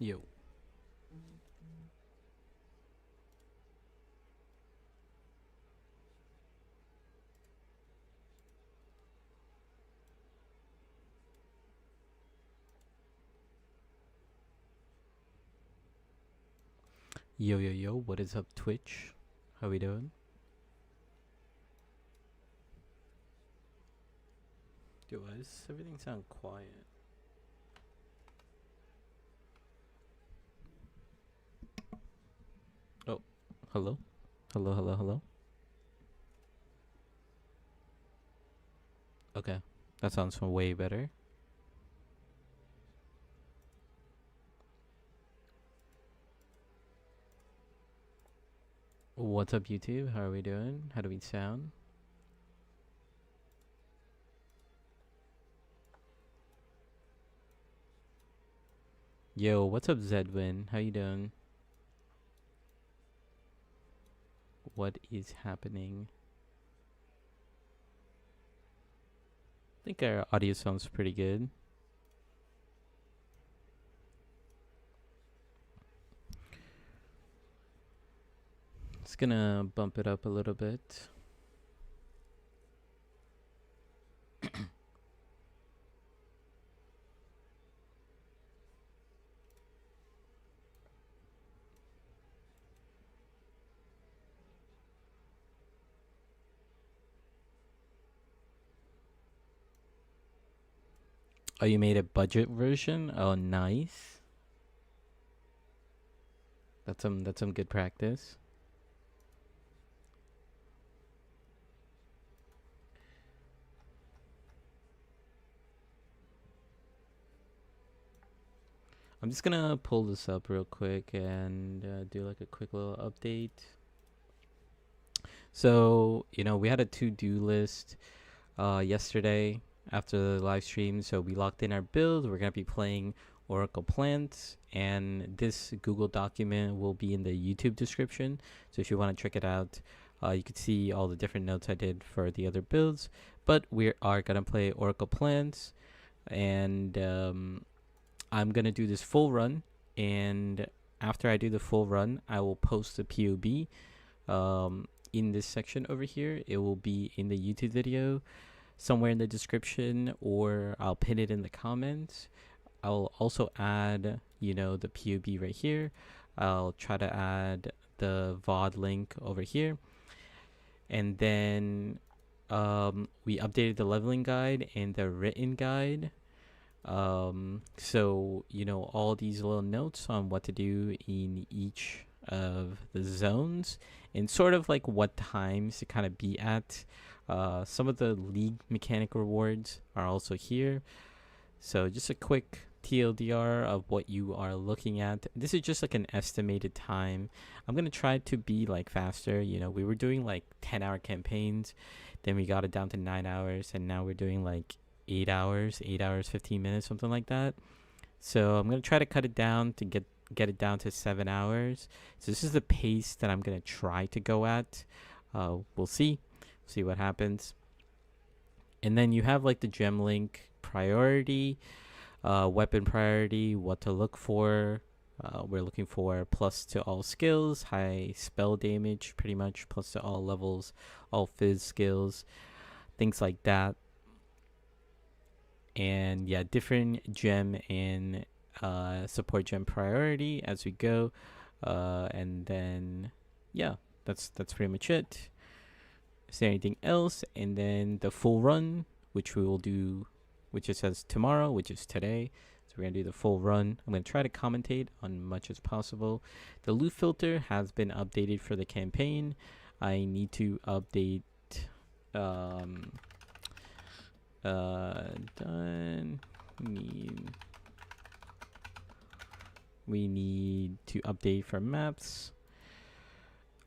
Yo. Yo, yo, yo, what is up, Twitch? How we doing? Yo, why does everything sound quiet? Oh, hello? Hello, hello, hello? Okay, that sounds way better. What's up, YouTube? How are we doing? How do we sound? Yo, what's up, Zedwin? How you doing? What is happening? I think our audio sounds pretty good. Just gonna bump it up a little bit. Oh, you made a budget version? Oh, nice. That's some good practice. I'm just gonna pull this up real quick and do like a quick little update. So, we had a to-do list yesterday after the live stream. So we locked in our build. We're gonna be playing Oracle Plants, and this Google document will be in the YouTube description. So if you want to check it out, you can see all the different notes I did for the other builds. But we are gonna play Oracle Plants, and I'm gonna do this full run, and after I do the full run, I will post the POB in this section over here. It will be in the YouTube video somewhere in the description, or I'll pin it in the comments. I'll also add, the POB right here. I'll try to add the VOD link over here. And then we updated the leveling guide and the written guide. So all these little notes on what to do in each of the zones, and sort of like what times to kind of be at. Some of the league mechanic rewards are also here. So just a quick TLDR of what you are looking at. This is just like an estimated time. I'm gonna try to be like faster. We were doing like 10-hour campaigns, then we got it down to 9 hours, and now we're doing like 8 hours, 15 minutes, something like that. So I'm gonna try to cut it down to get it down to 7 hours. So this is the pace that I'm gonna try to go at. We'll see what happens. And then you have like the gem link priority, weapon priority, what to look for. We're looking for plus to all skills, high spell damage, pretty much plus to all levels, all fizz skills, things like that. And yeah, different gem and support gem priority as we go. And then yeah, that's pretty much it. Is there anything else? And then the full run, which we will do, which it says tomorrow, which is today. So we're gonna do the full run. I'm gonna try to commentate on much as possible. The Lootfilter has been updated for the campaign. I need to update done. We need to update for maps.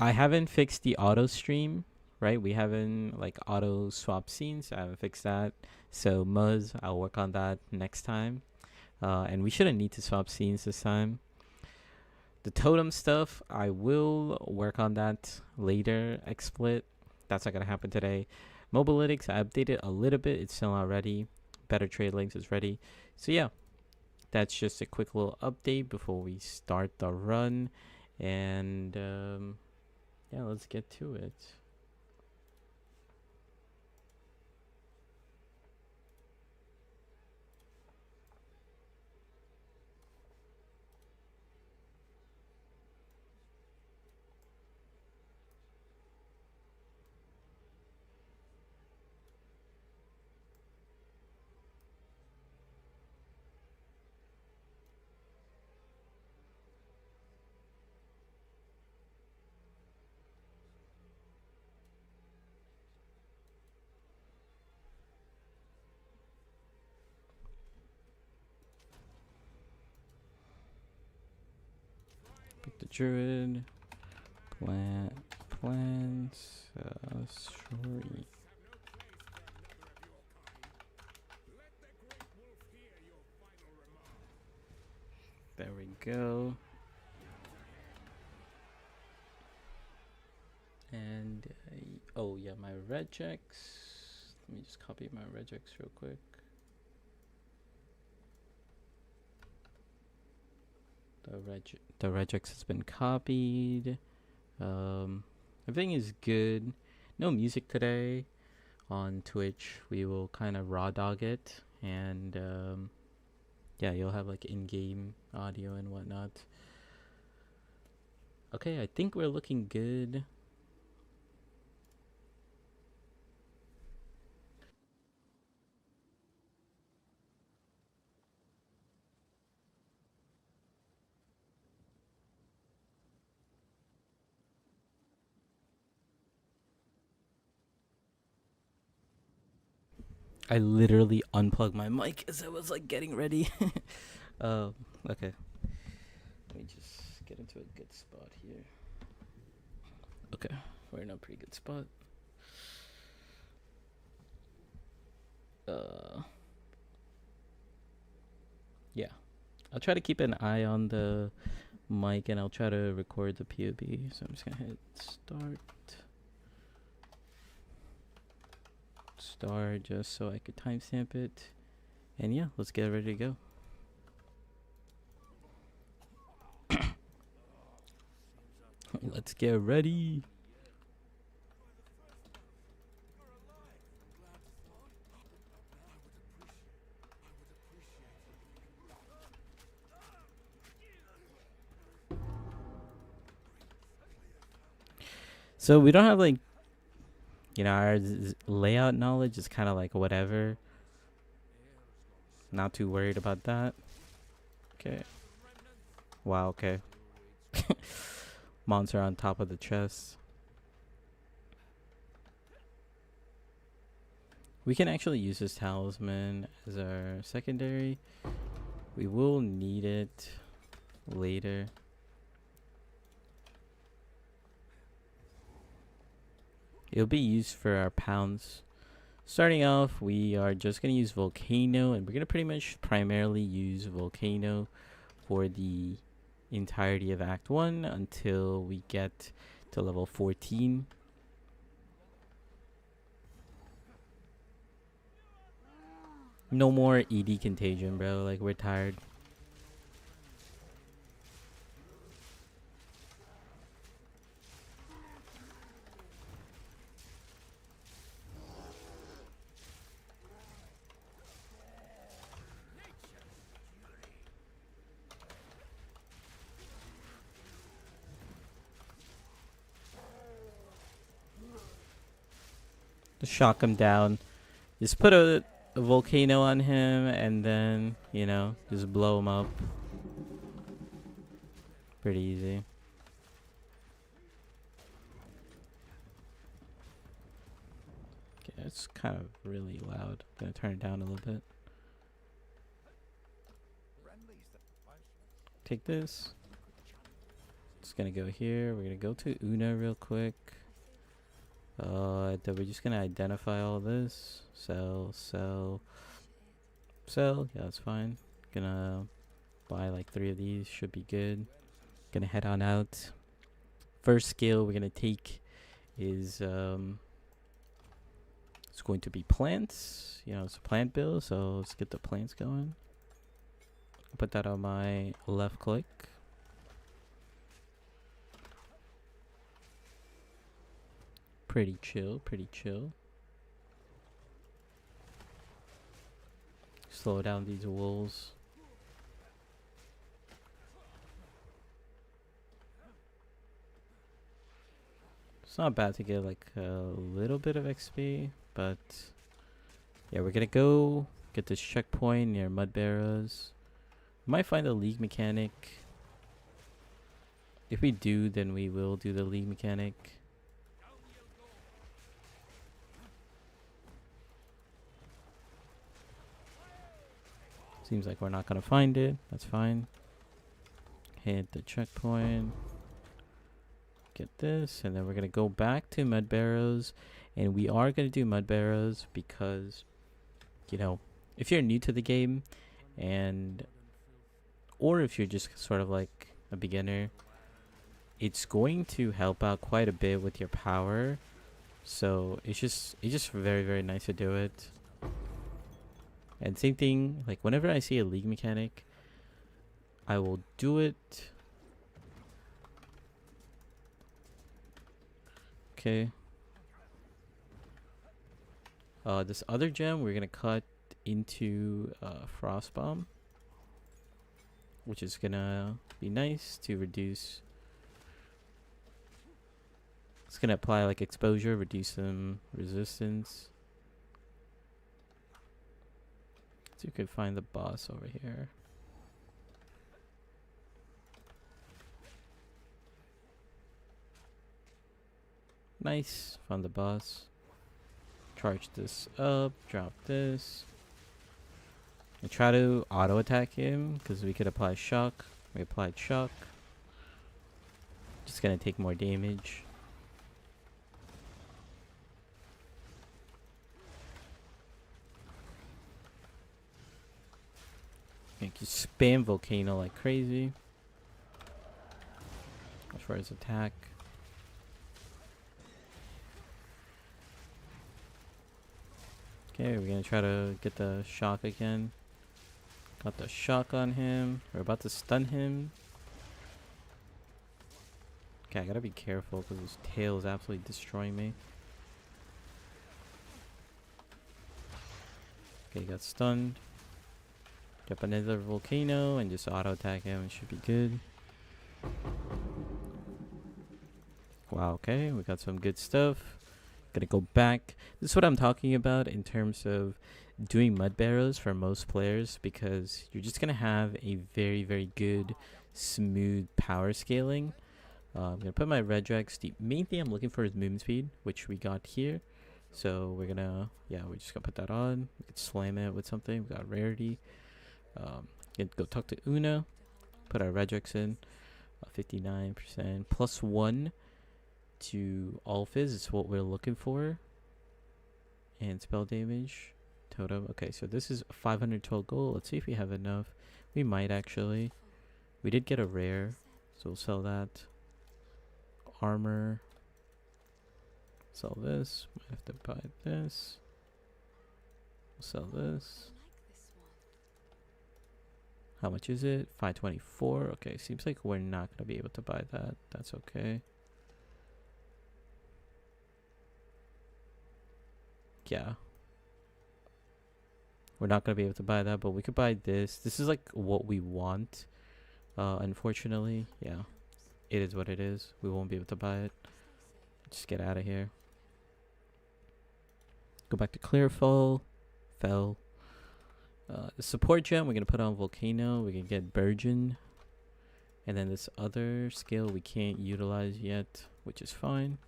I haven't fixed the auto stream, right? We haven't like auto swap scenes. I haven't fixed that. So Muzz, I'll work on that next time. And we shouldn't need to swap scenes this time. The totem stuff, I will work on that later. XSplit, that's not gonna happen today. Mobalytics, I updated a little bit. It's still not ready. Better trade links is ready. So yeah, that's just a quick little update before we start the run. And yeah, let's get to it. Pick the druid. Plants. Sorry. There we go. And oh yeah, my regex. Let me just copy my regex real quick. The regex has been copied. Everything is good. No music today on Twitch. We will kind of raw dog it, and yeah, you'll have like in-game audio and whatnot. Okay, I think we're looking good. I literally unplugged my mic as I was like getting ready. Okay. Let me just get into a good spot here. Okay, we're in a pretty good spot. Yeah, I'll try to keep an eye on the mic and I'll try to record the POB. So I'm just gonna hit start just so I could timestamp it. And yeah, let's get ready to go. Let's get ready. So we don't have like, you know, our layout knowledge is kind of like whatever. Not too worried about that. Okay. Wow, okay. Monster on top of the chest. We can actually use this talisman as our secondary. We will need it later. It'll be used for our pounds. Starting off, we are just going to use Volcano, and we're going to pretty much primarily use Volcano for the entirety of Act 1 until we get to level 14. No more ED contagion, bro. Like, we're tired. Just shock him down. Just put a volcano on him and then, you know, just blow him up. Pretty easy. Okay, it's kind of really loud. I'm gonna turn it down a little bit. Take this. It's gonna go here. We're gonna go to Una real quick. Then we're just gonna identify all this. Sell. Yeah, that's fine. Gonna buy like 3 of these. Should be good. Gonna head on out. First skill we're gonna take is it's going to be plants. You know, it's a plant build, so let's get the plants going. Put that on my left click. Pretty chill, pretty chill. Slow down these wolves. It's not bad to get like a little bit of XP, but yeah, we're gonna go get this checkpoint near Mud Barrows. Might find a league mechanic. If we do, then we will do the league mechanic. Seems like we're not gonna find it. That's fine. Hit the checkpoint. Get this, and then we're gonna go back to Mud Barrows, and we are gonna do Mud Barrows because, you know, if you're new to the game, or if you're just sort of like a beginner, it's going to help out quite a bit with your power. So it's just very, very nice to do it. And same thing, like whenever I see a league mechanic, I will do it. Okay. This other gem we're gonna cut into Frost Bomb, which is gonna be nice to reduce. It's gonna apply like exposure, reduce some resistance. So you could find the boss over here. Nice, found the boss. Charge this up, drop this. And try to auto attack him because we could apply shock. We applied shock. Just gonna take more damage. Make you spam volcano like crazy. As far as attack. Okay, we're gonna try to get the shock again. Got the shock on him. We're about to stun him. Okay, I gotta be careful because his tail is absolutely destroying me. Okay, he got stunned. Drop another volcano and just auto attack him. It should be good. Wow, okay, we got some good stuff. Gonna go back. This is what I'm talking about in terms of doing mud barrows for most players, because you're just gonna have a very, very good smooth power scaling. I'm gonna put my red drags. The main thing I'm looking for is movement speed, which we got here. So we're gonna, yeah, we're just gonna put that on. We could slam it with something. We got rarity. Go talk to Una. Put our red drags in. 59% +1 to all fizz is what we're looking for. And spell damage. Totem. Okay, so this is 512 gold. Let's see if we have enough. We might actually. We did get a rare, so we'll sell that. Armor. Sell this. Might have to buy this. We'll sell this. How much is it? 524. Okay, seems like we're not gonna be able to buy that. That's okay. Yeah. We're not gonna be able to buy that, but we could buy this. This is like what we want. Unfortunately, yeah. It is what it is. We won't be able to buy it. Just get out of here. Go back to Clearfall. Fell. The support gem we're gonna put on Volcano. We can get Burgeon. And then this other skill we can't utilize yet, which is fine.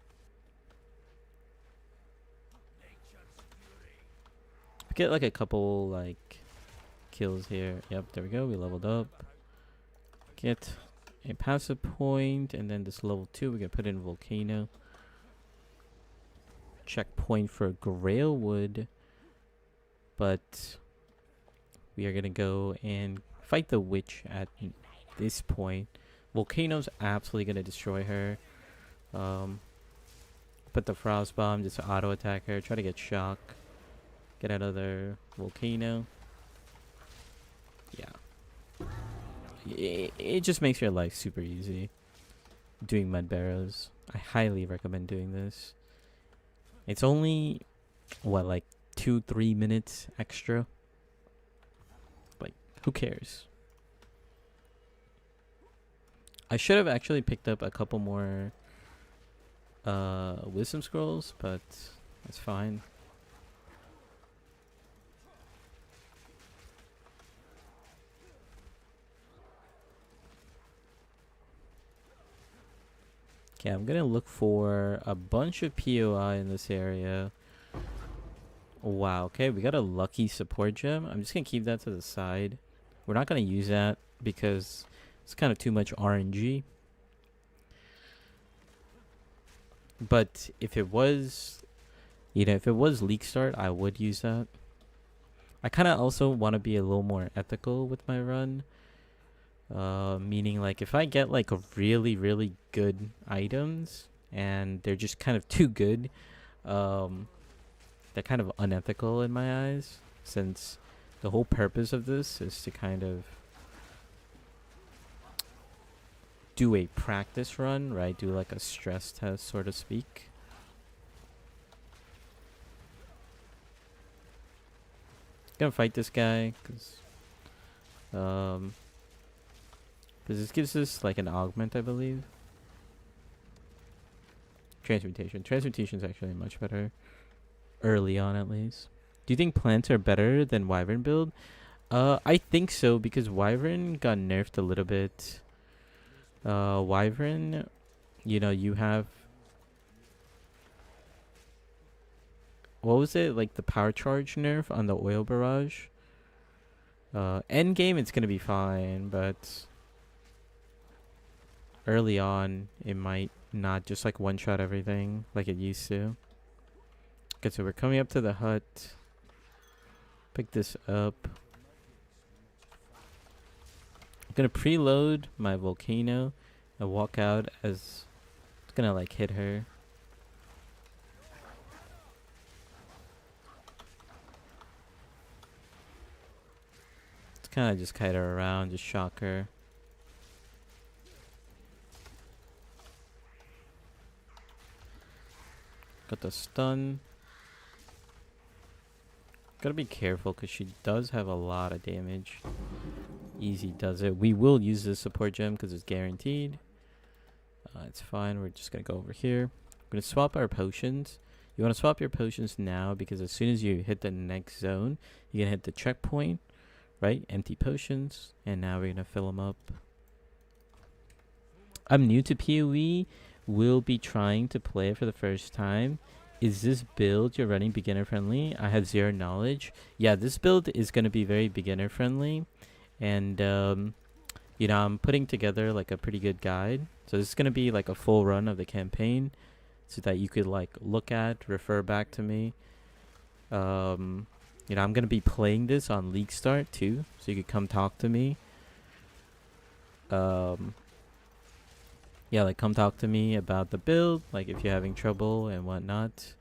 Get like a couple like kills here. Yep, there we go. We leveled up. Get a passive point, and then this level 2 we're gonna put in Volcano. Checkpoint for Grailwood, but we are gonna go and fight the witch at this point. Volcano's absolutely gonna destroy her. Put the frost bomb, just auto attack her. Try to get shock. Get another volcano. Yeah. it just makes your life super easy doing mud barrows. I highly recommend doing this. It's only what, like 2-3 minutes extra. Like, who cares? I should have actually picked up a couple more wisdom scrolls, but that's fine. Okay, I'm gonna look for a bunch of POI in this area. Wow, okay, we got a lucky support gem. I'm just gonna keep that to the side. We're not gonna use that because it's kind of too much RNG. But if it was, if it was leak start, I would use that. I kind of also want to be a little more ethical with my run. Meaning, like, if I get like a really, really good items and they're just kind of too good, they're kind of unethical in my eyes, since the whole purpose of this is to kind of do a practice run, right? Do like a stress test, so to speak. Gonna fight this guy because this gives us like an augment, I believe. Transmutation. Transmutation is actually much better early on, at least. Do you think plants are better than Wyvern build? I think so, because Wyvern got nerfed a little bit. Wyvern, you have, what was it, like the power charge nerf on the oil barrage. Endgame, it's gonna be fine, but early on, it might not just like one-shot everything like it used to. Okay, so we're coming up to the hut. Pick this up. I'm gonna preload my volcano and walk out as it's gonna like hit her. It's kind of just kite her around, just shock her. Got the stun. Gotta be careful because she does have a lot of damage. Easy does it. We will use this support gem because it's guaranteed. It's fine. We're just gonna go over here. We're gonna swap our potions. You want to swap your potions now because as soon as you hit the next zone, you're gonna hit the checkpoint, right? Empty potions, and now we're gonna fill them up. I'm new to PoE. Will be trying to play it for the first time. Is this build you're running beginner friendly? I have zero knowledge. Yeah, this build is going to be very beginner friendly. And, I'm putting together like a pretty good guide. So this is going to be like a full run of the campaign so that you could like look at, refer back to me. I'm going to be playing this on League Start too. So you could come talk to me. Yeah, like come talk to me about the build, like if you're having trouble and whatnot.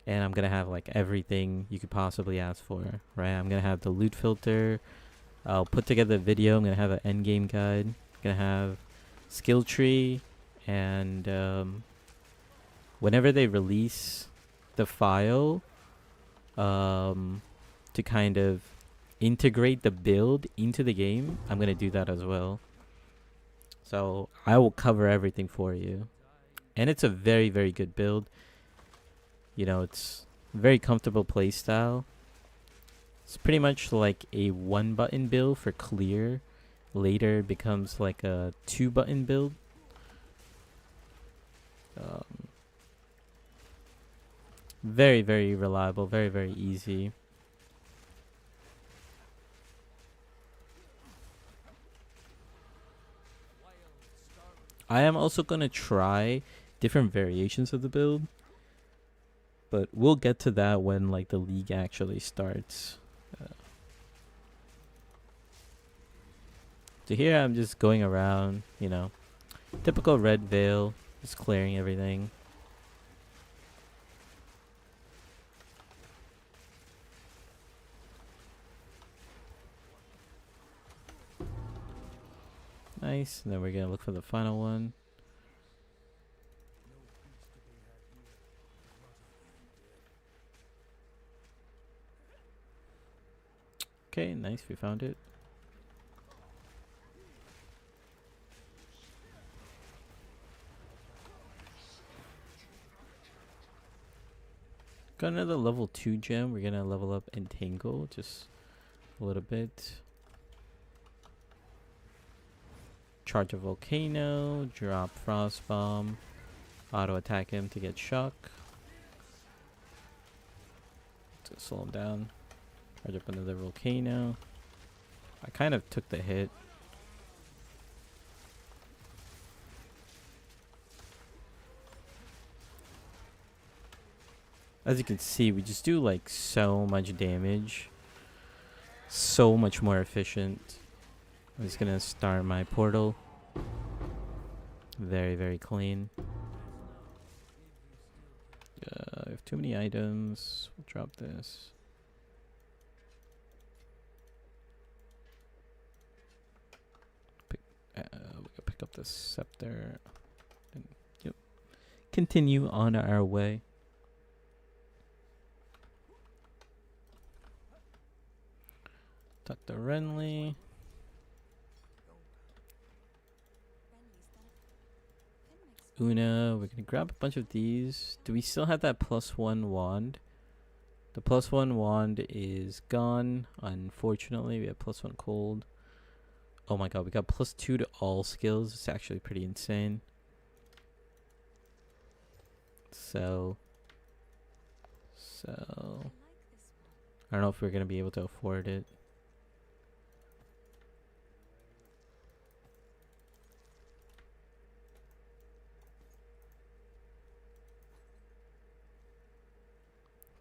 And I'm gonna have like everything you could possibly ask for, right? I'm gonna have the loot filter. I'll put together a video. I'm gonna have an endgame guide. I'm gonna have skill tree, and whenever they release the file, to kind of integrate the build into the game, I'm gonna do that as well. So I will cover everything for you. And it's a very, very good build. It's very comfortable playstyle. It's pretty much like a 1-button build for clear. Later becomes like a 2-button build. Very, very reliable. Very, very easy. I am also going to try different variations of the build, but we'll get to that when like the league actually starts. So here I'm just going around, typical red veil, just clearing everything. Nice. And then we're gonna look for the final one. Okay, nice. We found it. Got another level 2 gem. We're gonna level up Entangle just a little bit. Charge a Volcano, drop Frost Bomb, auto attack him to get shock. To slow him down. Charge up another Volcano. I kind of took the hit. As you can see, we just do like so much damage. So much more efficient. I'm just gonna start my portal. Very, very clean. I have too many items. We'll drop this. We're gonna pick up the scepter. And, yep. Continue on our way. Dr. Renly. Una, we're gonna grab a bunch of these. Do we still have that +1 wand? The +1 wand is gone. Unfortunately, we have +1 cold. Oh my god, we got +2 to all skills. It's actually pretty insane. So I don't know if we're gonna be able to afford it.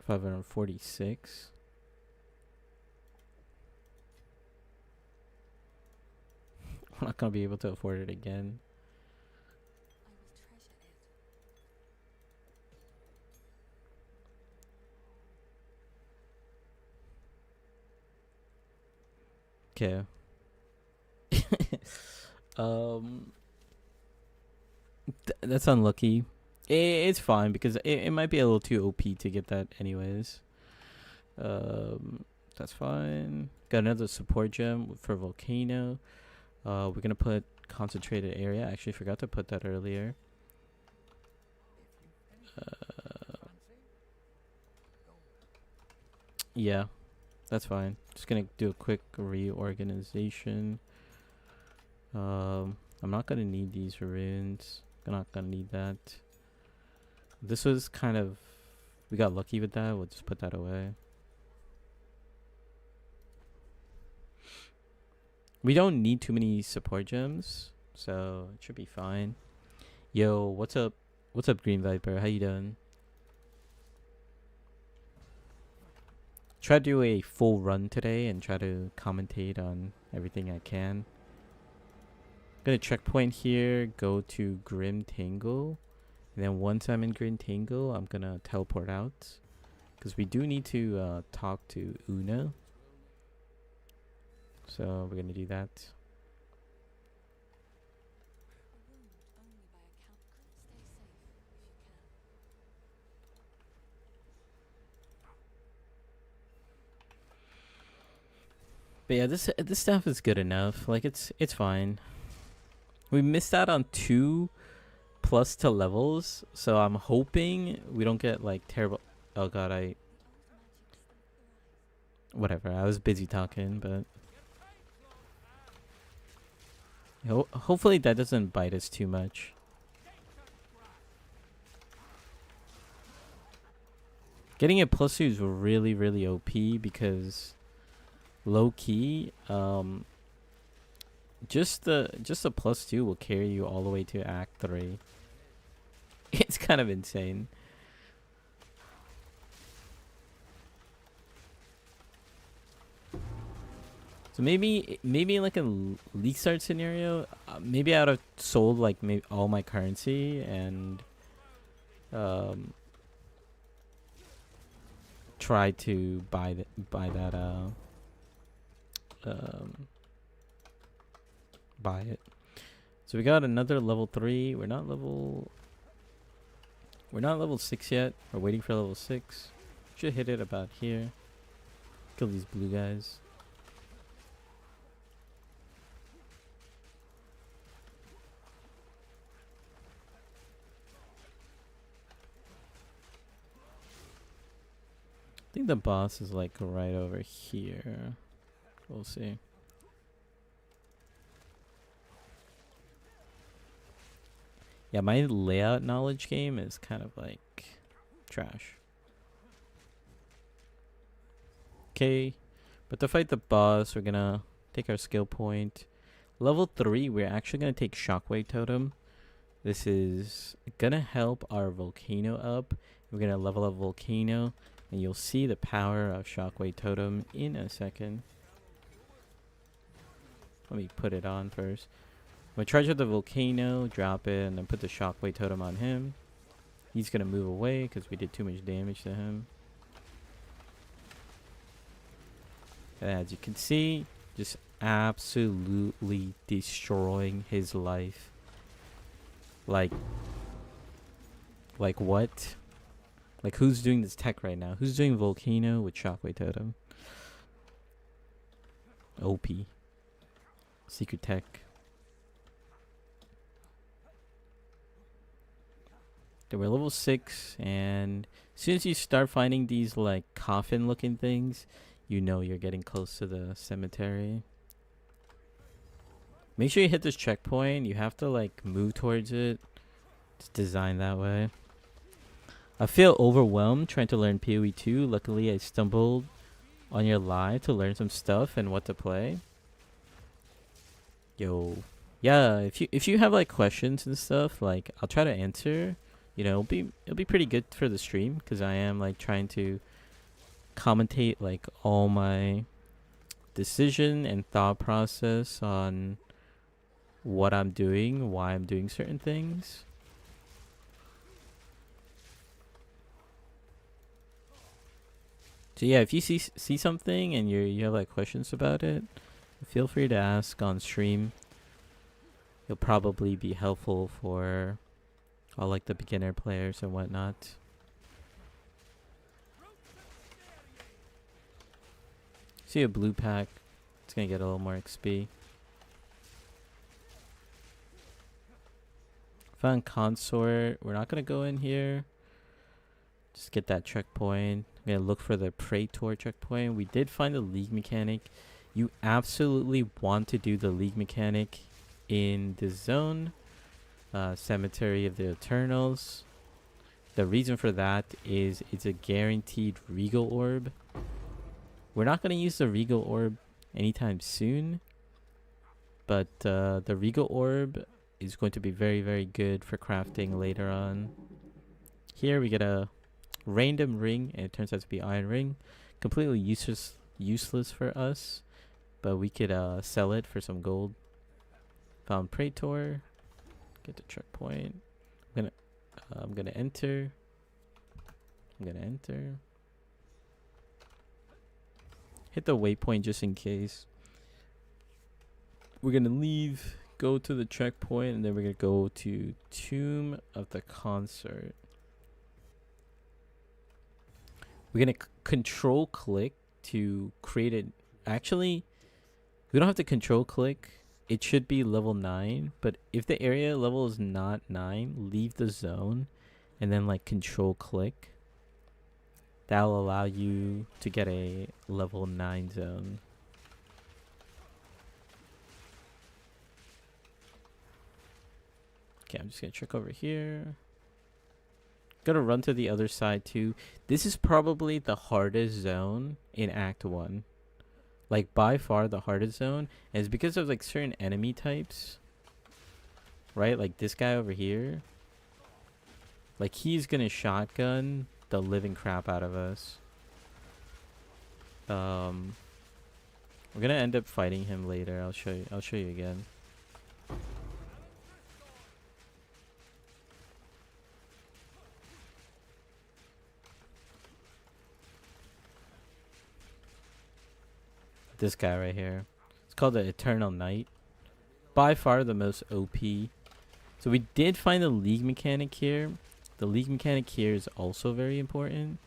$546. We're not gonna be able to afford it again. Okay. That's unlucky. It's fine because it might be a little too OP to get that anyways. That's fine. Got another support gem for Volcano. We're gonna put concentrated area. I actually forgot to put that earlier. Yeah, that's fine. Just gonna do a quick reorganization. I'm not gonna need these runes. I'm not gonna need that. This was kind of, we got lucky with that. We'll just put that away. We don't need too many support gems, so it should be fine. Yo, what's up? What's up, Green Viper? How you doing? Try to do a full run today and try to commentate on everything I can. Gonna checkpoint here, go to Grim Tangle. And then once I'm in Grim Tangle, I'm gonna teleport out. Because we do need to talk to Una. So we're gonna do that. But yeah, this stuff is good enough. Like it's fine. We missed out on 2 +2 levels, so I'm hoping we don't get like terrible. Oh god, whatever. I was busy talking, but hopefully that doesn't bite us too much. Getting a +2 is really, really OP because low key, just the +2 will carry you all the way to Act 3. It's kind of insane. So maybe like a leak start scenario, maybe I would have sold like maybe all my currency and try to buy that buy it. So we got another level 3. We're not level 6 yet. We're waiting for level 6. Should hit it about here. Kill these blue guys. I think the boss is like right over here. We'll see. Yeah, my layout knowledge game is kind of like trash. Okay, but to fight the boss, we're gonna take our skill point. Level 3, we're actually gonna take Shockwave totem. This is gonna help our volcano up. We're gonna level up volcano, and you'll see the power of Shockwave totem in a second. Let me put it on first. I'm gonna charge up the volcano, drop it, and then put the Shockwave totem on him. He's gonna move away because we did too much damage to him. And as you can see, just absolutely destroying his life. Like what? Like who's doing this tech right now? Who's doing volcano with Shockwave totem? OP. Secret tech. Okay, we're level 6, and as soon as you start finding these like coffin looking things, you know you're getting close to the cemetery. Make sure you hit this checkpoint. You have to like move towards it. It's designed that way. I feel overwhelmed trying to learn PoE 2. Luckily I stumbled on your live to learn some stuff and what to play. Yo. Yeah, if you have like questions and stuff, like I'll try to answer. You know, it'll be pretty good for the stream because I am like trying to commentate like all my decision and thought process on what I'm doing, why I'm doing certain things. So yeah, if you see something and you have like questions about it, feel free to ask on stream. It'll probably be helpful for all like the beginner players and whatnot. See a blue pack, it's gonna get a little more XP. Found consort. We're not gonna go in here. Just get that checkpoint. I'm gonna look for the Praetor checkpoint. We did find the league mechanic. You absolutely want to do the league mechanic in the zone. Cemetery of the Eternals. The reason for that is it's a guaranteed Regal Orb. We're not going to use the Regal Orb anytime soon, but the Regal Orb is going to be very, very good for crafting later on. Here we get a random ring, and it turns out to be Iron Ring. Completely useless for us, but we could sell it for some gold. Found Praetor. Get the checkpoint. I'm gonna enter. Hit the waypoint just in case. We're gonna leave, go to the checkpoint, and then we're gonna go to Tomb of the Consort. We're gonna control click to create it. Actually, we don't have to control click. It should be level 9, but if the area level is not 9, leave the zone and then like control click. That'll allow you to get a level 9 zone. Okay, I'm just gonna check over here. Gotta run to the other side too. This is probably the hardest zone in Act 1. Like by far the hardest zone, and it's because of like certain enemy types, right? Like this guy over here, like he's gonna shotgun the living crap out of us. We're gonna end up fighting him later. I'll show you again. This guy right here. It's called the Eternal Knight. by far the most OP. So we did find the league mechanic here. The league mechanic here is also very important.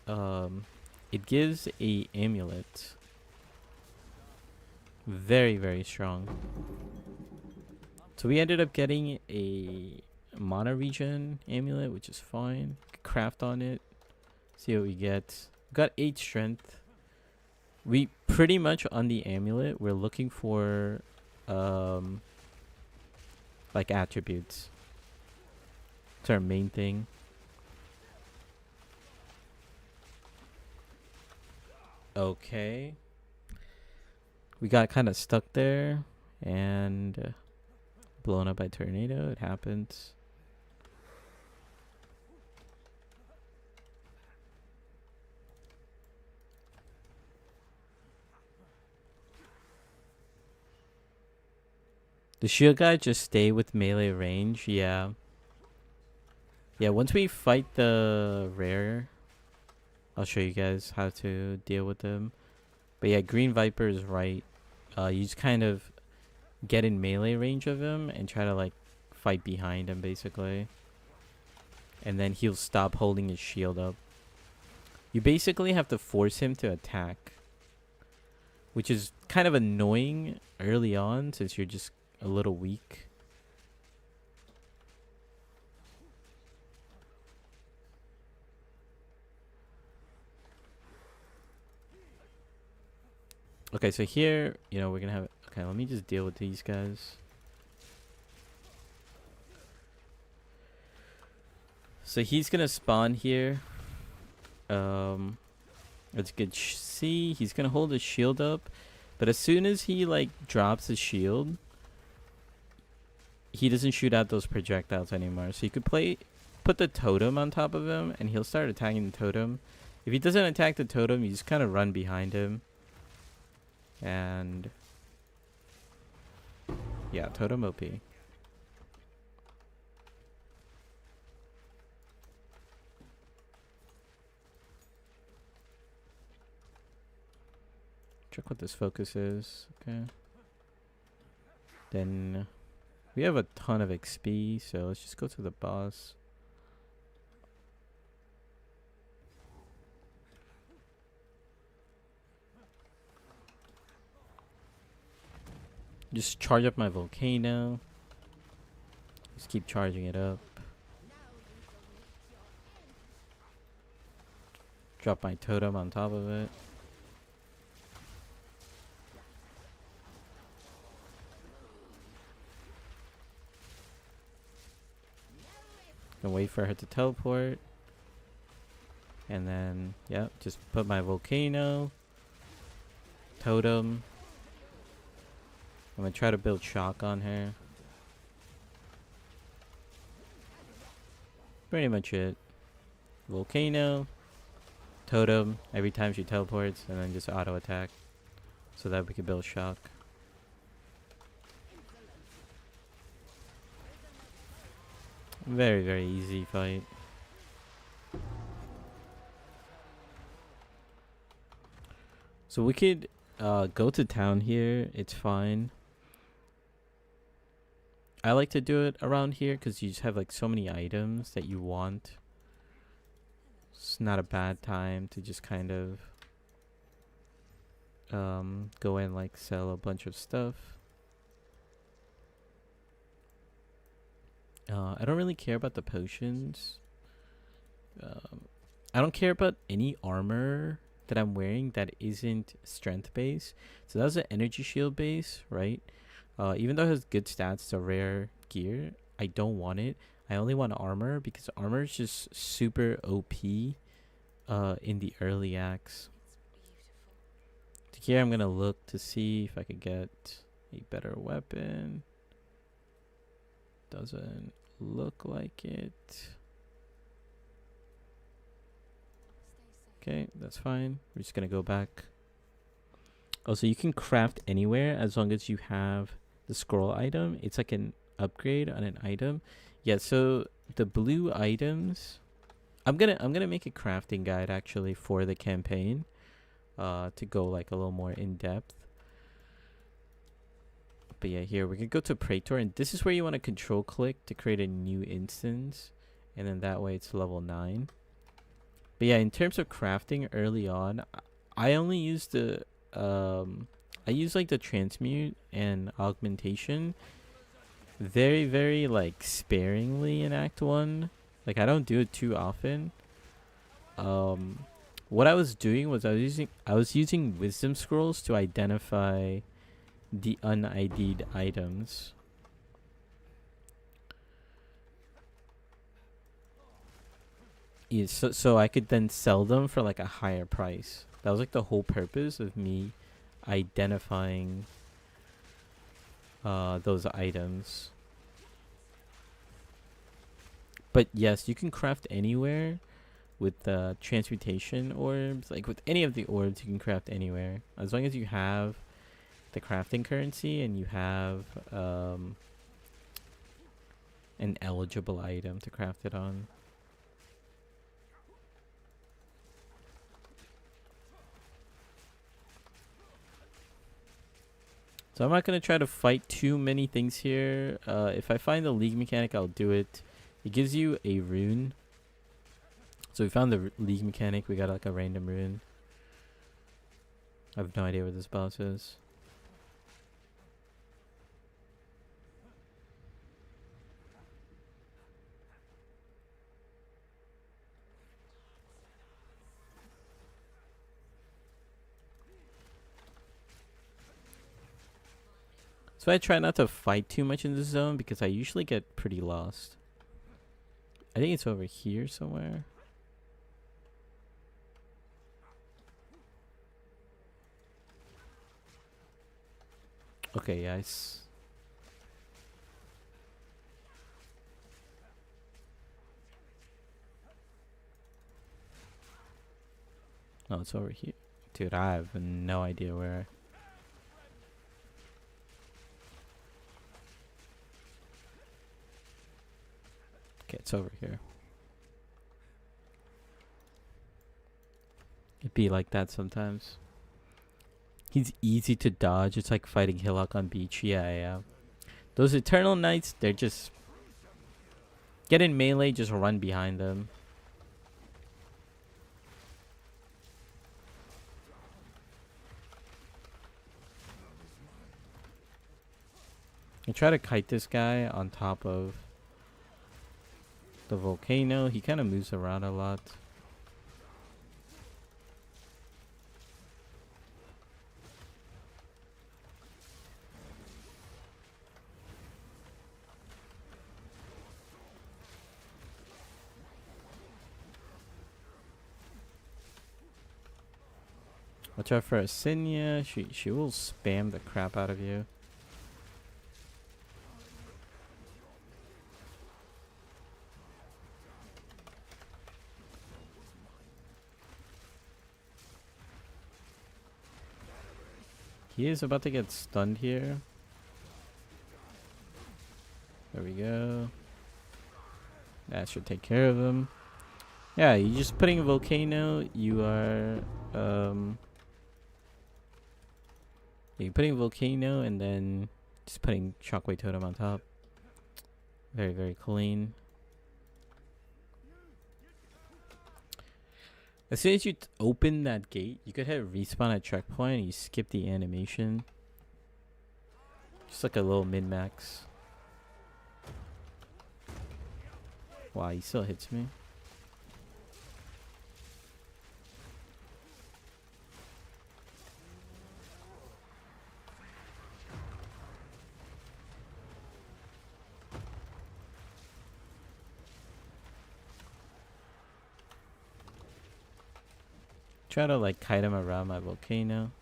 It gives a amulet. Very, very strong. So we ended up getting a mana regen amulet, which is fine. Craft on it. See what we get. We got 8 strength. We pretty much on the amulet, we're looking for like attributes. It's our main thing. Okay. We got kind of stuck there and blown up by tornado. It happens. The shield guy just stay with melee range. Yeah. Yeah, once we fight the rare, I'll show you guys how to deal with them. But yeah, Green Viper is right. You just kind of get in melee range of him and try to like fight behind him basically. And then he'll stop holding his shield up. You basically have to force him to attack, which is kind of annoying early on since you're just a little weak. Okay, so here, you know, we're gonna have... Okay, let me just deal with these guys. So he's gonna spawn here. As you can see, he's gonna hold his shield up. But as soon as he, like, drops his shield, he doesn't shoot out those projectiles anymore. So you could put the totem on top of him, and he'll start attacking the totem. If he doesn't attack the totem, you just kind of run behind him. And yeah, totem OP. Check what this focus is. Okay. Then we have a ton of XP, so let's just go to the boss. Just charge up my volcano. Just keep charging it up. Drop my totem on top of it. Gonna wait for her to teleport. And then, yeah, just put my volcano. Totem. I'm gonna try to build shock on her. Pretty much it. Volcano. Totem every time she teleports, and then just auto attack. So that we can build shock. Very, very easy fight. So we could go to town here. It's fine. I like to do it around here because you just have like so many items that you want. It's not a bad time to just kind of go and like sell a bunch of stuff. I don't really care about the potions. I don't care about any armor that I'm wearing that isn't strength base. So that's an energy shield base, right? Even though it has good stats, it's a rare gear. I don't want it. I only want armor because armor is just super OP in the early acts. So here I'm gonna look to see if I could get a better weapon. Doesn't look like it. Okay, that's fine. We're just gonna go back. Also, you can craft anywhere as long as you have the scroll item. It's like an upgrade on an item. Yeah, so the blue items, I'm gonna make a crafting guide actually for the campaign to go like a little more in depth. But yeah, here we could go to Praetor, and this is where you want to control click to create a new instance, and then that way it's level 9. But yeah, in terms of crafting early on, I only use the I use like the transmute and augmentation very, very like sparingly in Act 1. Like I don't do it too often. What I was doing was I was using wisdom scrolls to identify the un-ID'd items. Yeah, so I could then sell them for like a higher price. That was like the whole purpose of me identifying those items. But yes, you can craft anywhere with the transmutation orbs. Like with any of the orbs, you can craft anywhere as long as you have the crafting currency and you have an eligible item to craft it on. So I'm not going to try to fight too many things here. If I find the league mechanic, I'll do it. It gives you a rune. So we found the league mechanic. We got like a random rune. I have no idea what this boss is. So I try not to fight too much in this zone because I usually get pretty lost. I think it's over here somewhere. Okay, yes. Oh, it's over here. Dude, I have no idea where. Okay, it's over here. It'd be like that sometimes. He's easy to dodge. It's like fighting Hillock on beach. Yeah. Those Eternal Knights, they're just... Get in melee, just run behind them. I try to kite this guy on top of the volcano. He kind of moves around a lot. Watch out for Asinia. She will spam the crap out of you. He is about to get stunned here. There we go. That should take care of him. Yeah, you're just putting a volcano. You are you're putting a volcano and then just putting Shockwave totem on top. Very, very clean. As soon as you open that gate, you could hit respawn at checkpoint and you skip the animation. Just like a little min-max. Wow, he still hits me. Try to like kite him around my volcano.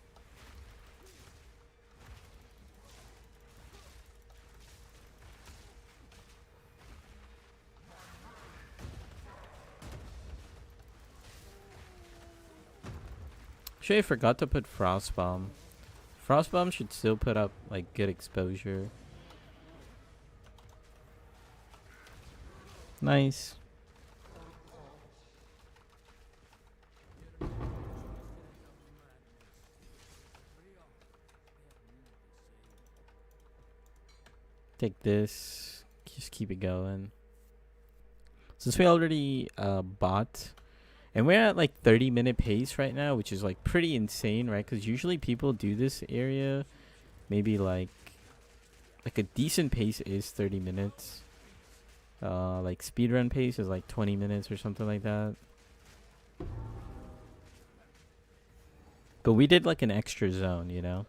Actually, I forgot to put Frost Bomb. Frost Bomb should still put up like good exposure. Nice. Take this. Just keep it going. Since we already bought, and we're at like 30-minute pace right now, which is like pretty insane, right? Because usually people do this area maybe like a decent pace is 30 minutes. Like speedrun pace is like 20 minutes or something like that. But we did like an extra zone, you know?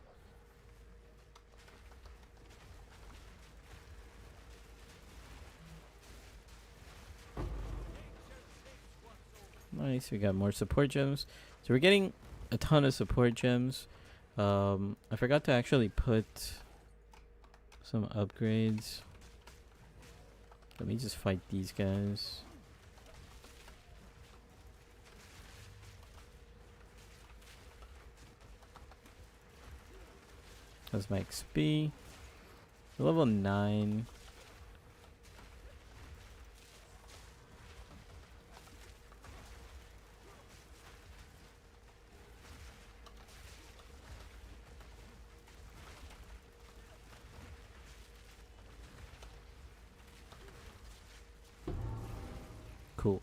Nice, we got more support gems. So we're getting a ton of support gems. I forgot to actually put some upgrades. Let me just fight these guys. That's my XP. Level 9. Cool.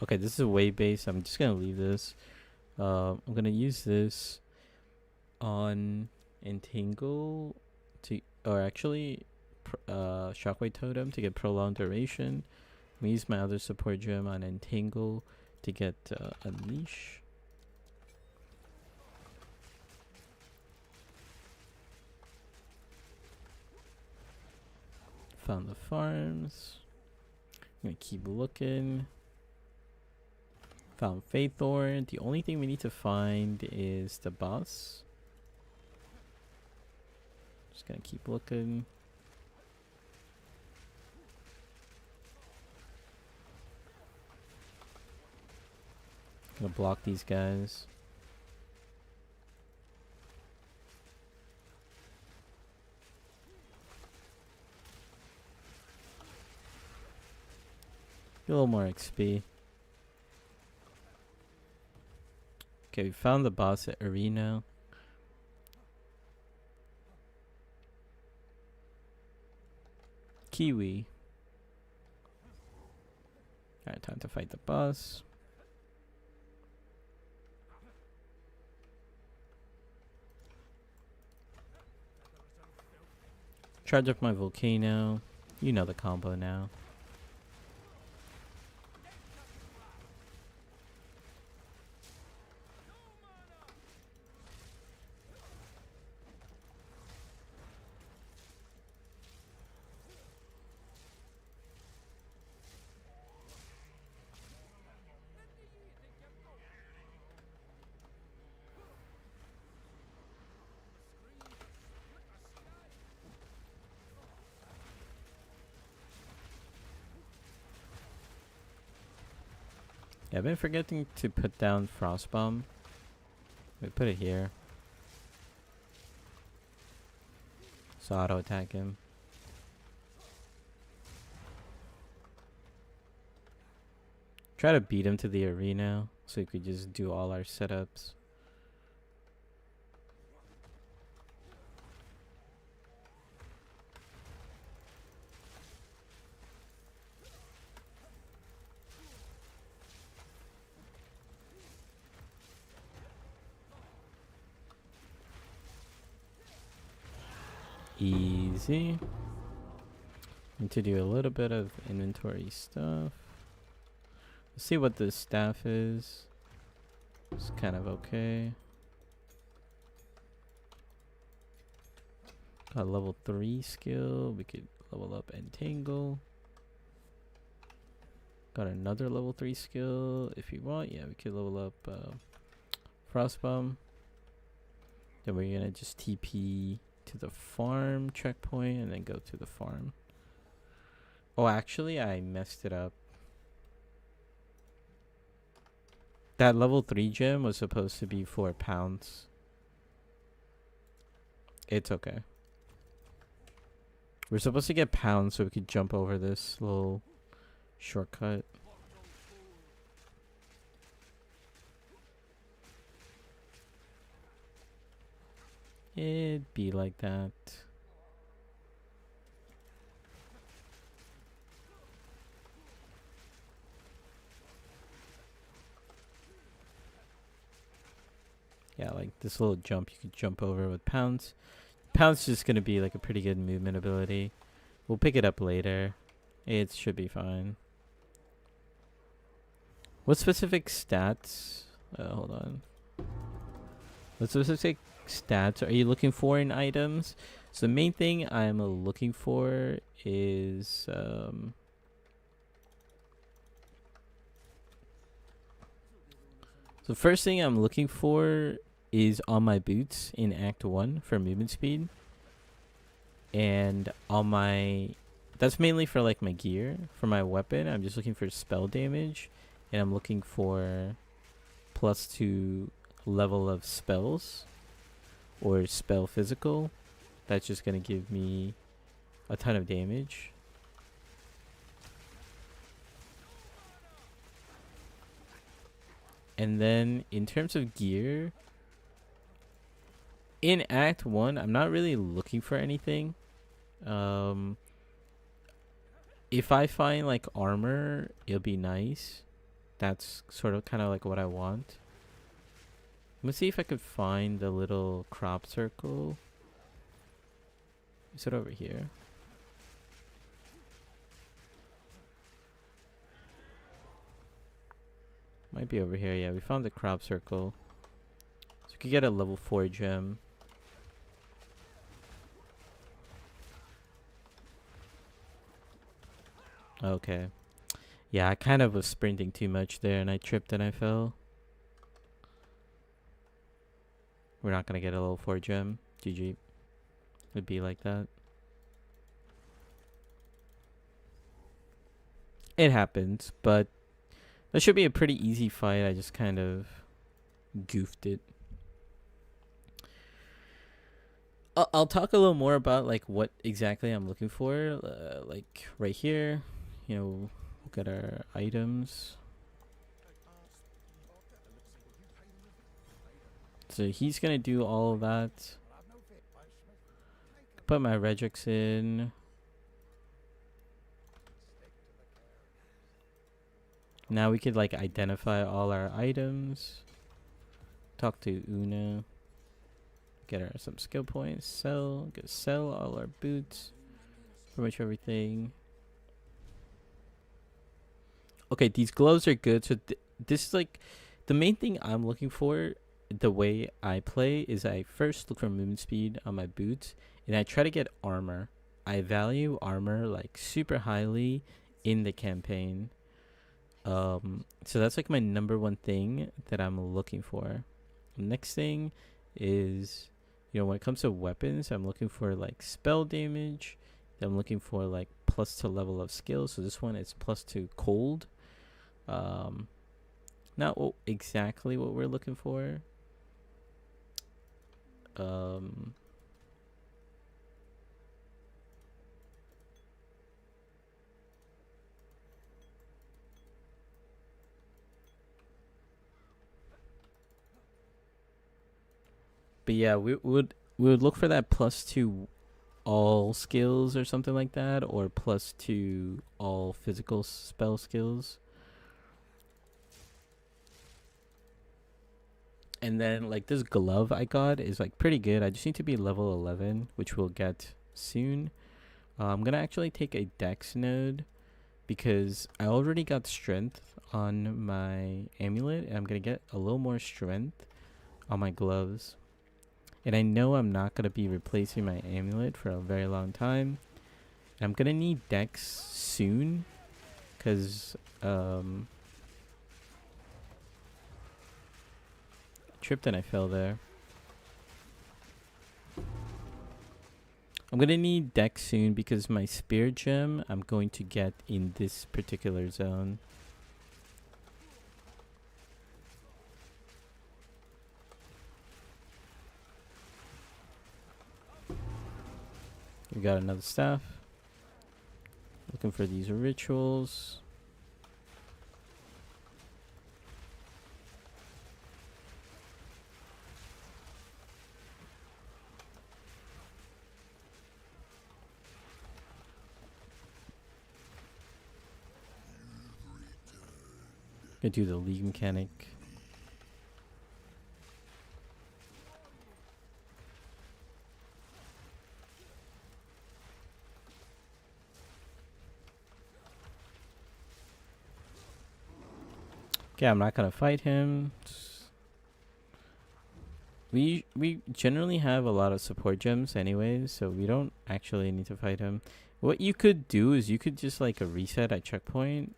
Okay, this is a wave base. I'm just gonna leave this. I'm gonna use this on Entangle to, or actually, Shockwave Totem to get prolonged duration. I'm gonna use my other support gem on Entangle to get Unleash. Found the farms. I'm gonna keep looking. Found Faithorn. The only thing we need to find is the boss. Just gonna keep looking. Gonna block these guys. Get a little more XP. Okay, we found the boss at Arena. Kiwi. Alright, time to fight the boss. Charge up my volcano. You know the combo now. Yeah, I've been forgetting to put down Frostbomb. We put it here. So auto attack him. Try to beat him to the arena so we could just do all our setups. Easy. Need to do a little bit of inventory stuff. Let's see what the staff is. It's kind of okay. Got level 3 skill. We could level up Entangle. Got another level 3 skill if you want. Yeah, we could level up Frostbomb. Then we're gonna just TP to the farm checkpoint and then go to the farm. Oh, actually, I messed it up. That level 3 gem was supposed to be 4 pounds. It's okay. We're supposed to get pounds so we could jump over this little shortcut. It'd be like that. Yeah, like this little jump you could jump over with pounce. Pounce is gonna be like a pretty good movement ability. We'll pick it up later. It should be fine. What specific stats? Hold on. What specific stats are you looking for in items? So the main thing I'm looking for is so first thing I'm looking for is on my boots in Act 1 for movement speed. And on my... That's mainly for like my gear. For my weapon, I'm just looking for spell damage. And I'm looking for +2 level of spells. Or spell physical. That's just going to give me a ton of damage. And then in terms of gear, in Act 1, I'm not really looking for anything. If I find like armor, it'll be nice. That's sort of kind of like what I want. Let's see if I could find the little crop circle. Is it over here? Might be over here. Yeah, we found the crop circle. So we could get a level 4 gem. Okay. Yeah, I kind of was sprinting too much there and I tripped and I fell. We're not going to get a level 4 gem. GG. It'd be like that. It happens, but that should be a pretty easy fight. I just kind of goofed it. I'll talk a little more about like what exactly I'm looking for. Like right here, you know, look at our items. So he's gonna do all of that. Put my regex in. Now we could like identify all our items. Talk to Una. Get her some skill points. Sell. Sell all our boots. Pretty much everything. Okay, these gloves are good. So this is like the main thing I'm looking for. The way I play is I first look for movement speed on my boots, and I try to get armor. I value armor like super highly in the campaign. So that's like my number one thing that I'm looking for. Next thing is, you know, when it comes to weapons, I'm looking for like spell damage. Then I'm looking for like +2 level of skill. So this one is +2 cold. Not exactly what we're looking for. But yeah, we would look for that +2 all skills or something like that, or +2 all physical spell skills. And then like this glove I got is like pretty good. I just need to be level 11, which we'll get soon. I'm gonna actually take a dex node because I already got strength on my amulet, and I'm gonna get a little more strength on my gloves. And I know I'm not gonna be replacing my amulet for a very long time. And I'm gonna need dex soon, cause tripped and I fell there. I'm gonna need dex soon because my spirit gem I'm going to get in this particular zone. We got another staff. Looking for these rituals. Gonna do the league mechanic. Okay, I'm not gonna fight him. We generally have a lot of support gems anyways, so we don't actually need to fight him. What you could do is you could just like a reset at checkpoint.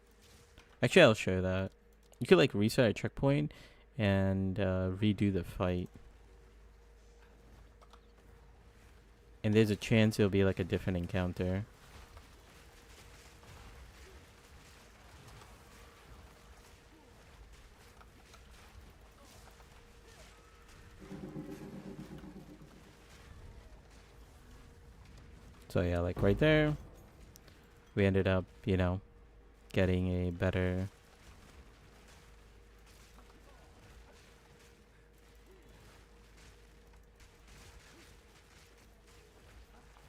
Actually, I'll show that. You could like reset at checkpoint and redo the fight. And there's a chance it'll be like a different encounter. So yeah, like right there, we ended up, you know, getting a better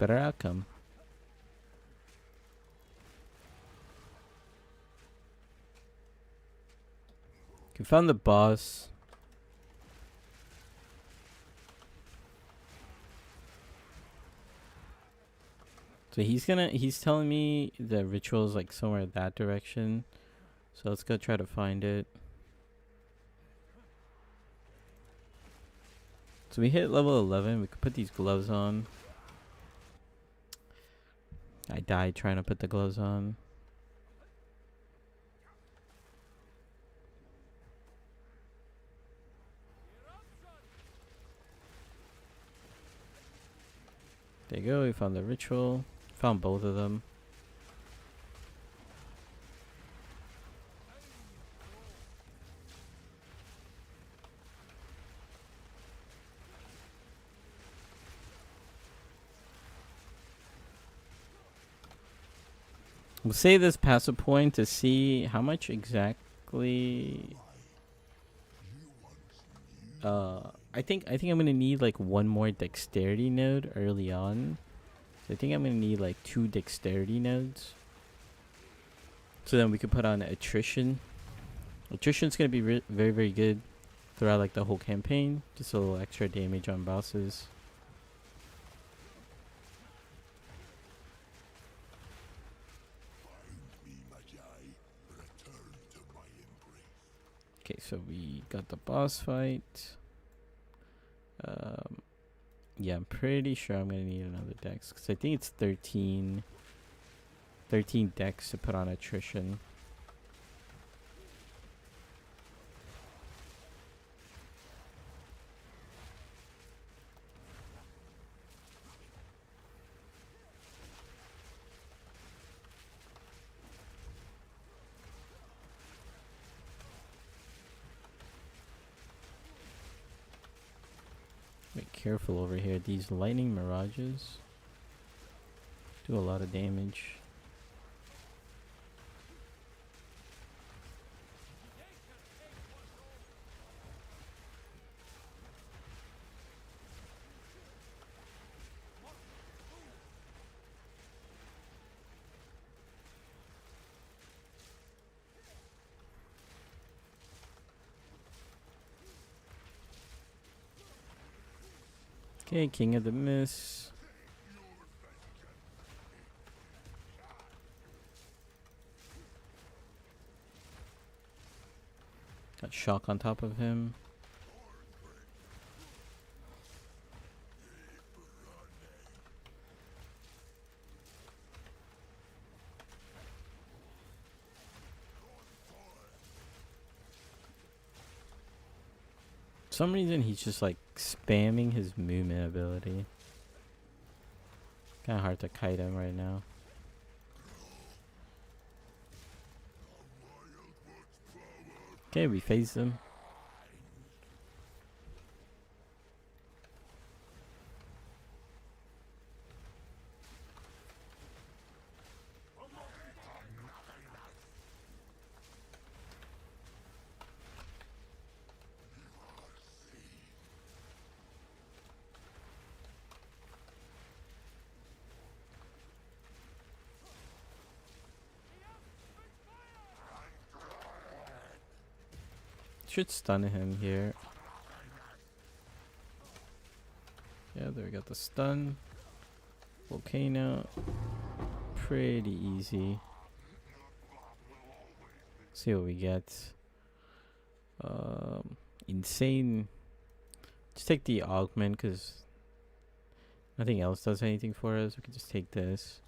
outcome. We found the boss. So he's telling me the ritual is like somewhere that direction. So let's go try to find it. So we hit level 11. We could put these gloves on. I died trying to put the gloves on. There you go. We found the ritual. Found both of them. We'll save this passive point to see how much exactly. I think I'm gonna need like one more dexterity node early on. So I think I'm gonna need like 2 dexterity nodes. So then we could put on attrition. Attrition's gonna be very, very good throughout like the whole campaign. Just a little extra damage on bosses. Okay, so we got the boss fight. Yeah, I'm pretty sure I'm gonna need another dex because I think it's 13 dex to put on attrition. Be careful over here. These lightning mirages do a lot of damage. Okay, King of the Mist. Got shock on top of him. For some reason he's just like spamming his movement ability. Kinda hard to kite him right now. Okay, we phased him. Should stun him here. Yeah, there we got the stun. Volcano. Pretty easy. See what we get. Insane. Just take the augment because nothing else does anything for us. We can just take this.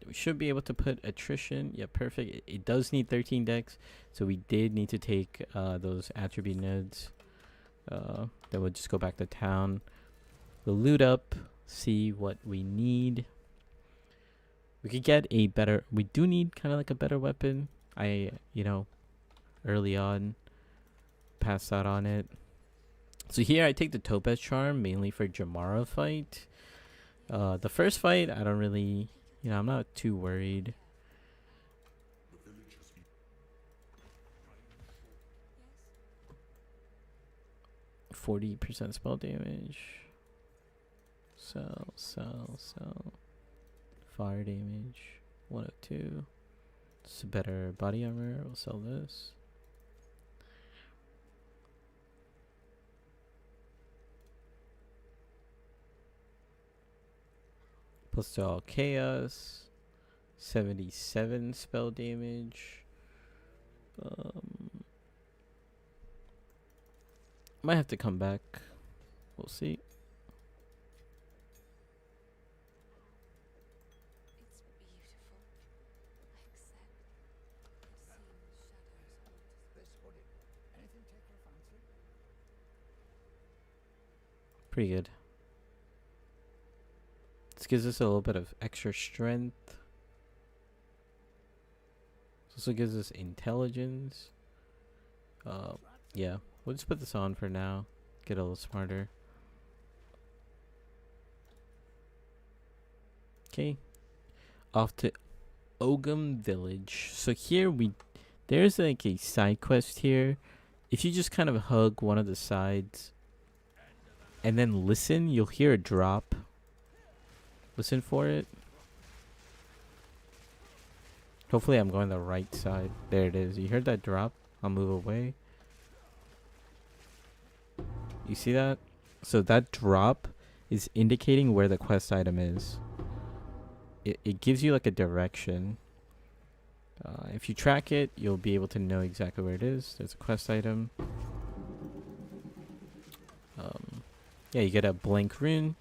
We should be able to put attrition. Yeah, perfect. It does need 13 decks, so we did need to take those attribute nodes. Then we'll just go back to town. We'll loot up, see what we need. We could get a better. We do need kind of like a better weapon. Early on, passed out on it. So here I take the Topaz Charm mainly for Jamara fight. The first fight, I don't really, I'm not too worried. %40 spell damage. Sell. Fire damage. 102. It's a better body armor. We'll sell this. Plus to all chaos. 77 spell damage. Might have to come back. We'll see. Pretty good. This gives us a little bit of extra strength. This also gives us intelligence. Yeah, we'll just put this on for now. Get a little smarter. Okay. Off to Ogum Village. So here there's like a side quest here. If you just kind of hug one of the sides and then listen, you'll hear a drop. Listen for it. Hopefully I'm going the right side. There it is. You heard that drop? I'll move away. You see that? So that drop is indicating where the quest item is. It gives you like a direction. If you track it, you'll be able to know exactly where it is. There's a quest item. Yeah, you get a blank rune.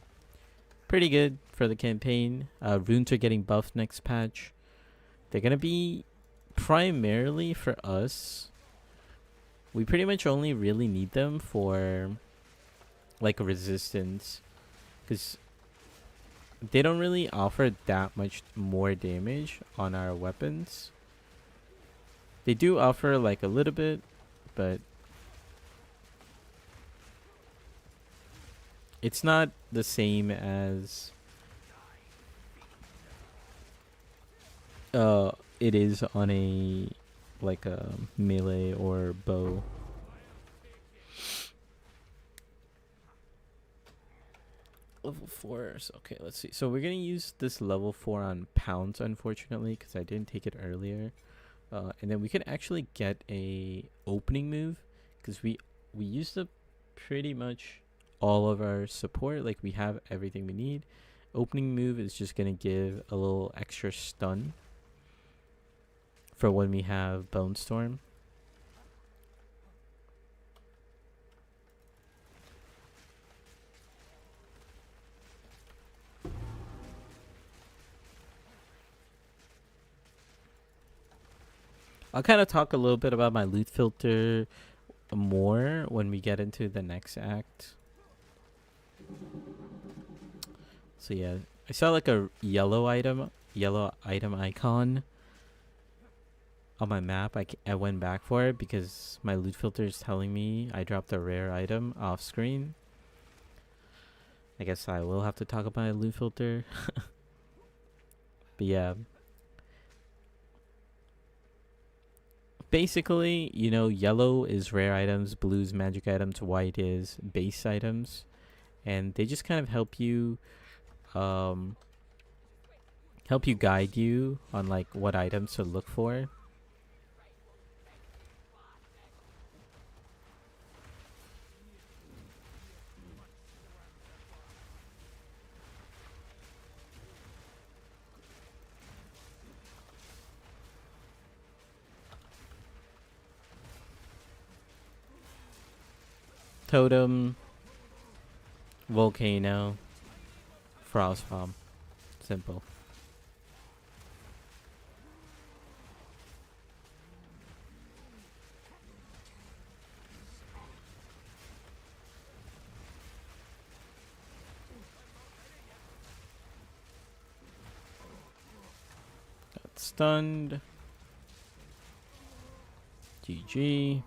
Pretty good for the campaign. Runes are getting buffed next patch. They're gonna be primarily for us. We pretty much only really need them for like resistance, because they don't really offer that much more damage on our weapons. They do offer like a little bit, but it's not the same as it is on a like a melee or bow. Level 4. Okay, let's see. So we're gonna use this level 4 on pounds, unfortunately, because I didn't take it earlier. And then we could actually get a opening move, because we used up pretty much all of our support. Like, we have everything we need. Opening move is just gonna give a little extra stun for when we have Bone Storm. I'll kind of talk a little bit about my loot filter more when we get into the next act. So yeah, I saw like a yellow item icon on my map. I went back for it because my loot filter is telling me I dropped a rare item off screen. I guess I will have to talk about my loot filter. But yeah. Basically, yellow is rare items, blue is magic items, white is base items. And they just kind of help you guide you on like what items to look for. Totem, Volcano, Frost Bomb. Simple. Got stunned. GG.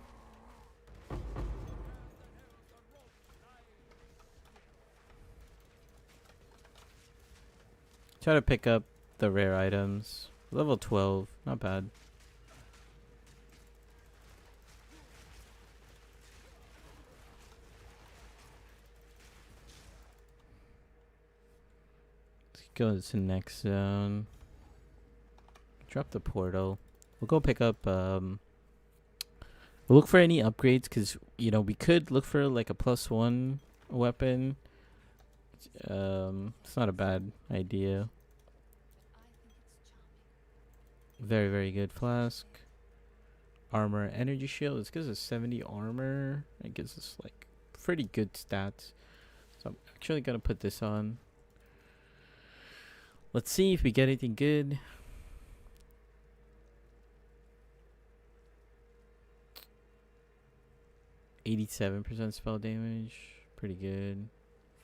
Try to pick up the rare items. Level 12, not bad. Let's go to the next zone. Drop the portal. We'll go pick up we'll look for any upgrades, because you know we could look for like a +1 weapon. It's not a bad idea. Very, very good flask. Armor, energy shield. This gives us 70 armor. It gives us like pretty good stats. So I'm actually gonna put this on. Let's see if we get anything good. %87 spell damage. Pretty good.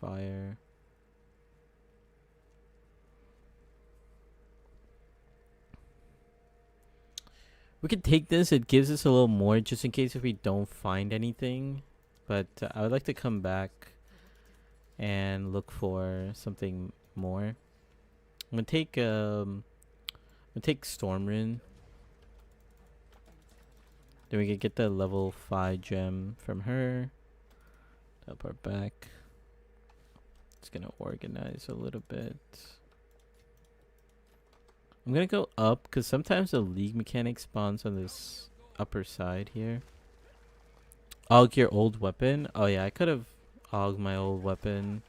Fire. We could take this. It gives us a little more just in case if we don't find anything. But I would like to come back and look for something more. I'm gonna take Stormrune. Then we could get the level 5 gem from her. Help our back. It's gonna organize a little bit. I'm gonna go up because sometimes the league mechanic spawns on this upper side here. Aug your old weapon. Oh yeah, I could have auged my old weapon.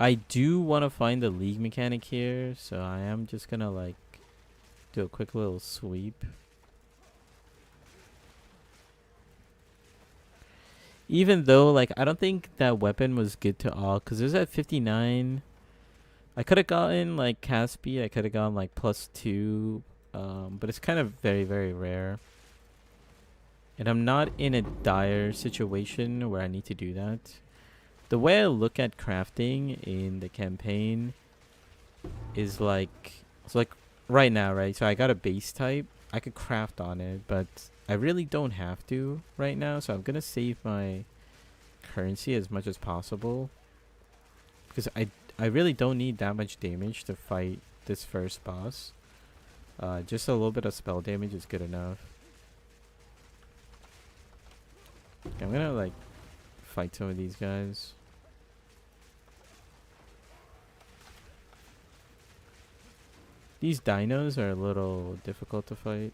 I do want to find the league mechanic here, so I am just gonna like do a quick little sweep. Even though, like, I don't think that weapon was good to all, because it was at 59. I could have gotten, like, cast speed. I could have gotten, like, +2. But it's kind of very, very rare. And I'm not in a dire situation where I need to do that. The way I look at crafting in the campaign is, like... So, like, right now, right? So I got a base type. I could craft on it, but... I really don't have to right now, so I'm gonna save my currency as much as possible, because I really don't need that much damage to fight this first boss. Just a little bit of spell damage is good enough. Okay, I'm gonna like fight some of these guys. These dinos are a little difficult to fight.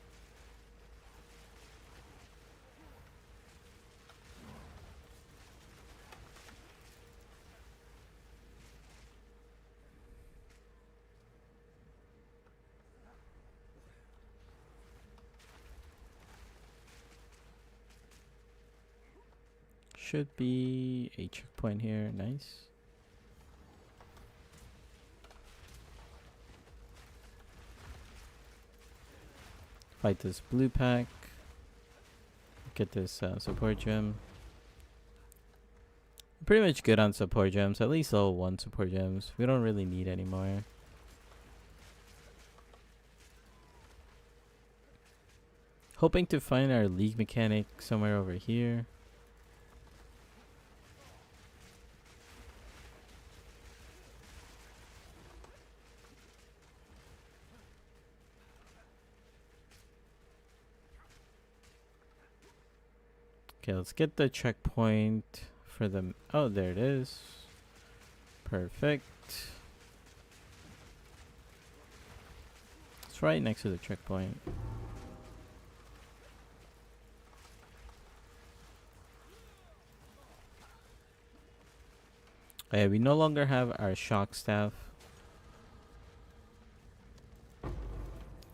Should be a checkpoint here. Nice. Fight this blue pack. Get this support gem. Pretty much good on support gems. At least level 1 support gems. We don't really need any more. Hoping to find our league mechanic somewhere over here. Okay, let's get the checkpoint for them. Oh, there it is. Perfect. It's right next to the checkpoint. Okay, we no longer have our shock staff.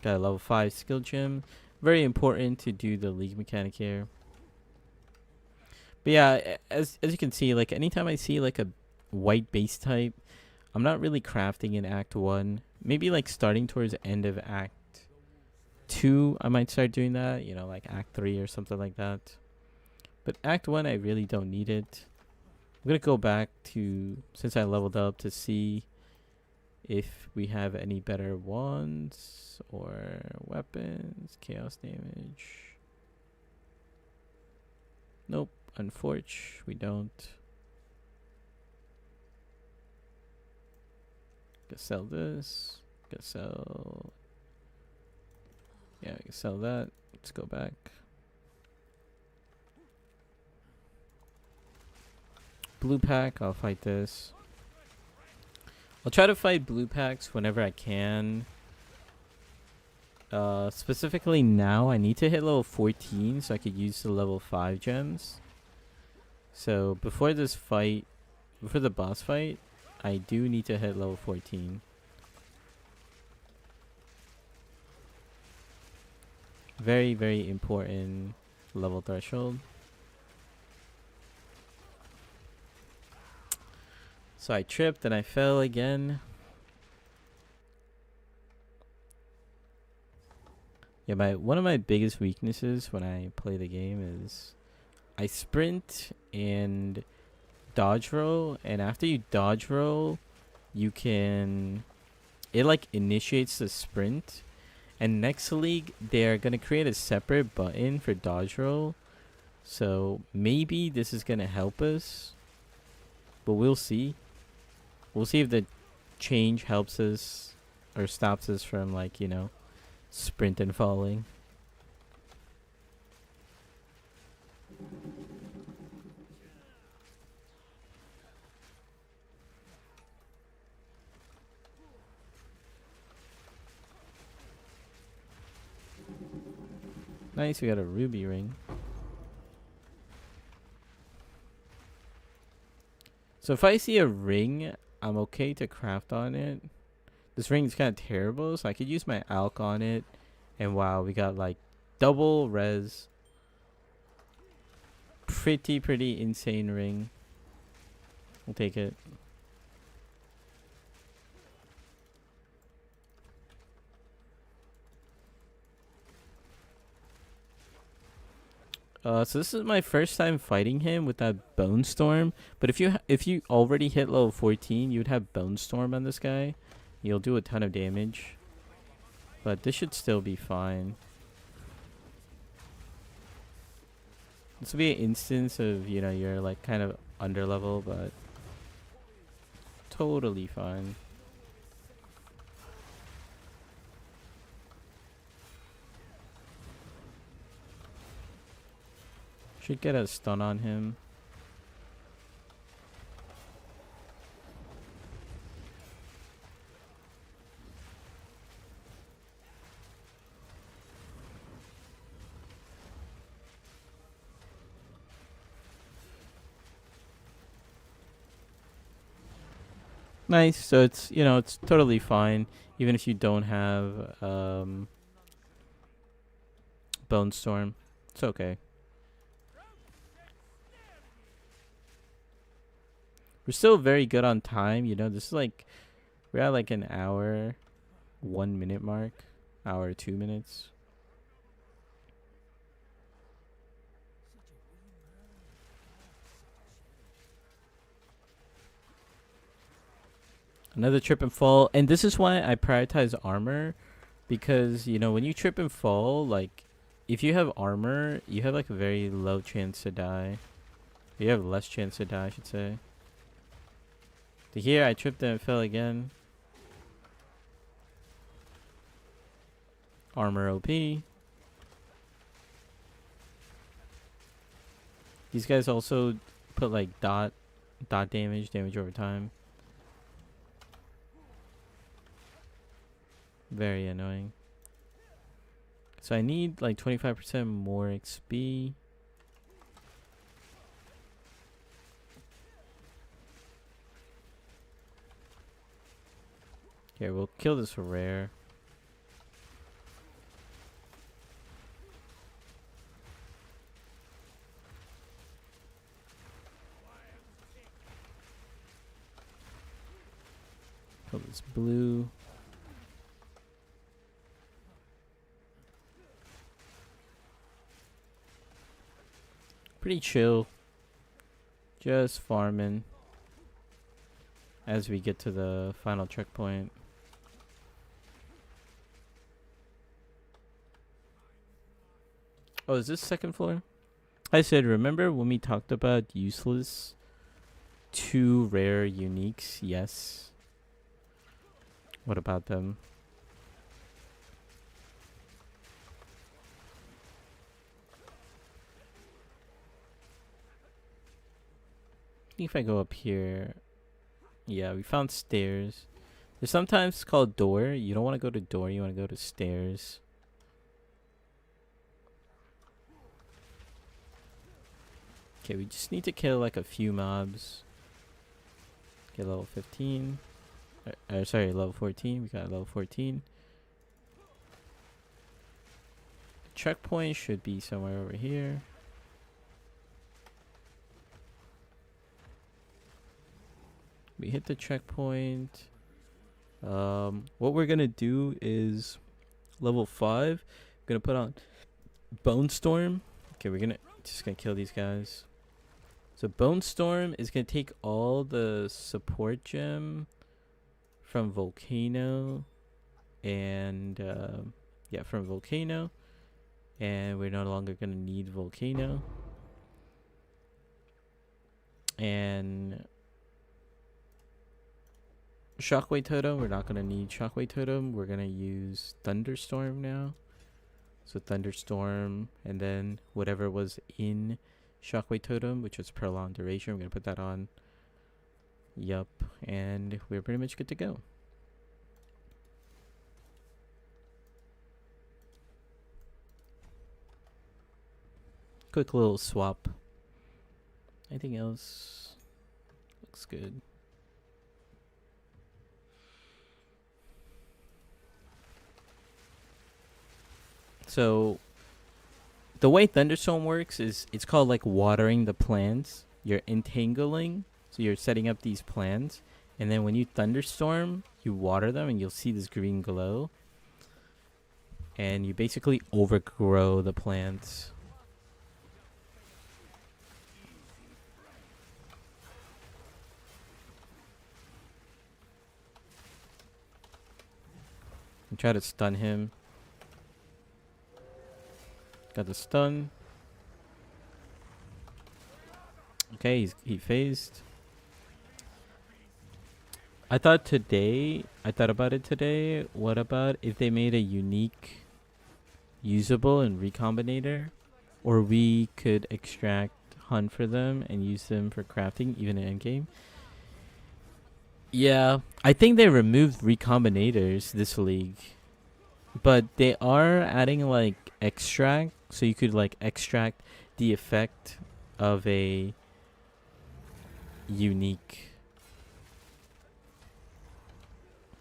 Got a level 5 skill gem. Very important to do the league mechanic here. But yeah, as you can see, like anytime I see like a white base type, I'm not really crafting in Act 1. Maybe like starting towards the end of Act 2, I might start doing that. You know, like Act 3 or something like that. But Act 1, I really don't need it. I'm going to go back to, since I leveled up, to see if we have any better wands or weapons. Chaos damage. Nope. Unfortunately, we don't. Gonna sell this. Gonna sell. Yeah, we can sell that. Let's go back. Blue pack, I'll fight this. I'll try to fight blue packs whenever I can. Specifically now, I need to hit level 14 so I could use the level 5 gems. So before this fight, before the boss fight, I do need to hit level 14. Very, very important level threshold. So I tripped and I fell again. Yeah, one of my biggest weaknesses when I play the game is I sprint and dodge roll, and after you dodge roll, you can, it like initiates the sprint, and next league they're gonna create a separate button for dodge roll, so maybe this is gonna help us, but we'll see. We'll see if the change helps us or stops us from, like, you know, sprint and falling. Nice, we got a ruby ring. So if I see a ring, I'm okay to craft on it. This ring is kind of terrible, so I could use my alch on it. And wow, we got like double res. Pretty insane ring. We'll take it. So this is my first time fighting him with that Bone Storm. But if you already hit level 14, you'd have Bone Storm on this guy. You'll do a ton of damage. But this should still be fine. This will be an instance of, you know, you're like kind of under level, but totally fine. Should get a stun on him. Nice. So it's, you know, it's totally fine, even if you don't have Bone Storm. It's okay. We're still very good on time, you know. This is like, we're at like an hour, 1 minute mark, hour 2 minutes. Another trip and fall, and this is why I prioritize armor, because, you know, when you trip and fall, like, if you have armor, you have like a very low chance to die. You have less chance to die, I should say. To here, I tripped and fell again. Armor OP. These guys also put like dot damage over time. Very annoying. So I need like 25% more XP. Okay, we'll kill this for rare. Kill this blue. Pretty chill. Just farming as we get to the final checkpoint. Oh, is this second floor? I said, remember when we talked about useless 2 rare uniques? Yes. What about them? I think if I go up here, yeah, we found stairs. There's sometimes called door. You don't want to go to door, you want to go to stairs. Okay, we just need to kill like a few mobs. Get level 15. Sorry, level 14. We got level 14. The checkpoint should be somewhere over here. We hit the checkpoint. What we're gonna do is level 5. We're gonna put on Bone Storm. Okay, we're just gonna kill these guys. So Bone Storm is gonna take all the support gem from Volcano, and yeah, from Volcano, and we're no longer gonna need Volcano. And Shockwave totem, we're not gonna need Shockwave totem. We're gonna use Thunderstorm now. So Thunderstorm, and then whatever was in Shockwave totem, which was prolonged duration, we're gonna put that on. Yup, and we're pretty much good to go. Quick little swap. Anything else? Looks good. So the way Thunderstorm works is it's called like watering the plants. You're entangling, so you're setting up these plants, and then when you Thunderstorm, you water them and you'll see this green glow. And you basically overgrow the plants. And try to stun him. Got the stun. Okay, he phased. I thought about it today. What about if they made a unique usable and recombinator? Or we could extract, hunt for them, and use them for crafting, even in endgame. Yeah, I think they removed recombinators this league. But they are adding like extract, so you could like extract the effect of a unique.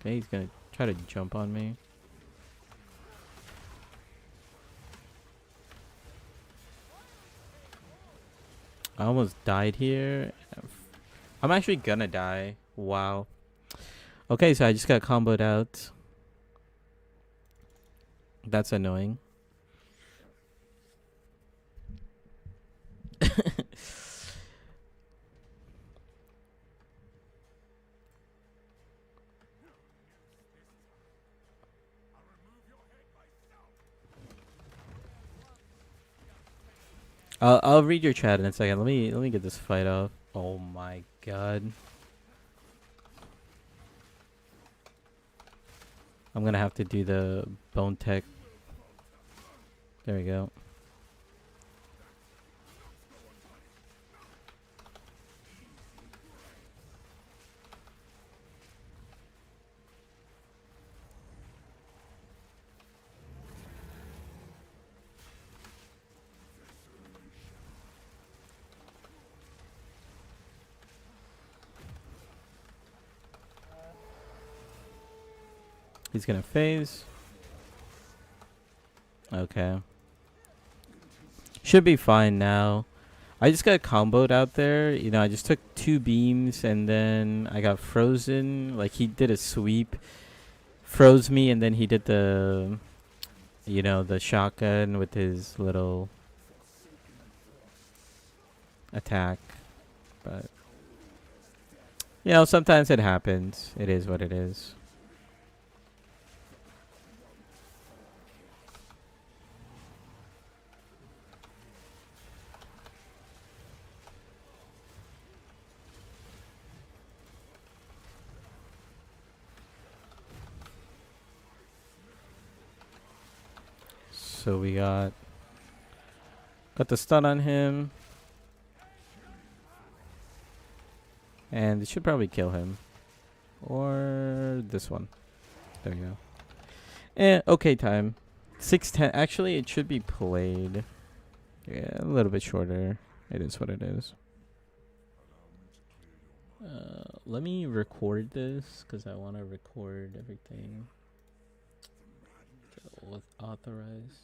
Okay, he's gonna try to jump on me. I almost died here. I'm actually gonna die. Wow. Okay, so I just got comboed out. That's annoying. I'll read your chat in a second. Let me get this fight off. Oh my god. I'm gonna have to do the bone tech. There we go. He's gonna phase. Okay. Should be fine now. I just got comboed out there. You know, I just took 2 beams and then I got frozen. Like, he did a sweep, froze me, and then he did the, you know, the shotgun with his little attack. But, you know, sometimes it happens. It is what it is. So we got the stun on him. And it should probably kill him. Or this one. There you go. Okay time. 6:10. Actually, it should be played. Yeah, a little bit shorter. It is what it is. Let me record this because I want to record everything. With authorize.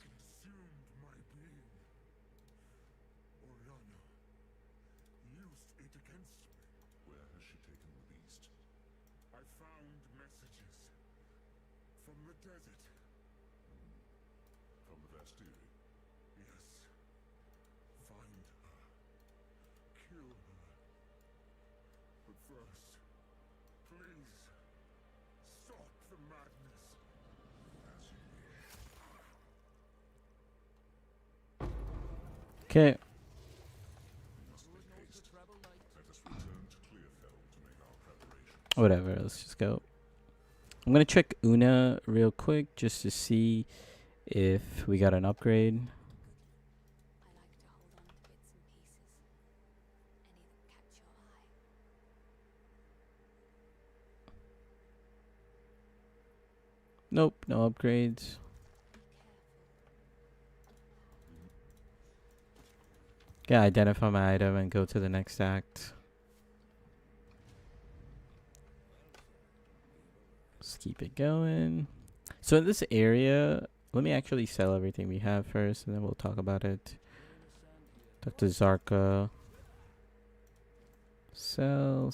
Okay. Whatever, let's just go. I'm gonna check Una real quick just to see if we got an upgrade. Nope, no upgrades. Yeah, identify my item and go to the next act. Let's keep it going. So in this area, let me actually sell everything we have first, and then we'll talk about it. Talk to Zarka. Sell.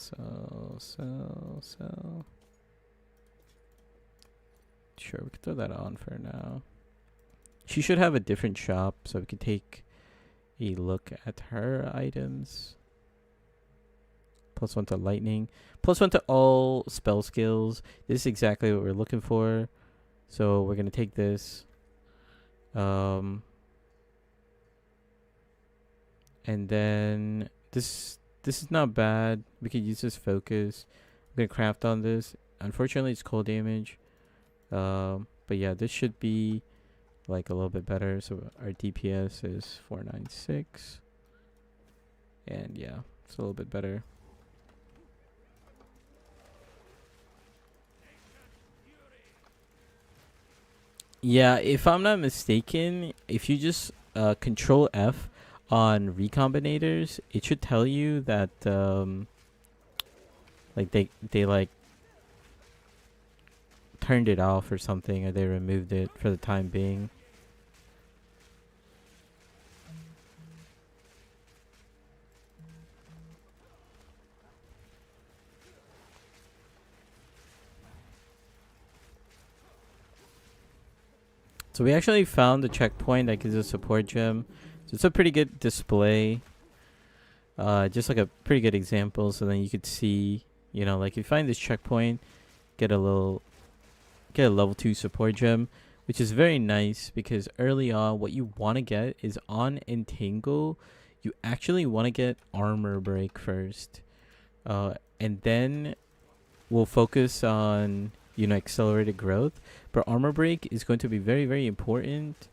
Sure, we can throw that on for now. She should have a different shop, so we can take a look at her items. +1 to lightning. +1 to all spell skills. This is exactly what we're looking for. So we're going to take this. And then this is not bad. We could use this focus. I'm going to craft on this. Unfortunately, it's cold damage. But yeah, this should be like a little bit better. So our DPS is 496. And yeah, it's a little bit better. Yeah, if I'm not mistaken, if you just control F on recombinators, it should tell you that like they like turned it off or something, or they removed it for the time being. So we actually found the checkpoint that gives us support gem. So it's a pretty good display. Just like a pretty good example. So then you could see, you know, like if you find this checkpoint, get a level 2 support gem, which is very nice because early on, what you want to get is on Entangle, you actually want to get armor break first. And then we'll focus on, you know, accelerated growth. But armor break is going to be very, very important.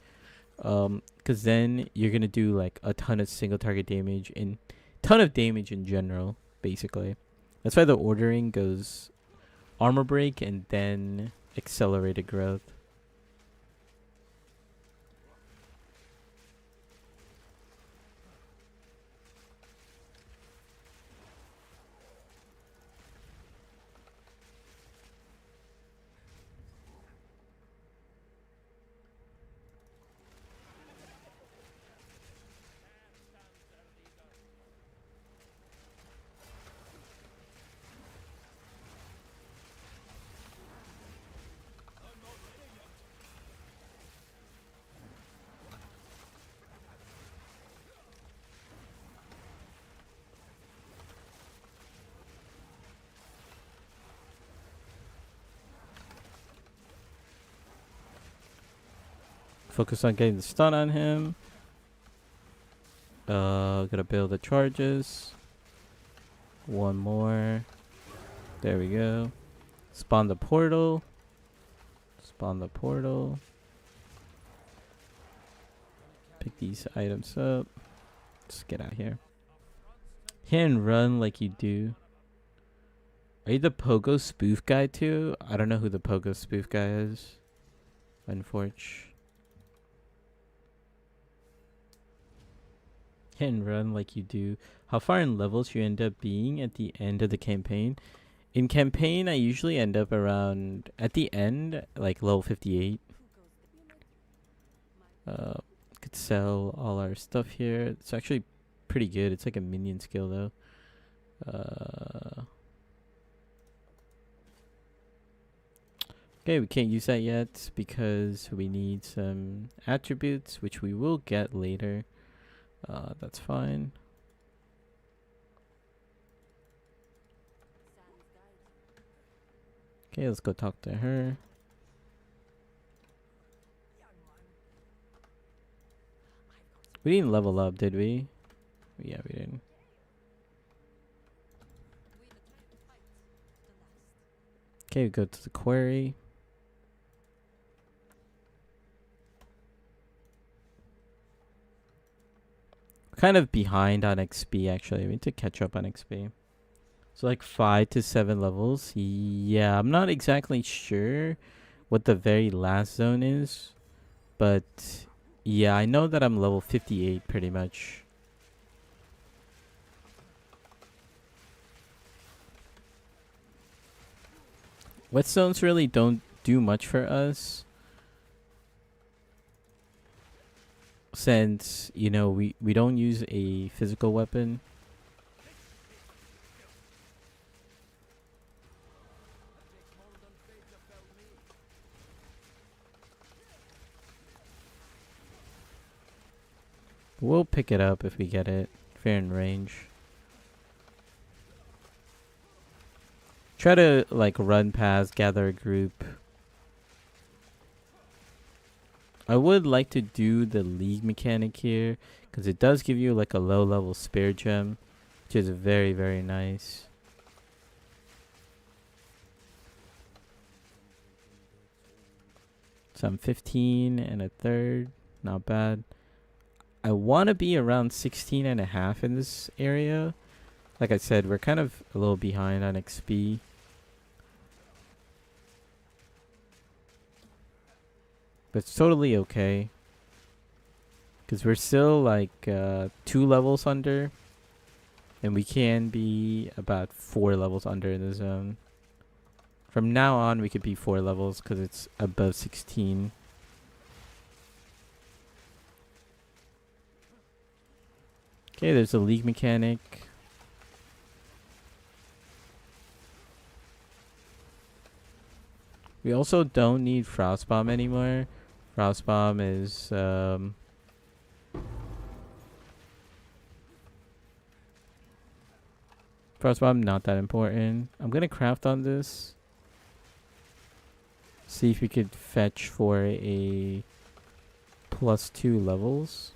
Because then you're going to do like a ton of single target damage and ton of damage in general, basically. That's why the ordering goes armor break and then accelerated growth. Focus on getting the stun on him. Gonna build the charges. One more. There we go. Spawn the portal. Spawn the portal. Pick these items up. Let's get out here. Hit and run like you do. Are you the Pogo spoof guy too? I don't know who the Pogo spoof guy is. Unfortunately. Hit and run like you do. How far in levels you end up being at the end of the campaign? In campaign, I usually end up around, at the end, like level 58. Could sell all our stuff here. It's actually pretty good. It's like a minion skill though. Okay, we can't use that yet because we need some attributes, which we will get later. That's fine. Okay, let's go talk to her. We didn't level up, did we? Yeah, we didn't. Okay, we go to the quarry. We're kind of behind on XP actually. We need to catch up on XP. So like 5 to 7 levels. Yeah, I'm not exactly sure what the very last zone is. But yeah, I know that I'm level 58 pretty much. Wet zones really don't do much for us. Since, you know, we don't use a physical weapon. We'll pick it up if we get it. Fair in range. Try to like run past, gather a group. I would like to do the league mechanic here because it does give you like a low level spare gem, which is very, very nice. So I'm 15 and a third. Not bad. I want to be around 16 and a half in this area. Like I said, we're kind of a little behind on XP. But it's totally okay. Because we're still like 2 levels under. And we can be about 4 levels under in the zone. From now on, we could be 4 levels because it's above 16. Okay, there's a league mechanic. We also don't need Frostbomb anymore. Frostbomb is Frostbomb not that important. I'm gonna craft on this. See if we could fetch for a +2 levels.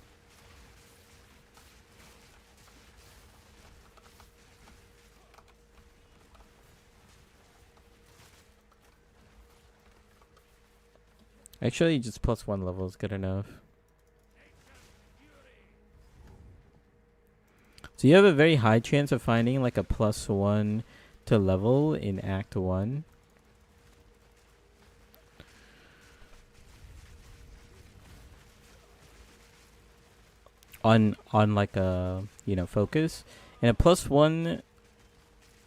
Actually, just +1 level is good enough. So you have a very high chance of finding like a +1 to level in Act 1. On like a, you know, focus. And a +1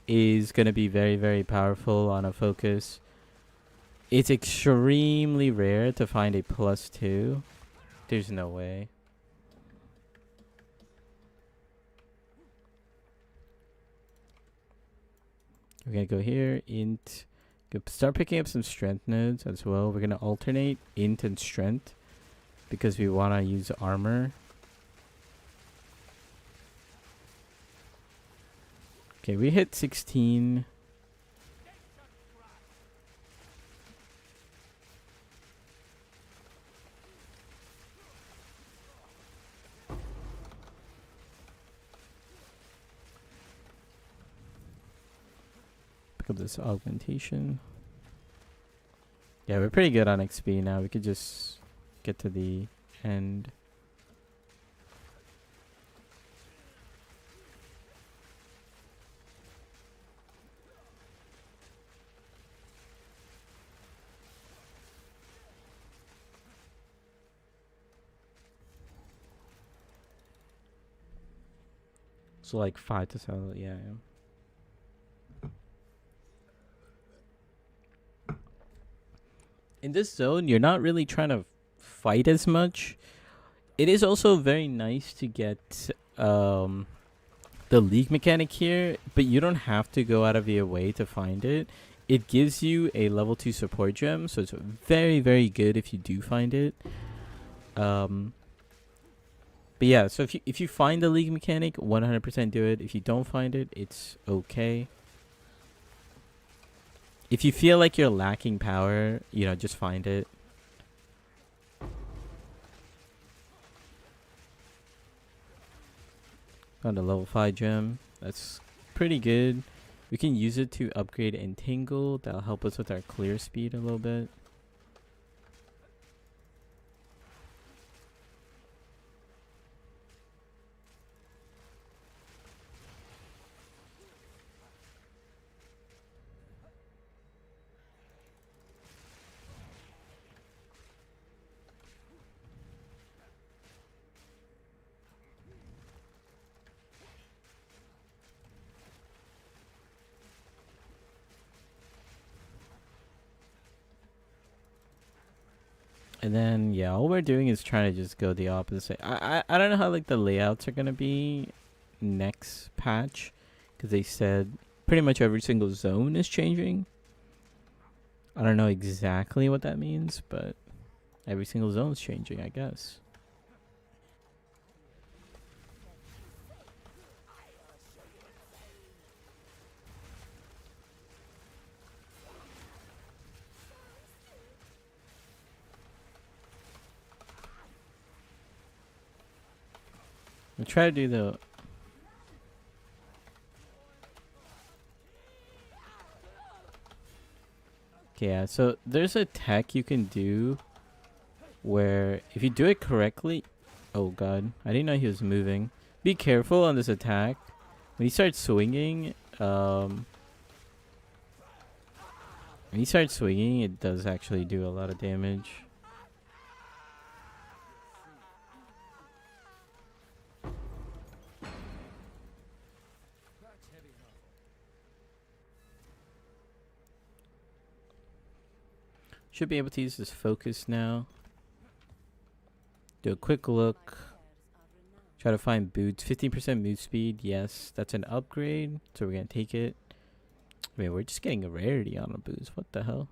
is going to be very, very powerful on a focus. It's extremely rare to find a +2. There's no way. We're going to go here, int. Start picking up some strength nodes as well. We're going to alternate int and strength because we want to use armor. Okay, we hit 16. pick up this augmentation. Yeah, we're pretty good on XP now. We could just get to the end. So like 5 to 7, yeah. In this zone, you're not really trying to fight as much. It is also very nice to get the league mechanic here, but you don't have to go out of your way to find it. It gives you a level 2 support gem, so it's very, very good if you do find it. But yeah, so if you find the league mechanic, 100% do it. If you don't find it, it's okay. If you feel like you're lacking power, you know, just find it. Found a level 5 gem. That's pretty good. We can use it to upgrade Entangle. That'll help us with our clear speed a little bit. And then, yeah, all we're doing is trying to just go the opposite. I don't know how, like, the layouts are going to be next patch. Because they said pretty much every single zone is changing. I don't know exactly what that means, but every single zone is changing, I guess. We'll try to do the... Okay, yeah, so there's a tech you can do where if you do it correctly... Oh god, I didn't know he was moving. Be careful on this attack. When he starts swinging, it does actually do a lot of damage. Should be able to use this focus now. Do a quick look. Try to find boots. 15% move speed. Yes, that's an upgrade. So we're going to take it. I mean, we're just getting a rarity on the boots. What the hell?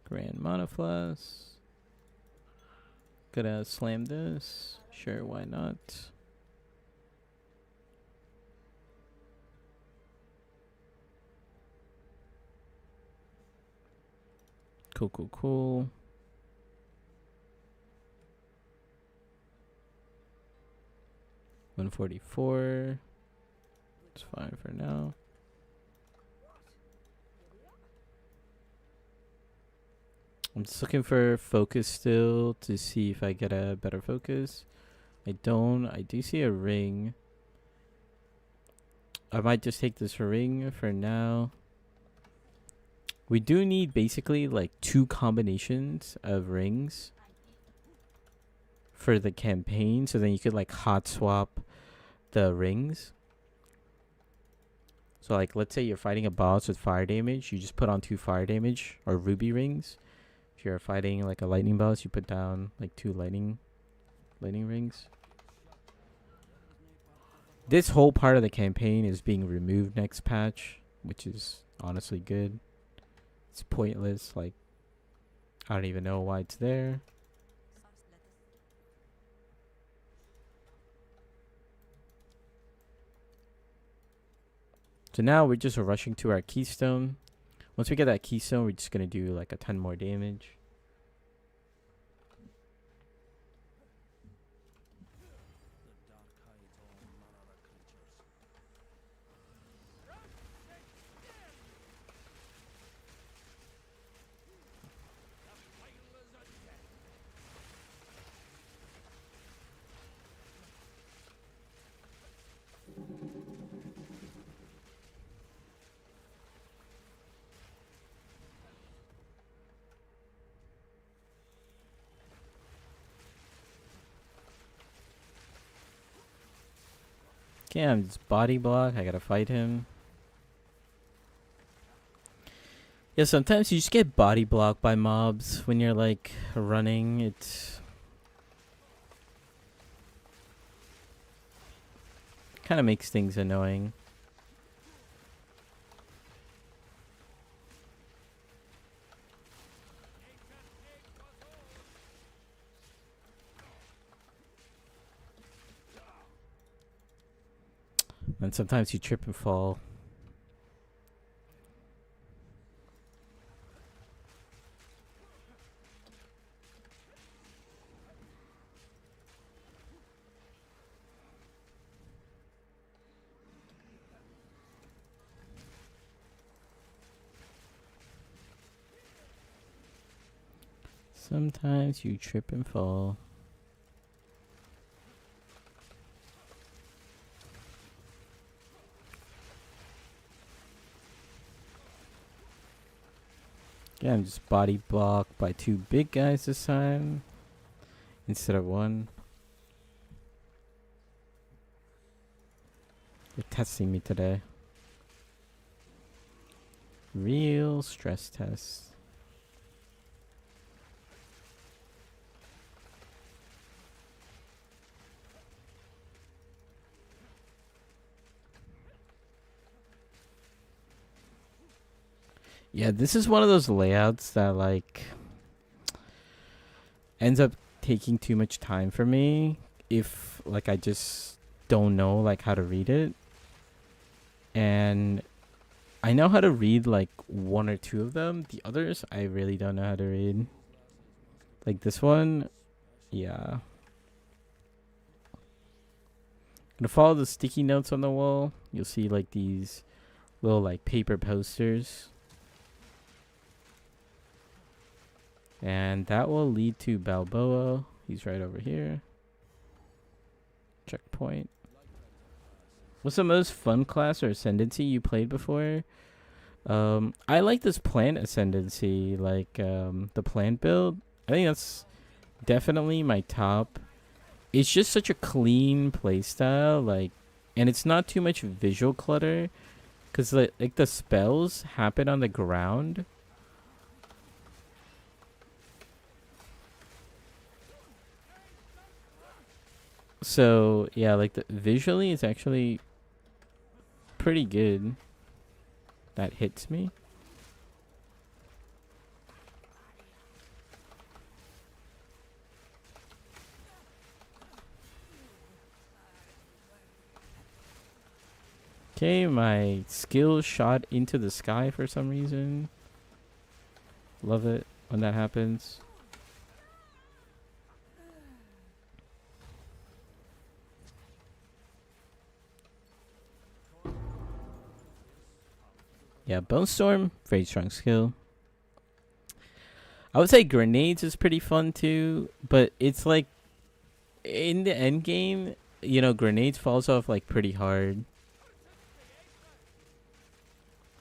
Grand Monoflask. Gonna slam this. Sure, why not? Cool, cool, cool. $144. It's fine for now. I'm just looking for focus still to see if I get a better focus. I don't. I do see a ring. I might just take this ring for now. We do need basically like 2 combinations of rings for the campaign, so then you could like hot swap the rings. So like let's say you're fighting a boss with fire damage, you just put on 2 fire damage or ruby rings. If you're fighting like a lightning boss, you put down like 2 lightning rings. This whole part of the campaign is being removed next patch, which is honestly good. It's pointless, like I don't even know why it's there. So now we're just rushing to our keystone. Once we get that keystone, we're just gonna do like a ton more damage. Okay, I'm just body block. I gotta fight him. Yeah, sometimes you just get body blocked by mobs when you're like running. It kind of makes things annoying. And sometimes you trip and fall. Sometimes you trip and fall. Yeah, I'm just body blocked by 2 big guys this time instead of 1. They're testing me today. Real stress test. Yeah, this is one of those layouts that like ends up taking too much time for me if like I just don't know like how to read it. And I know how to read like 1 or 2 of them. The others I really don't know how to read. Like this one, yeah. I'm gonna follow the sticky notes on the wall. You'll see like these little like paper posters. And that will lead to Balboa. He's right over here. Checkpoint. What's the most fun class or ascendancy you played before? I like this plant ascendancy, like the plant build. I think that's definitely my top. It's just such a clean playstyle, like, and it's not too much visual clutter, cause like the spells happen on the ground. So yeah, like visually, it's actually pretty good. That hits me. Okay, my skill shot into the sky for some reason. Love it when that happens. Yeah, Bone Storm, very strong skill. I would say grenades is pretty fun too, but it's like in the end game, you know, grenades falls off like pretty hard.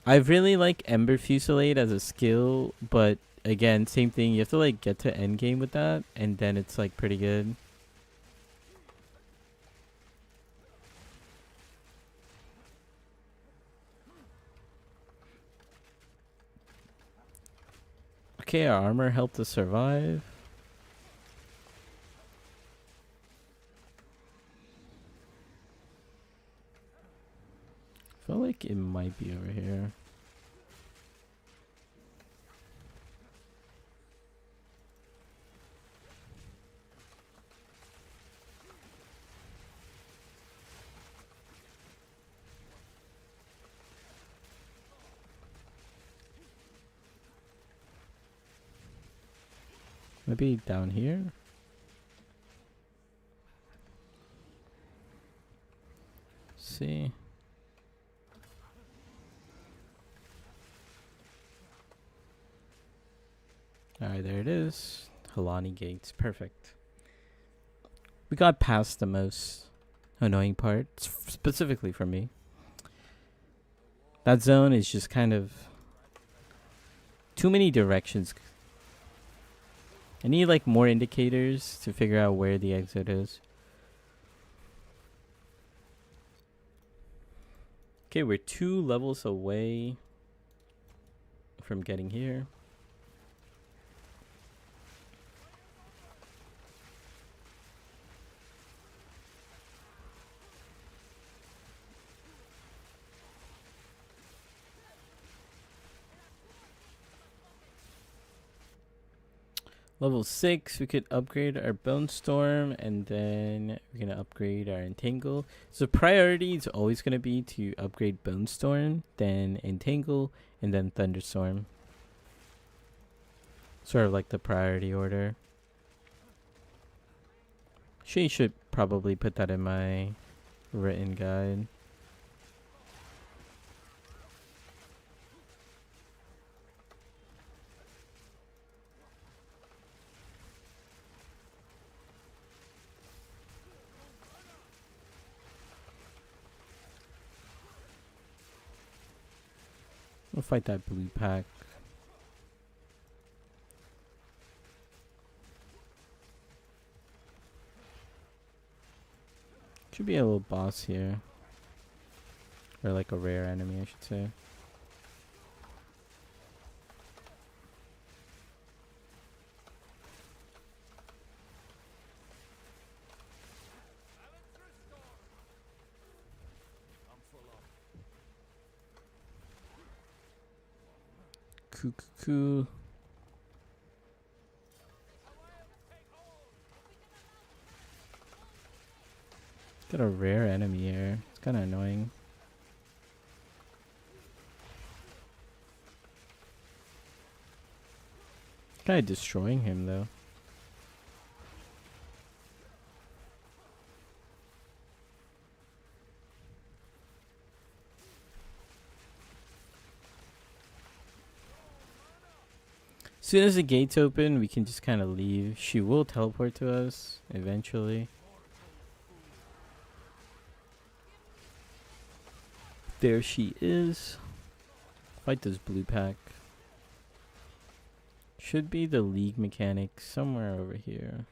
I really like Ember Fusillade as a skill, but again, same thing. You have to like get to end game with that, and then it's like pretty good. Okay, our armor helped us survive. I feel like it might be over here. Maybe down here? See. Alright, there it is. Halani Gates. Perfect. We got past the most annoying part, specifically for me. That zone is just kind of too many directions. I need like more indicators to figure out where the exit is. Okay, we're 2 levels away from getting here. Level 6, we could upgrade our Bone Storm, and then we're going to upgrade our Entangle. So priority is always going to be to upgrade Bone Storm, then Entangle, and then Thunderstorm. Sort of like the priority order. She should probably put that in my written guide. We'll fight that blue pack. Should be a little boss here. Or like a rare enemy, I should say. Cool. Got a rare enemy here. It's kind of annoying. Kind of destroying him though. As soon as the gates open, we can just kind of leave. She will teleport to us eventually. There she is. Fight this blue pack. Should be the league mechanic somewhere over here.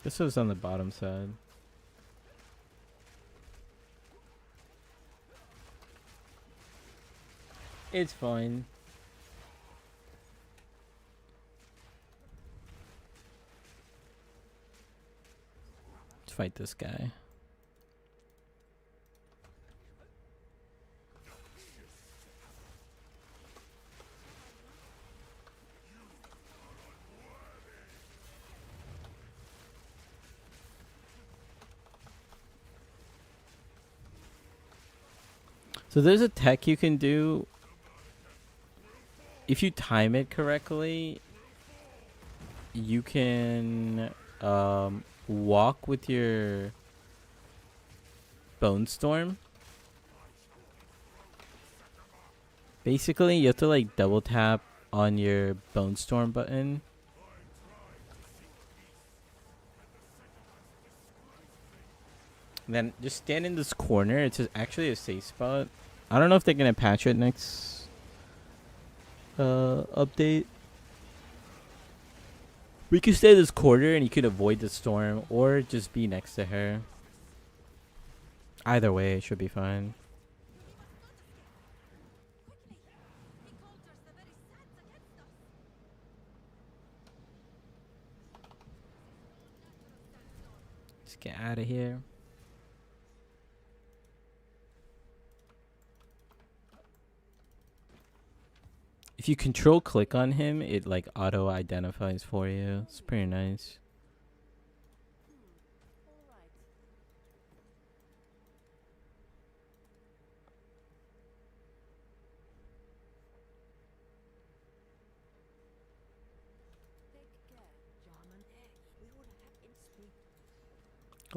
This was on the bottom side. It's fine. Let's fight this guy. So there's a tech you can do. If you time it correctly, you can walk with your Bone Storm. Basically, you have to like double tap on your Bone Storm button. And then just stand in this corner. It's actually a safe spot. I don't know if they're gonna patch it next update. We could stay this corner and you could avoid the storm, or just be next to her. Either way, it should be fine. Let's get out of here. If you control click on him, it like auto identifies for you. It's pretty nice.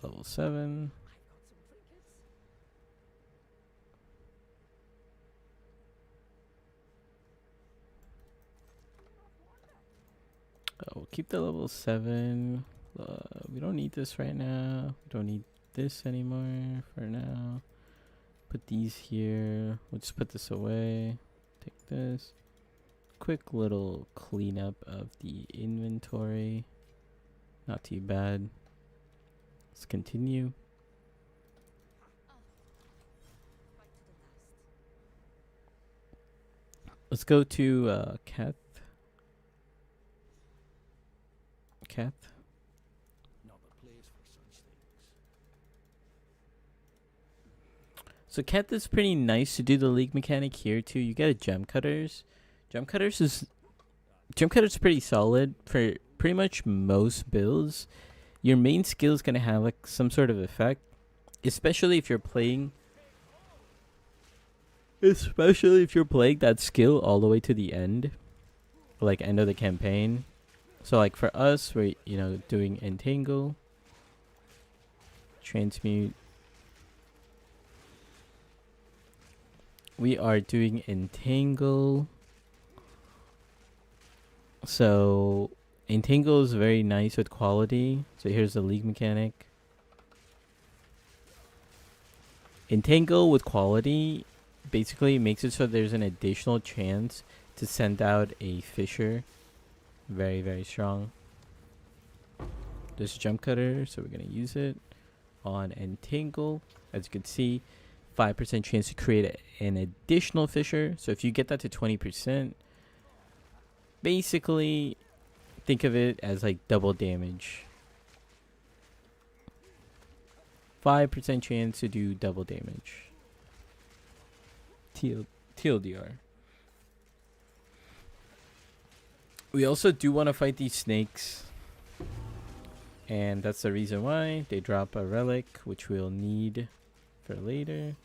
Level 7. We'll keep the level 7. We don't need this right now. We don't need this anymore for now. put these here. We'll just put this away. Take this. Quick little cleanup of the inventory. Not too bad. Let's continue. Let's go to Kath. Kath. So Kath is pretty nice to do the league mechanic here too. You get a gem cutters. Gem cutters is pretty solid for pretty much most builds. Your main skill is gonna have like some sort of effect, especially if you're playing. Especially if you're playing that skill all the way to the end, like end of the campaign. So like for us, we're doing entangle, transmute. We are doing entangle. So entangle is very nice with quality. So here's the league mechanic. Entangle with quality basically makes it so there's an additional chance to send out a fissure. Very, very strong. There's a jump cutter, so we're going to use it on entangle. As you can see, 5% chance to create an additional fissure. So if you get that to 20%, basically think of it as like double damage. 5% chance to do double damage. TLDR. We also do want to fight these snakes, and that's the reason why they drop a relic, which we'll need for later.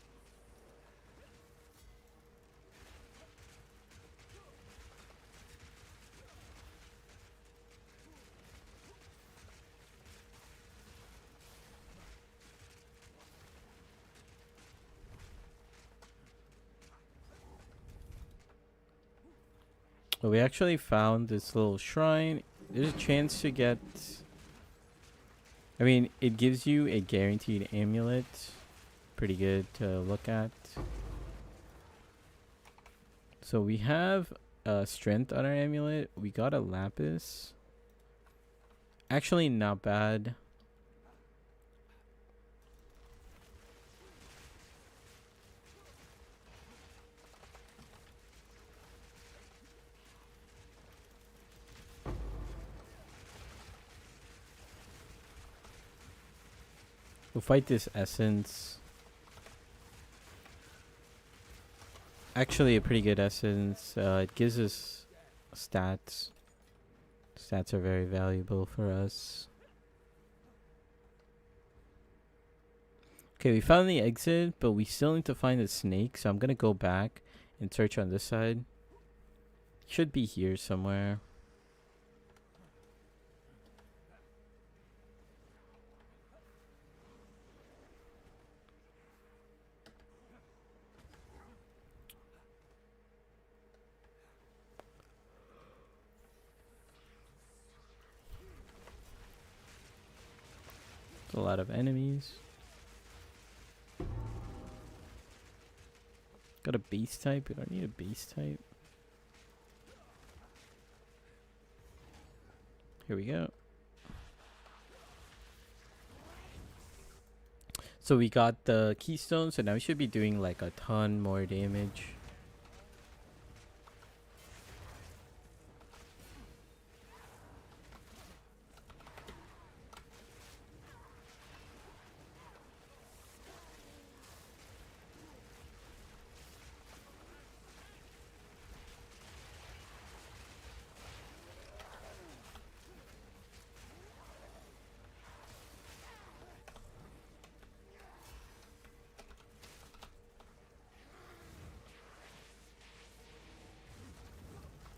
Well, we actually found this little shrine. There's a chance to get... I mean, it gives you a guaranteed amulet. Pretty good to look at. So we have strength on our amulet. We got a lapis. Actually, not bad. We'll fight this essence. Actually, a pretty good essence. It gives us stats. Stats are very valuable for us. Okay, we found the exit, but we still need to find the snake. So I'm going to go back and search on this side. Should be here somewhere. A lot of enemies. Got a base type. We don't need a base type. Here we go. So we got the keystone. So now we should be doing like a ton more damage.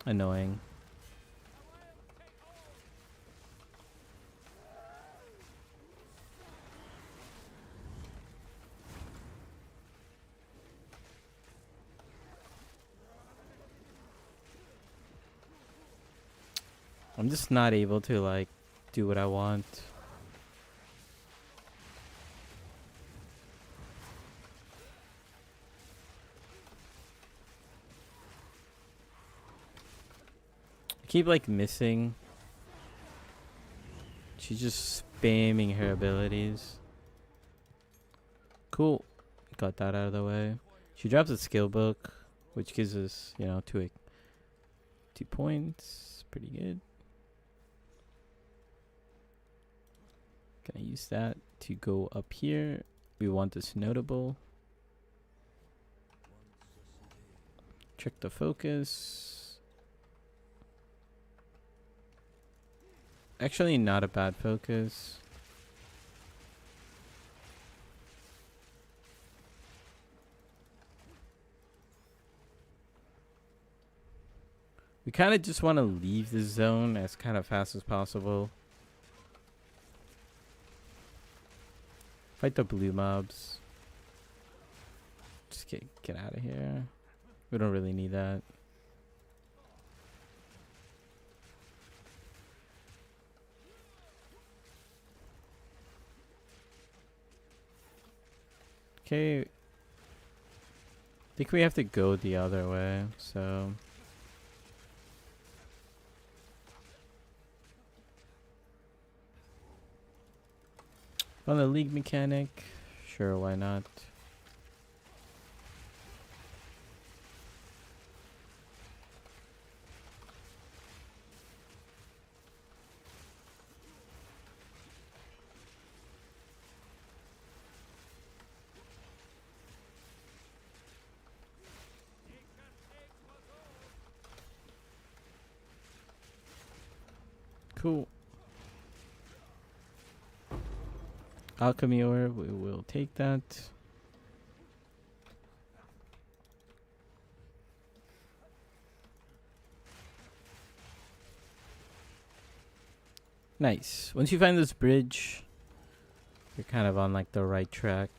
Annoying. I'm just not able to like do what I want. keep like missing. She's just spamming her abilities. Cool. Got that out of the way. She drops a skill book, which gives us, you know, 2 points. Pretty good. Gonna use that to go up here. We want this notable. Check the focus. Actually, not a bad focus. We kind of just want to leave this zone as kind of fast as possible. Fight the blue mobs. Just get out of here. We don't really need that. Okay. I think we have to go the other way, so... On the league mechanic, sure, why not? Cool. Alchemy orb, we will take that. Nice. Once you find this bridge, you're kind of on like the right track.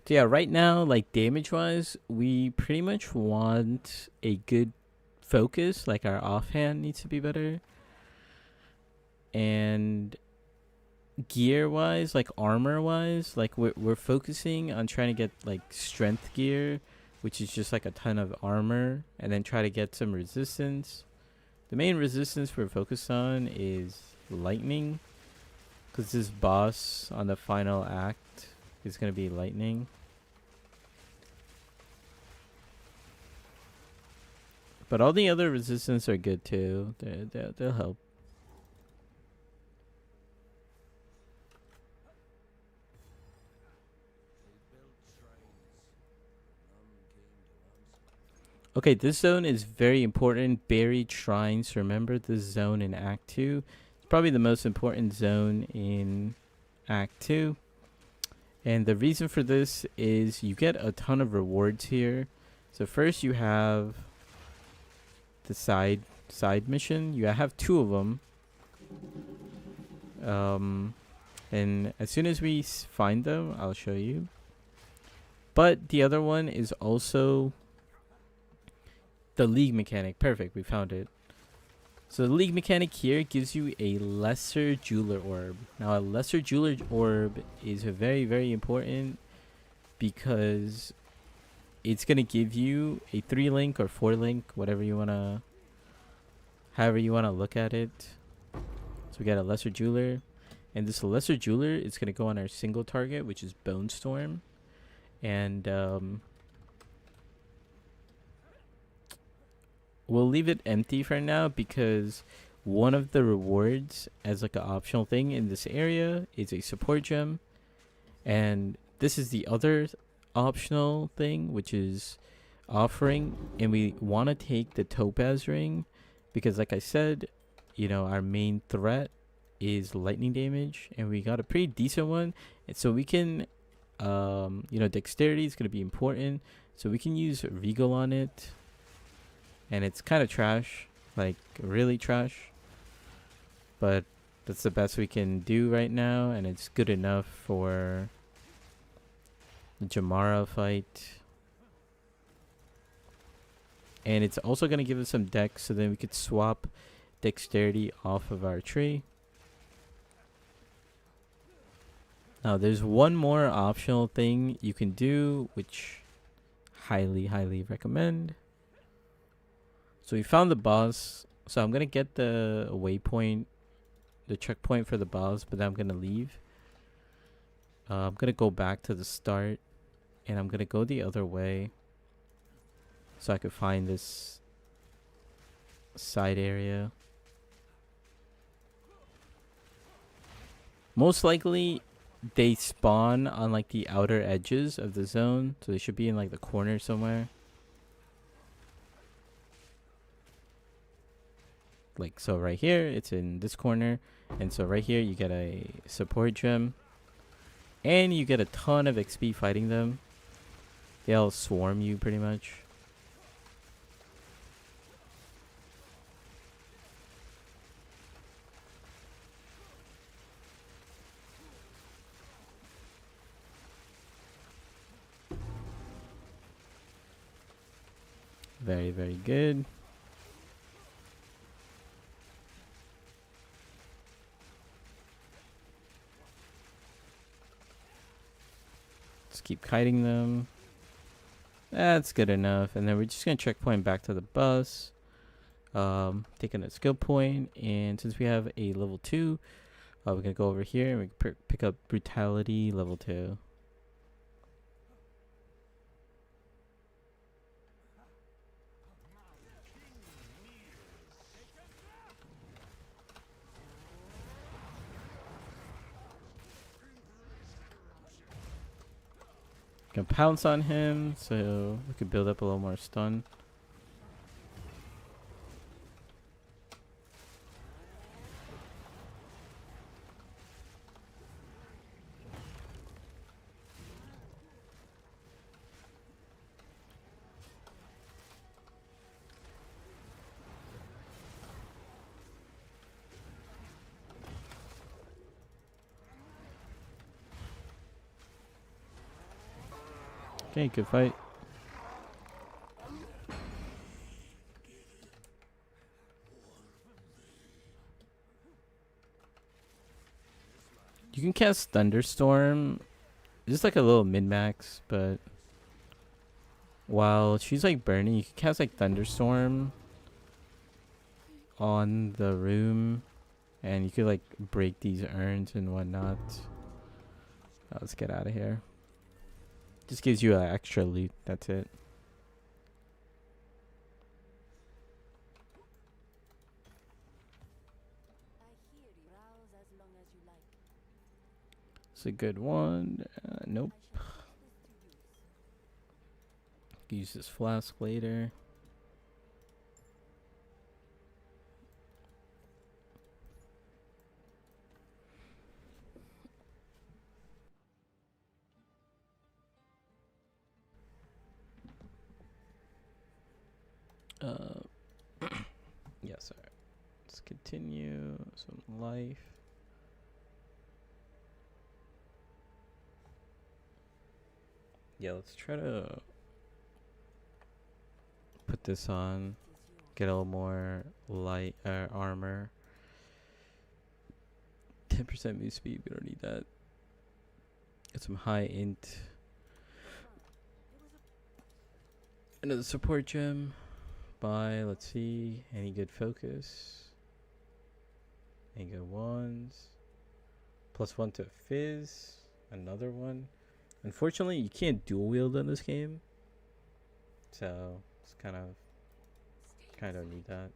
So yeah, right now, like damage wise, we pretty much want a good focus. Like our offhand needs to be better. And gear wise, like armor wise, like we're focusing on trying to get like strength gear, which is just like a ton of armor, and then try to get some resistance. The main resistance we're focused on is lightning, because this boss on the final act is going to be lightning. But all the other resistance are good too. They'll help. Okay, this zone is very important. Buried shrines. Remember this zone in Act 2. It's probably the most important zone in Act 2. And the reason for this is you get a ton of rewards here. So first you have the side mission. You have 2 of them. And as soon as we find them, I'll show you. But the other one is also the league mechanic. Perfect, we found it. So the league mechanic here gives you a lesser jeweler orb. Now a lesser jeweler orb is very, very important because it's going to give you a 3 link or 4 link, whatever you want to, however you want to look at it. So we got a lesser jeweler, and this lesser jeweler is going to go on our single target, which is Bone Storm. And we'll leave it empty for now because one of the rewards as like an optional thing in this area is a support gem, and this is the other optional thing, which is offering. And we want to take the topaz ring because, like I said, you know, our main threat is lightning damage, and we got a pretty decent one. And so we can you know, dexterity is going to be important, so we can use regal on it. And it's kind of trash, like really trash, but that's the best we can do right now, and it's good enough for the Jamara fight. And it's also going to give us some dex, so then we could swap dexterity off of our tree. Now there's one more optional thing you can do, which highly recommend. So we found the boss. So I'm gonna get the waypoint, the checkpoint for the boss, but then I'm gonna leave. I'm gonna go back to the start, and I'm gonna go the other way, so I could find this side area. Most likely, they spawn on like the outer edges of the zone, so they should be in like the corner somewhere. Like so right here, it's in this corner, and so right here you get a support gem, and you get a ton of XP fighting them. They all swarm you pretty much. Very good. Just keep kiting them. That's good enough. And then we're just gonna checkpoint back to the bus. Taking a skill point, and since we have a level 2, we're gonna go over here and we can pick up brutality level 2. Can pounce on him, so we could build up a little more stun. Okay, good fight. You can cast Thunderstorm. It's like a little min-max, but while she's like burning, you can cast like Thunderstorm on the room, and you could like break these urns and whatnot. Let's get out of here. Just gives you extra loot. That's it. It's a good one. Nope. Use this flask later. Yes, alright. Let's continue. Some life. Yeah, let's try to put this on. Get a little more light armor. 10% move speed. We don't need that. Get some high int. Another support gem. Buy. Let's see. Any good focus? Any good ones? +1 to fizz. Another one. Unfortunately, you can't dual wield in this game, so it's kind of need that.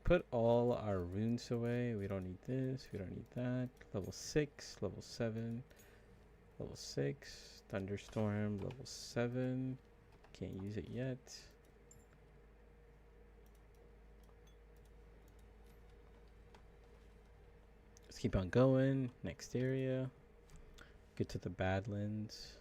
Put all our runes away. We don't need this. We don't need that. Level 6, level 7, level 6. Thunderstorm, level 7. Can't use it yet. Let's keep on going. Next area. Get to the Badlands.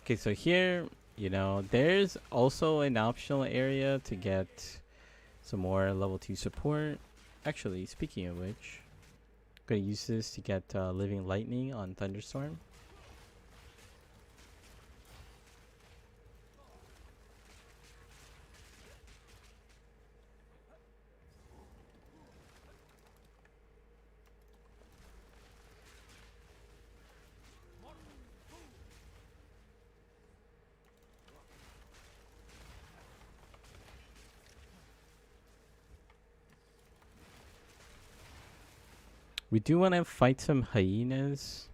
Okay, so here, you know, there's also an optional area to get some more level 2 support. Actually, speaking of which, I'm gonna use this to get Living Lightning on Thunderstorm. We do want to fight some hyenas.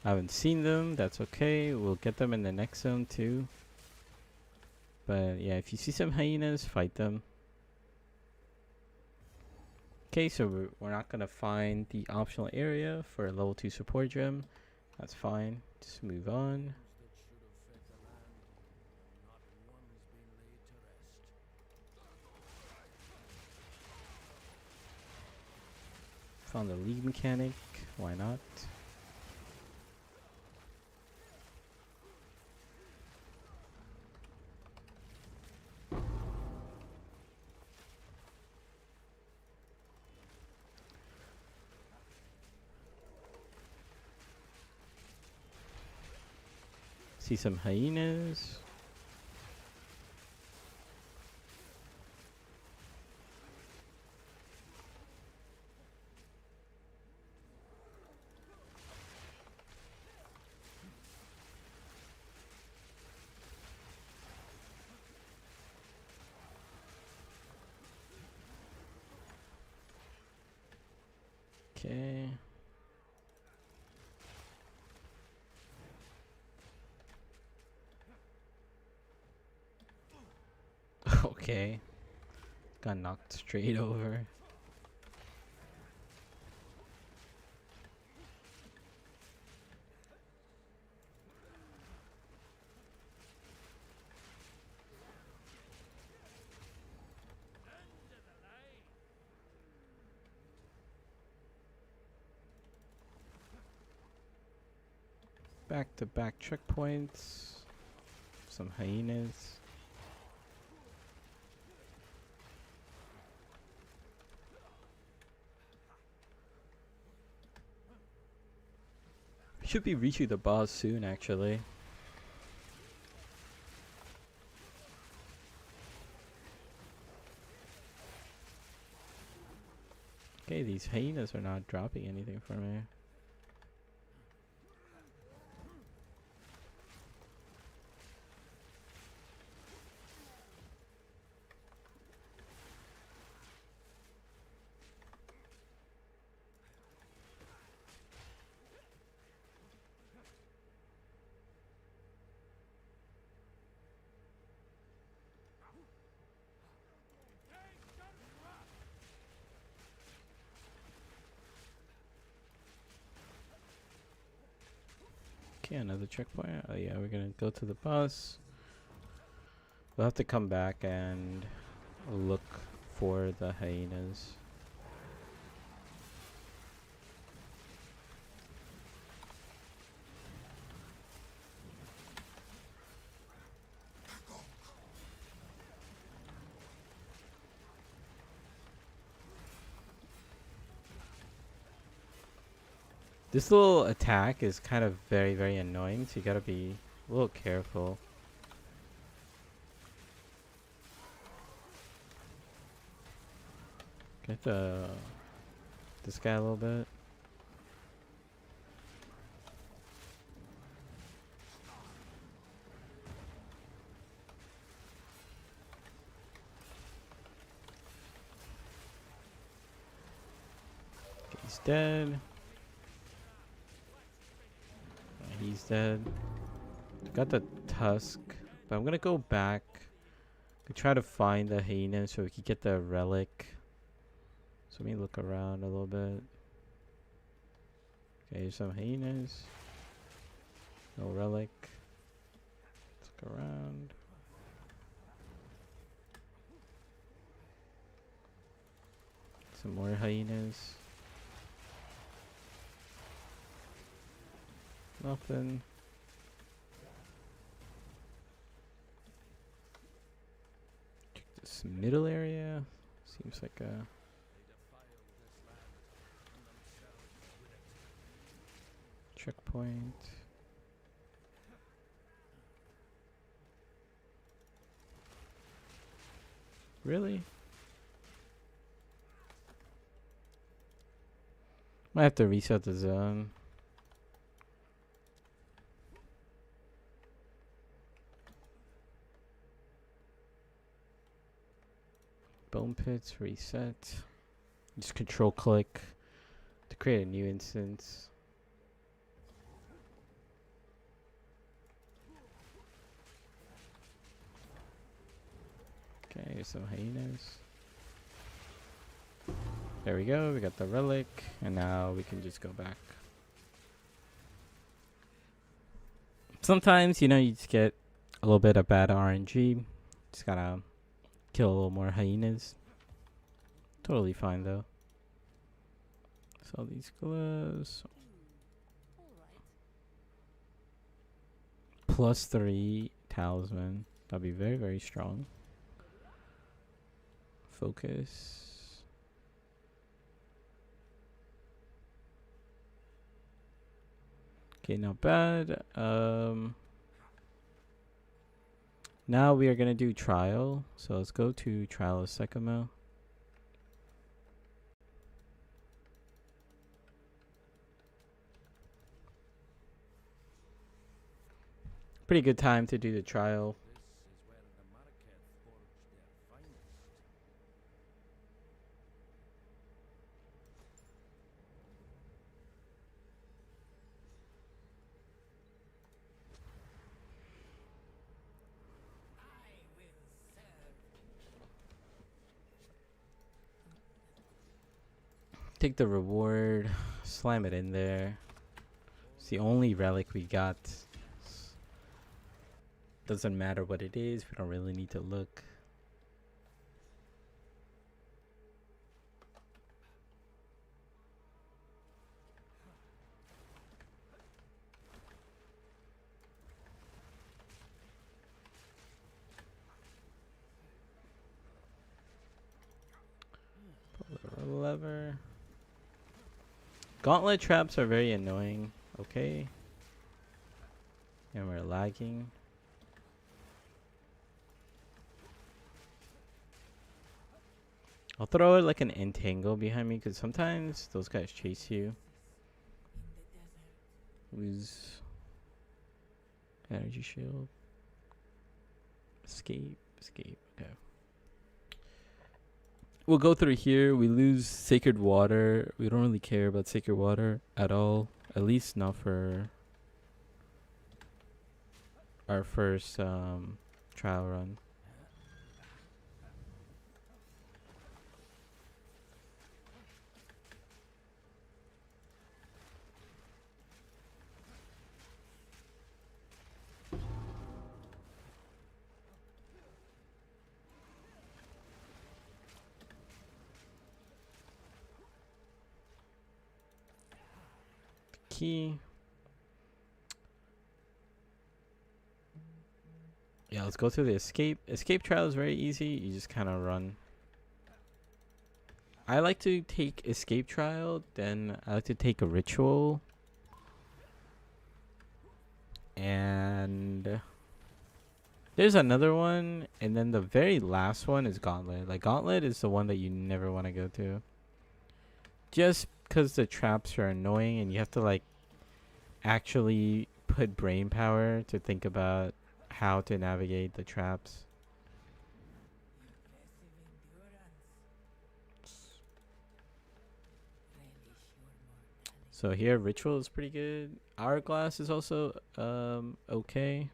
I haven't seen them. That's okay. We'll get them in the next zone too. But yeah, if you see some hyenas, fight them. Okay, so we're not going to find the optional area for a level 2 support gem. That's fine. Just move on. Found the league mechanic. Why not? See some hyenas. Okay. Okay. Got knocked straight over. Back to back checkpoints. Some hyenas. Should be reaching the boss soon, actually. Okay, these hyenas are not dropping anything for me. Okay, another checkpoint. Oh yeah, we're gonna go to the boss. We'll have to come back and look for the hyenas. This little attack is kind of very, very annoying, so you gotta be a little careful. Get this guy a little bit. Okay, he's dead. He's dead. Got the tusk, but I'm gonna go back. Try to find the hyena so we can get the relic. So let me look around a little bit. Okay, here's some hyenas. No relic. Let's look around. Some more hyenas. Nothing. Check this middle area. Seems like a checkpoint. Really? Might have to reset the zone. Bone pits, reset. Just control click to create a new instance. Okay, here's some hyenas. There we go, we got the relic, and now we can just go back. Sometimes, you know, you just get a little bit of bad RNG. Just gotta kill a little more hyenas. Totally fine though. Sell these gloves. +3 talisman. That'd be very, very strong. Focus. Okay, not bad. Now we are gonna do trial. So let's go to trial of Sekimo. Pretty good time to do the trial. Take the reward, slam it in there. It's the only relic we got. Doesn't matter what it is, we don't really need to look. Pull the lever. Gauntlet traps are very annoying. Okay. And we're lagging. I'll throw it like an entangle behind me because sometimes those guys chase you. Lose energy shield. Escape. Okay. We'll go through here. We lose sacred water. We don't really care about sacred water at all. At least not for our first trial run. Key. Yeah, let's go through the escape. Escape trial is very easy. You just kind of run. I like to take escape trial, then I like to take a ritual. And there's another one, and then the very last one is Gauntlet. Like, Gauntlet is the one that you never want to go to. Just because the traps are annoying and you have to, like, actually put brain power to think about how to navigate the traps. So here, ritual is pretty good. Hourglass is also okay.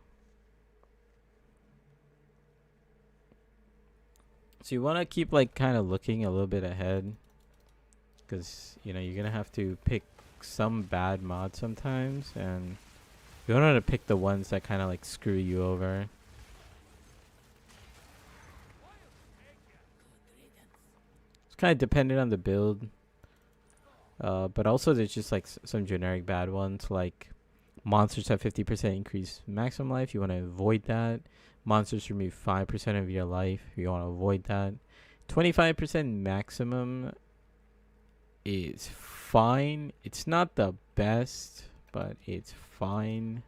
So you want to keep like kind of looking a little bit ahead, because you know you're gonna have to pick some bad mods sometimes, and you don't want to pick the ones that kind of like screw you over. It's kind of dependent on the build. But also there's just like some generic bad ones, like monsters have 50% increased maximum life. You want to avoid that. Monsters remove 5% of your life. You want to avoid that. 25% maximum is fine. It's not the best, but it's fine.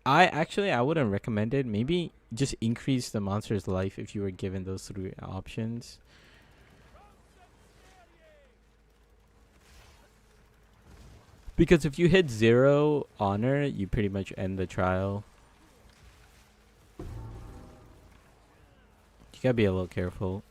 I wouldn't recommend it. Maybe just increase the monster's life if you were given those three options. Because if you hit 0 honor, you pretty much end the trial. You gotta be a little careful.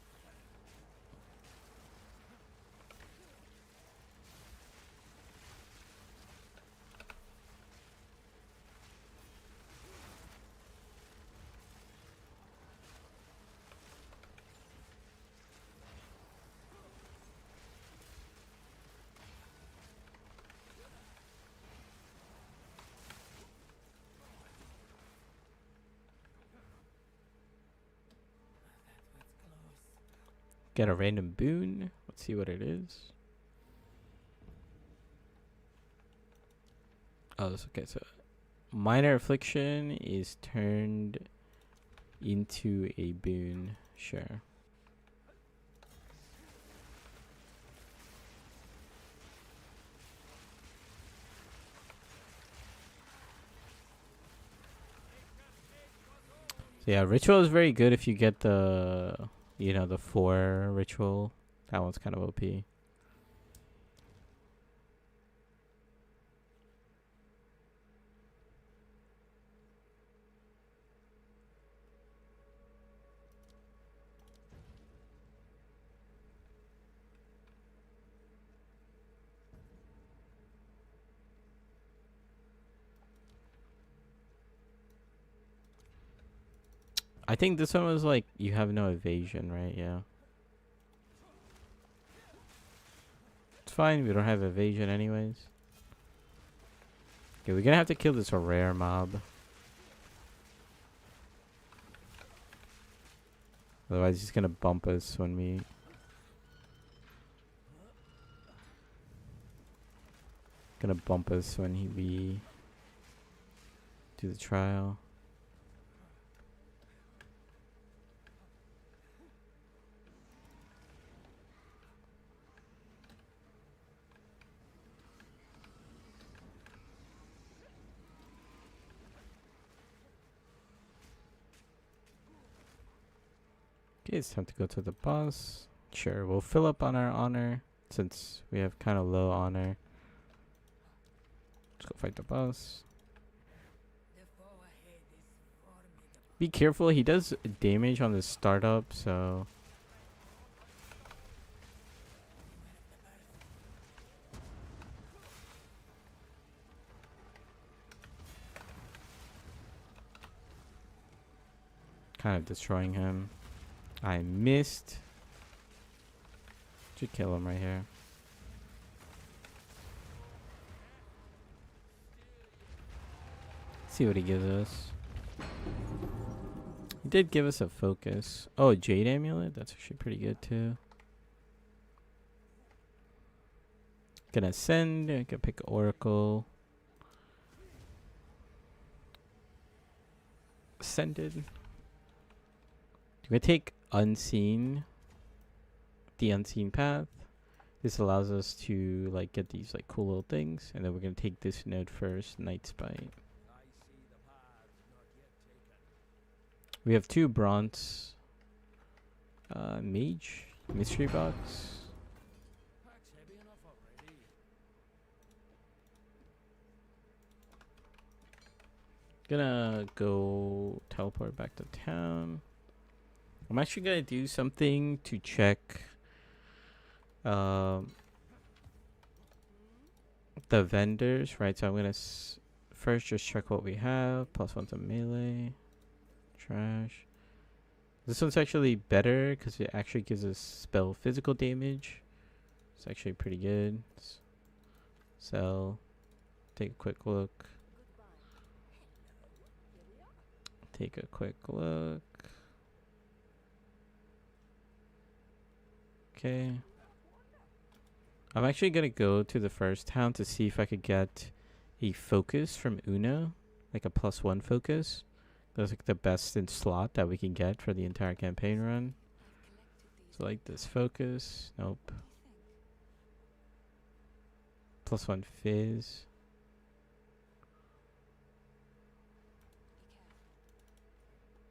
Get a random boon. Let's see what it is. Oh, that's okay. So, minor affliction is turned into a boon. Sure. So yeah, ritual is very good if you get the, you know, the 4 ritual. That one's kind of OP. I think this one was like, you have no evasion, right? Yeah. It's fine. We don't have evasion anyways. Okay, we're gonna have to kill this rare mob. Otherwise, he's gonna bump us when we... Gonna bump us when we do the trial. Okay, it's time to go to the boss. Sure, we'll fill up on our honor since we have kind of low honor. Let's go fight the boss. Be careful, he does damage on the startup, so... Kind of destroying him. I missed. Should kill him right here. See what he gives us. He did give us a focus. Oh, Jade Amulet? That's actually pretty good too. Gonna ascend. I can pick Oracle. Ascended. We take Unseen. The Unseen Path. This allows us to like get these like cool little things. And then we're gonna take this node first, Night's Bite. We have 2 bronze mage mystery box. Gonna go teleport back to town. I'm actually gonna do something to check the vendors, right? So I'm gonna first just check what we have. +1 to melee. Trash. This one's actually better because it actually gives us spell physical damage. It's actually pretty good. Sell. Take a quick look. Take a quick look. Okay. I'm actually gonna go to the first town to see if I could get a focus from Una. Like a +1 focus. That's like the best in slot that we can get for the entire campaign run. So like this focus. Nope. +1 fizz.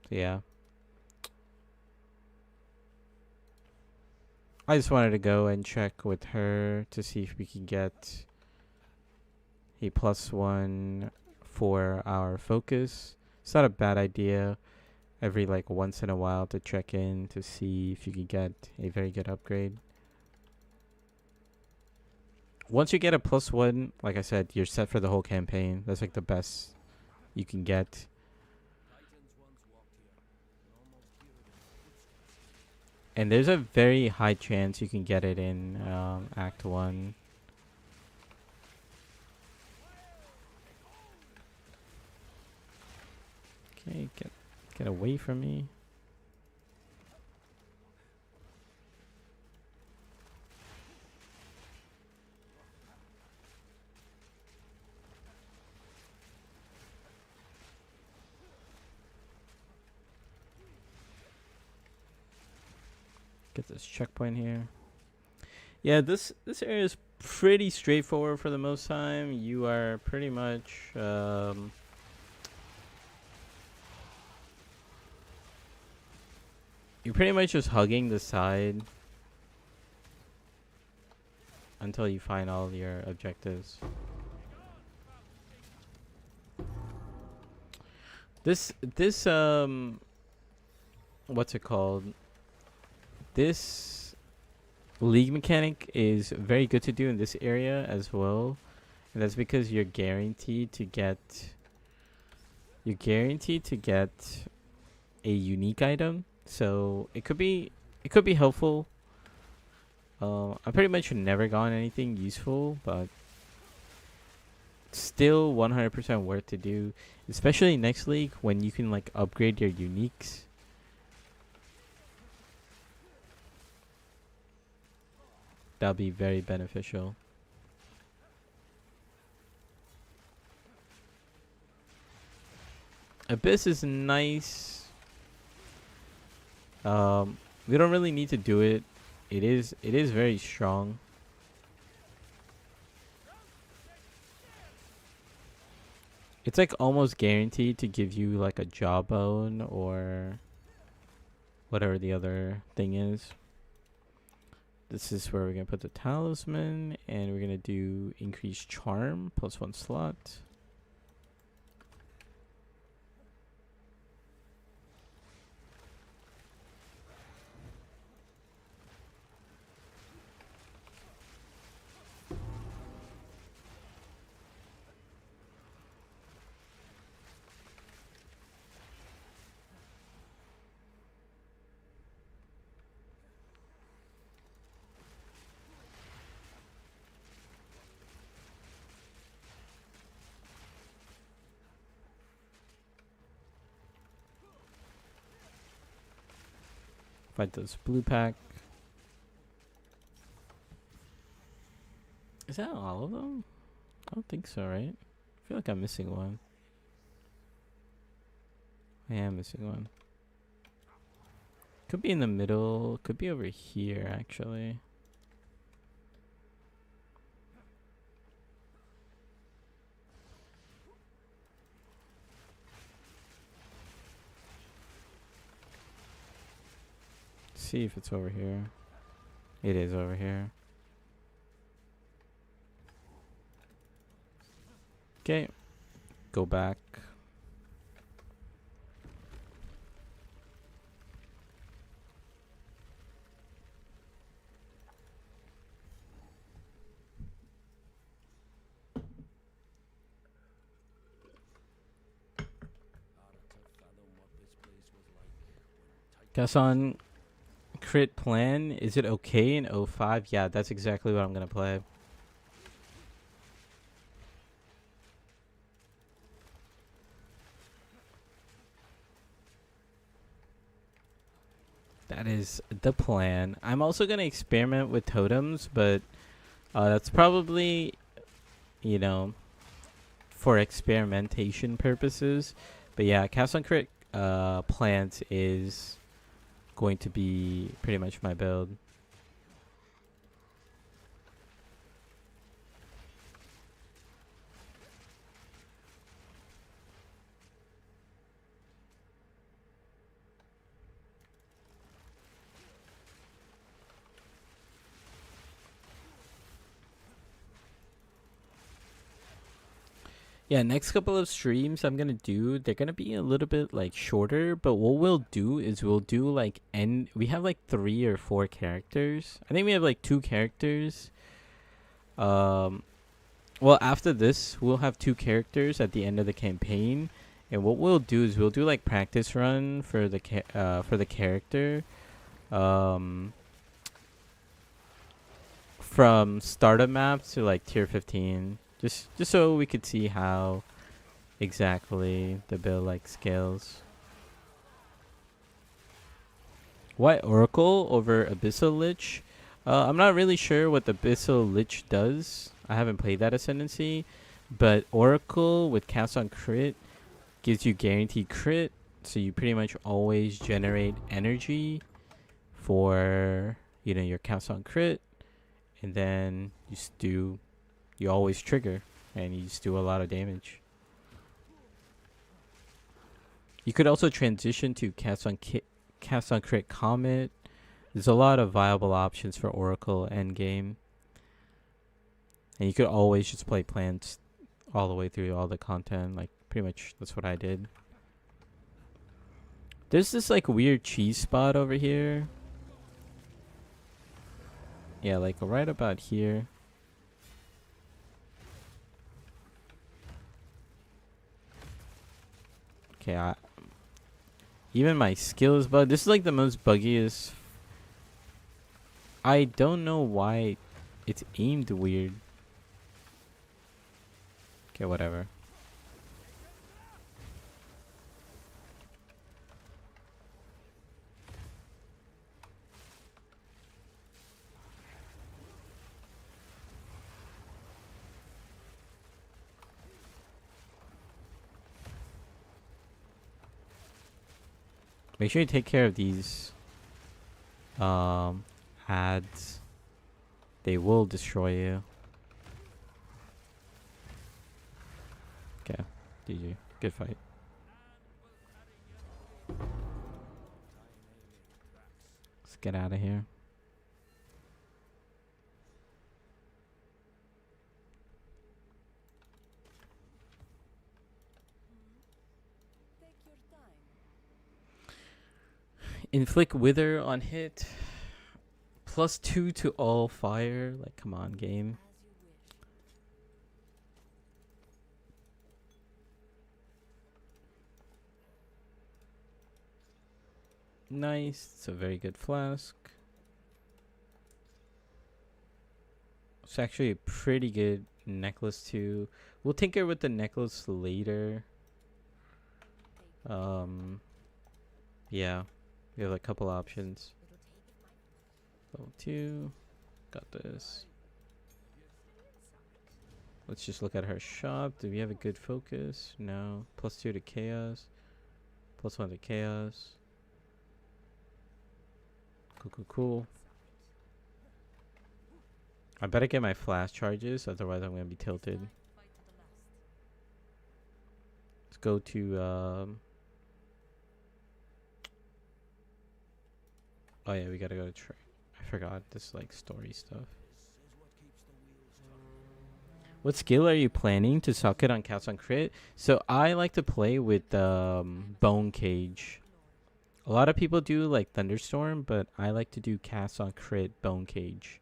So yeah. I just wanted to go and check with her to see if we can get a +1 for our focus. It's not a bad idea. every like once in a while to check in to see if you can get a very good upgrade. Once you get a +1, like I said, you're set for the whole campaign. That's like the best you can get. And there's a very high chance you can get it in Act 1. Okay, get away from me. Get this checkpoint here. Yeah, this area is pretty straightforward for the most time. You are pretty much you're pretty much just hugging the side until you find all your objectives. This what's it called? This league mechanic is very good to do in this area as well. And that's because you're guaranteed to get a unique item. So it could be helpful. I pretty much never gotten anything useful, but still 100% worth to do, especially next league when you can like upgrade your uniques. That'll be very beneficial. Abyss is nice. We don't really need to do it. It is very strong. It's like almost guaranteed to give you like a jawbone or whatever the other thing is. This is where we're going to put the talisman, and we're going to do increased charm, +1 slot. Fight this blue pack. Is that all of them? I don't think so, right? I feel like I'm missing one. I am missing one. Could be in the middle. Could be over here, actually. See if it's over here. It is over here. Okay. Go back. Kassan crit plan, is it okay in 05? Yeah, that's exactly what I'm gonna play. That is the plan. I'm also gonna experiment with totems, but that's probably, you know, for experimentation purposes. But yeah, cast on crit plant is going to be pretty much my build. Yeah, next couple of streams I'm gonna do, they're gonna be a little bit like shorter, but what we'll do is we'll do like we have like 3 or 4 characters. I think we have like 2 characters. Um well, after this, we'll have 2 characters at the end of the campaign. And what we'll do is we'll do like practice run for the for the character. Um from startup map to like tier 15. Just so we could see how exactly the build like scales. Why Oracle over Abyssal Lich? I'm not really sure what the Abyssal Lich does. I haven't played that Ascendancy. But Oracle with cast on crit gives you guaranteed crit. So you pretty much always generate energy for, you know, your cast on crit. And then you always trigger. And you just do a lot of damage. You could also transition to cast on crit Comet. There's a lot of viable options for Oracle endgame. And you could always just play plants all the way through all the content. Like, pretty much that's what I did. There's this, like, weird cheese spot over here. Yeah, like, right about here. Okay, even my skills bug. This is, like, the most buggiest. I don't know why it's aimed weird. Okay, whatever. Make sure you take care of these ads. They will destroy you. Okay, GG. Good fight. Let's get out of here. Inflict wither on hit. +2 to all fire. Like, come on, game. Nice. It's a very good flask. It's actually a pretty good necklace too. We'll tinker with the necklace later. Yeah. We have a couple options. Level 2. Got this. Let's just look at her shop. Do we have a good focus? No. +2 to chaos. +1 to chaos. Cool. I better get my flash charges, otherwise I'm gonna be tilted. Let's go to oh yeah, we gotta go to trade. I forgot this, like, story stuff. What skill are you planning to socket on cast on crit? So I like to play with Bone Cage. A lot of people do like Thunderstorm, but I like to do cast on crit Bone Cage.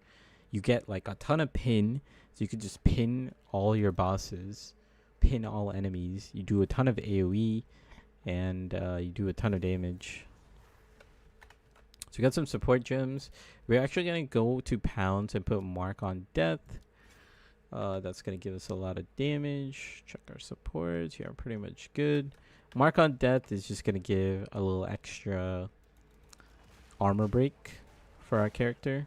You get like a ton of pin, so you could just pin all your bosses, pin all enemies. You do a ton of AoE, and you do a ton of damage. So we got some support gems. We're actually gonna go to pounds and put mark on death. That's gonna give us a lot of damage. Check our supports. Yeah, pretty much good. Mark on death is just gonna give a little extra armor break for our character.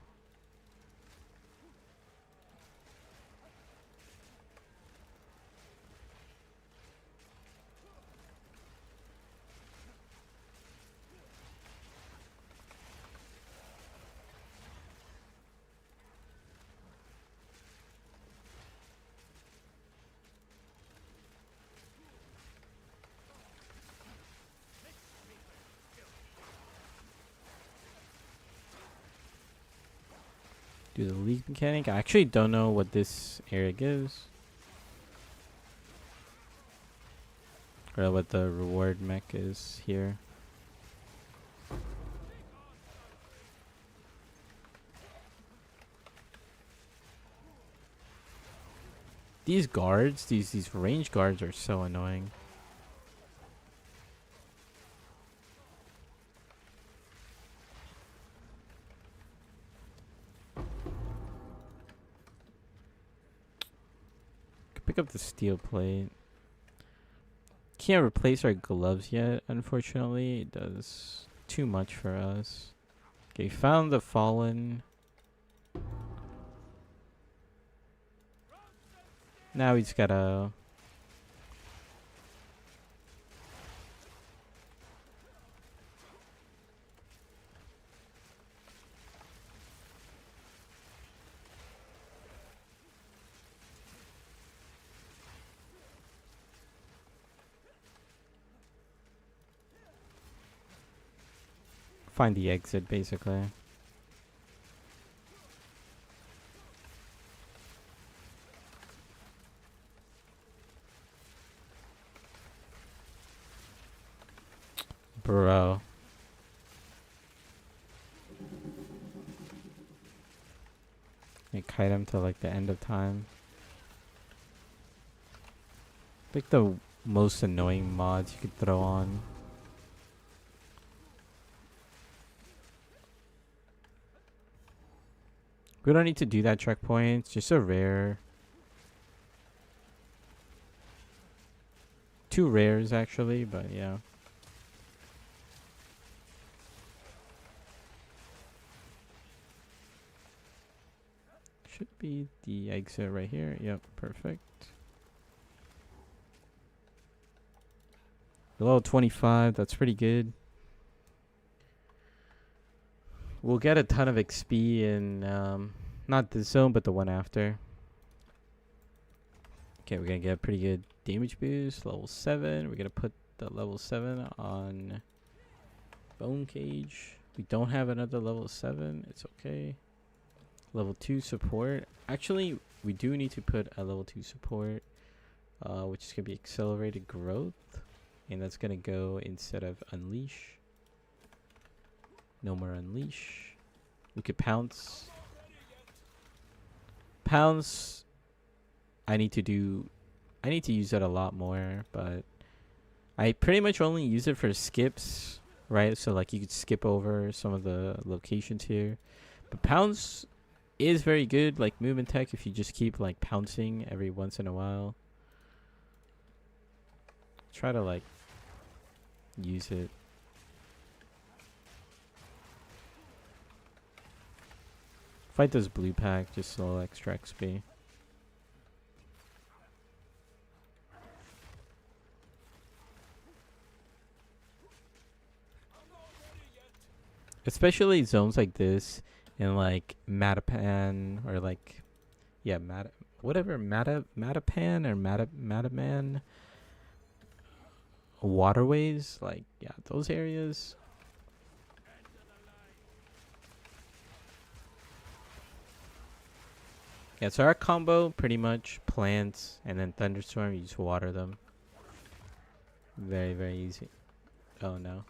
Do the league mechanic. I actually don't know what this area gives. Or what the reward mech is here. These guards, these range guards are so annoying. Could pick up the steel plate. Can't replace our gloves yet, unfortunately. It does too much for us. Okay, found the fallen. Now we just gotta find the exit, basically. Bro. I kite him to like the end of time. Like the most annoying mods you could throw on. We don't need to do that checkpoint. It's just a rare. 2 rares actually, but yeah. Should be the exit right here. Yep, perfect. Level 25, that's pretty good. We'll get a ton of XP in, not this zone, but the one after. Okay, we're gonna get a pretty good damage boost. Level 7. We're gonna put the level 7 on Bone Cage. We don't have another level 7. It's okay. Level 2 support. Actually, we do need to put a level 2 support, which is gonna be accelerated growth. And that's gonna go instead of unleash. No more unleash. We could pounce. Pounce. I need to use it a lot more, but I pretty much only use it for skips, right? So like you could skip over some of the locations here. But pounce is very good, like movement tech, if you just keep like pouncing every once in a while. Try to like use it. Fight this blue pack, just slow extra XP. Especially zones like this in like Matapan or like, yeah, Matapan or Mataman waterways, like, yeah, those areas. Yeah, so our combo pretty much plants and then thunderstorm, you just water them. Very, very easy. Oh no.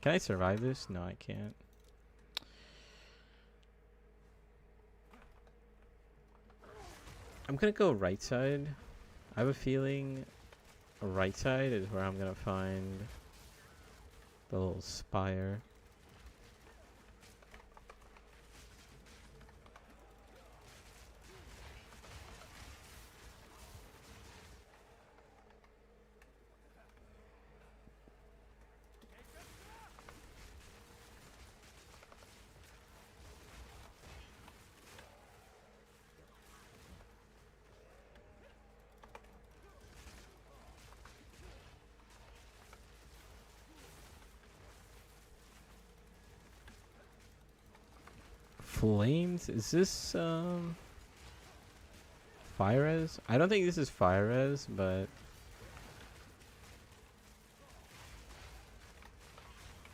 Can I survive this? No, I can't. I'm gonna go right side. I have a feeling right side is where I'm gonna find the little spire. Flames? Is this fire res? I don't think this is fire res, but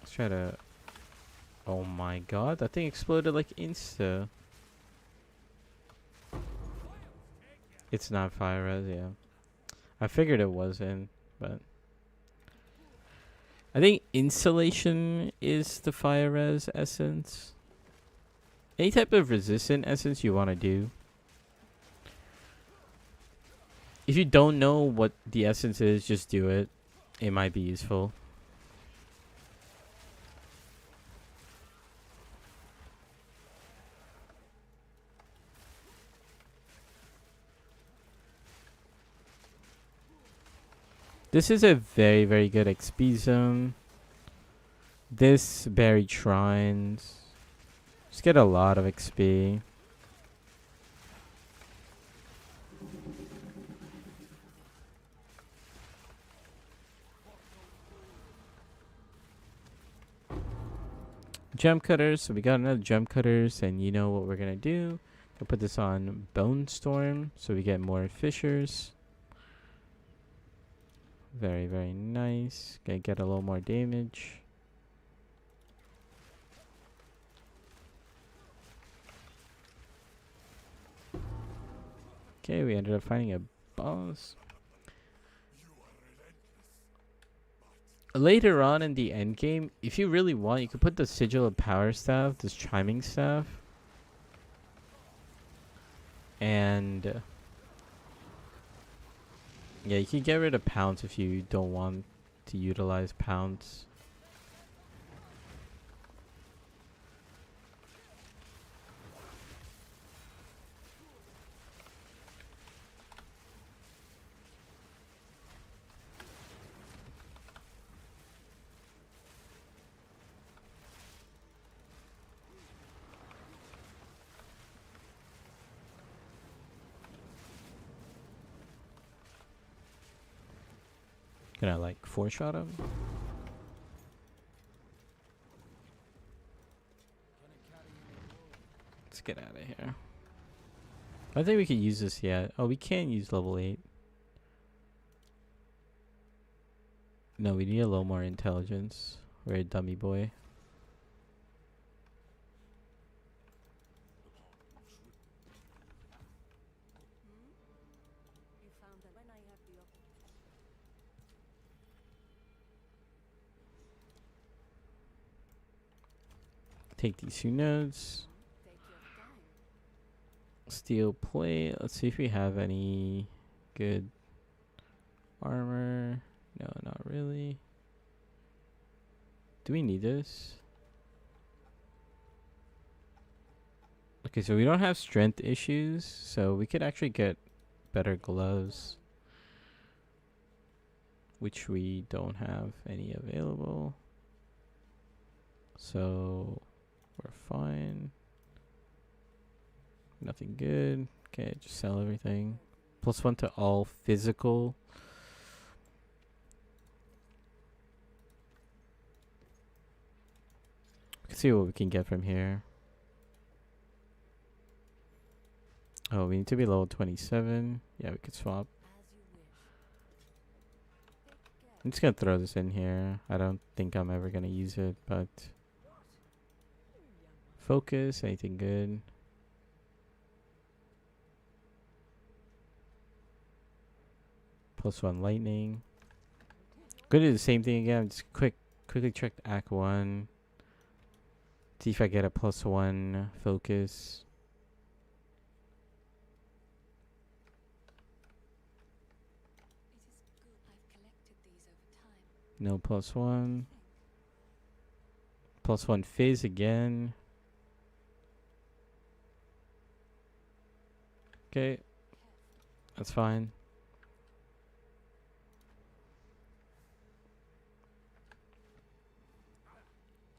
let's try to. Oh my god, that thing exploded like insta. It's not fire res, yeah. I figured it wasn't, but I think insulation is the fire res essence. Any type of resistant essence you want to do. If you don't know what the essence is, just do it. It might be useful. This is a very, very good XP zone. This buried shrines. Just get a lot of XP. Gem cutters. So we got another gem cutters, and you know what we're gonna do. We'll put this on Bone Storm so we get more fissures. Very, very nice. Gonna get a little more damage. Okay, we ended up finding a boss. Later on in the end game, if you really want, you could put the Sigil of Power Staff, this Chiming Staff. And yeah, you can get rid of Pounce if you don't want to utilize Pounce. Gonna like 4-shot him. Let's get out of here. I don't think we can use this yet. Oh, we can use level 8. No, we need a little more intelligence. We're a dummy boy. Take these 2 nodes. Steel plate. Let's see if we have any good armor. No, not really. Do we need this? Okay, so we don't have strength issues, so we could actually get better gloves, which we don't have any available. So we're fine. Nothing good. Okay, just sell everything. +1 to all physical. Let's see what we can get from here. Oh, we need to be level 27. Yeah, we could swap. I'm just gonna throw this in here. I don't think I'm ever gonna use it, but focus, anything good? +1 lightning. Gonna do the same thing again. Just quickly check Act 1. See if I get a +1 focus. No +1. +1 phase again. Okay. That's fine.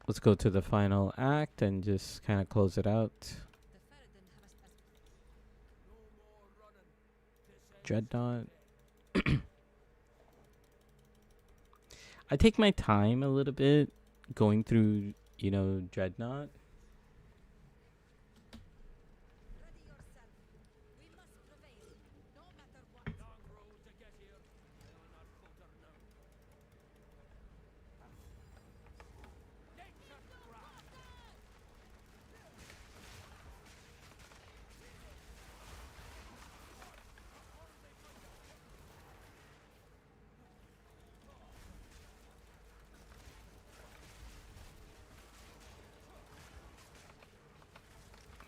Let's go to the final act and just kind of close it out. Dreadnought. I take my time a little bit going through, you know, Dreadnought.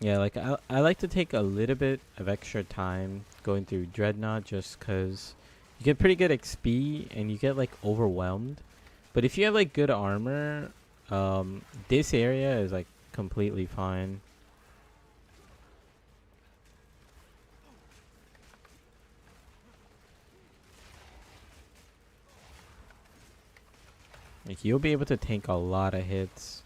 Yeah, like I like to take a little bit of extra time going through Dreadnought just because you get pretty good XP and you get like overwhelmed. But if you have like good armor, this area is like completely fine. Like you'll be able to tank a lot of hits.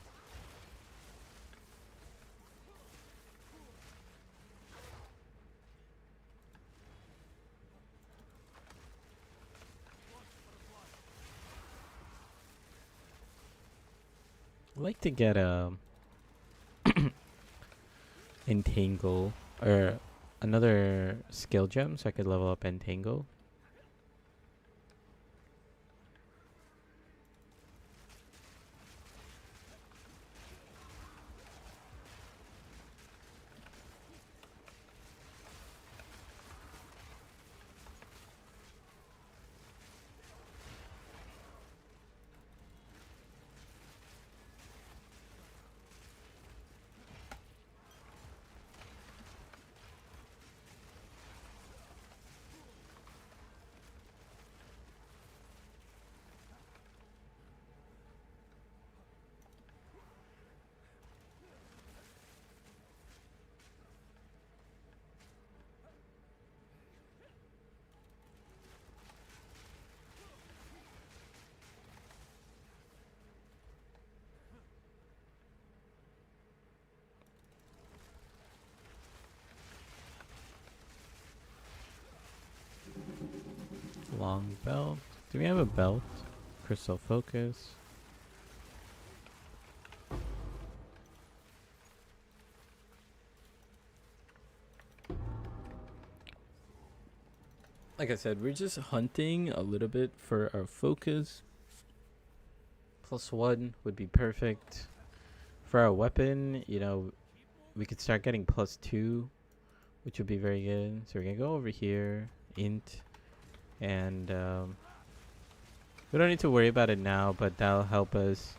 I like to get a entangle or another skill gem so I could level up entangle. Long belt. Do we have a belt? Crystal focus. Like I said, we're just hunting a little bit for our focus. +1 would be perfect. For our weapon, you know, we could start getting +2, which would be very good. So we're gonna go over here, int, and we don't need to worry about it now, but that'll help us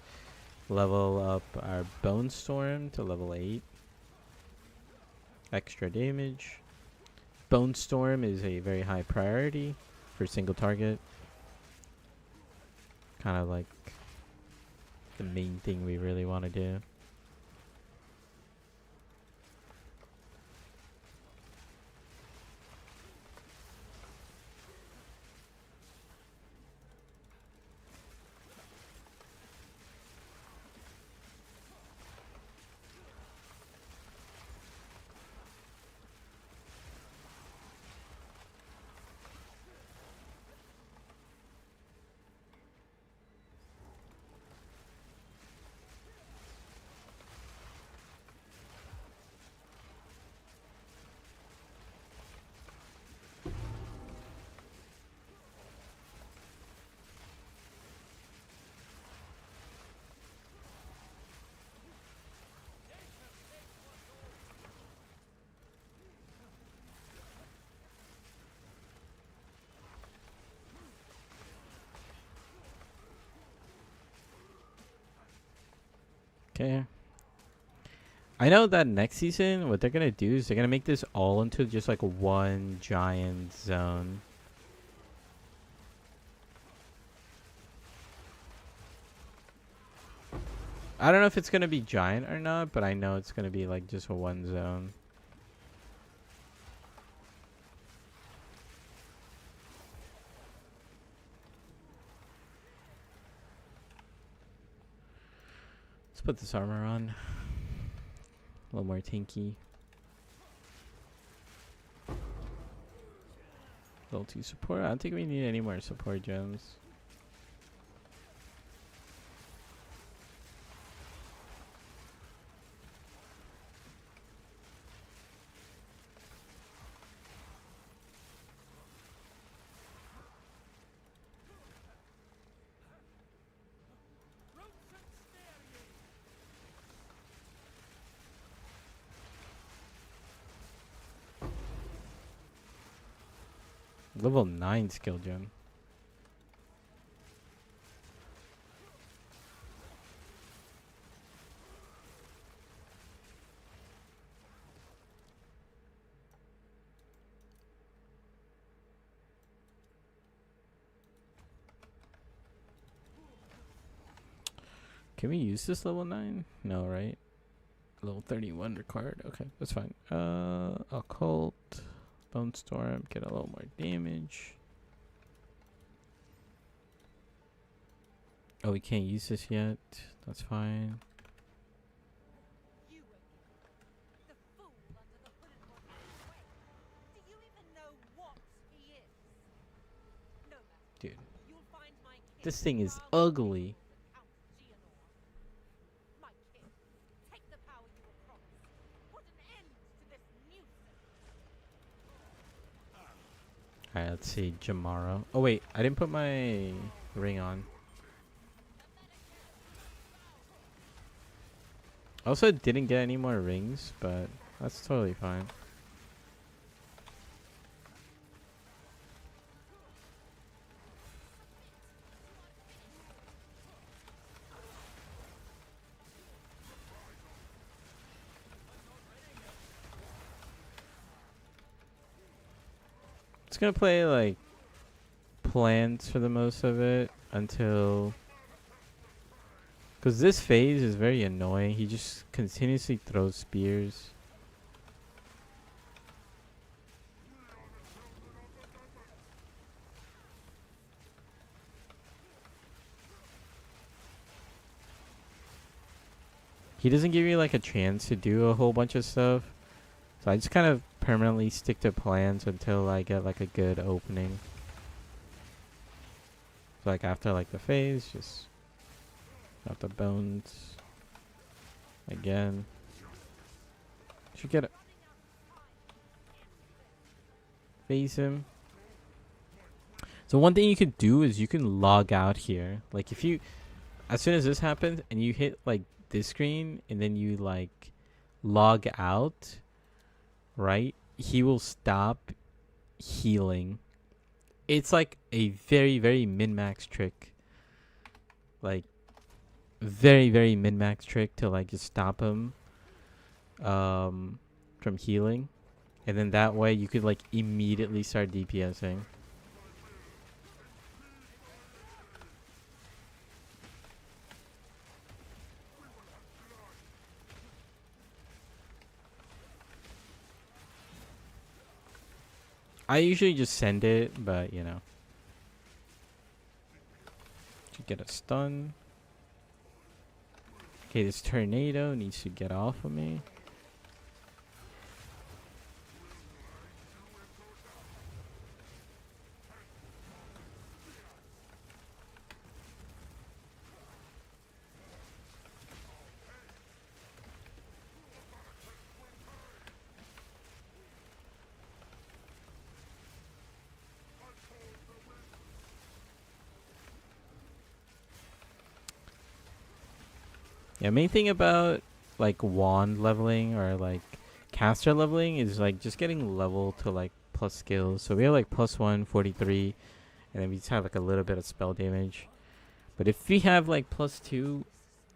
level up our Bone Storm to level 8. Extra damage. Bone Storm is a very high priority for single target. Kind of like the main thing we really want to do. Okay. I know that next season, what they're gonna do is they're gonna make this all into just like one giant zone. I don't know if it's gonna be giant or not, but I know it's gonna be like just one zone. Let's put this armor on. A little more tanky. Level 2 support. I don't think we need any more support gems. Level 9 skill gem. Can we use this level 9? No, right? Level 31 required. Okay, that's fine. Occult, Bone Storm, get a little more damage. Oh, we can't use this yet. That's fine. Dude, this thing is ugly. Alright, let's see. Jamaro. Oh, wait. I didn't put my ring on. Also, didn't get any more rings, but that's totally fine. It's gonna play like plants for the most of it until, because this phase is very annoying. He just continuously throws spears. He doesn't give you like a chance to do a whole bunch of stuff. So I just kind of permanently stick to plans until I get like a good opening. So like after like the phase, just got the bones again. Should get it. Phase him. So one thing you could do is you can log out here. Like if you, as soon as this happens and you hit like this screen and then you like log out, right? He will stop healing. It's like a very, very min-max trick. Like very, very min-max trick to like just stop him from healing. And then that way you could like immediately start DPSing. I usually just send it, but you know. To get a stun. Okay, this tornado needs to get off of me. Yeah, main thing about like wand leveling or like caster leveling is like just getting level to like plus skills. So we have like plus 143, and then we just have like a little bit of spell damage. But if we have like plus 2,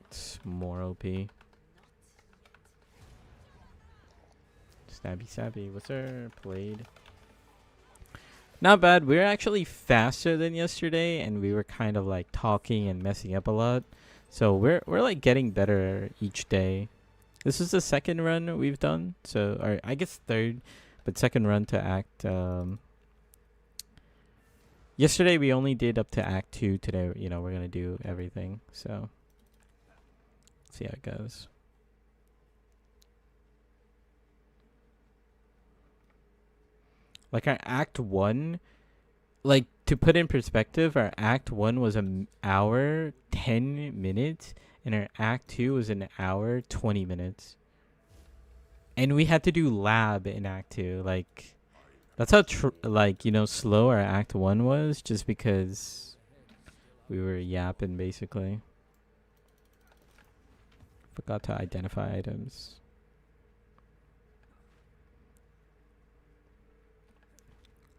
it's more OP. Stabby Sabby, what's our played? Not bad. We're actually faster than yesterday, and we were kind of like talking and messing up a lot. So we're like getting better each day. This is the second run we've done, so or I guess third, but second run to act. Yesterday we only did up to act 2. Today, you know, we're gonna do everything. So let's see how it goes. Like our act 1, like to put in perspective, our act 1 was an hour 10 minutes, and our act 2 was an hour 20 minutes. And we had to do lab in act 2. Like that's how like, you know, slow our act 1 was, just because we were yapping basically. Forgot to identify items.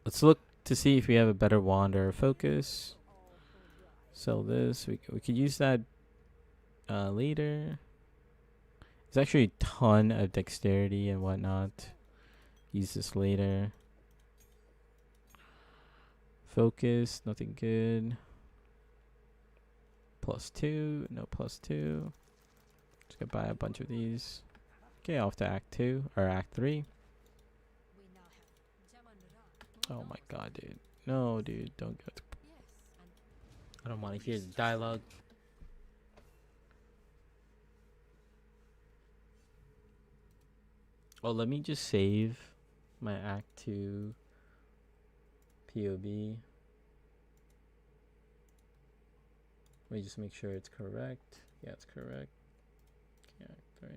Let's look to see if we have a better wand or a focus. Sell this. We could use that later. There's actually a ton of dexterity and whatnot. Use this later. Focus, nothing good. +2. No +2. Just gonna buy a bunch of these. Okay, off to Act 2 or Act 3. Oh my god, dude. No, dude, don't go. I don't want to hear the dialogue. Oh, let me just save my Act 2 POB. Let me just make sure it's correct. Yeah, it's correct. Okay, Act 3.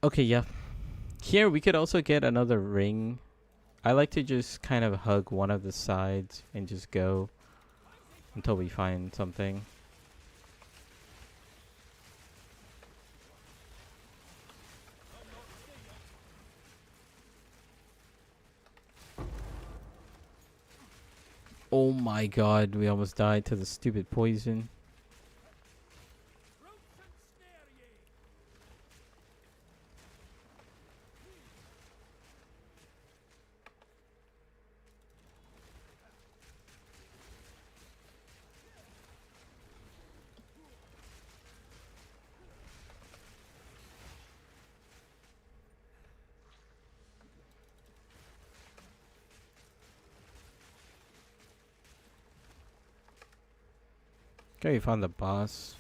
Okay, yeah. Here we could also get another ring. I like to just kind of hug one of the sides and just go until we find something. Oh my god, we almost died to the stupid poison. Okay, we found the boss.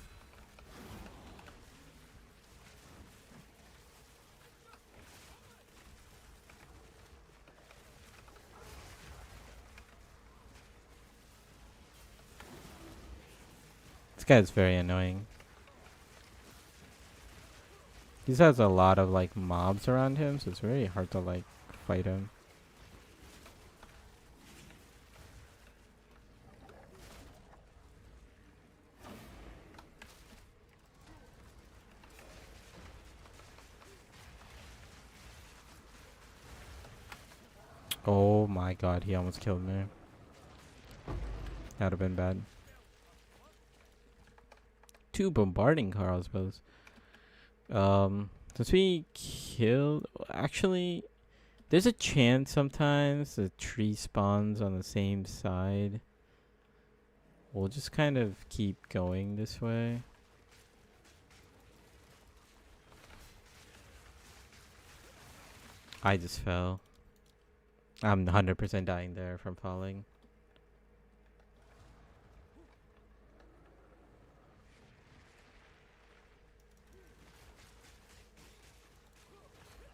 This guy's very annoying. He has a lot of like mobs around him, so it's very hard to like fight him. Oh my god, he almost killed me. That would have been bad. 2 bombarding crossbows. Since we killed... Actually, there's a chance sometimes the tree spawns on the same side. We'll just kind of keep going this way. I just fell. I'm 100% dying there from falling.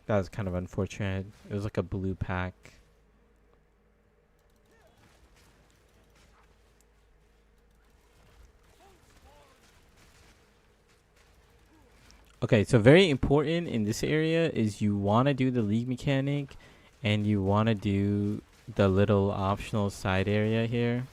That was kind of unfortunate. It was like a blue pack. Okay, so very important in this area is you want to do the league mechanic and you want to do the little optional side area here.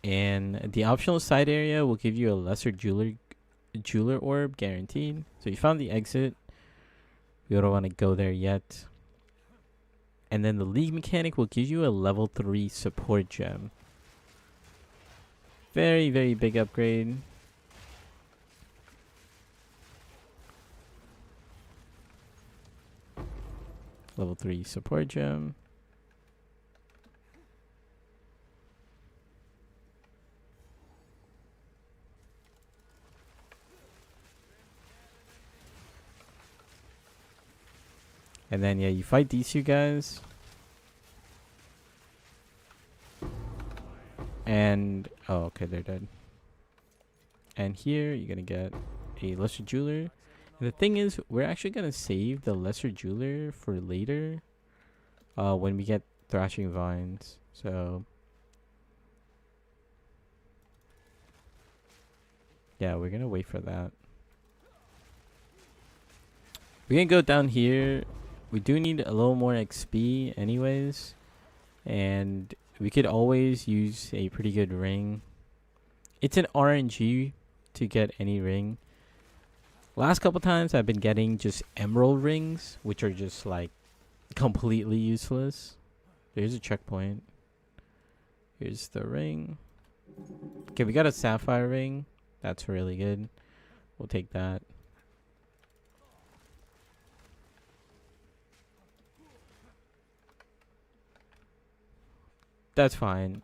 And the optional side area will give you a lesser jeweler orb guaranteed. So you found the exit. We don't want to go there yet. And then the league mechanic will give you a level 3 support gem. Very, very big upgrade. Level 3 support gem. And then, yeah, you fight these two guys. And, oh, okay, they're dead. And here, you're going to get a lesser jeweler. And the thing is, we're actually going to save the lesser jeweler for later. When we get thrashing vines. So, yeah, we're going to wait for that. We're going to go down here. We do need a little more XP anyways. And we could always use a pretty good ring. It's an RNG to get any ring. Last couple times I've been getting just emerald rings, which are just like completely useless. There's a checkpoint. Here's the ring. Okay, we got a sapphire ring. That's really good. We'll take that. That's fine.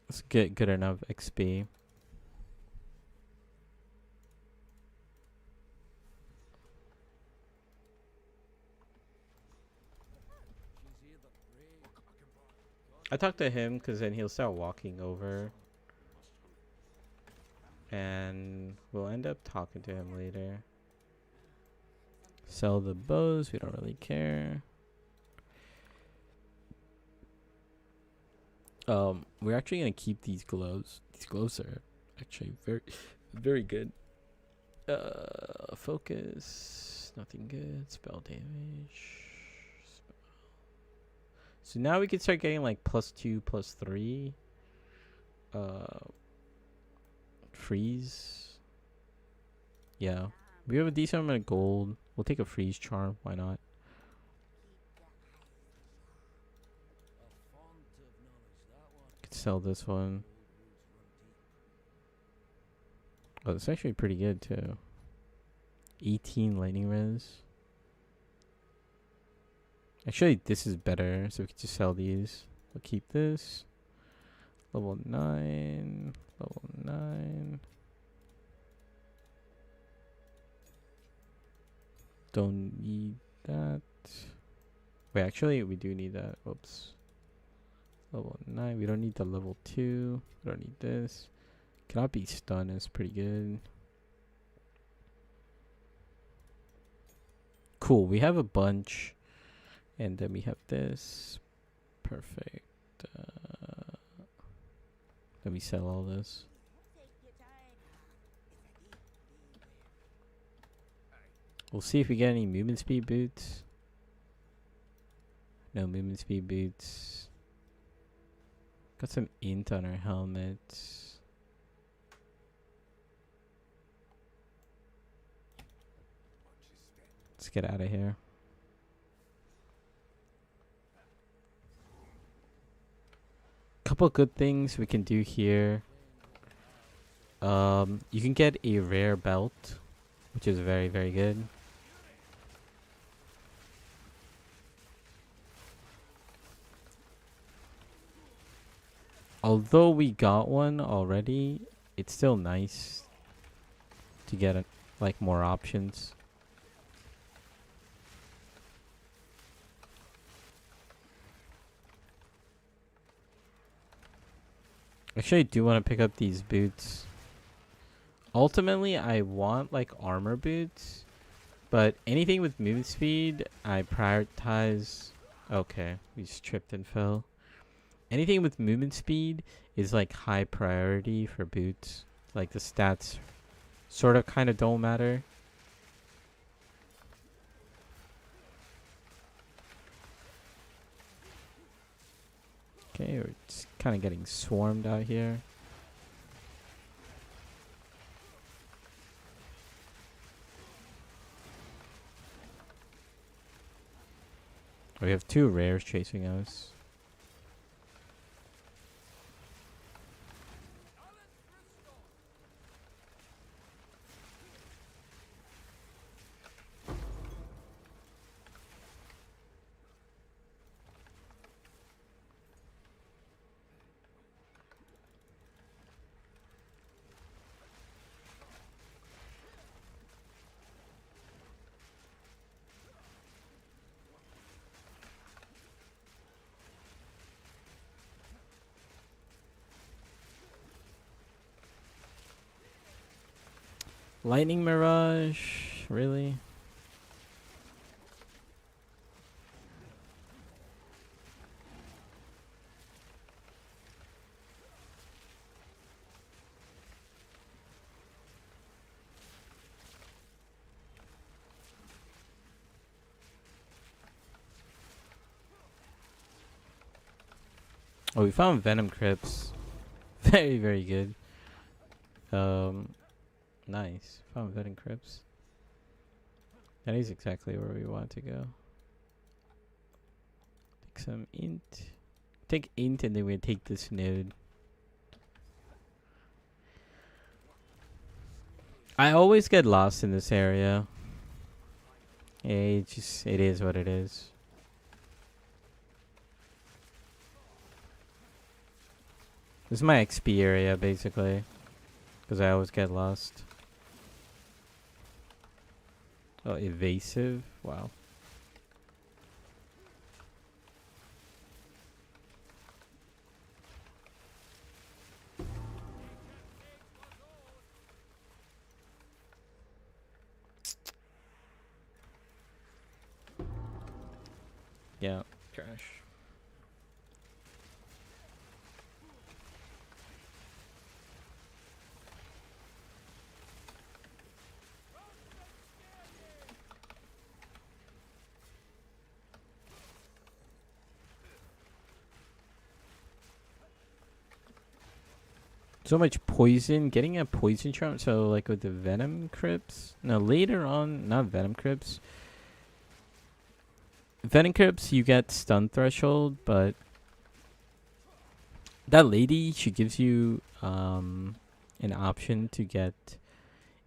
Let's get good enough XP. I talked to him because then he'll start walking over. And we'll end up talking to him later. Sell the bows. We don't really care. We're actually going to keep these gloves. These gloves are actually very, very good. Focus. Nothing good. Spell damage. So now we can start getting like +2, +3. Freeze. Yeah. We have a decent amount of gold. We'll take a freeze charm. Why not? Could sell this one. Oh, it's actually pretty good too. 18 lightning res. Actually, this is better, so we can just sell these. We'll keep this. Level 9. Level 9. Don't need that. Wait, actually, we do need that. Oops. Level 9. We don't need the level 2. We don't need this. Cannot be stunned. It's pretty good. Cool. We have a bunch. And then we have this. Perfect. Let me sell all this. We'll see if we get any movement speed boots. No movement speed boots. Got some int on our helmets. Let's get out of here. Couple good things we can do here. You can get a rare belt, which is very, very good. Although we got one already, it's still nice to get like more options. Actually, I do want to pick up these boots. Ultimately, I want like armor boots, but anything with movement speed, I prioritize. Okay, we just tripped and fell. Anything with movement speed is like high priority for boots. Like the stats sort of kind of don't matter. Okay, we're just kind of getting swarmed out here. We have 2 rares chasing us. Lightning Mirage, really? Oh, we found Venom Crypts. Very, very good. Nice. Found Venom Crypts. That is exactly where we want to go. take some int. Take int and then we take this node. I always get lost in this area. It is what it is. This is my XP area basically, because I always get lost. Oh, evasive. Wow. Yeah, trash. So much poison. Getting a poison charm. So like with the venom crypts. No, later on, not venom crypts. Venom crypts, you get stun threshold, but that lady, she gives you an option to get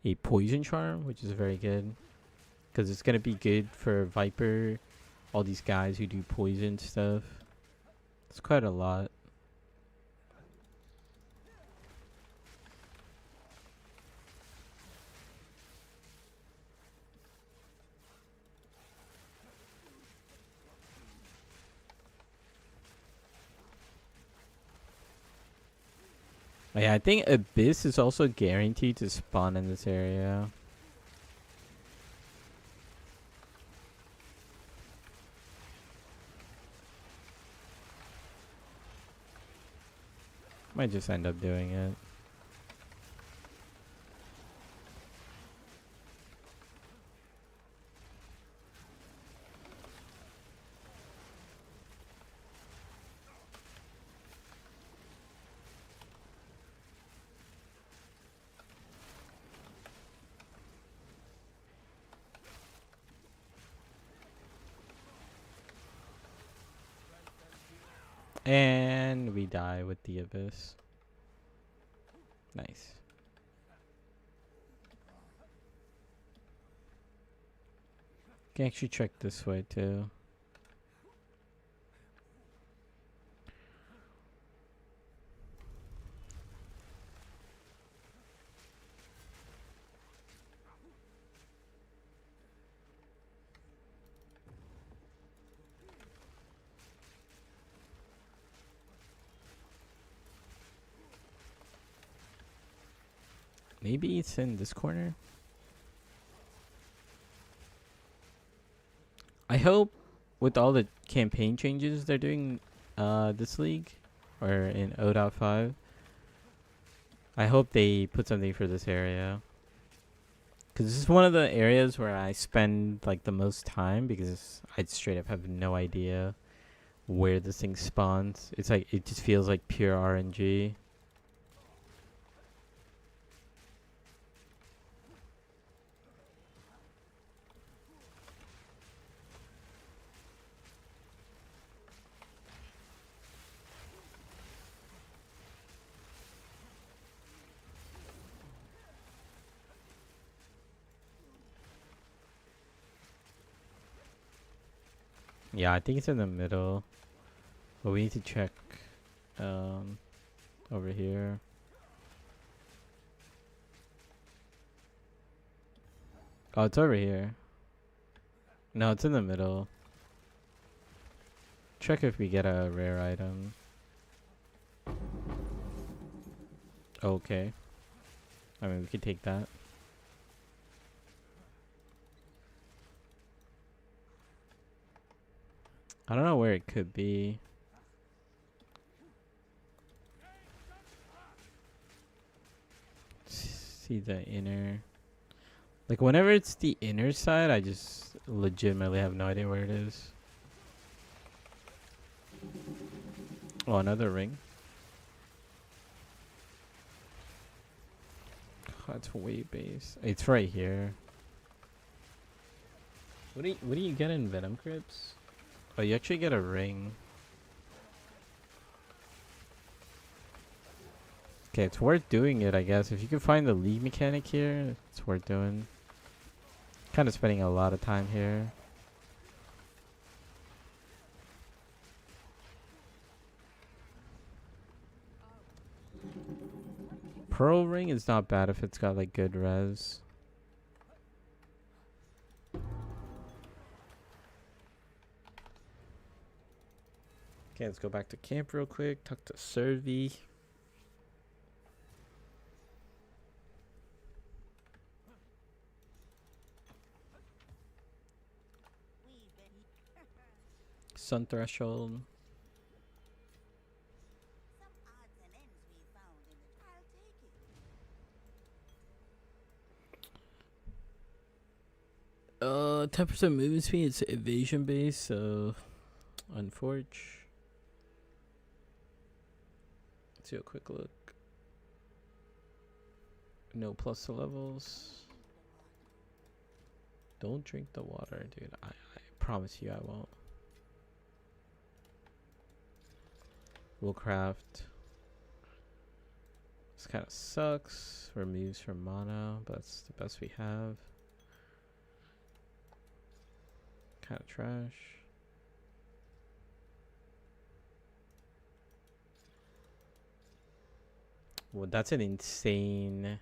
a poison charm, which is very good, because it's gonna be good for Viper, all these guys who do poison stuff. It's quite a lot. Yeah, I think Abyss is also guaranteed to spawn in this area. Might just end up doing it. And we die with the Abyss. Nice. Can actually check this way too. Maybe it's in this corner. I hope with all the campaign changes they're doing this league or in 0.5, I hope they put something for this area. Because this is one of the areas where I spend like the most time, because I straight up have no idea where this thing spawns. It's like, it just feels like pure RNG. Yeah, I think it's in the middle. But we need to check over here. Oh, it's over here. No, it's in the middle. Check if we get a rare item. Okay. I mean, we could take that. I don't know where it could be. See the inner. Like, whenever it's the inner side, I just legitimately have no idea where it is. Oh, another ring. Oh, it's way base. It's right here. What do you get in Venom Crypts? Oh, you actually get a ring. Okay, it's worth doing it, I guess. If you can find the league mechanic here, it's worth doing. Kind of spending a lot of time here. Pearl ring is not bad if it's got like good res. Okay, let's go back to camp real quick. Talk to Servi. Sun threshold. Uh, 10% movement speed. It's evasion based, so unforge. Let's do a quick look. No plus to levels. Don't drink the water, dude. I promise you I won't. We'll craft. This kind of sucks. Removes from mono, but that's the best we have. Kind of trash. Well, that's an insane.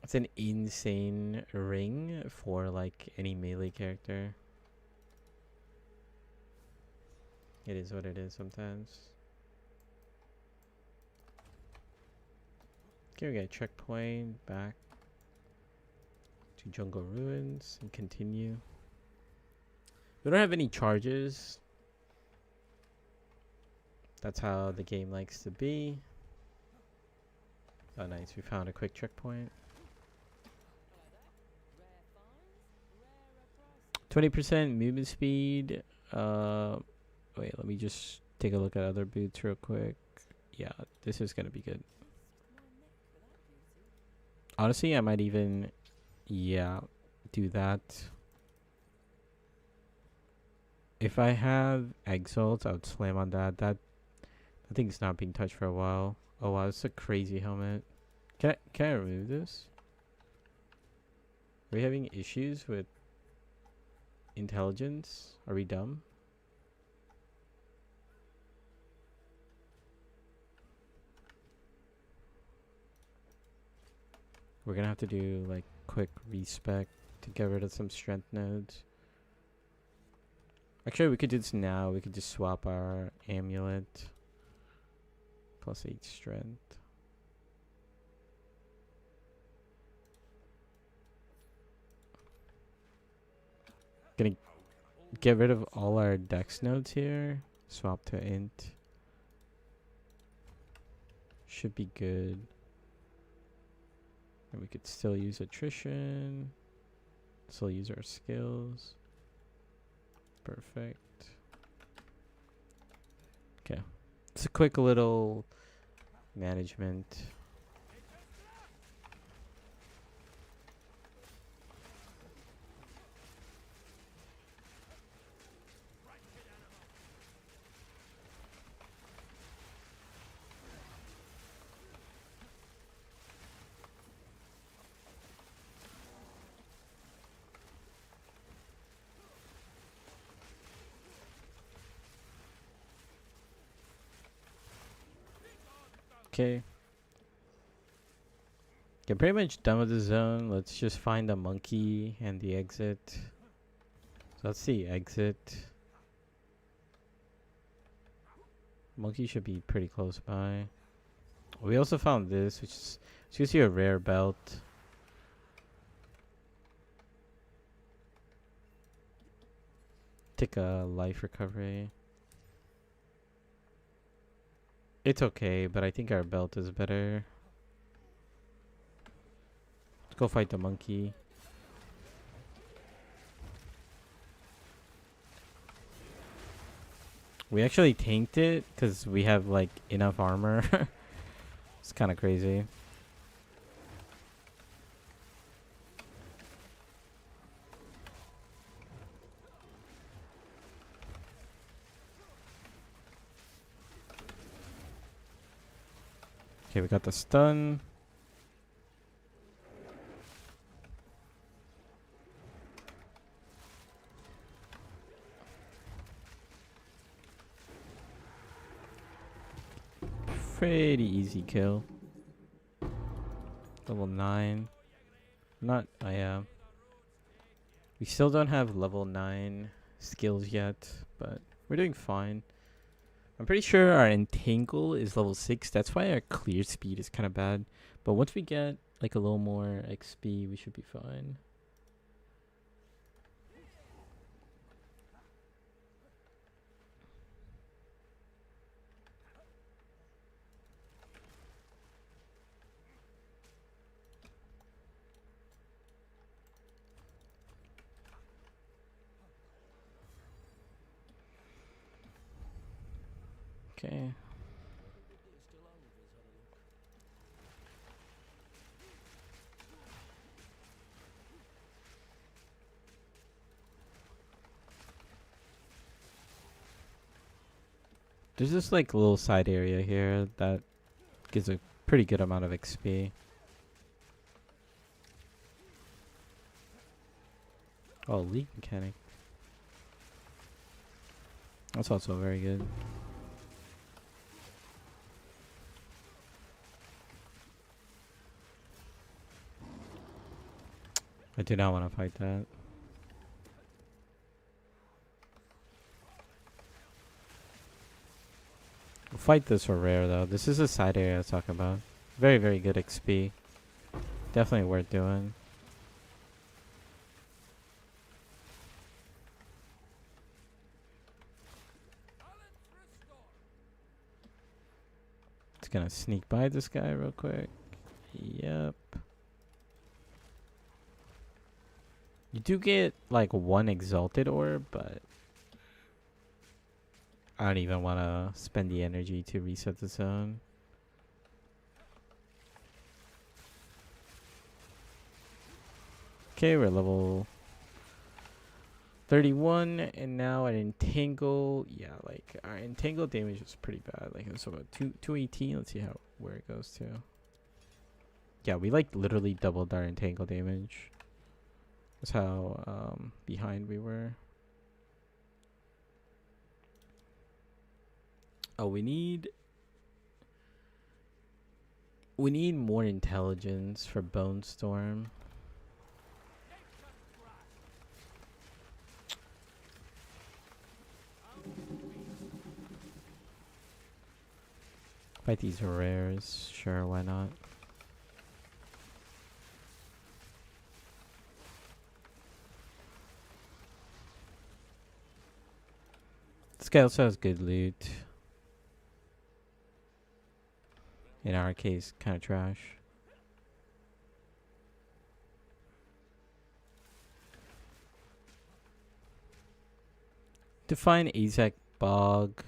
It's an insane ring for like any melee character. It is what it is sometimes. Okay, we got a checkpoint back to Jungle Ruins and continue. We don't have any charges. That's how the game likes to be. Oh, nice. We found a quick checkpoint. 20% movement speed. Wait, let me just take a look at other boots real quick. Yeah, this is gonna be good. Honestly, I might even, yeah, do that. If I have Exile, I would slam on that. That thing's not being touched for a while. Oh wow, it's a crazy helmet. Can I remove this? Are we having issues with intelligence? Are we dumb? We're gonna have to do like quick respec to get rid of some strength nodes. Actually, we could do this now. We could just swap our amulet. Plus 8 strength. Gonna get rid of all our dex nodes here. Swap to int. Should be good. And we could still use attrition. Still use our skills. Perfect. Okay. It's a quick little management. Okay. Okay, pretty much done with the zone. Let's just find the monkey and the exit. So let's see, exit. Monkey should be pretty close by. We also found this, which is, so you see a rare belt. Take a life recovery. It's okay, but I think our belt is better. Let's go fight the monkey. We actually tanked it because we have like enough armor. It's kind of crazy. Okay, we got the stun. Pretty easy kill. Level 9. Not, yeah. We still don't have level 9 skills yet, but we're doing fine. I'm pretty sure our entangle is level 6. That's why our clear speed is kind of bad. But once we get like a little more XP, we should be fine. Okay. There's this like little side area here that gives a pretty good amount of XP. Oh, leak mechanic. That's also very good. I do not want to fight that. We'll fight this for rare though. This is a side area I was talking about. Very, very good XP. Definitely worth doing. Just gonna sneak by this guy real quick. Yep. You do get like one exalted orb, but I don't even want to spend the energy to reset the zone. Okay, we're level 31, and now an entangle. Yeah, like our entangle damage is pretty bad. Like it's about 218. Let's see where it goes to. Yeah, we like literally doubled our entangle damage. That's how behind we were. Oh, we need more intelligence for Bone Storm. Fight these rares, sure, why not? This guy also has good loot. In our case, kind of trash. Define Azak Bog.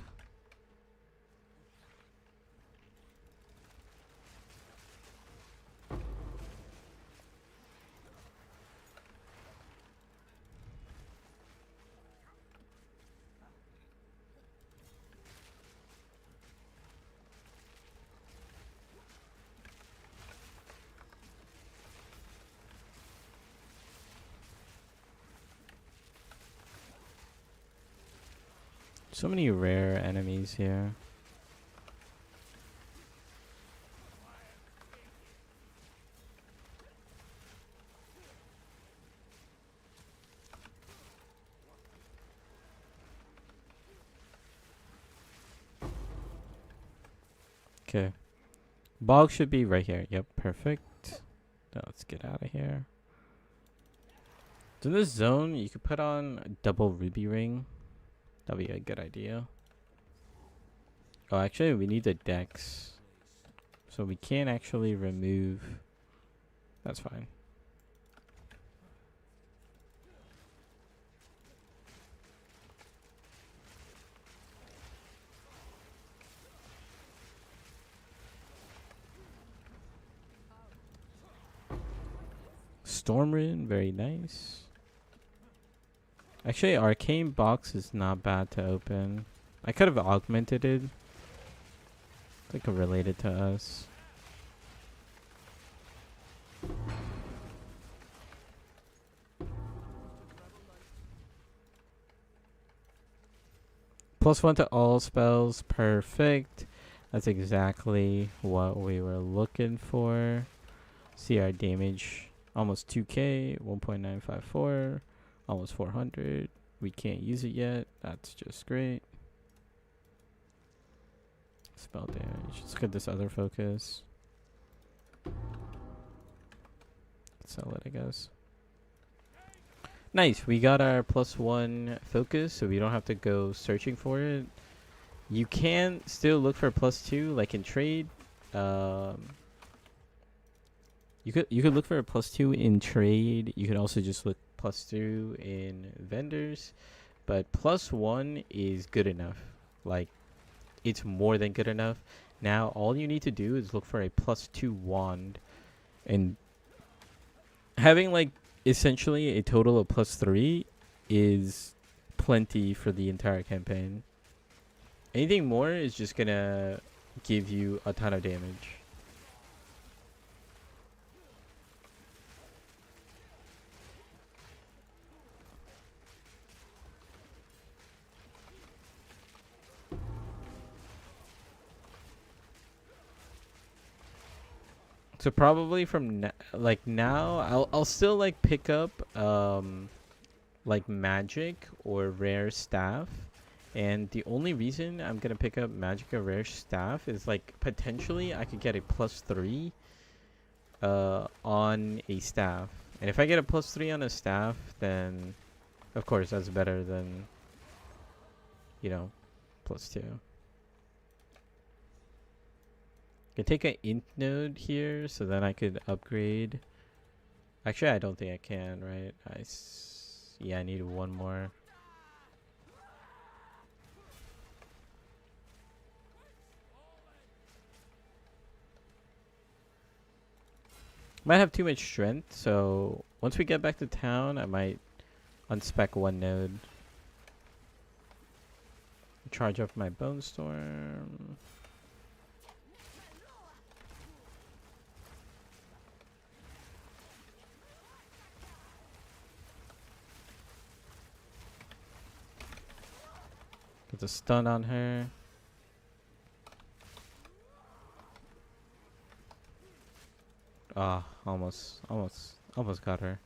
So many rare enemies here. Okay. Bog should be right here. Yep, perfect. Now let's get out of here. So in this zone, you could put on a double ruby ring. That'd be a good idea. Oh, actually, we need the dex. So we can't actually remove. That's fine. Storm Rune, very nice. Actually, Arcane Box is not bad to open. I could have augmented it. It's like related to us. +1 to all spells. Perfect. That's exactly what we were looking for. See our damage. Almost 2k. 1.954. Almost 400. We can't use it yet. That's just great. Spell damage. Let's look at this other focus. Sell it, I guess. Nice. We got our +1 focus, so we don't have to go searching for it. You can still look for +2, like in trade. You could look for a +2 in trade. You could also just look +2 in vendors, but +1 is good enough. Like, it's more than good enough. Now all you need to do is look for a +2 wand, and having like essentially a total of +3 is plenty for the entire campaign. Anything more is just gonna give you a ton of damage. So probably from now, I'll still like pick up like magic or rare staff, and the only reason I'm gonna pick up magic or rare staff is like potentially I could get a +3 on a staff, and if I get a +3 on a staff, then of course that's better than, you know, +2. I can take an int node here, so then I could upgrade. Actually, I don't think I can, right? Yeah, I need one more. Might have too much strength, so once we get back to town, I might unspec one node. Charge up my Bone Storm. Get the stun on her. Ah, almost got her.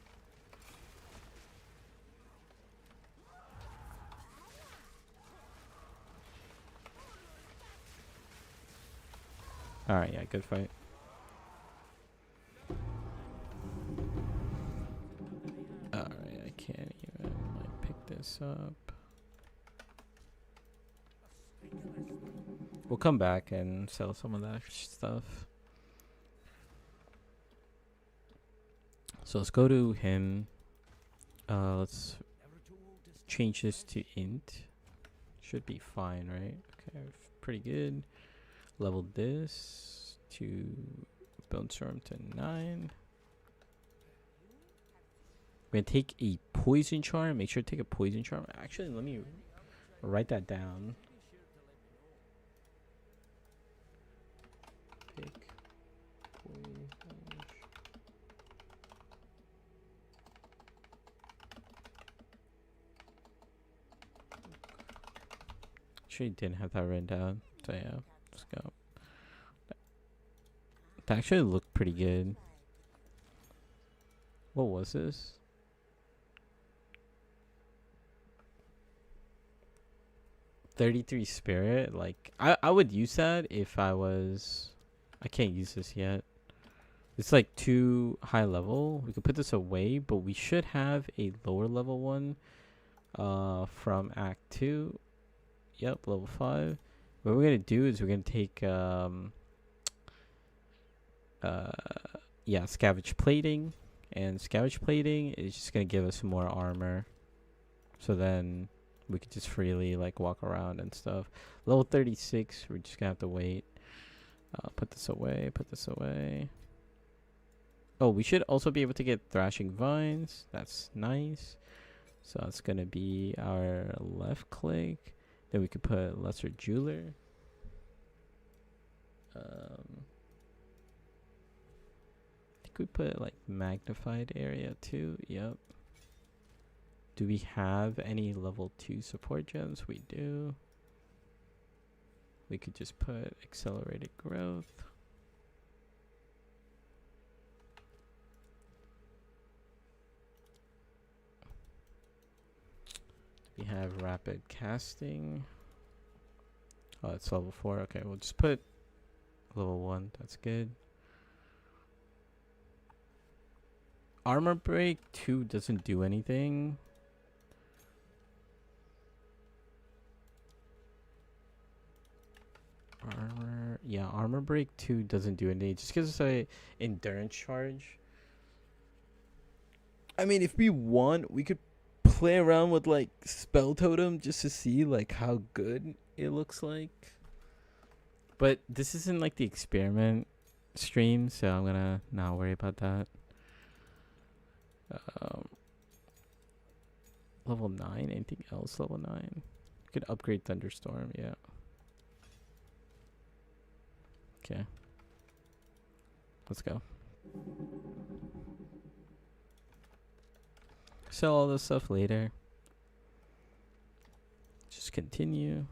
Alright, yeah, good fight. Alright, I can't even like pick this up. We'll come back and sell some of that stuff. So let's go to him. Let's change this to int. Should be fine, right? Okay, pretty good. Level this to Bone Storm to 9. We're gonna take a poison charm. Make sure to take a poison charm. Actually, let me write that down. Pick poison. Actually, didn't have that written down. So yeah, let's go. That actually looked pretty good. What was this? 33 spirit. Like I would use that if I was. I can't use this yet. It's like too high level. We could put this away, but we should have a lower level one from Act 2. Yep, level 5. What we're gonna do is we're gonna take yeah, scavenge plating, and scavenge plating is just gonna give us more armor, so then we could just freely like walk around and stuff. Level 36, we're just gonna have to wait. Put this away, put this away. Oh, we should also be able to get thrashing vines. That's nice. So it's gonna be our left click. Then we could put lesser jeweler. I think we put like magnified area too. Yep. Do we have any level 2 support gems? We do. we could just put accelerated growth. We have rapid casting. Oh, it's level 4. Okay, we'll just put level 1. That's good. Armor break 2 doesn't do anything. Armor break 2 doesn't do anything. It just gives us a endurance charge. I mean, if we want, we could play around with like spell totem just to see like how good it looks like. But this isn't like the experiment stream, so I'm gonna not worry about that. Level 9. Anything else? Level 9. Could upgrade thunderstorm. Yeah. Okay. Let's go. Sell all this stuff later. Just continue.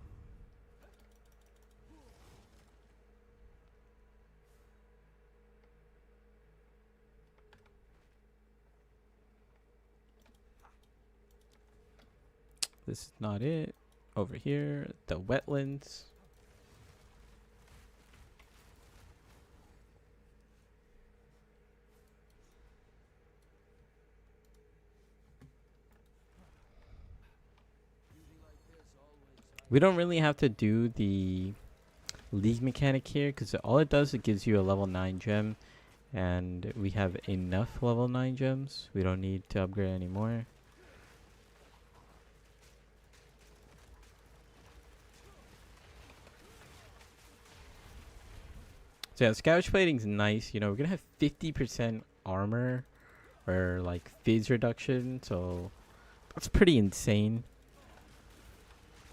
This is not it. Over here, the wetlands. We don't really have to do the league mechanic here because all it does, it gives you a level 9 gem, and we have enough level 9 gems. We don't need to upgrade anymore. So yeah, scavenge plating's nice. You know, we're gonna have 50% armor or like phase reduction, so that's pretty insane.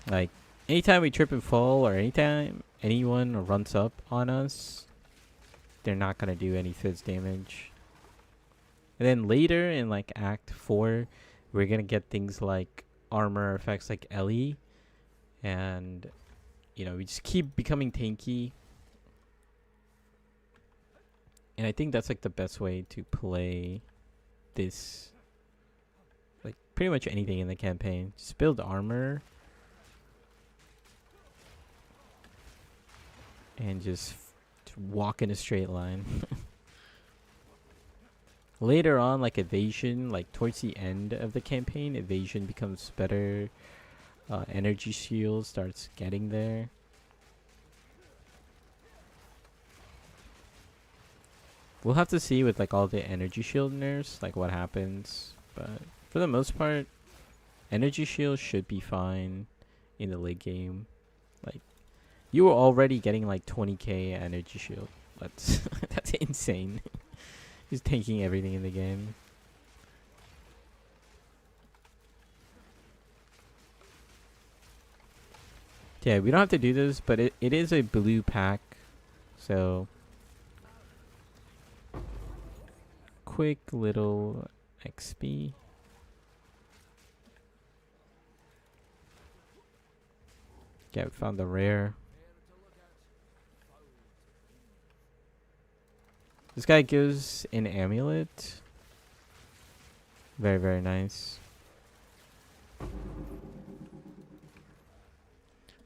Like anytime we trip and fall, or anytime anyone runs up on us, they're not gonna do any phase damage. And then later in like Act 4, we're gonna get things like armor effects like Ellie, and you know, we just keep becoming tanky. And I think that's like the best way to play this, like pretty much anything in the campaign. Just build armor and just walk in a straight line. Later on, like evasion, like towards the end of the campaign, evasion becomes better. Energy shield starts getting there. We'll have to see with like all the energy shield nerfs, like what happens. But for the most part, energy shield should be fine in the late game. Like you were already getting like 20k energy shield. That's that's insane. He's tanking everything in the game. Yeah, we don't have to do this, but it is a blue pack, so quick little XP. Yeah, we found the rare. This guy gives an amulet. Very, very nice.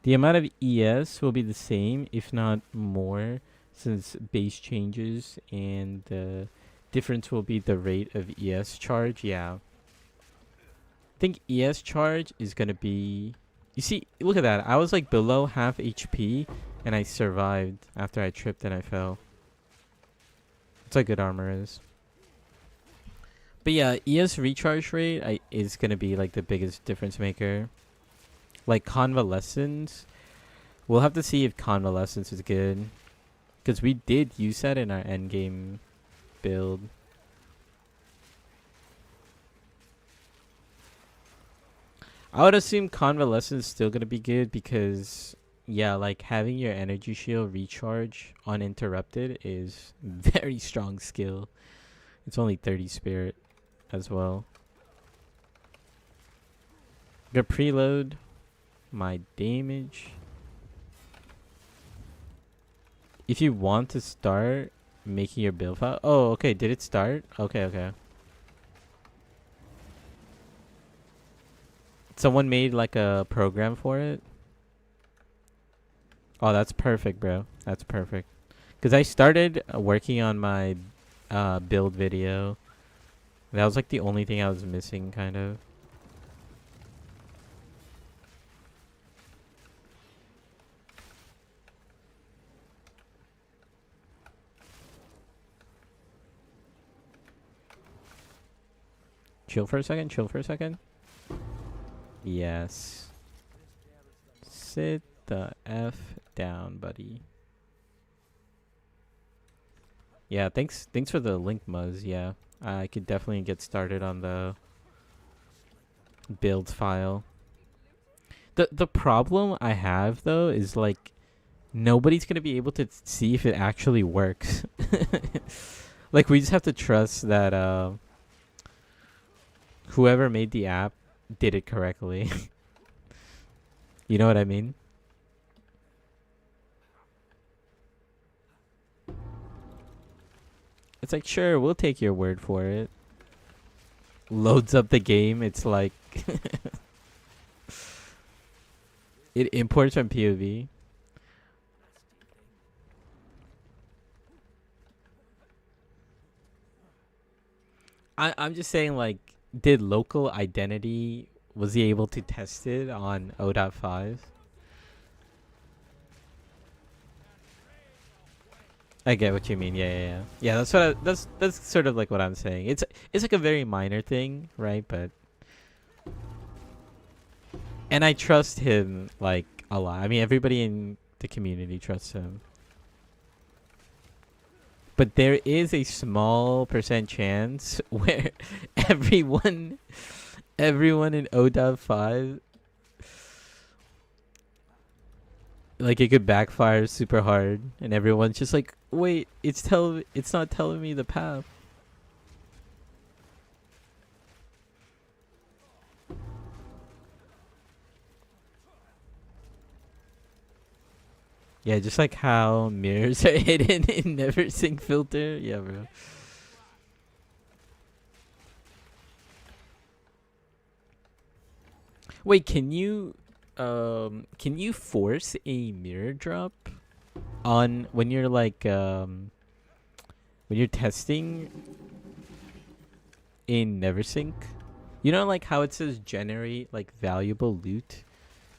The amount of ES will be the same, if not more, since base changes, and the difference will be the rate of ES charge. Yeah. I think ES charge is going to be... You see, look at that. I was like below half HP, and I survived after I tripped and I fell. That's how good armor is. But yeah, ES recharge rate is going to be like the biggest difference maker. Like convalescence, we'll have to see if convalescence is good, because we did use that in our endgame build. I would assume convalescence is still going to be good because, yeah, like having your energy shield recharge uninterrupted is very strong skill. It's only 30 spirit as well. Gonna preload my damage. If you want to start making your build file. Oh, okay. Did it start? Okay, okay. Someone made like a program for it. Oh, that's perfect, bro. That's perfect. Because I started working on my build video. That was like the only thing I was missing, kind of. Chill for a second. Chill for a second. Yes. Sit the F down, buddy. Yeah, thanks for the link, Muzz. Yeah, I could definitely get started on the build file. The problem I have though is like nobody's gonna be able to see if it actually works. Like we just have to trust that whoever made the app did it correctly. You know what I mean? It's like, sure, we'll take your word for it. Loads up the game. It's like it imports from POV. I'm just saying, like, did local identity, was he able to test it on 0.5? I get what you mean. Yeah, yeah, yeah. Yeah, that's what that's sort of like what I'm saying. It's like a very minor thing, right? But and I trust him like a lot. I mean, everybody in the community trusts him. But there is a small percent chance where everyone everyone in 0.5, like, it could backfire super hard and everyone's just like, wait, it's not telling me the path. Yeah, just like how mirrors are hidden in Never Sync filter. Yeah, bro. Wait, can you force a mirror drop on when you're like when you're testing in Neversync? You know, like how it says generate like valuable loot?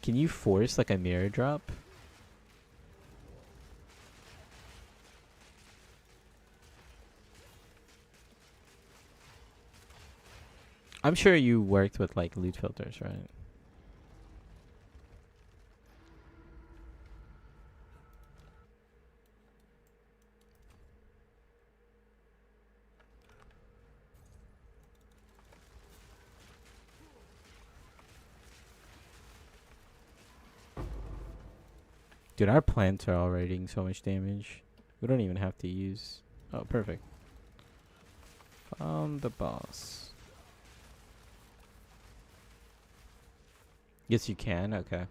Can you force like a mirror drop? I'm sure you worked with like loot filters, right? Dude, our plants are already doing so much damage. We don't even have to use. Oh, perfect. Found the boss. Yes, you can. Okay.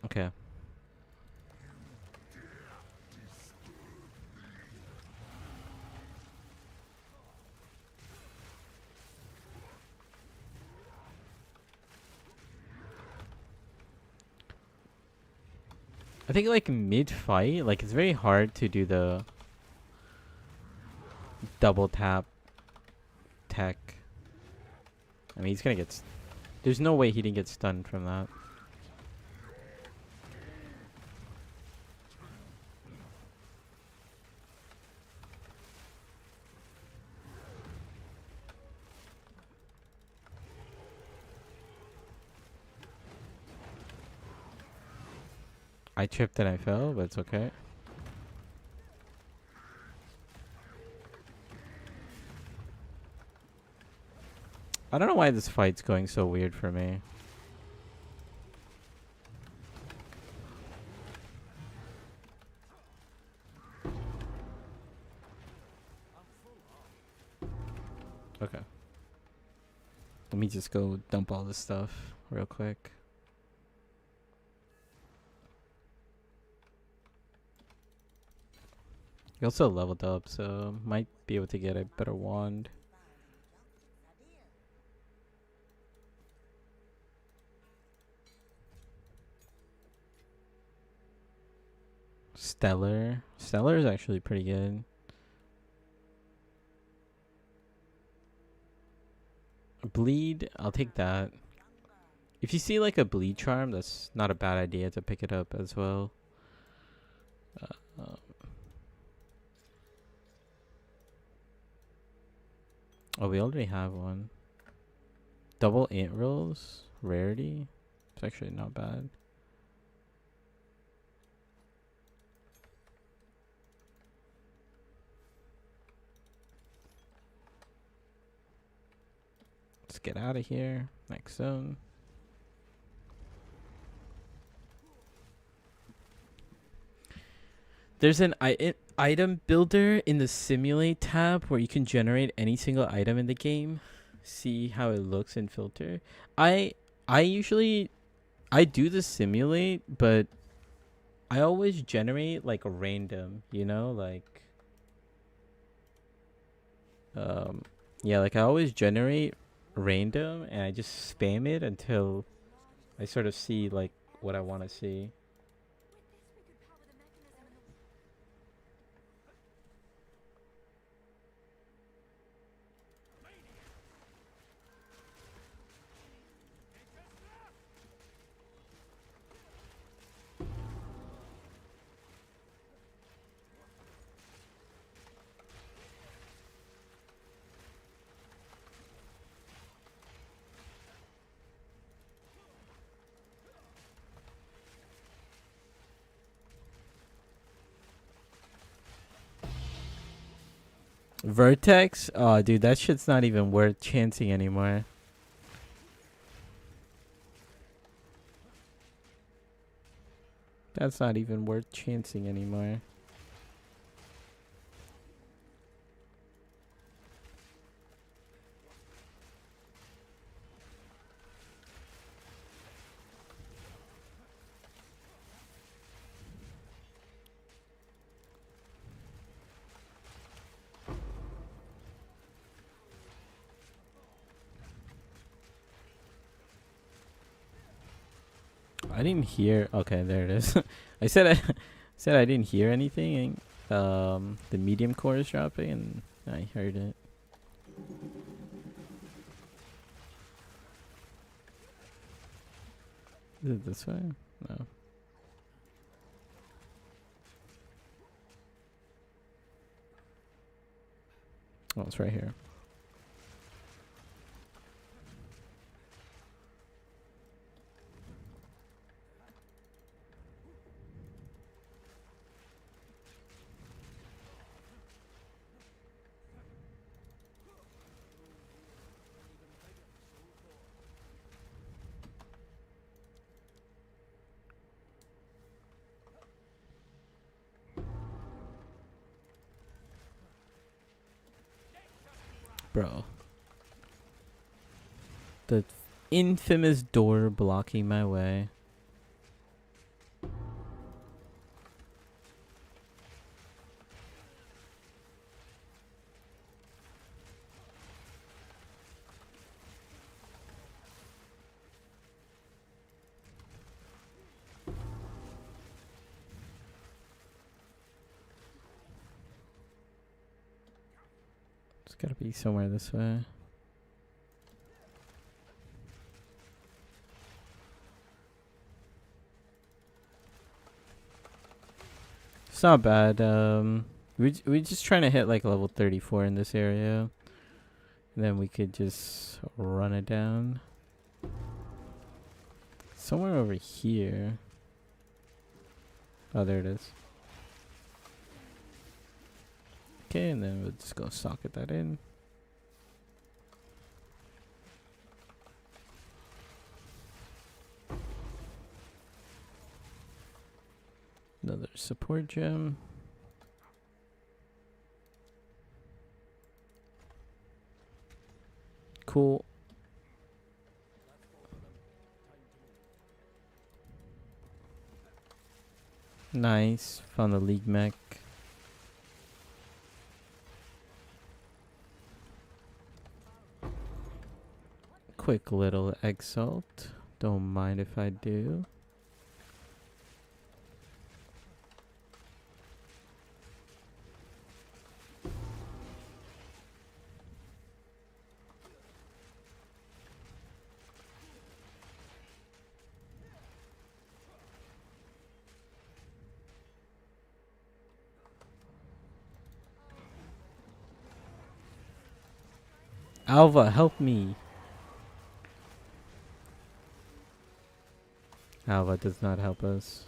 Okay. I think like mid fight, like it's very hard to do the double tap tech. I mean, he's gonna get. There's no way he didn't get stunned from that. I tripped and I fell, but it's okay. I don't know why this fight's going so weird for me. Okay. Let me just go dump all this stuff real quick. He also leveled up, so might be able to get a better wand. Stellar. Stellar is actually pretty good. Bleed, I'll take that. If you see like a bleed charm, that's not a bad idea to pick it up as well. Oh, we already have one. Double int rolls, rarity. It's actually not bad. Let's get out of here. Next zone. There's an item builder in the simulate tab where you can generate any single item in the game. See how it looks in filter. I usually do the simulate, but I always generate like a random, you know, like yeah, like I always generate random and I just spam it until I sort of see like what I want to see. Vertex? Oh, dude, that shit's not even worth chancing anymore. That's not even worth chancing anymore. I didn't hear. Okay, there it is. I said I didn't hear anything. The medium core is dropping, and I heard it. Is it this way? No. Oh, it's right here. Bro. The infamous door blocking my way. It's gotta be somewhere this way. It's not bad. We just trying to hit like level 34 in this area, and then we could just run it down. Somewhere over here. Oh, there it is. Okay, and then we'll just go socket that in. Another support gem. Cool. Nice. Found the league mech. quick little exalt. Don't mind if I do. Alva, help me. Alva does not help us.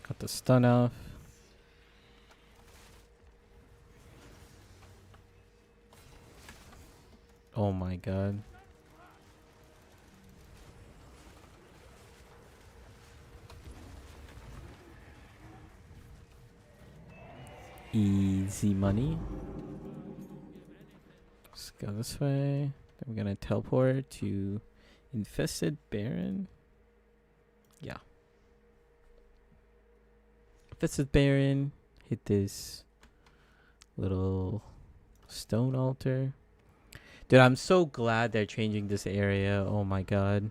Got the stun off. Oh my god. Easy money. Let's go this way. Then we're gonna teleport to Infested Baron. Yeah. Infested Baron. Hit this little stone altar. Dude, I'm so glad they're changing this area. Oh my god.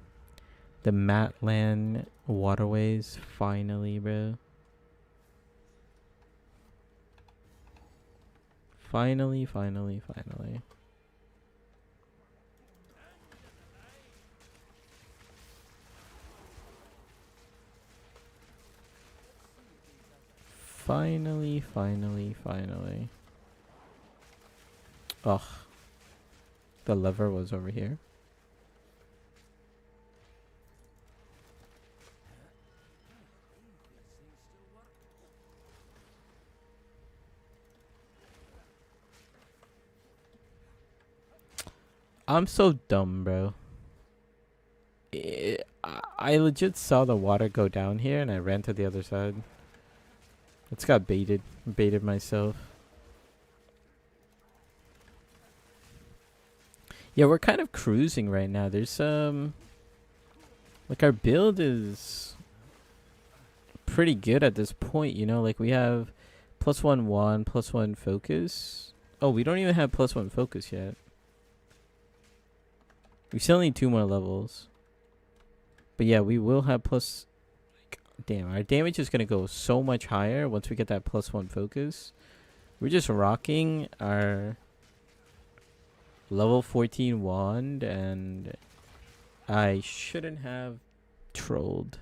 The Matland waterways. Finally, bro. Finally. Finally. Ugh. The lever was over here. I'm so dumb, bro. I legit saw the water go down here and I ran to the other side. It's got baited. Baited myself. Yeah, we're kind of cruising right now. There's like our build is pretty good at this point, you know, like we have +1 wand, +1 focus. Oh, we don't even have +1 focus yet. We still need 2 more levels. But yeah, we will have plus. Damn, our damage is gonna go so much higher once we get that +1 focus. We're just rocking our level 14 wand, and I shouldn't have trolled.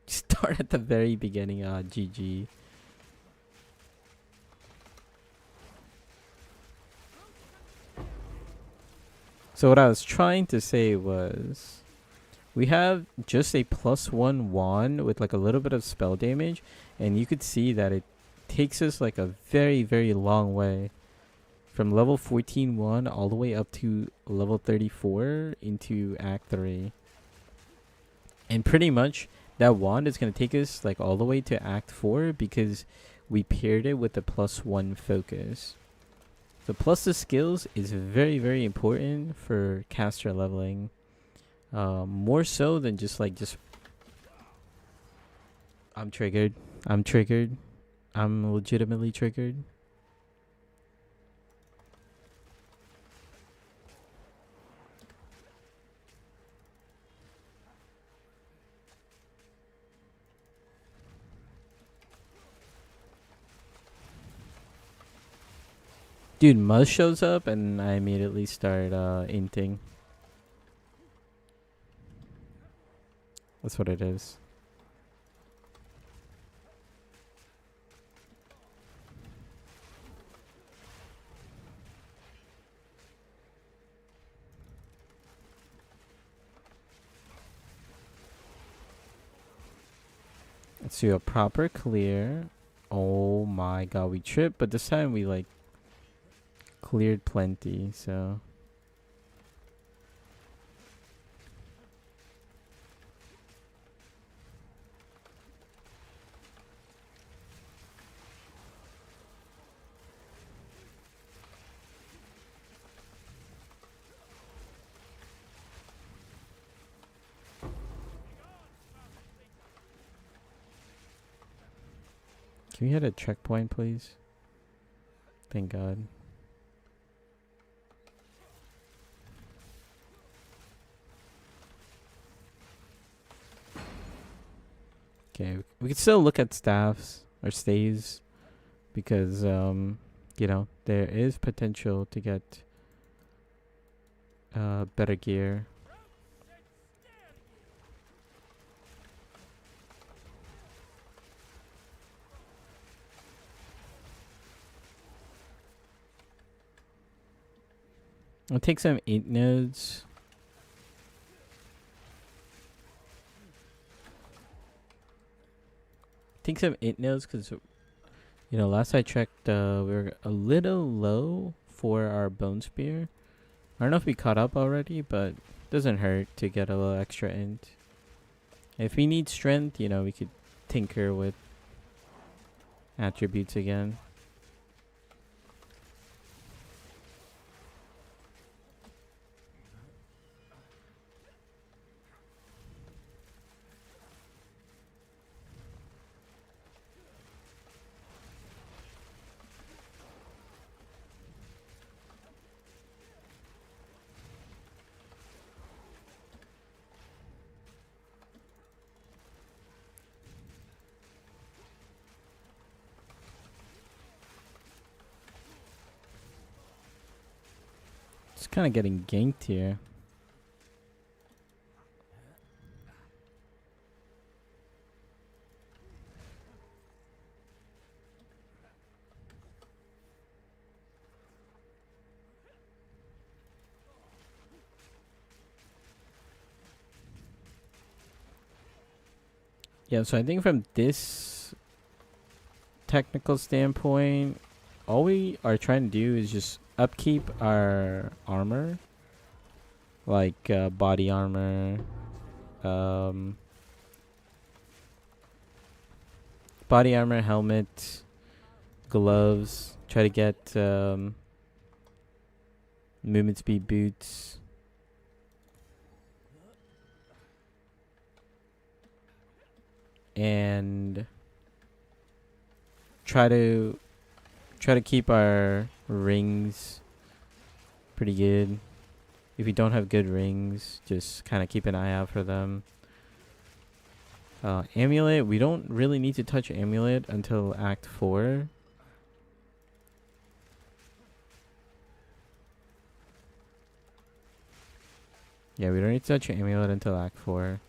Start at the very beginning. GG. So what I was trying to say was, we have just a +1 wand with like a little bit of spell damage, and you could see that it takes us like a very, very long way from level 14 wand all the way up to level 34 into Act 3. And pretty much that wand is going to take us like all the way to Act 4 because we paired it with the +1 focus. So plus the skills is very, very important for caster leveling. More so than just I'm triggered. I'm legitimately triggered. Dude, Muzz shows up and I immediately start inting. That's what it is. Let's do a proper clear. Oh my god, we tripped, but this time we like cleared plenty, so. Can we hit a checkpoint, please? Thank God. Okay, we can still look at staffs or stays because you know, there is potential to get better gear. I'll take some 8 nodes. Take some 8 nodes because, you know, last I checked, we were a little low for our bone spear. I don't know if we caught up already, but it doesn't hurt to get a little extra int. If we need strength, you know, we could tinker with attributes again. It's kind of getting ganked here. Yeah, so I think from this technical standpoint, all we are trying to do is just upkeep our armor, like body armor, helmet, gloves. Try to get movement speed boots. And try to keep our rings pretty good. If you don't have good rings, just kind of keep an eye out for them. Amulet, we don't really need to touch amulet until Act 4. Yeah, we don't need to touch amulet until Act 4.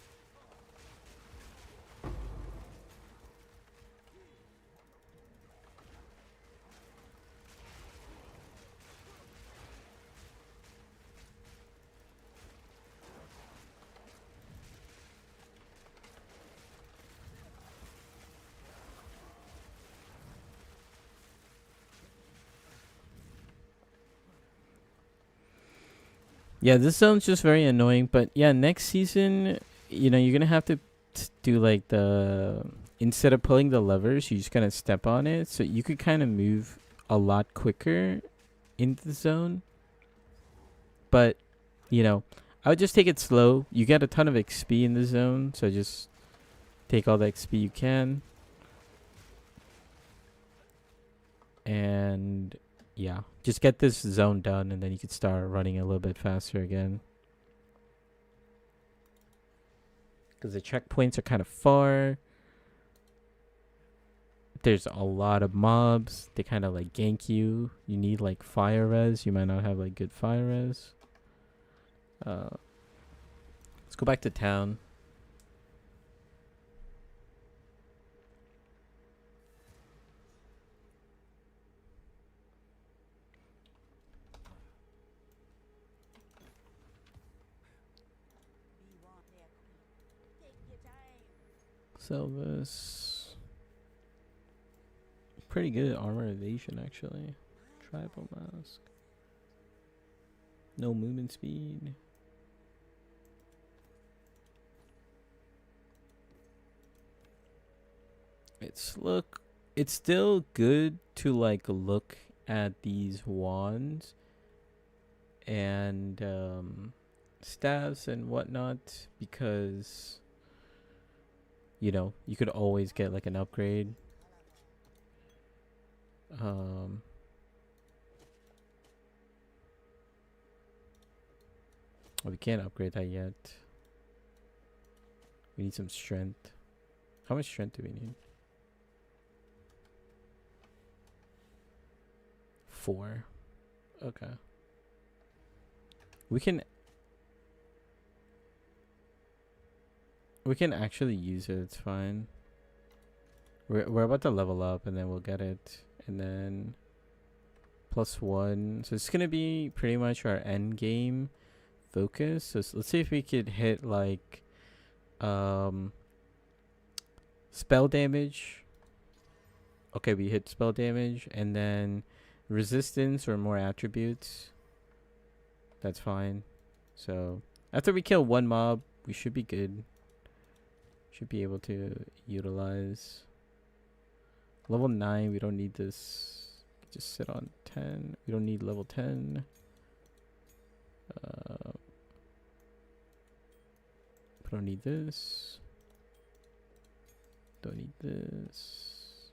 Yeah, this sounds just very annoying, but yeah, next season, you know, you're gonna have to do like the, instead of pulling the levers, you just gonna step on it, so you could kind of move a lot quicker into the zone. But, you know, I would just take it slow. You get a ton of XP in the zone, so just take all the XP you can. And yeah, just get this zone done, and then you could start running a little bit faster again. Because the checkpoints are kind of far. There's a lot of mobs. They kind of like gank you. You need like fire res. You might not have like good fire res. Let's go back to town. Sell this. Pretty good armor evasion actually. Tribal mask. No movement speed. It's still good to like look at these wands and staves and whatnot, because you know, you could always get like an upgrade. Um, we can't upgrade that yet. We need some strength. How much strength do we need? 4. Okay. We can actually use it. It's fine. We're about to level up and then we'll get it. And then +1. So it's gonna be pretty much our end game focus. So let's see if we could hit like spell damage. Okay, we hit spell damage, and then resistance or more attributes. That's fine. So after we kill one mob, we should be good. Should be able to utilize level 9. We don't need this. Just sit on 10. We don't need level 10. Don't need this. Don't need this.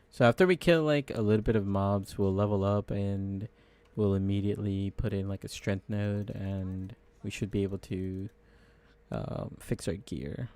So after we kill like a little bit of mobs, we'll level up and we'll immediately put in like a strength node, and we should be able to fix our gear.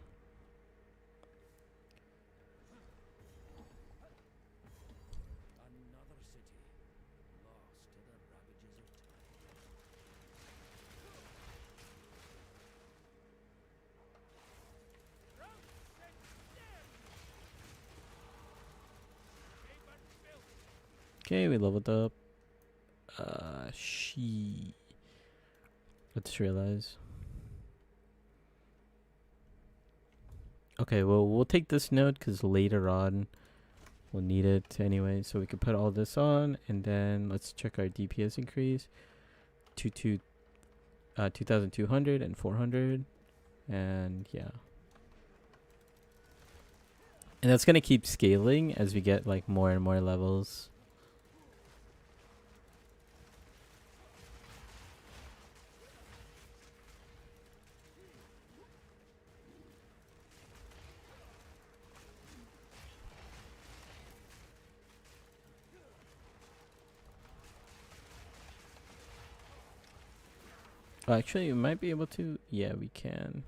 Okay, we leveled up. I just realized. Okay, well, we'll take this node because later on we'll need it anyway. So we can put all this on, and then let's check our DPS increase. 2,200 and 400. And yeah. And that's going to keep scaling as we get like more and more levels. Oh, actually, we might be able to. Yeah, we can.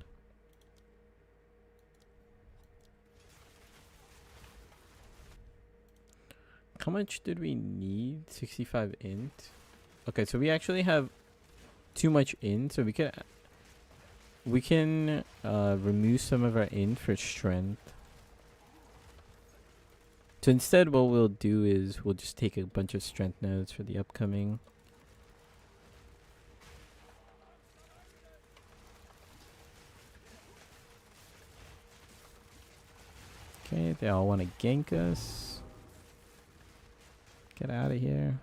How much did we need? 65 int. Okay, so we actually have too much int, so we can remove some of our int for strength. So instead, what we'll do is we'll just take a bunch of strength nodes for the upcoming. Okay, they all want to gank us. Get out of here.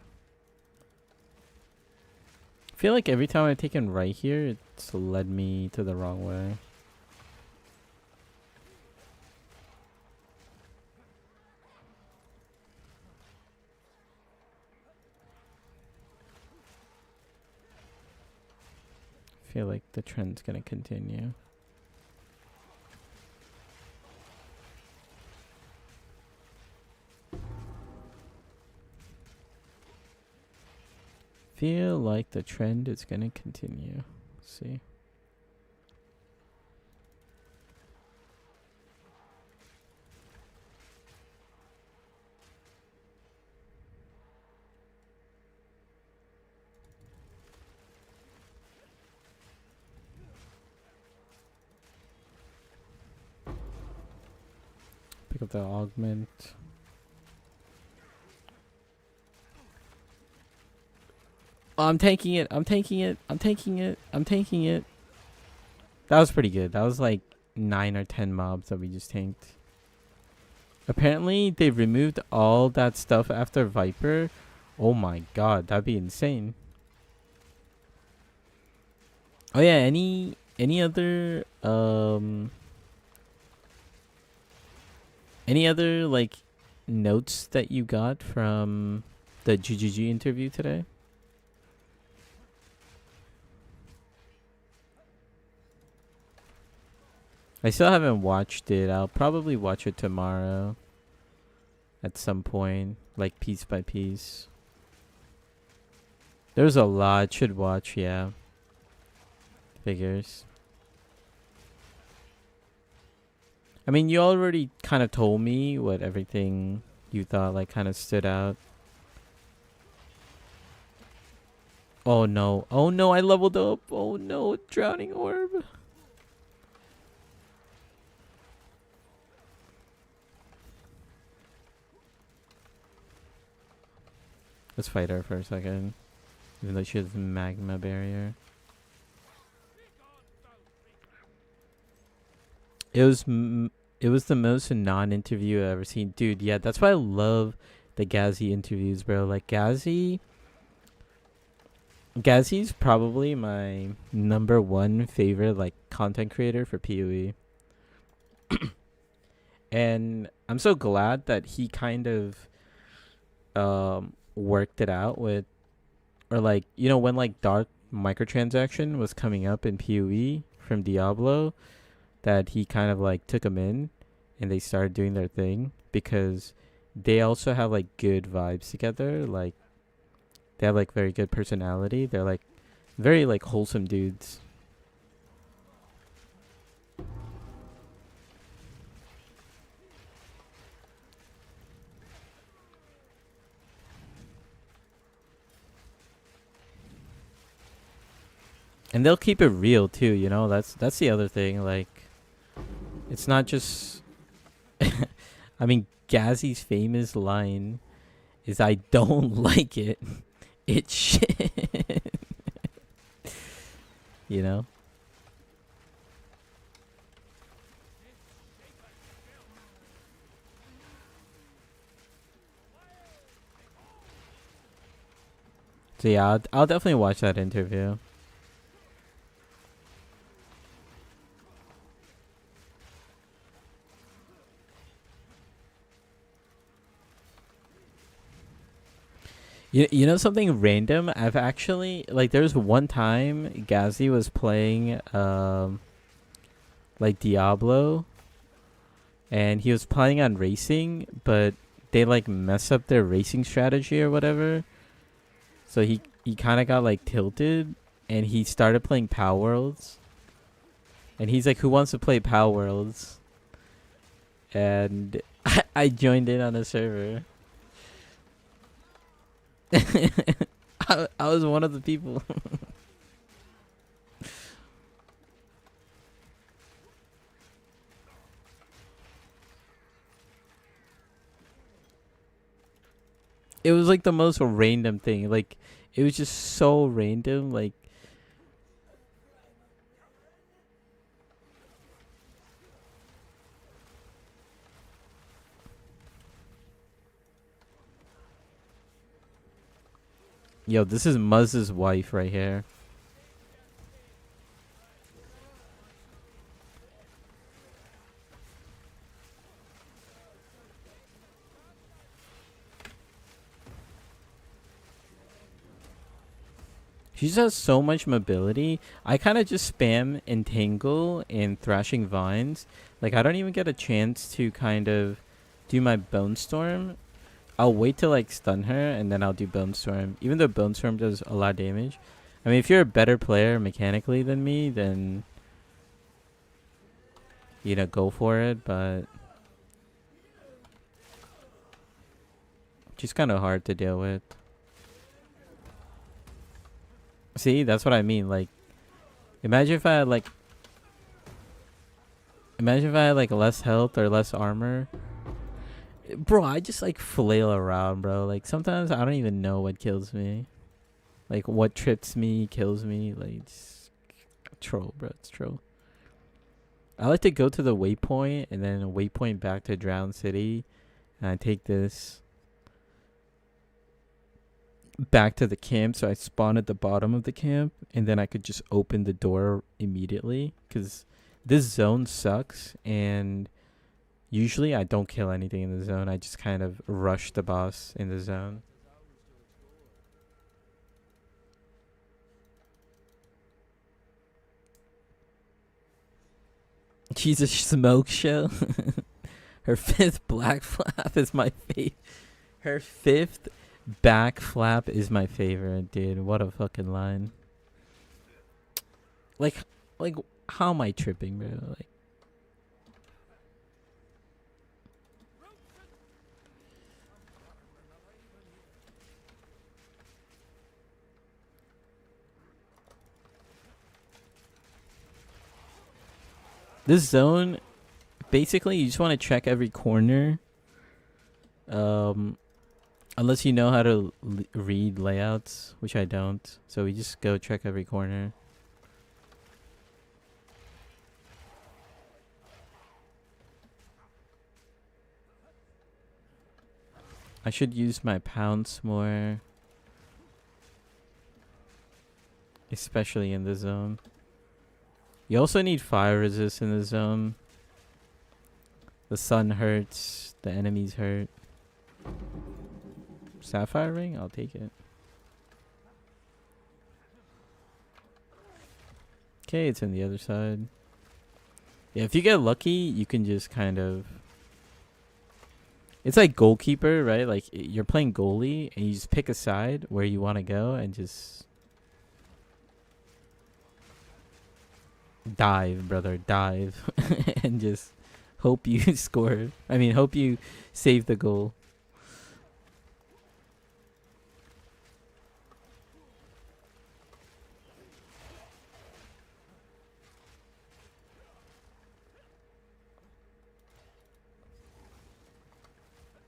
I feel like every time I've taken right here, it's led me to the wrong way. I feel like the trend's gonna continue. Feel like the trend is gonna continue. Let's see. Pick up the augment. Oh, I'm tanking it. I'm tanking it. I'm tanking it. I'm tanking it. That was pretty good. That was like 9 or 10 mobs that we just tanked. Apparently, they removed all that stuff after Viper. Oh my god, that'd be insane. Oh yeah, any other like notes that you got from the GGG interview today? I still haven't watched it. I'll probably watch it tomorrow at some point, like piece by piece. There's a lot. Should watch, yeah. Figures. I mean, you already kind of told me what everything you thought like kind of stood out. Oh no. Oh no, I leveled up. Oh no, drowning orb. Let's fight her for a second. Even though she has magma barrier. It was it was the most non-interview I've ever seen. Dude, yeah, that's why I love the Gazi interviews, bro. Like Gazi's probably my number one favorite like content creator for PoE. And I'm so glad that he kind of worked it out with, or like, you know, when like dark microtransaction was coming up in PoE from Diablo, that he kind of like took them in and they started doing their thing, because they also have like good vibes together. Like they have like very good personality. They're like very like wholesome dudes. And they'll keep it real too, you know? That's the other thing. Like it's not just I mean, Gazi's famous line is I don't like it. It's shit. You know? So yeah, I'll definitely watch that interview. You know something random? I've actually like there was one time Gazi was playing like Diablo, and he was planning on racing, but they like mess up their racing strategy or whatever. So he kind of got like tilted, and he started playing Power Worlds. And he's like, "Who wants to play Power Worlds?" And I joined in on the server. I was one of the people. It was like the most random thing. Like it was just so random. Like yo, this is Muzz's wife right here. She just has so much mobility. I kind of just spam Entangle and Thrashing Vines. Like, I don't even get a chance to kind of do my Bone Storm. I'll wait to, like, stun her, and then I'll do Bone Storm. Even though Bone Storm does a lot of damage. I mean, if you're a better player mechanically than me, then, you know, go for it. But she's kind of hard to deal with. See, that's what I mean. Like, imagine if I had like, less health or less armor, bro. I just like flail around, bro. Like sometimes I don't even know what kills me, like what trips me, kills me. Like it's troll, bro. It's troll. I like to go to the waypoint and then a waypoint back to Drown City, and I take this back to the camp, so I spawn at the bottom of the camp, and then I could just open the door immediately, because this zone sucks, and usually I don't kill anything in the zone. I just kind of rush the boss in the zone. She's a smoke show. Her fifth black flap is my favorite. Her fifth back flap is my favorite, dude. What a fucking line. Like, how am I tripping, bro? Like, this zone, basically, you just want to check every corner. Unless you know how to read layouts, which I don't. So we just go check every corner. I should use my pounce more. Especially in the zone. You also need fire resist in the zone. The sun hurts. The enemies hurt. Sapphire ring? I'll take it. Okay, it's on the other side. Yeah, if you get lucky, you can just kind of... It's like goalkeeper, right? Like, you're playing goalie, and you just pick a side where you want to go, and just... dive, brother, dive. And just hope you score. I mean, hope you save the goal.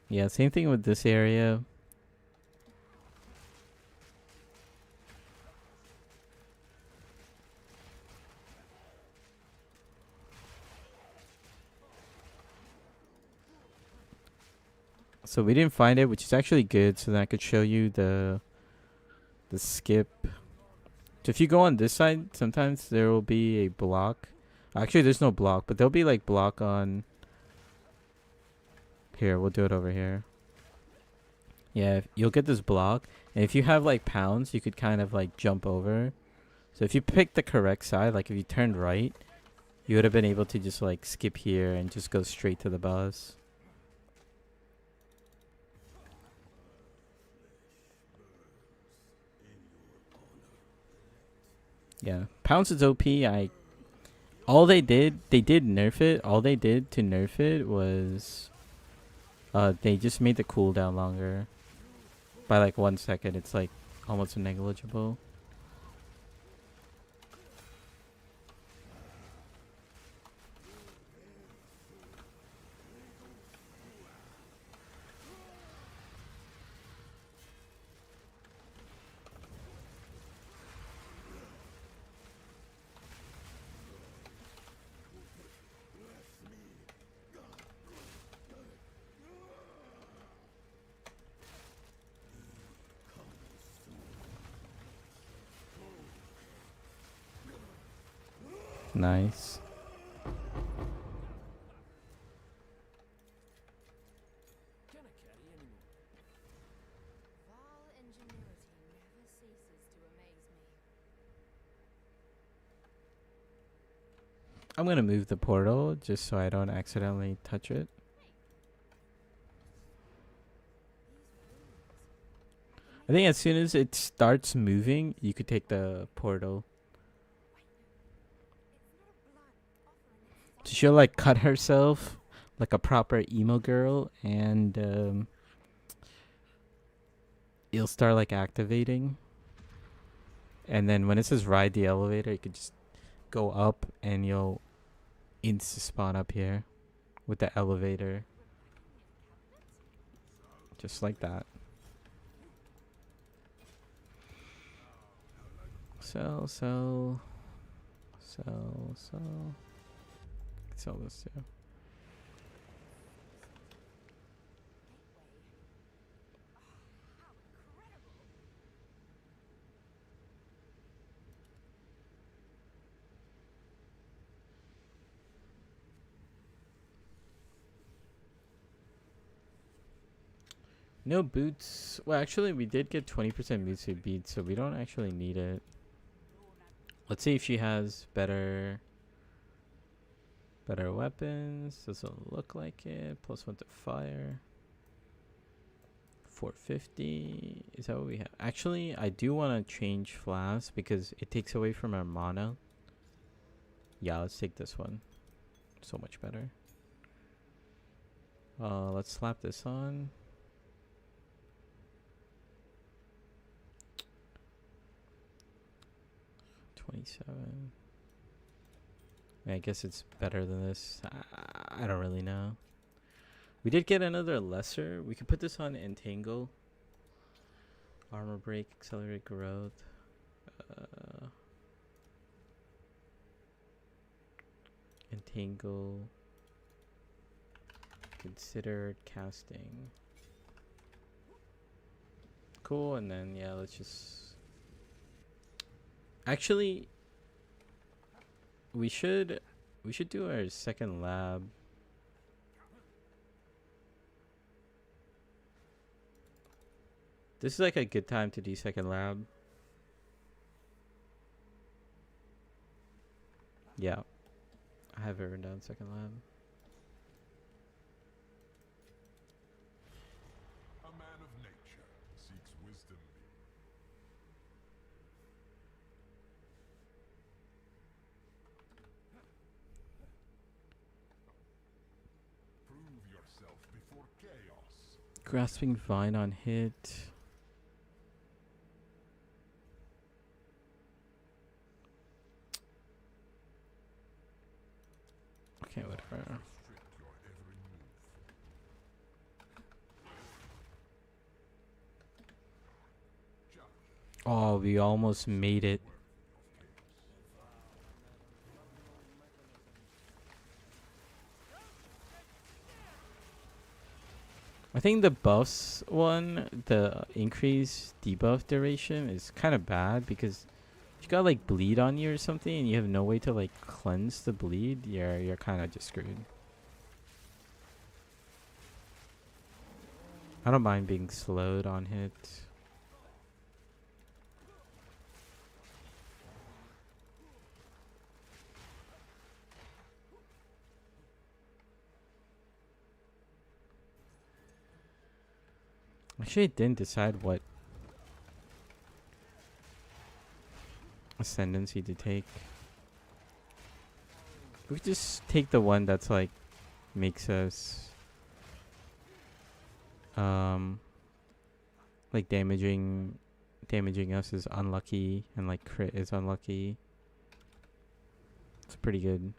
Yeah, same thing with this area. So we didn't find it, which is actually good, so that I could show you the skip. So if you go on this side, sometimes there will be a block. Actually, there's no block, but there'll be like block on... Here, we'll do it over here. Yeah, you'll get this block. And if you have like pounds, you could kind of like jump over. So if you pick the correct side, like if you turned right, you would have been able to just like skip here and just go straight to the boss. Yeah, pounce is OP. All they did nerf it. All they did to nerf it was they just made the cooldown longer by like 1 second. It's like almost negligible. Nice. I'm gonna move the portal just so I don't accidentally touch it. I think as soon as it starts moving, you could take the portal. So she'll like cut herself like a proper emo girl, and it'll start like activating. And then when it says ride the elevator, you could just go up and you'll insta spawn up here with the elevator. Just like that. Sell this too. No boots. Well, actually, we did get 20% mood suit beads, so we don't actually need it. Let's see if she has better... Better weapons. Doesn't look like it. +1 to fire. 450. Is that what we have? Actually, I do want to change flask because it takes away from our mana. Yeah, let's take this one. So much better. Let's slap this on. $27. I guess it's better than this. I don't really know. We did get another lesser. We could put this on Entangle. Armor break, accelerate growth. Entangle. Consider casting. Cool, and then yeah, let's just. Actually, we should do our second lab. This is like a good time to do second lab. Yeah. I have it written down second lab. A man of nature seeks wisdom. Prove yourself before chaos. Grasping Vine on hit. Okay, whatever. Oh, we almost made it. I think the buffs one, the increased debuff duration is kind of bad because if you got like bleed on you or something and you have no way to like cleanse the bleed, you're kind of just screwed. I don't mind being slowed on hit. Actually, I didn't decide what ascendancy to take. We could just take the one that's like makes us like damaging us is unlucky and like crit is unlucky. It's a pretty good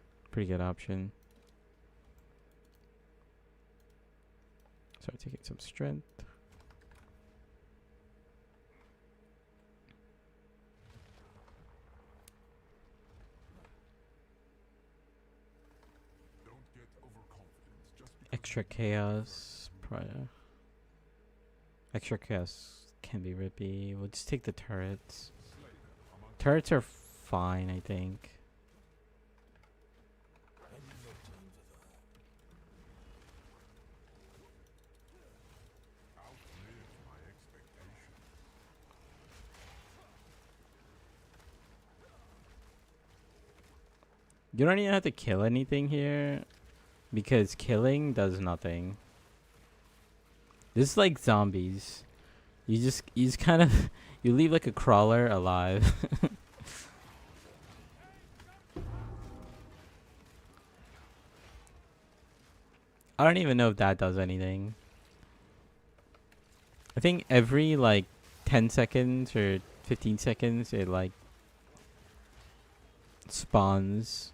option. Start taking some strength. Extra chaos prior. Extra chaos can be rippy. We'll just take the turrets. Turrets are fine, I think. You don't even have to kill anything here because killing does nothing. This is like zombies. You just kind of you leave like a crawler alive. I don't even know if that does anything. I think every like 10 seconds or 15 seconds it like spawns.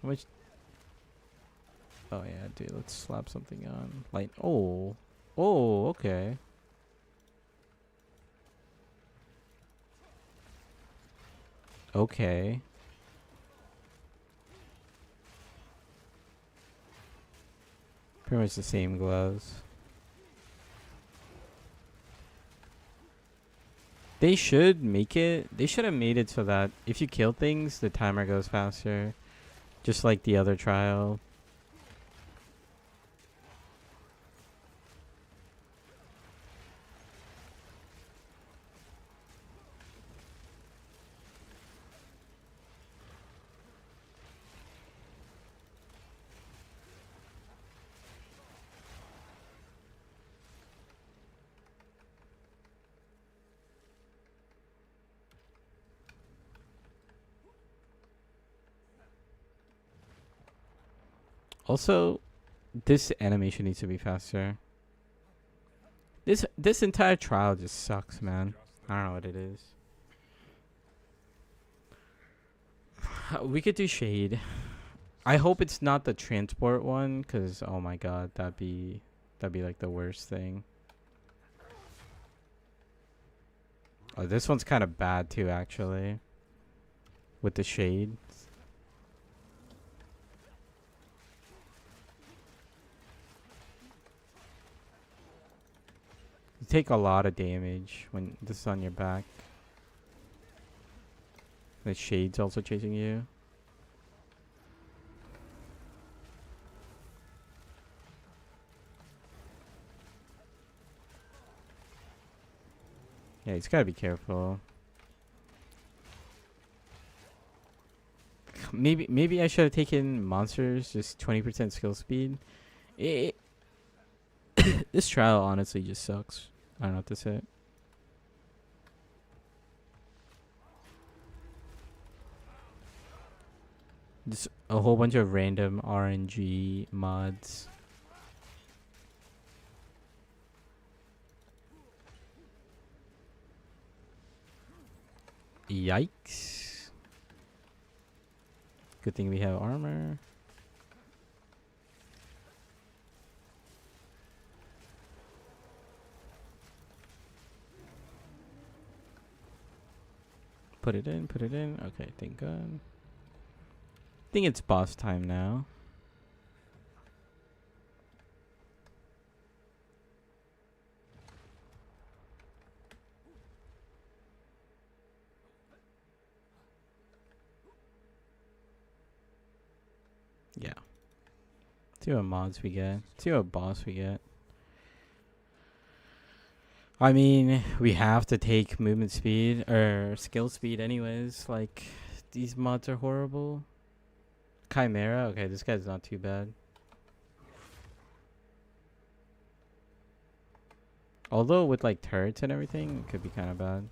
Which oh yeah, dude, let's slap something on. Like oh, okay. Okay. Pretty much the same gloves. They should make it. They should have made it so that if you kill things, the timer goes faster. Just like the other trial. Also, this animation needs to be faster. This entire trial just sucks, man. I don't know what it is. We could do shade. I hope it's not the transport one, cause oh my god, that'd be like the worst thing. Oh, this one's kind of bad too, actually. With the shade. You take a lot of damage when this is on your back. The shade's also chasing you. Yeah, he's gotta be careful. Maybe I should have taken monsters, just 20% skill speed. This trial honestly just sucks. I don't know what to say. Just a whole bunch of random RNG mods. Yikes. Good thing we have armor. Put it in, put it in. Okay, thank God. I think it's boss time now. Yeah. See what mods we get. See what boss we get. I mean, we have to take movement speed or skill speed anyways. Like, these mods are horrible. Chimera? Okay, this guy's not too bad. Although with like turrets and everything, it could be kind of bad.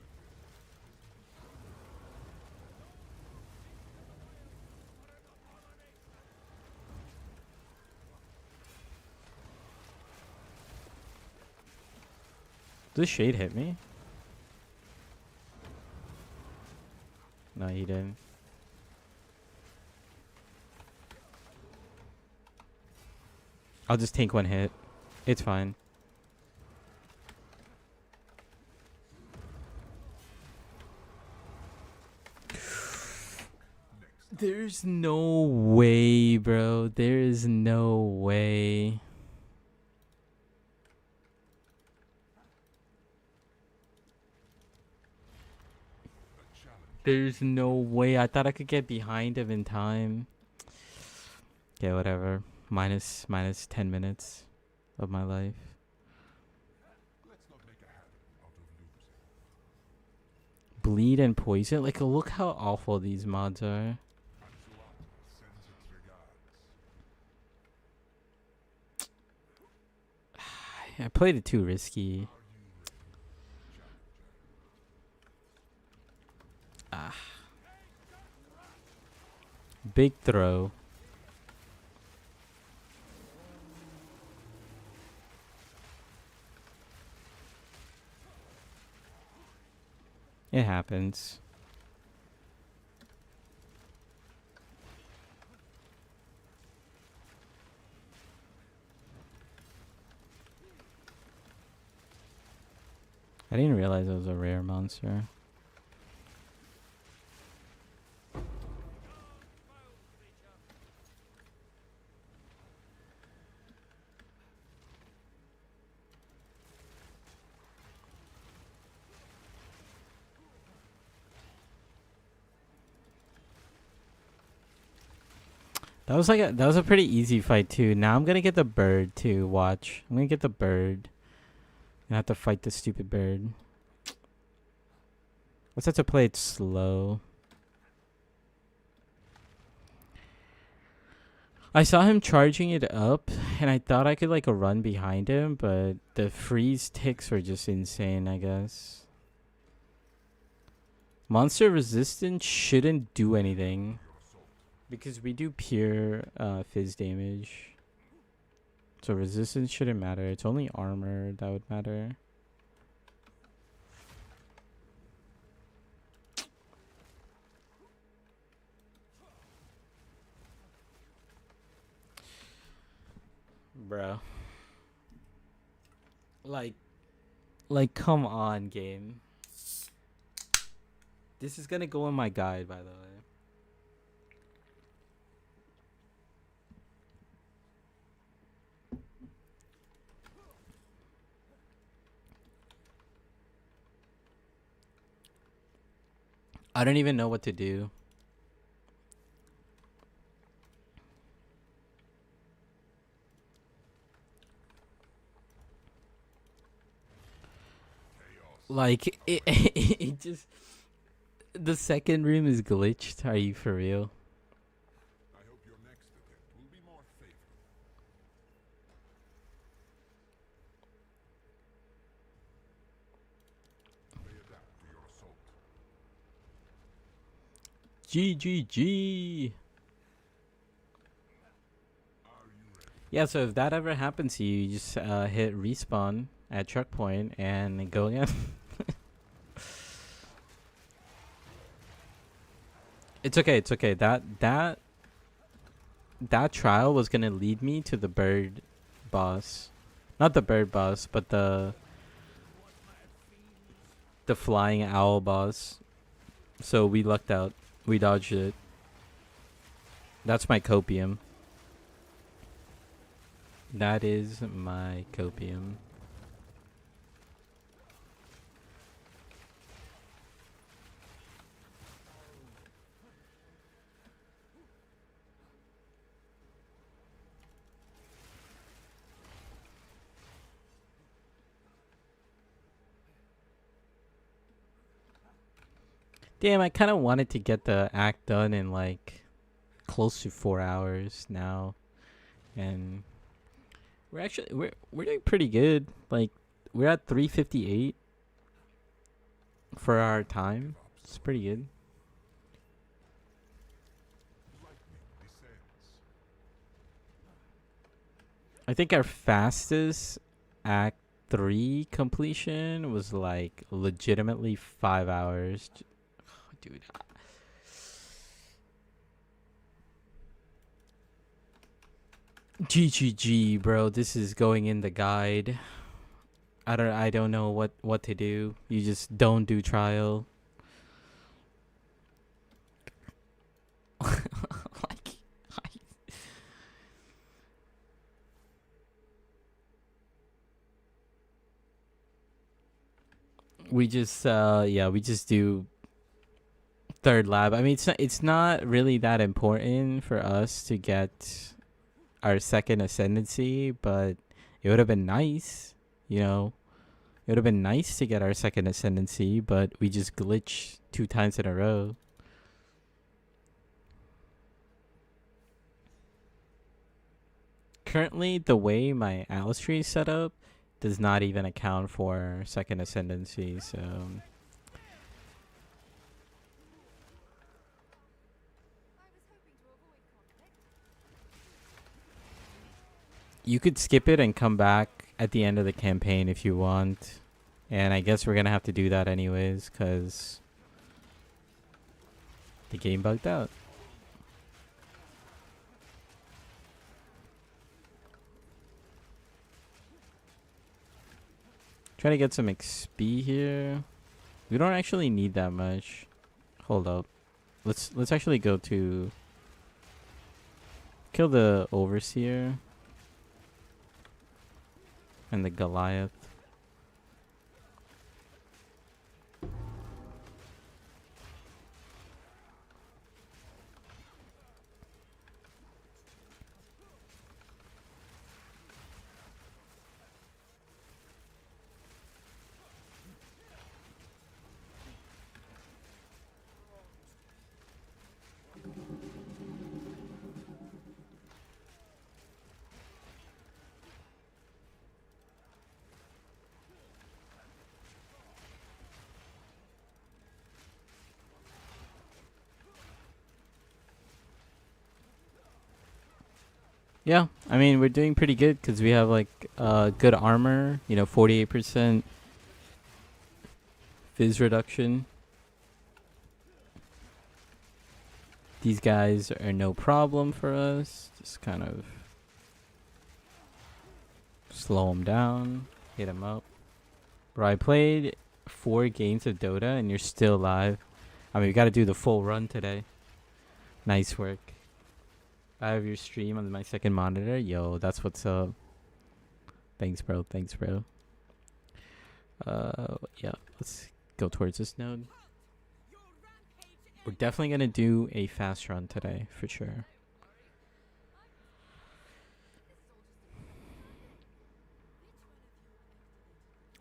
Does shade hit me? No, he didn't. I'll just take one hit. It's fine. There's no way, bro. There is no way. There's no way. I thought I could get behind him in time. Yeah, whatever. Minus 10 minutes of my life. Let's not make a habit out of losing. Bleed and poison. Like, look how awful these mods are. Sends its regards. I played it too risky. Ah. Big throw. It happens. I didn't realize it was a rare monster. That was a pretty easy fight too. Now I'm gonna get the bird too. Watch. I'm gonna get the bird. I have to fight the stupid bird. Let's have to play it slow. I saw him charging it up, and I thought I could like run behind him, but the freeze ticks were just insane, I guess. Monster resistance shouldn't do anything. Because we do pure fizz damage. So resistance shouldn't matter. It's only armor that would matter. Bro. Like come on, game. This is gonna go in my guide, by the way. I don't even know what to do. Like it just the second room is glitched. Are you for real? I hope your next attempt will be more faithful. They adapt to your assault. GGG. Are you ready? Yeah, so if that ever happens to you, you just hit respawn at checkpoint and go again. It's okay. It's okay. That trial was gonna lead me to the bird boss, not the bird boss, but the flying owl boss. So we lucked out. We dodged it. That's my copium. That is my copium. Damn, I kind of wanted to get the act done in like close to 4 hours now, and we're doing pretty good. Like we're at 358 for our time. It's pretty good. Lightning descends. I think our fastest act 3 completion was like legitimately 5 hours. Dude. GGG, bro. This is going in the guide. I don't know what to do. You just don't do trial. Like, we just we just do third lab. I mean, it's not really that important for us to get our second ascendancy, but it would have been nice, you know. It would have been nice to get our second ascendancy, but we just glitch 2 times in a row. Currently, the way my Atlas tree is set up does not even account for second ascendancy, so you could skip it and come back at the end of the campaign if you want. And I guess we're gonna have to do that anyways, because the game bugged out. Try to get some XP here. We don't actually need that much. Hold up. Let's actually go to kill the overseer and the Goliath. Yeah, I mean we're doing pretty good because we have like good armor. 48% fizz reduction. These guys are no problem for us. Just kind of slow them down, hit them up. Bro, I played 4 games of Dota and you're still alive. I mean, we got to do the full run today. Nice work. I have your stream on my second monitor. Yo, that's what's up. Thanks, bro. Thanks, bro. Yeah, let's go towards this node. We're definitely going to do a fast run today, for sure.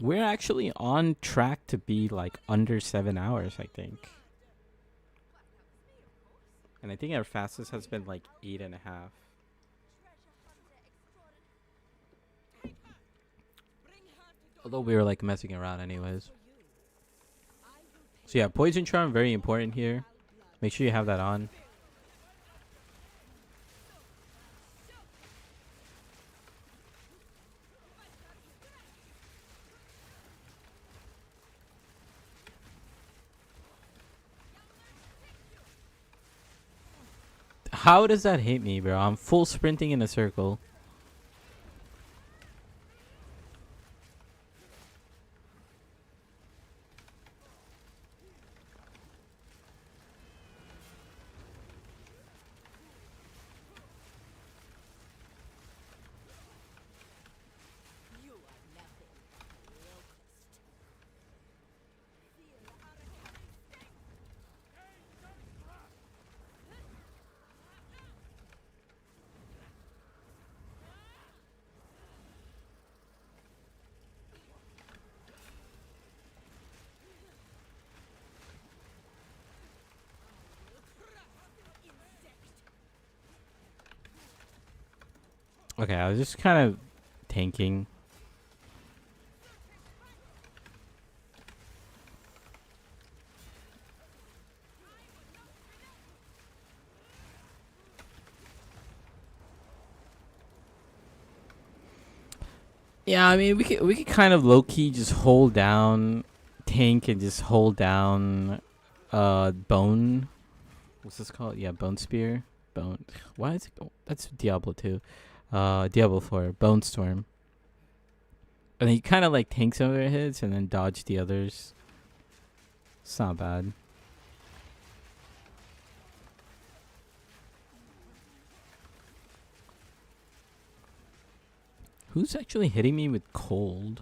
We're actually on track to be like under 7 hours, I think. And I think our fastest has been like 8.5. Although we were like messing around anyways. So yeah, Poison Charm, very important here. Make sure you have that on. How does that hit me, bro? I'm full sprinting in a circle. Okay, I was just kind of tanking. Yeah, I mean we could kind of low key just hold down tank and just hold down bone. What's this called? Yeah, bone spear. Bone. Why is it? Oh, that's Diablo 2. Diablo 4. Bone storm. And then you kind of like tank some of their hits and then dodge the others. It's not bad. Who's actually hitting me with cold?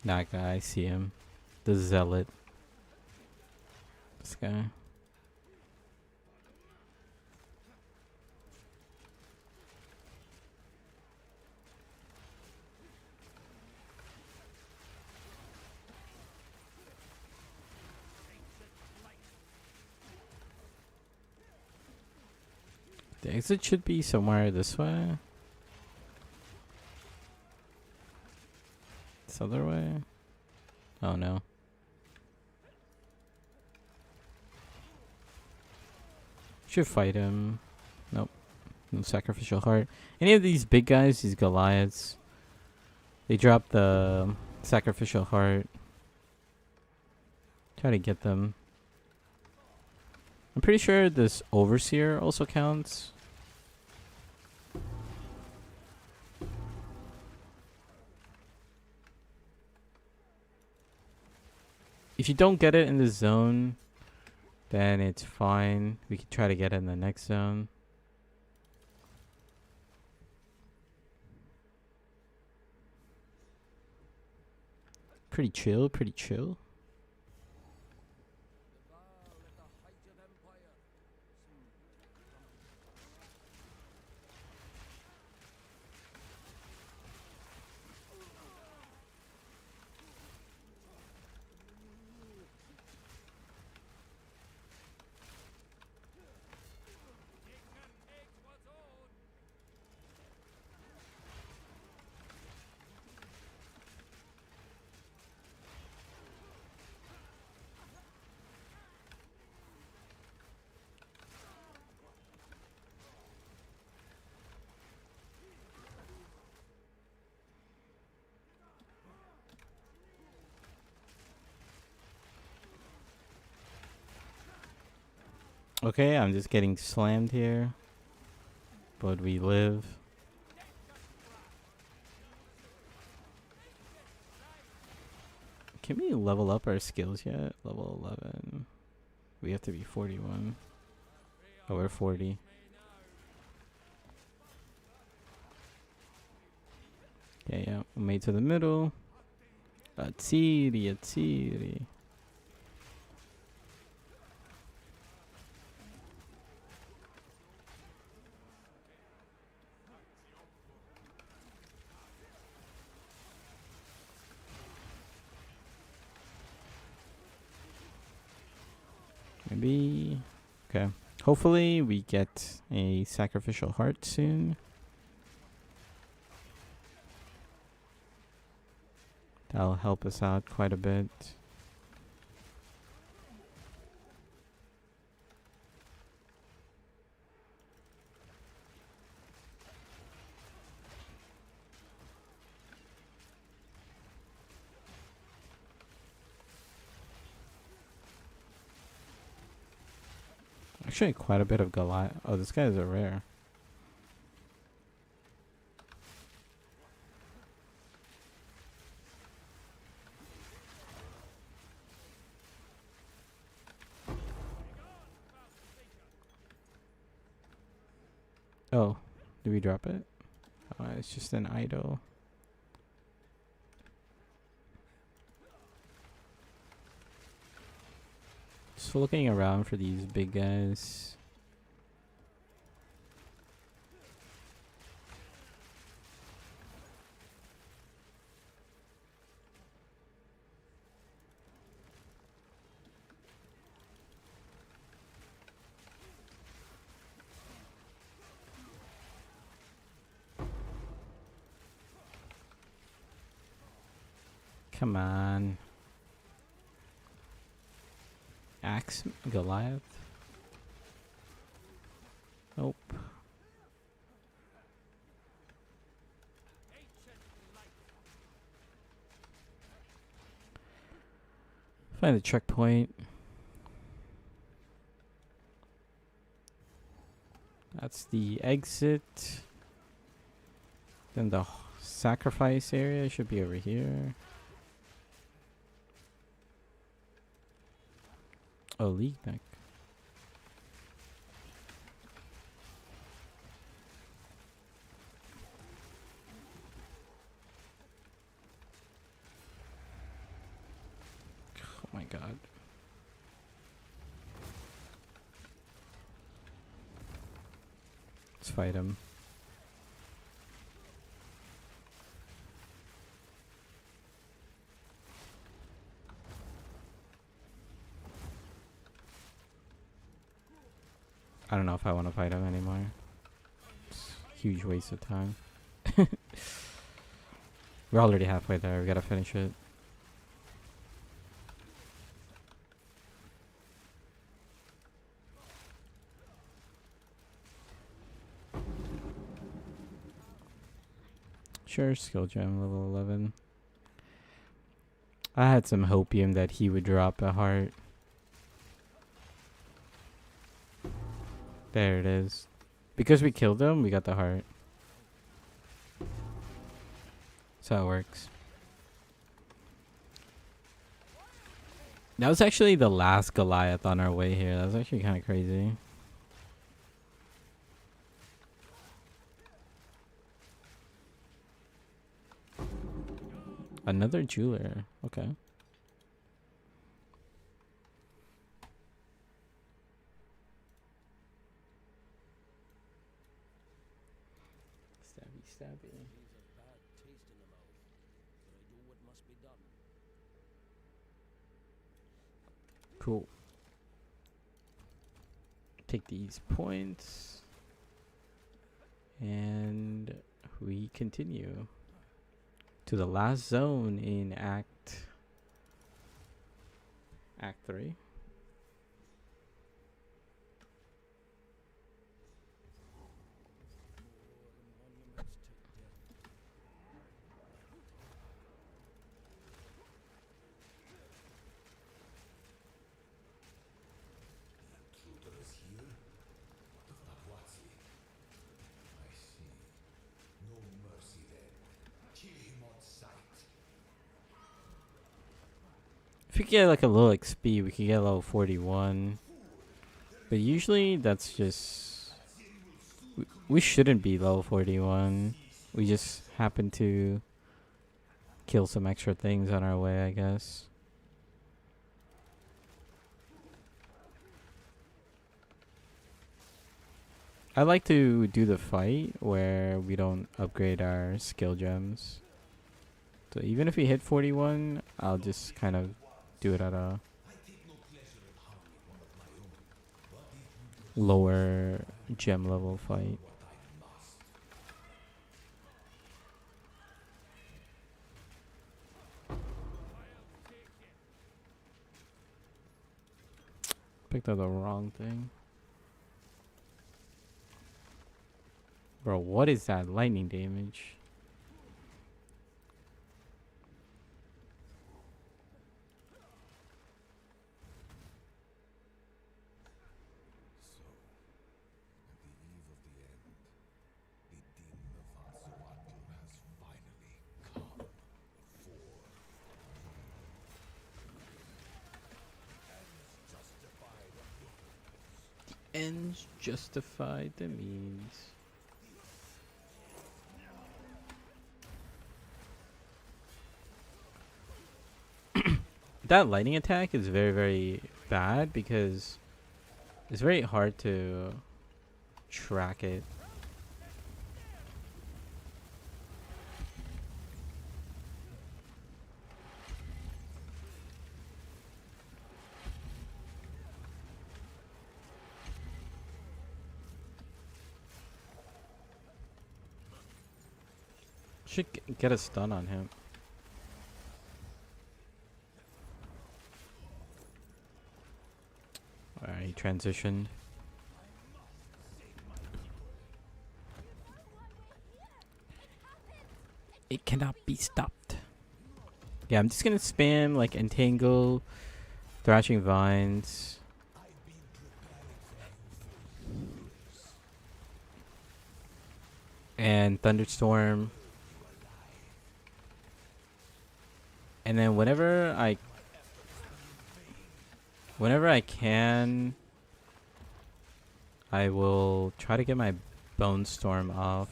That guy, I see him. The zealot. This guy. The exit should be somewhere this way. This other way. Oh no. Should fight him. Nope. No sacrificial heart. Any of these big guys, these Goliaths, they drop the sacrificial heart. Try to get them. I'm pretty sure this overseer also counts. If you don't get it in this zone, then it's fine. We could try to get it in the next zone. Pretty chill, pretty chill. Okay, I'm just getting slammed here. But we live. Can we level up our skills yet? Level 11. We have to be 41. Oh, we're 40. Okay, yeah. We made to the middle. Atsiri, Atsiri. Maybe. Okay. Hopefully we get a sacrificial heart soon. That'll help us out quite a bit. Actually, quite a bit of Goliath. Oh, this guy is a rare. Oh, did we drop it? It's just an idol. Just looking around for these big guys. Come on. Axe Goliath? Nope. Find the checkpoint. That's the exit. Then the sacrifice area should be over here. Oh, league neck. Oh my god. Let's fight him. I don't know if I want to fight him anymore. It's a huge waste of time. We're already halfway there. We gotta finish it. Sure, skill gem level 11. I had some hopium that he would drop a heart. There it is. Because we killed him, we got the heart. That's how it works. That was actually the last Goliath on our way here. That was actually kind of crazy. Another jeweler. Okay. Stabby, stabby. Cool. Take these points. And we continue to the last zone in Act 3. we get like a little XP, we could get level 41. But usually that's just... We shouldn't be level 41. We just happen to kill some extra things on our way, I guess. I like to do the fight where we don't upgrade our skill gems. So even if we hit 41, I'll just kind of do it at a lower gem level fight. Picked up the wrong thing. Bro, what is that lightning damage? Ends justify the means. That lightning attack is very, very bad because it's very hard to track it. Should get a stun on him. Alright, he transitioned. It cannot be stopped. Yeah, I'm just gonna spam like Entangle, Thrashing Vines. And Thunderstorm. And then whenever I can, I will try to get my Bone Storm off.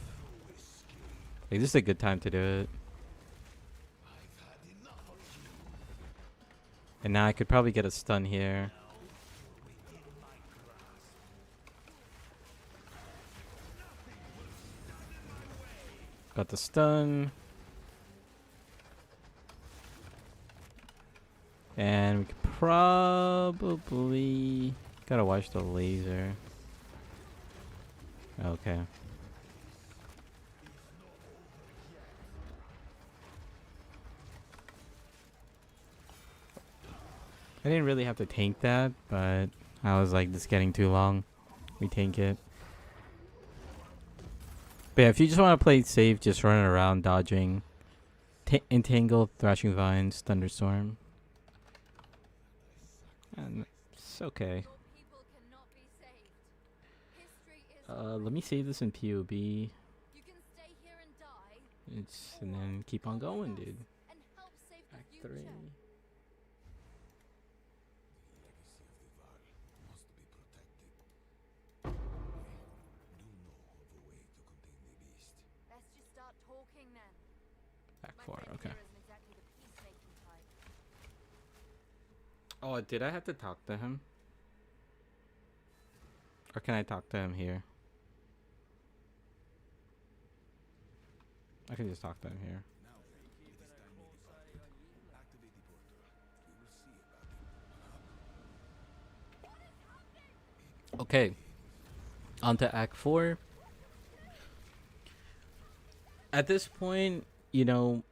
Like, this is a good time to do it. And now I could probably get a stun here. Got the stun. And we could probably... Gotta watch the laser. Okay. I didn't really have to tank that, but I was like, this is getting too long. We tank it. But yeah, if you just want to play safe, just running around, dodging. Entangle, Thrashing Vines, Thunderstorm. And it's okay. Let me save this in POB. And then keep on going, dude. Act 3. Act 4, okay. Oh, did I have to talk to him? Or can I talk to him here? I can just talk to him here. Okay. On to Act 4. At this point, you know,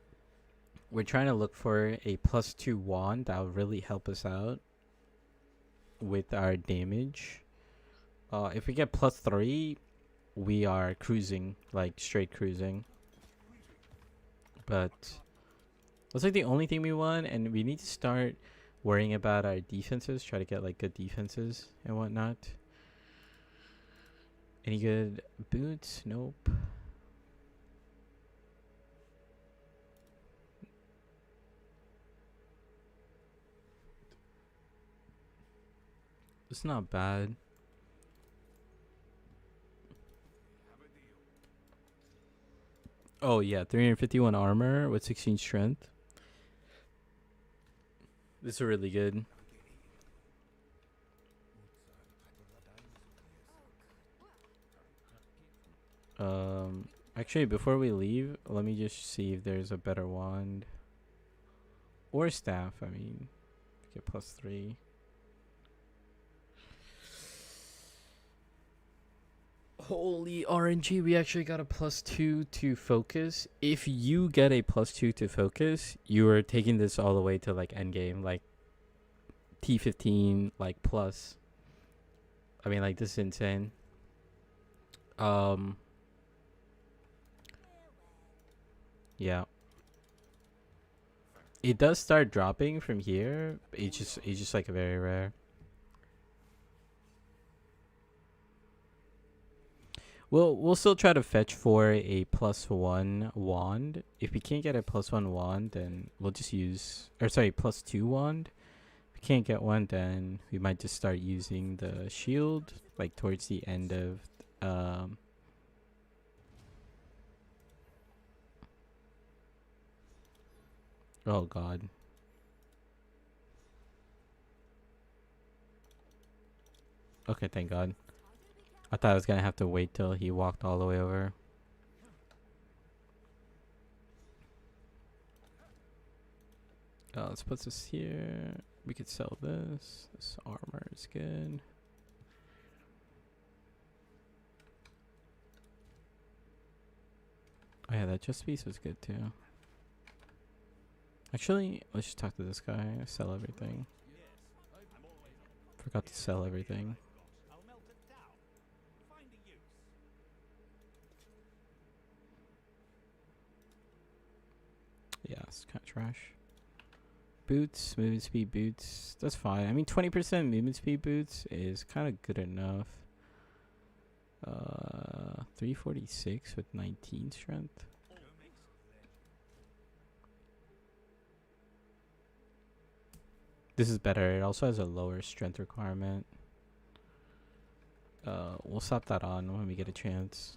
we're trying to look for a +2 wand that will really help us out with our damage. If we get +3, we are cruising, like straight cruising. But that's like the only thing we want, and we need to start worrying about our defenses. Try to get like good defenses and whatnot. Any good boots? Nope. It's not bad. Oh yeah, 351 armor with 16 strength. This is really good. Actually, before we leave, let me just see if there's a better wand or staff. I mean, get +3. Holy RNG, we actually got a +2 to focus. If you get a +2 to focus, you are taking this all the way to like endgame, like T15, like plus. I mean, like, this is insane. Yeah. It does start dropping from here. It's just like very rare. We'll still try to fetch for a +1 wand. If we can't get a +1 wand, then we'll just use, or sorry, +2 wand. If we can't get one, then we might just start using the shield like towards the end of oh god. Okay, thank god. I thought I was gonna have to wait till he walked all the way over. Let's put this here. We could sell this. This armor is good. Oh yeah, that chest piece is good too. Actually, let's just talk to this guy. Sell everything. Forgot to sell everything. Yeah, it's kind of trash. Boots, movement speed boots. That's fine. I mean, 20% movement speed boots is kind of good enough. 346 with 19 strength. This is better. It also has a lower strength requirement. We'll slap that on when we get a chance.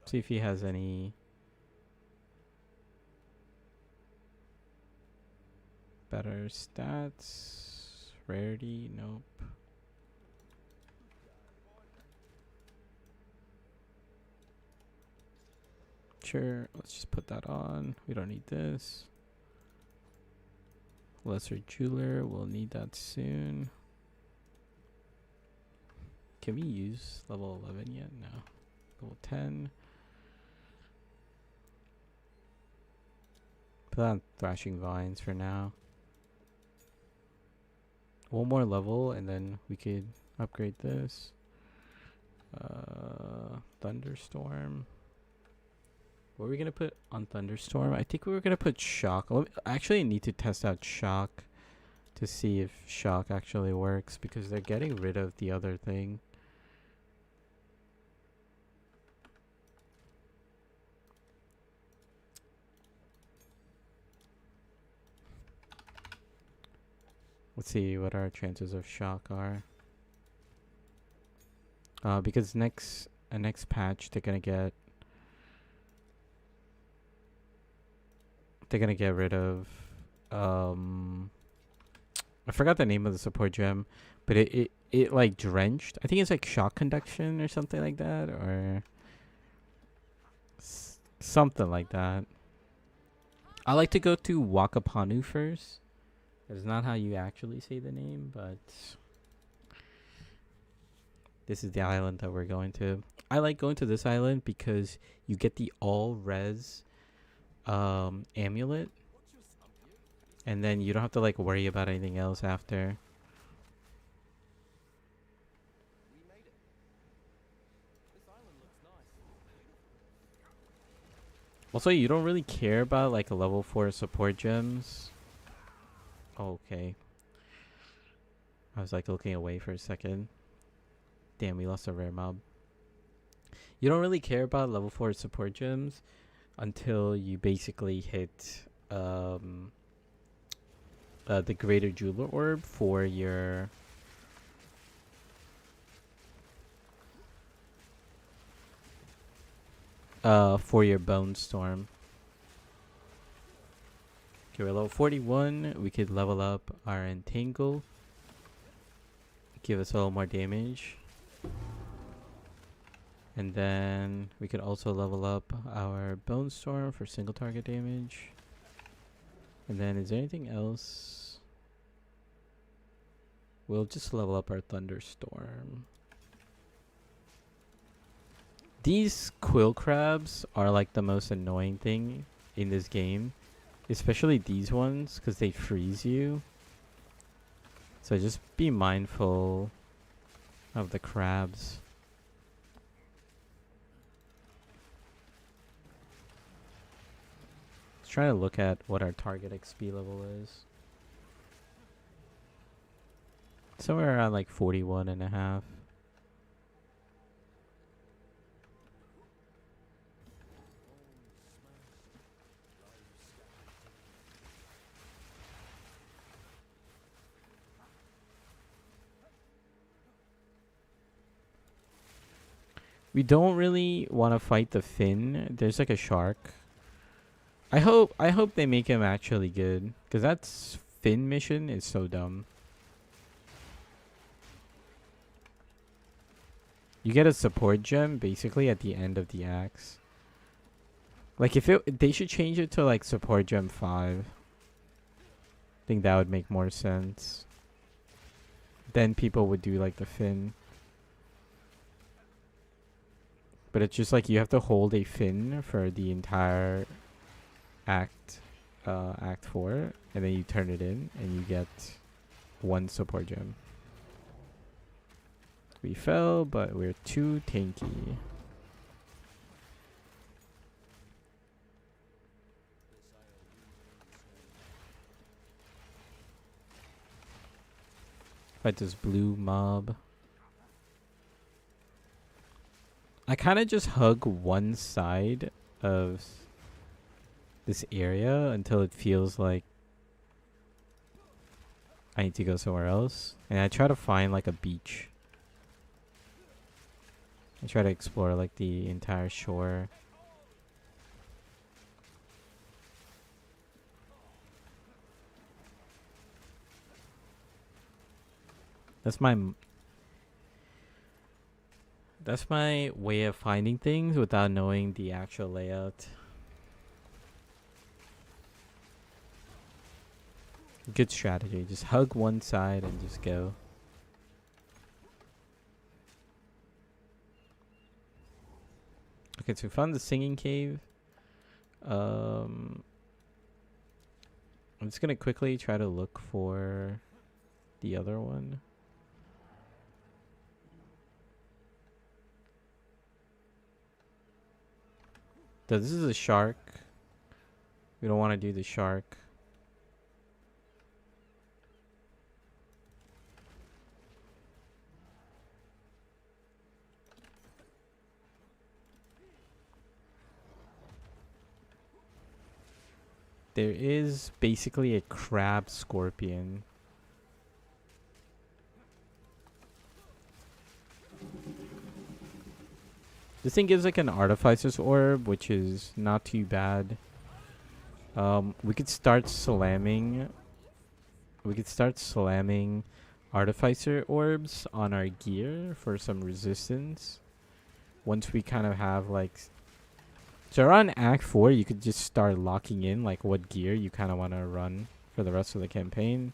See if he has any better stats. Rarity, nope. Sure, let's just put that on. We don't need this. Lesser jeweler, we'll need that soon. Can we use level 11 yet? No. Level 10. Put on thrashing vines for now. One more level and then we could upgrade this. Thunderstorm. What are we gonna put on Thunderstorm? I think we were gonna put Shock. I actually need to test out Shock to see if Shock actually works because they're getting rid of the other thing. Let's see what our chances of Shock are. Because next patch they're gonna get rid of I forgot the name of the support gem, but it like drenched. I think it's like shock conduction or something like that, or something like that. I like to go to Wakapanu first. It's not how you actually say the name, but this is the island that we're going to. I like going to this island because you get the all res amulet, and then you don't have to like worry about anything else after. Also, you don't really care about like a level 4 support gems. Oh, okay. I was like looking away for a second. Damn, we lost a rare mob. You don't really care about level 4 support gems until you basically hit the greater jeweler orb for your for your bone storm. Okay, we're level 41. We could level up our entangle. Give us a little more damage. And then we could also level up our bone storm for single target damage. And then is there anything else? We'll just level up our thunderstorm. These quill crabs are like the most annoying thing in this game. Especially these ones, because they freeze you. So just be mindful of the crabs. Let's try to look at what our target XP level is. Somewhere around like 41 and a half. We don't really want to fight the fin. There's like a shark. I hope they make him actually good, because that fin mission is so dumb. You get a support gem basically at the end of the axe. Like they should change it to like support gem 5. I think that would make more sense. Then people would do like the fin. But it's just like you have to hold a fin for the entire act 4, and then you turn it in and you get 1 support gem. We fell, but we're too tanky. Fight this blue mob. I kind of just hug one side of this area until it feels like I need to go somewhere else. And I try to find like a beach. I try to explore like the entire shore. That's my way of finding things without knowing the actual layout. Good strategy. Just hug one side and just go. Okay, so we found the singing cave. I'm just gonna quickly try to look for the other one. So this is a shark. We don't want to do the shark. There is basically a crab scorpion. This thing gives like an artificer's orb, which is not too bad. We could start slamming. We could start slamming artificer orbs on our gear for some resistance. Once we kind of have like, so around Act 4, you could just start locking in like what gear you kind of want to run for the rest of the campaign.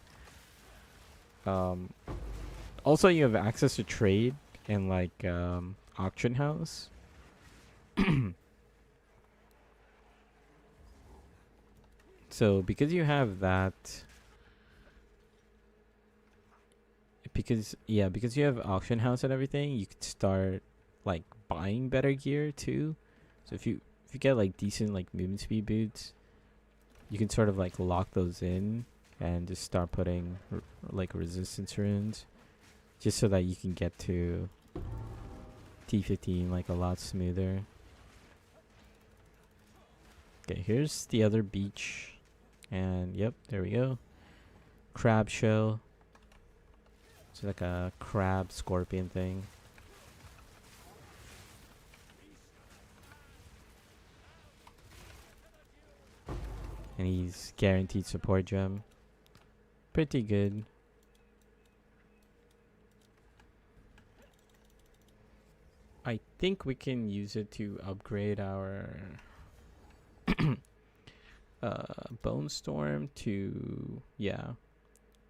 Also, you have access to trade and like auction house. So because you have that, because you have auction house and everything, you could start like buying better gear too. So if you get like decent like movement speed boots, you can sort of like lock those in and just start putting like resistance runes, just so that you can get to T15 like a lot smoother. Okay, here's the other beach. And yep, there we go. Crab shell. It's like a crab scorpion thing. And he's guaranteed support gem. Pretty good. I think we can use it to upgrade our Bone Storm to, yeah,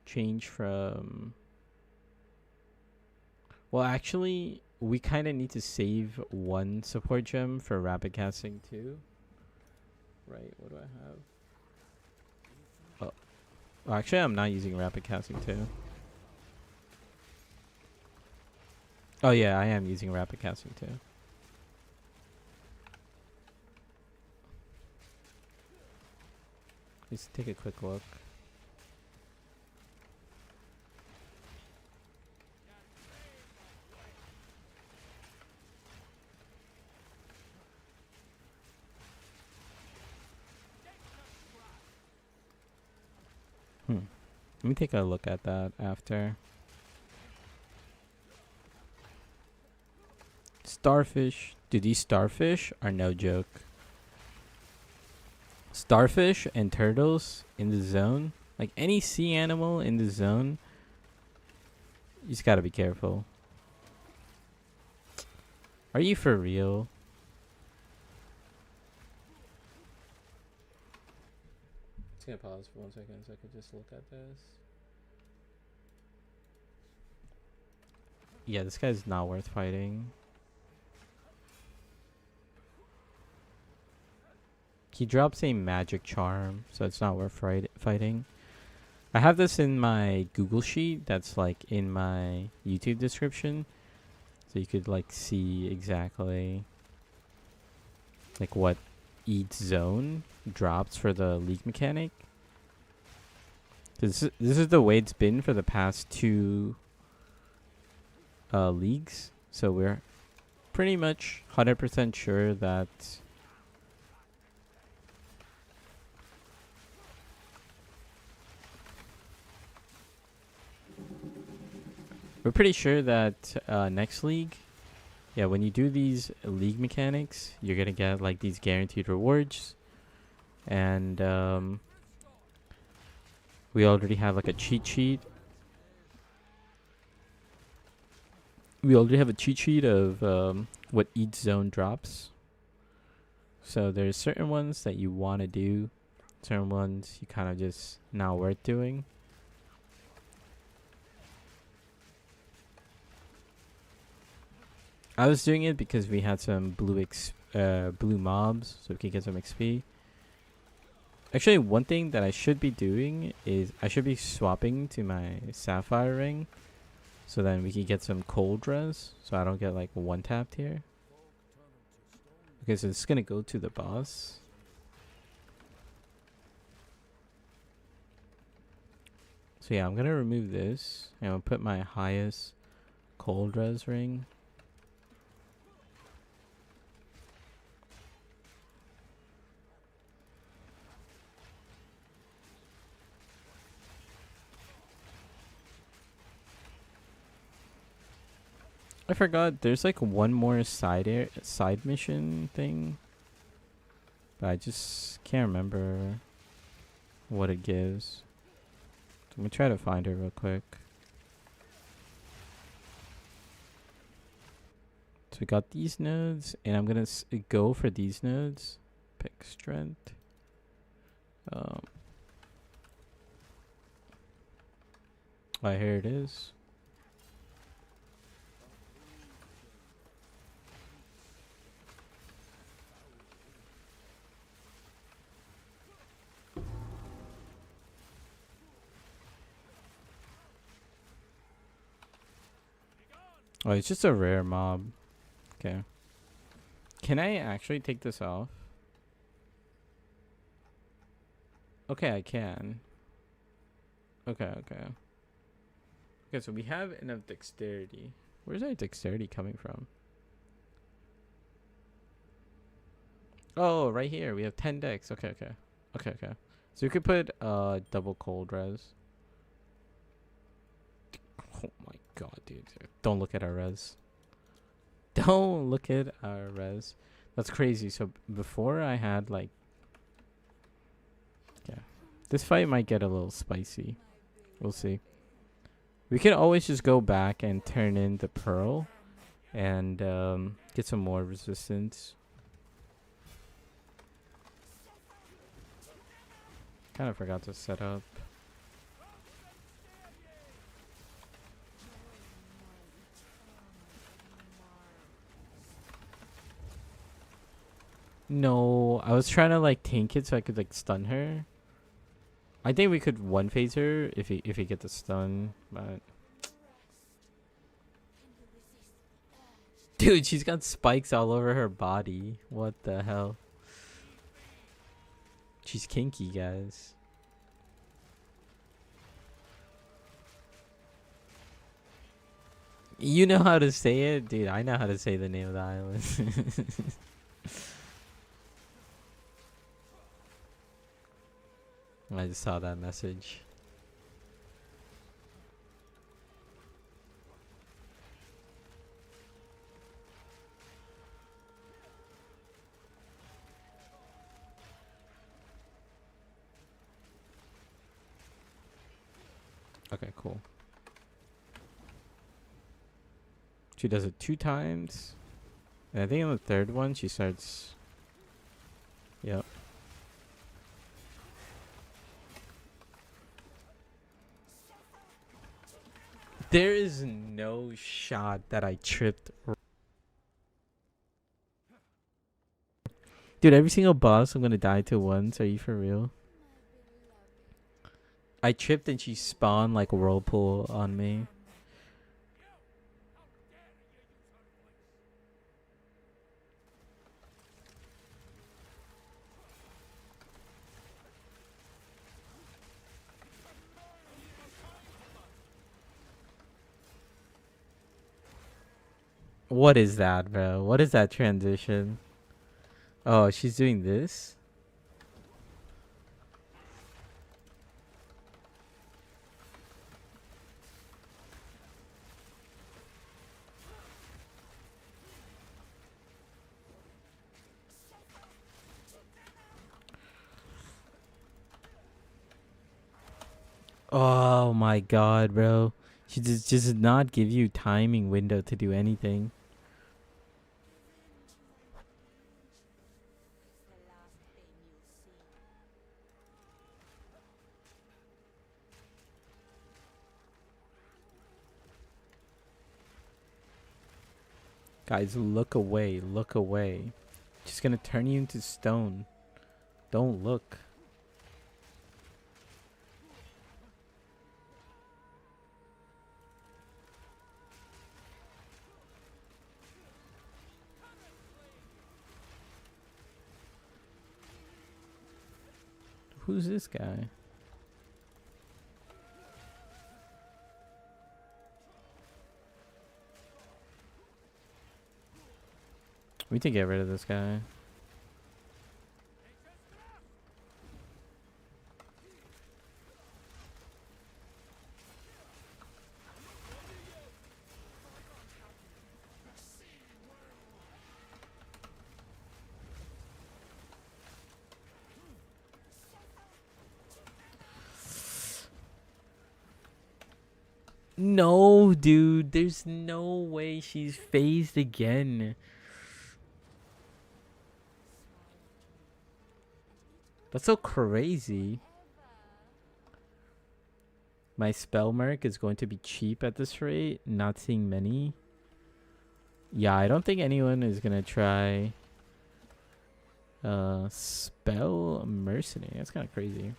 change from... Well, actually, we kind of need to save one support gem for rapid casting too. Right, what do I have? Oh, actually, I'm not using rapid casting too. Oh yeah, I am using rapid casting too. Let's take a quick look. Let me take a look at that after. Starfish. Dude, these starfish are no joke. Starfish and turtles in the zone. Like any sea animal in the zone. You just gotta be careful. Are you for real? Just gonna pause for 1 second so I could just look at this. Yeah, this guy's not worth fighting. He drops a magic charm, so it's not worth fighting. I have this in my Google sheet that's like in my YouTube description. So you could like see exactly like what each zone drops for the league mechanic. This is the way it's been for the past 2 leagues. So we're pretty much 100% sure that next league, yeah, when you do these league mechanics, you're gonna get like these guaranteed rewards. And we already have like a cheat sheet. We already have a cheat sheet of what each zone drops. So there's certain ones that you want to do, certain ones you kind of just not worth doing. I was doing it because we had some blue mobs, so we could get some XP. Actually, one thing that I should be doing is I should be swapping to my sapphire ring, so then we could get some cold res, so I don't get like one tapped here. Okay, so it's gonna go to the boss. So yeah, I'm gonna remove this and I'll put my highest cold res ring. I forgot there's like one more side mission thing, but I just can't remember what it gives. So let me try to find it real quick. So we got these nodes, and I'm gonna go for these nodes. Pick strength. Oh, here it is. Oh, it's just a rare mob. Okay. Can I actually take this off? Okay, I can. Okay. Okay, so we have enough dexterity. Where's our dexterity coming from? Oh, right here. We have 10 dex. Okay. So we could put double cold res. Oh my god, dude. Don't look at our res. Don't look at our res. That's crazy. So before I had like... This fight might get a little spicy. We'll see. We can always just go back and turn in the pearl and get some more resistance. Kind of forgot to set up. No, I was trying to like tank it so I could like stun her. I think we could one phase her if he get the stun, but dude, she's got spikes all over her body. What the hell? She's kinky, guys. You know how to say it, dude. I know how to say the name of the island. I just saw that message. Okay, cool. She does it 2 times. And I think on the 3rd one she starts. Yep. There is no shot that I tripped. Dude, every single boss I'm gonna die to once. Are you for real? I tripped and she spawned like a whirlpool on me. What is that, bro? What is that transition? Oh, she's doing this? Oh my god, bro. She just does not give you timing window to do anything. Guys, look away. Look away. She's gonna turn you into stone. Don't look. Who's this guy? We need to get rid of this guy. No, dude. There's no way she's phased again. That's so crazy. My spell mark is going to be cheap at this rate. Not seeing many. Yeah, I don't think anyone is going to try spell mercenary. That's kind of crazy.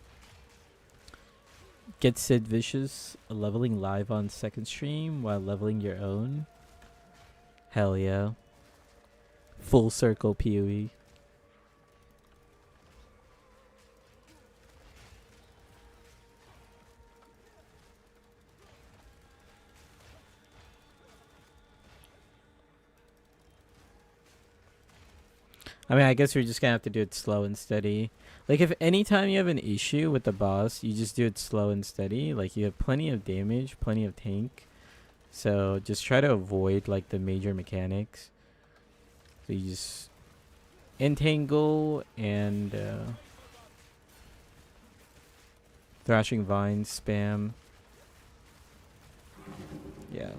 Get ImSidVicious leveling live on second stream while leveling your own. Hell yeah. Full circle PoE. I mean, I guess we're just gonna have to do it slow and steady. Like, if anytime you have an issue with the boss, you just do it slow and steady. Like, you have plenty of damage, plenty of tank. So, just try to avoid, like, the major mechanics. So, you just entangle and, Thrashing Vines, spam. Yeah.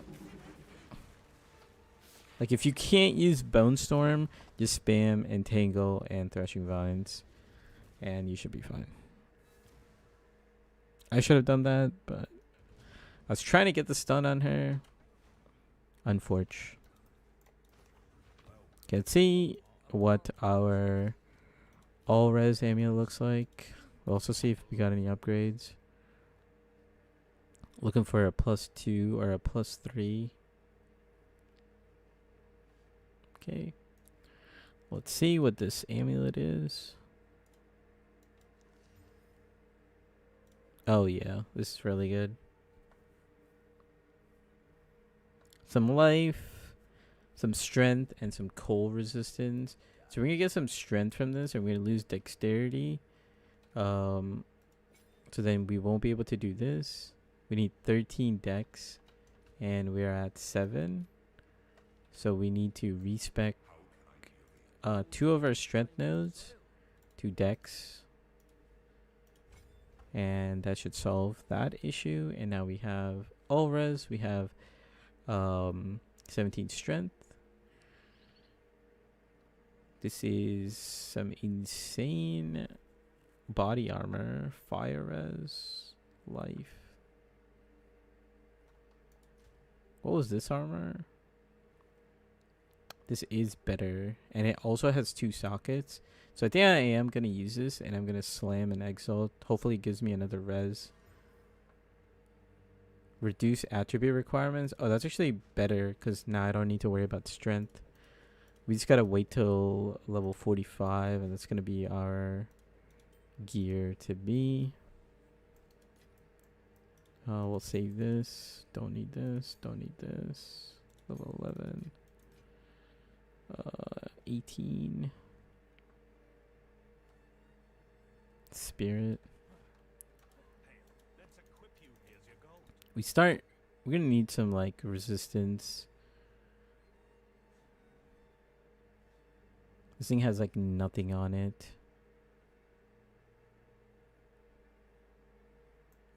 Like if you can't use Bone Storm, just spam Entangle and Thrashing Vines, and you should be fine. I should have done that, but I was trying to get the stun on her. Unfortunate. Okay, let's see what our all-res amulet looks like. We'll also see if we got any upgrades. Looking for a +2 or a +3. Okay. Let's see what this amulet is. Oh yeah, this is really good. Some life, some strength, and some cold resistance. So we're gonna get some strength from this, and we're gonna lose dexterity. So then we won't be able to do this. We need 13 dex, and we're at 7. So we need to respec 2 of our strength nodes to dex. And that should solve that issue. And now we have all res. We have 17 strength. This is some insane body armor, fire res, life. What was this armor? This is better, and it also has 2 sockets. So I think I am gonna use this, and I'm gonna slam an Exile. Hopefully it gives me another res. Reduce attribute requirements. Oh, that's actually better, because now I don't need to worry about strength. We just gotta wait till level 45, and that's gonna be our gear to be. We'll save this. Don't need this. Don't need this. Level 11. 18. Spirit. We're gonna need some like resistance. This thing has like nothing on it.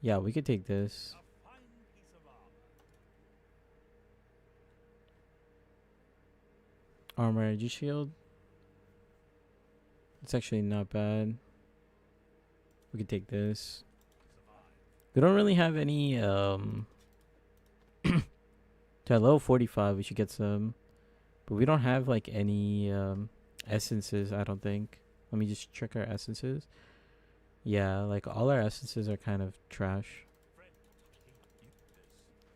Yeah, we could take this. Armor energy shield. It's actually not bad. We could take this. We don't really have any to level 45 we should get some. But we don't have like any essences, I don't think. Let me just check our essences. Yeah, like all our essences are kind of trash.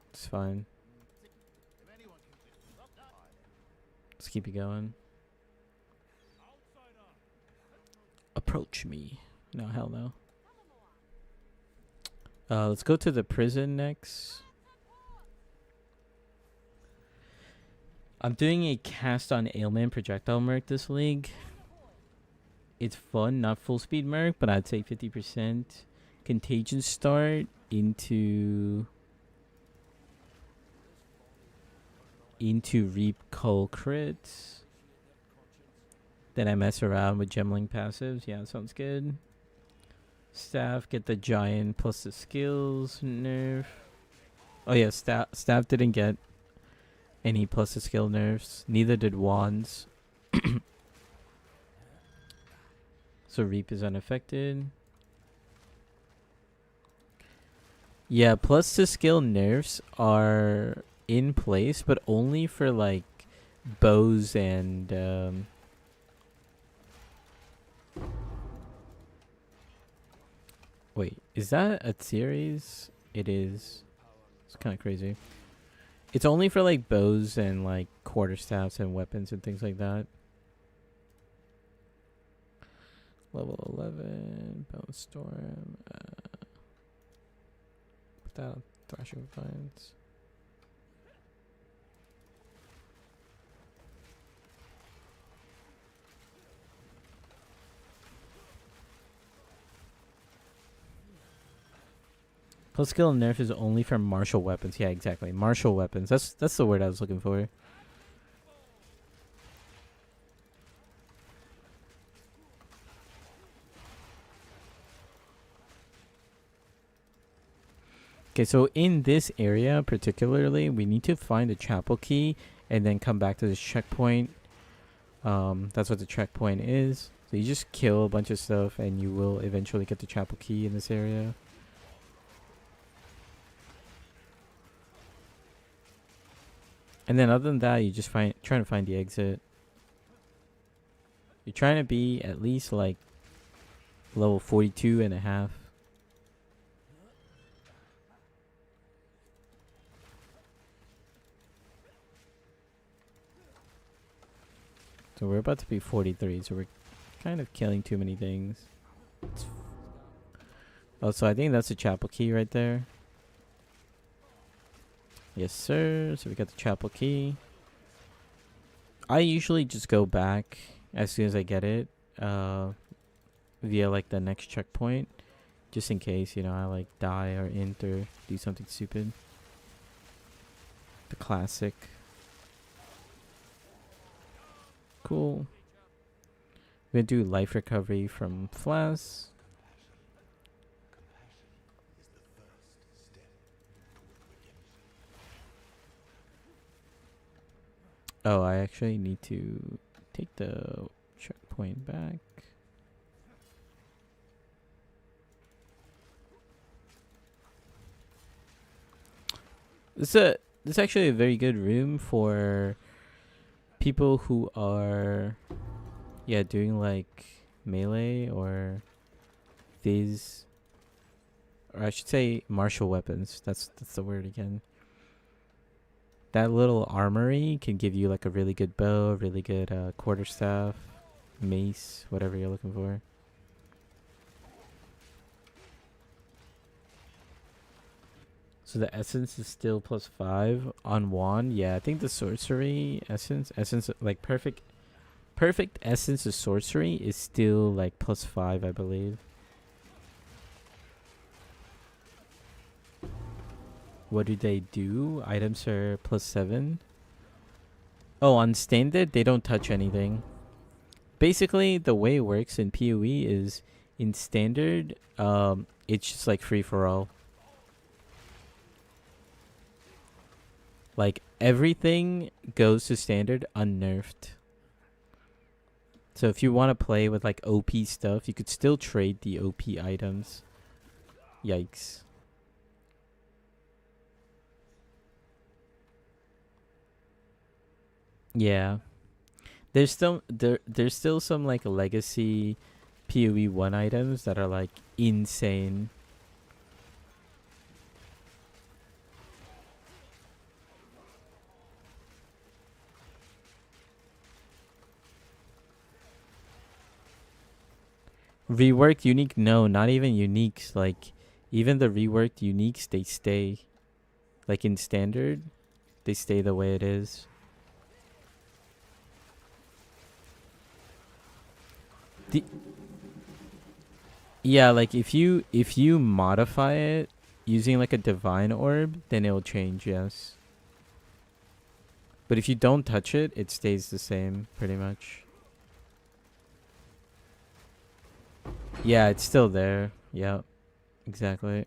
It's fine. Let's keep it going. Approach me. No, hell no. Let's go to the prison next. I'm doing a cast on ailment projectile merc this league. It's fun, not full speed merc, but I'd say 50%. Contagion start into reap cull crits. Then I mess around with gemling passives. Yeah, sounds good. Staff, get the giant plus the skills nerf. Oh yeah, staff didn't get any plus the skill nerfs. Neither did wands. So reap is unaffected. Yeah, plus the skill nerfs are in place, but only for like bows and wait, is that a series? It is. It's kind of crazy. It's only for like bows and like quarterstaffs and weapons and things like that. Level 11, Bone Storm. Put that on Thrashing Vines. Plus skill nerf is only for martial weapons. Yeah, exactly. Martial weapons. That's the word I was looking for. Okay, so in this area particularly, we need to find the chapel key and then come back to this checkpoint. That's what the checkpoint is. So you just kill a bunch of stuff and you will eventually get the chapel key in this area. And then other than that, you just trying to find the exit. You're trying to be at least like level 42 and a half. So we're about to be 43, so we're kind of killing too many things. Oh, so I think that's the chapel key right there. Yes, sir. So we got the chapel key. I usually just go back as soon as I get it, via like the next checkpoint, just in case, you know, I like die or int or do something stupid. The classic. Cool. We're gonna do life recovery from Flas. Oh, I actually need to take the checkpoint back. This is actually a very good room for people who are, yeah, doing like melee or these, or I should say martial weapons. That's the word again. That little armory can give you like a really good bow, really good quarterstaff, mace, whatever you're looking for. So the essence is still +5 on wand. Yeah, I think the sorcery essence like perfect essence of sorcery is still like +5, I believe. What do they do? Items are +7. Oh, on standard they don't touch anything. Basically, the way it works in PoE is in standard, it's just like free for all. Like everything goes to standard unnerfed. So if you want to play with like OP stuff, you could still trade the OP items. Yikes. Yeah. There's still some like legacy PoE 1 items that are like insane. Reworked unique? No, not even uniques. Like, even the reworked uniques, they stay. Like in standard, they stay the way it is. The Yeah, like if you modify it using like a divine orb, then it'll change, yes. But if you don't touch it, it stays the same, pretty much. Yeah, it's still there. Yeah, exactly.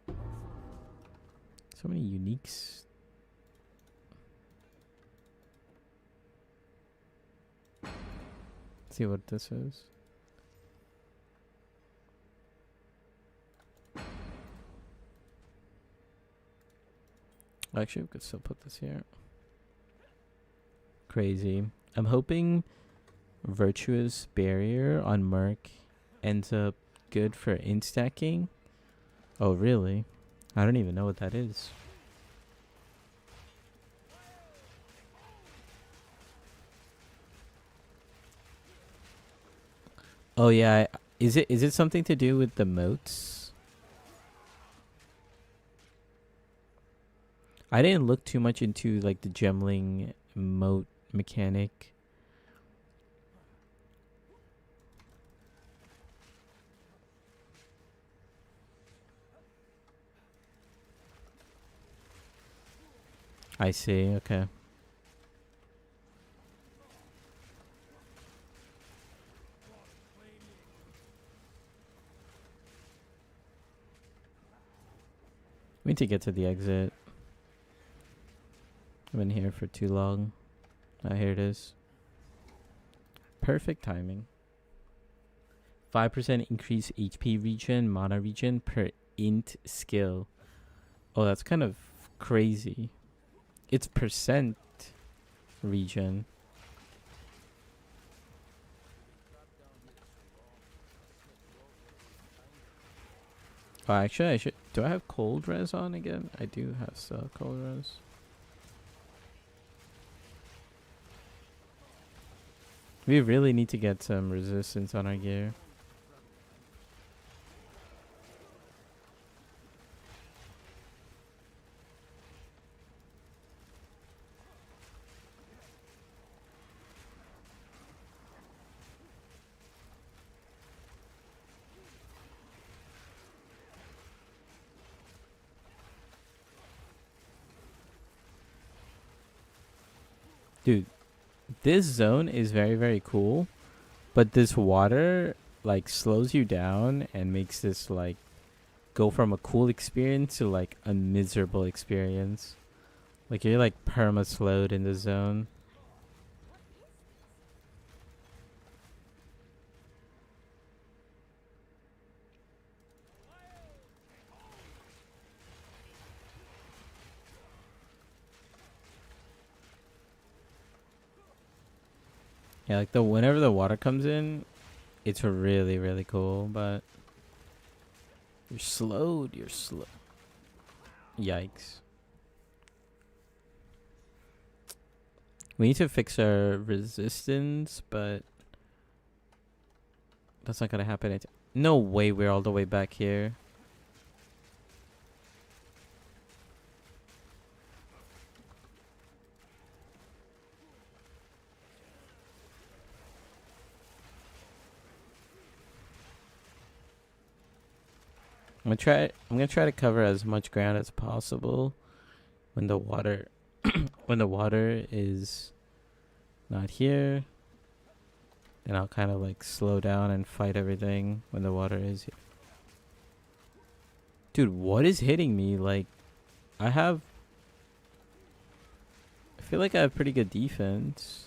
So many uniques. Let's see what this is. Actually, we could still put this here. Crazy. I'm hoping Virtuous Barrier on Merc ends up good for instacking. Oh, really? I don't even know what that is. Oh yeah, is it something to do with the moats? I didn't look too much into like the gemling moat mechanic. I see. Okay. We need to get to the exit. I've been here for too long. Ah, here it is. Perfect timing. 5% increase HP regen, mana regen per int skill. Oh, that's kind of crazy. It's percent regen. Oh, actually, I should. Do I have cold res on again? I do have cold res. We really need to get some resistance on our gear. Dude, this zone is very, very cool, but this water like slows you down and makes this like go from a cool experience to like a miserable experience. Like you're like perma slowed in the zone. Yeah, like whenever the water comes in, it's really, really cool, but you're slowed, you're slow. Yikes. We need to fix our resistance, but that's not gonna happen. No way we're all the way back here. I'm gonna try to cover as much ground as possible when the water when the water is not here. Then I'll kind of like slow down and fight everything when the water is here. Dude, what is hitting me? Like I feel like I have pretty good defense.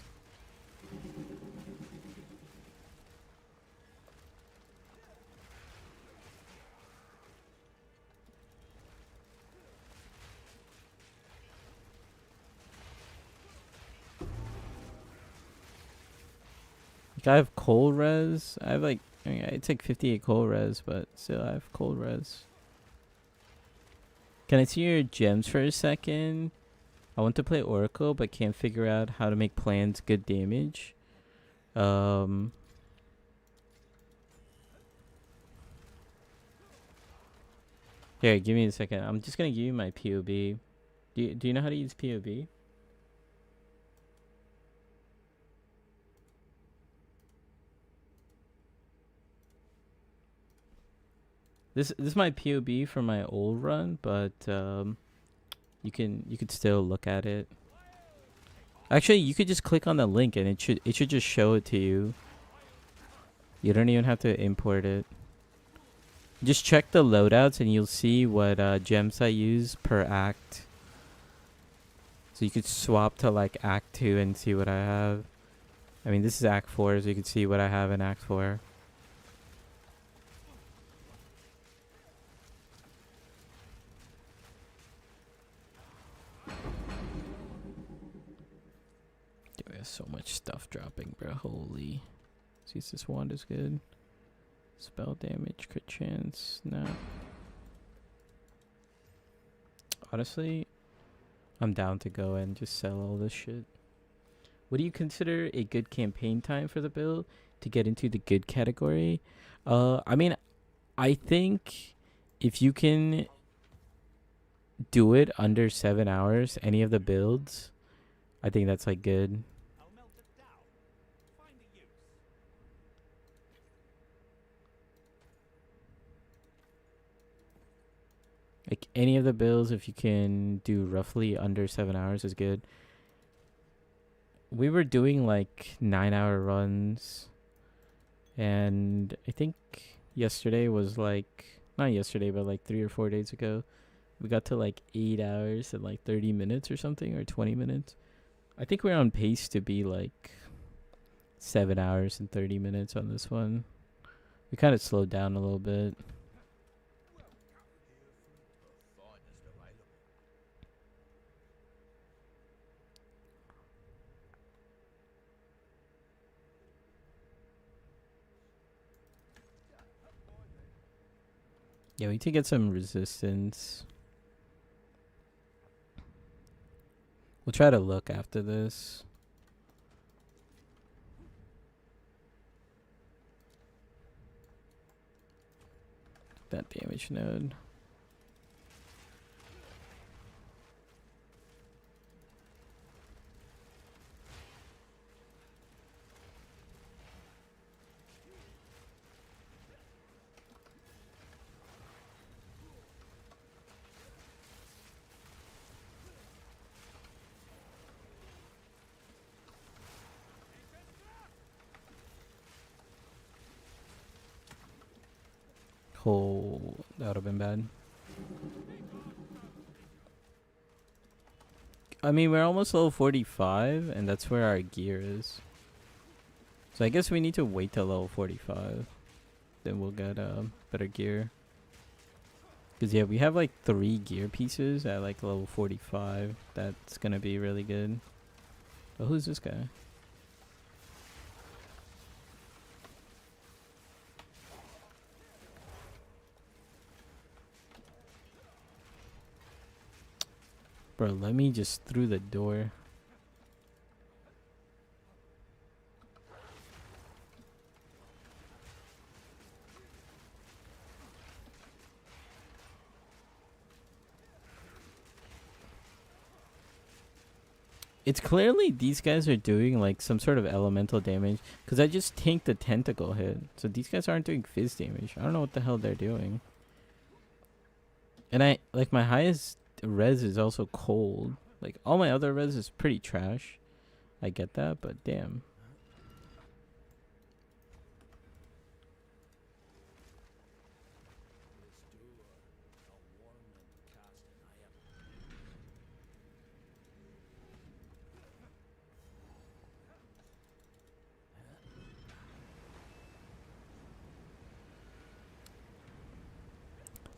Like I have cold res. I have like I take 58 cold res, but still I have cold res. Can I see your gems for a second? I want to play Oracle, but can't figure out how to make plans good damage. Here, give me a second. I'm just gonna give you my POB. Do you know how to use POB? This is my POB for my old run, but you could still look at it. Actually, you could just click on the link and it should just show it to you. You don't even have to import it. Just check the loadouts and you'll see what gems I use per act. So you could swap to like Act 2 and see what I have. I mean, this is Act 4, so you can see what I have in Act 4. Dude, we have so much stuff dropping, bro. Holy. See, this wand is good. Spell damage, crit chance, no. Honestly, I'm down to go and just sell all this shit. What do you consider a good campaign time for the build to get into the good category? I mean, I think if you can do it under 7 hours, any of the builds, I think that's like good. Like any of the builds, if you can do roughly under 7 hours is good. We were doing like 9-hour runs, and I think yesterday was like, not yesterday, but like 3 or 4 days ago, We got to like 8 hours and like 30 minutes or something, or 20 minutes. I think we're on pace to be like 7 hours and 30 minutes on this one. We kind of slowed down a little bit. Yeah, we need to get some resistance. We'll try to look after this. That damage node. Oh, that would have been bad. I mean, we're almost level 45, and that's where our gear is. So I guess we need to wait till level 45. Then we'll get better gear. Because, yeah, we have like 3 gear pieces at like level 45. That's going to be really good. Oh, who's this guy? Bro, let me just through the door. It's clearly these guys are doing like some sort of elemental damage. Because I just tanked the tentacle hit. So these guys aren't doing fizz damage. I don't know what the hell they're doing. And I, like, my highest res is also cold. Like, all my other res is pretty trash. I get that, but damn.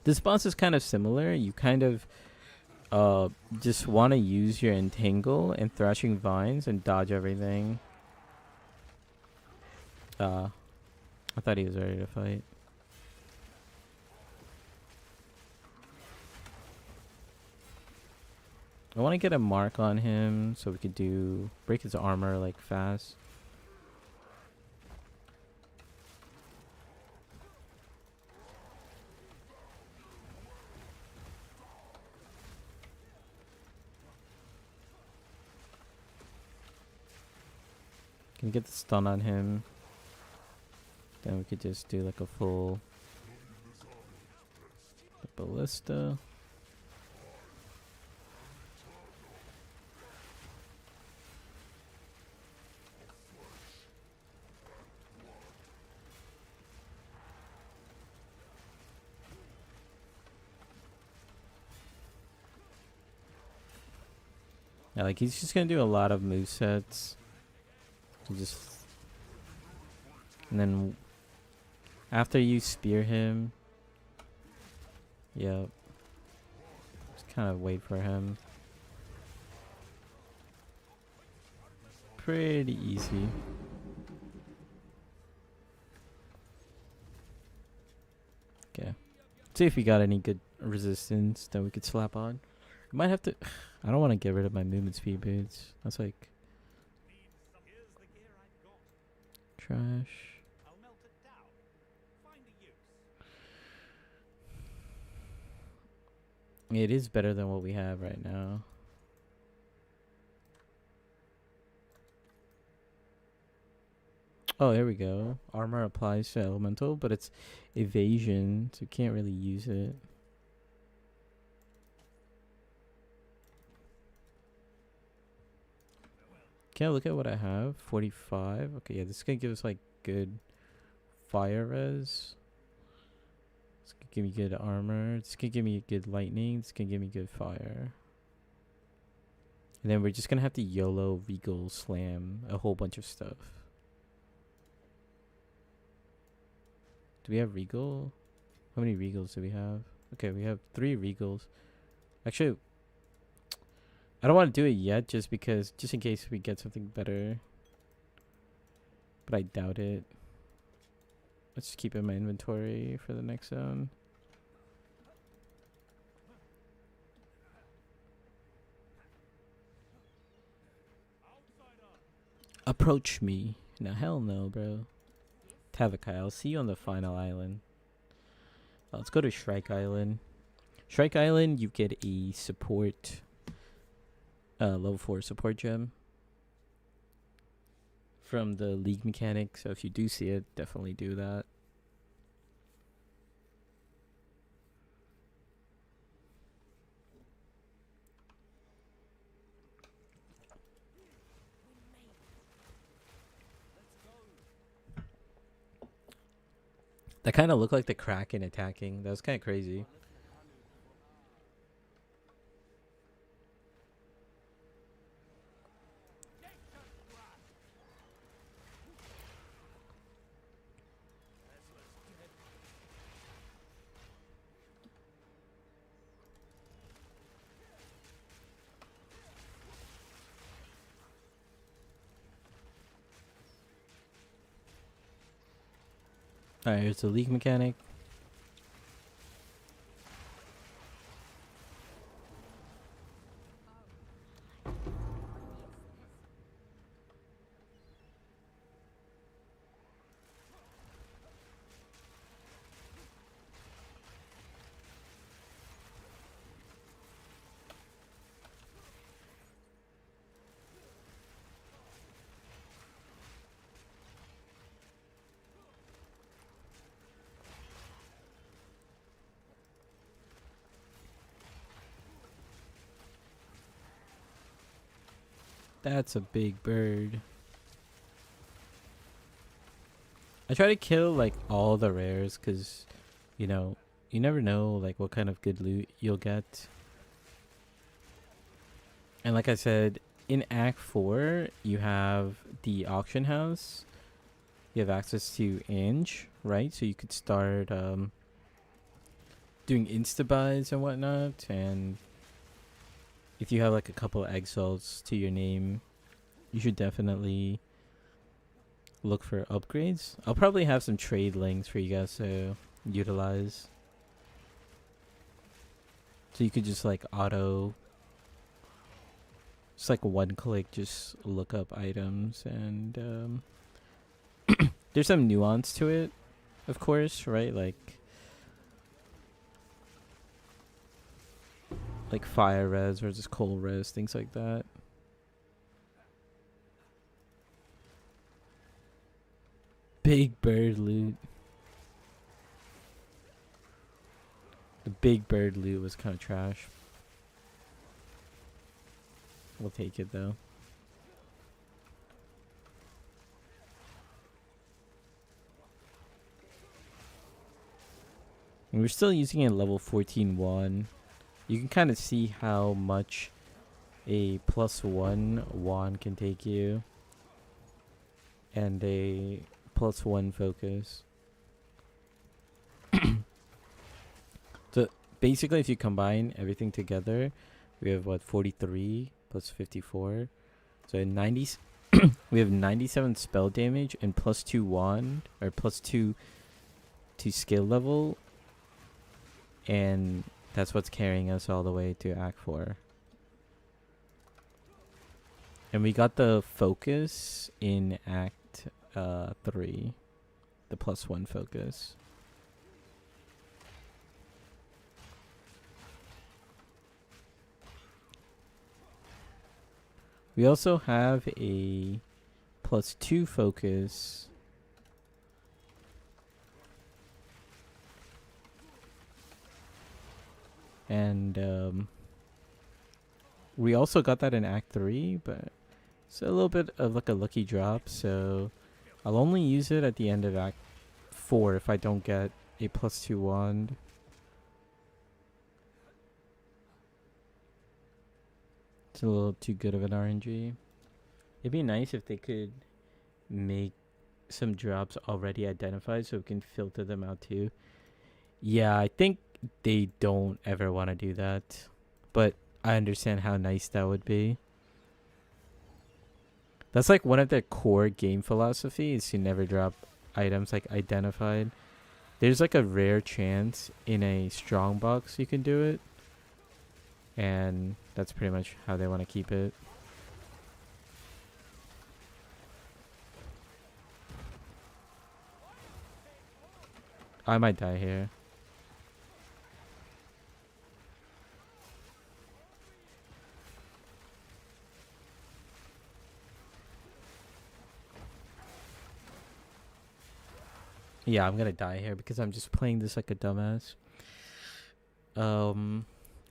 This boss is kind of similar. You kind of just want to use your entangle and thrashing vines and dodge everything. I thought he was ready to fight. I want to get a mark on him so we could do break his armor like fast. Can get the stun on him. Then we could just do like a full ballista. Yeah, like he's just gonna do a lot of movesets. And then after you spear him, yep, just kind of wait for him. Pretty easy. Okay, see if we got any good resistance that we could slap on. I might have to. I don't want to get rid of my movement speed boots. That's like trash. It is better than what we have right now. Oh, there we go. Armor applies to elemental, but it's evasion, so you can't really use it. Can I look at what I have? 45. Okay, yeah, this is gonna give us like good fire res. Let's give me good armor. This can give me good lightning. This can give me good fire. And then we're just gonna have to YOLO Regal Slam a whole bunch of stuff. Do we have Regal? How many Regals do we have? Okay, we have 3 Regals. Actually, I don't want to do it yet just in case we get something better. But I doubt it. Let's just keep it in my inventory for the next zone. Approach me. No, hell no, bro. Tavakai, I'll see you on the final island. Let's go to Shrike Island. Shrike Island, you get a support, level 4 support gem from the League mechanic. So if you do see it, definitely do that. That kind of looked like the Kraken attacking. That was kind of crazy. Alright, here's the League mechanic. That's a big bird. I try to kill like all the rares because, you know, you never know like what kind of good loot you'll get. And like I said, in Act 4, you have the auction house. You have access to Inge, right? So you could start doing insta-buys and whatnot. And if you have like a couple of exiles to your name, you should definitely look for upgrades. I'll probably have some trade links for you guys to utilize. So you could just like just like one click, just look up items. And there's some nuance to it, of course, right? Like fire res versus cold res, things like that. Big bird loot. The big bird loot was kind of trash. We'll take it though. And we're still using a level 14-1. You can kind of see how much a +1 wand can take you. And a +1 focus. So basically if you combine everything together, we have what, 43 plus 54. So 90 we have 97 spell damage and +2 wand, or +2 to skill level. And that's what's carrying us all the way to Act 4. And we got the focus in Act 3. The +1 focus. We also have a +2 focus. And we also got that in Act 3, but it's a little bit of like a lucky drop, so I'll only use it at the end of Act 4 if I don't get a +2 wand. It's a little too good of an RNG. It'd be nice if they could make some drops already identified so we can filter them out too. Yeah, I think they don't ever want to do that. But I understand how nice that would be. That's like one of their core game philosophy is to never drop items like identified. There's like a rare chance in a strong box you can do it. And that's pretty much how they want to keep it. I might die here. Yeah, I'm gonna die here because I'm just playing this like a dumbass.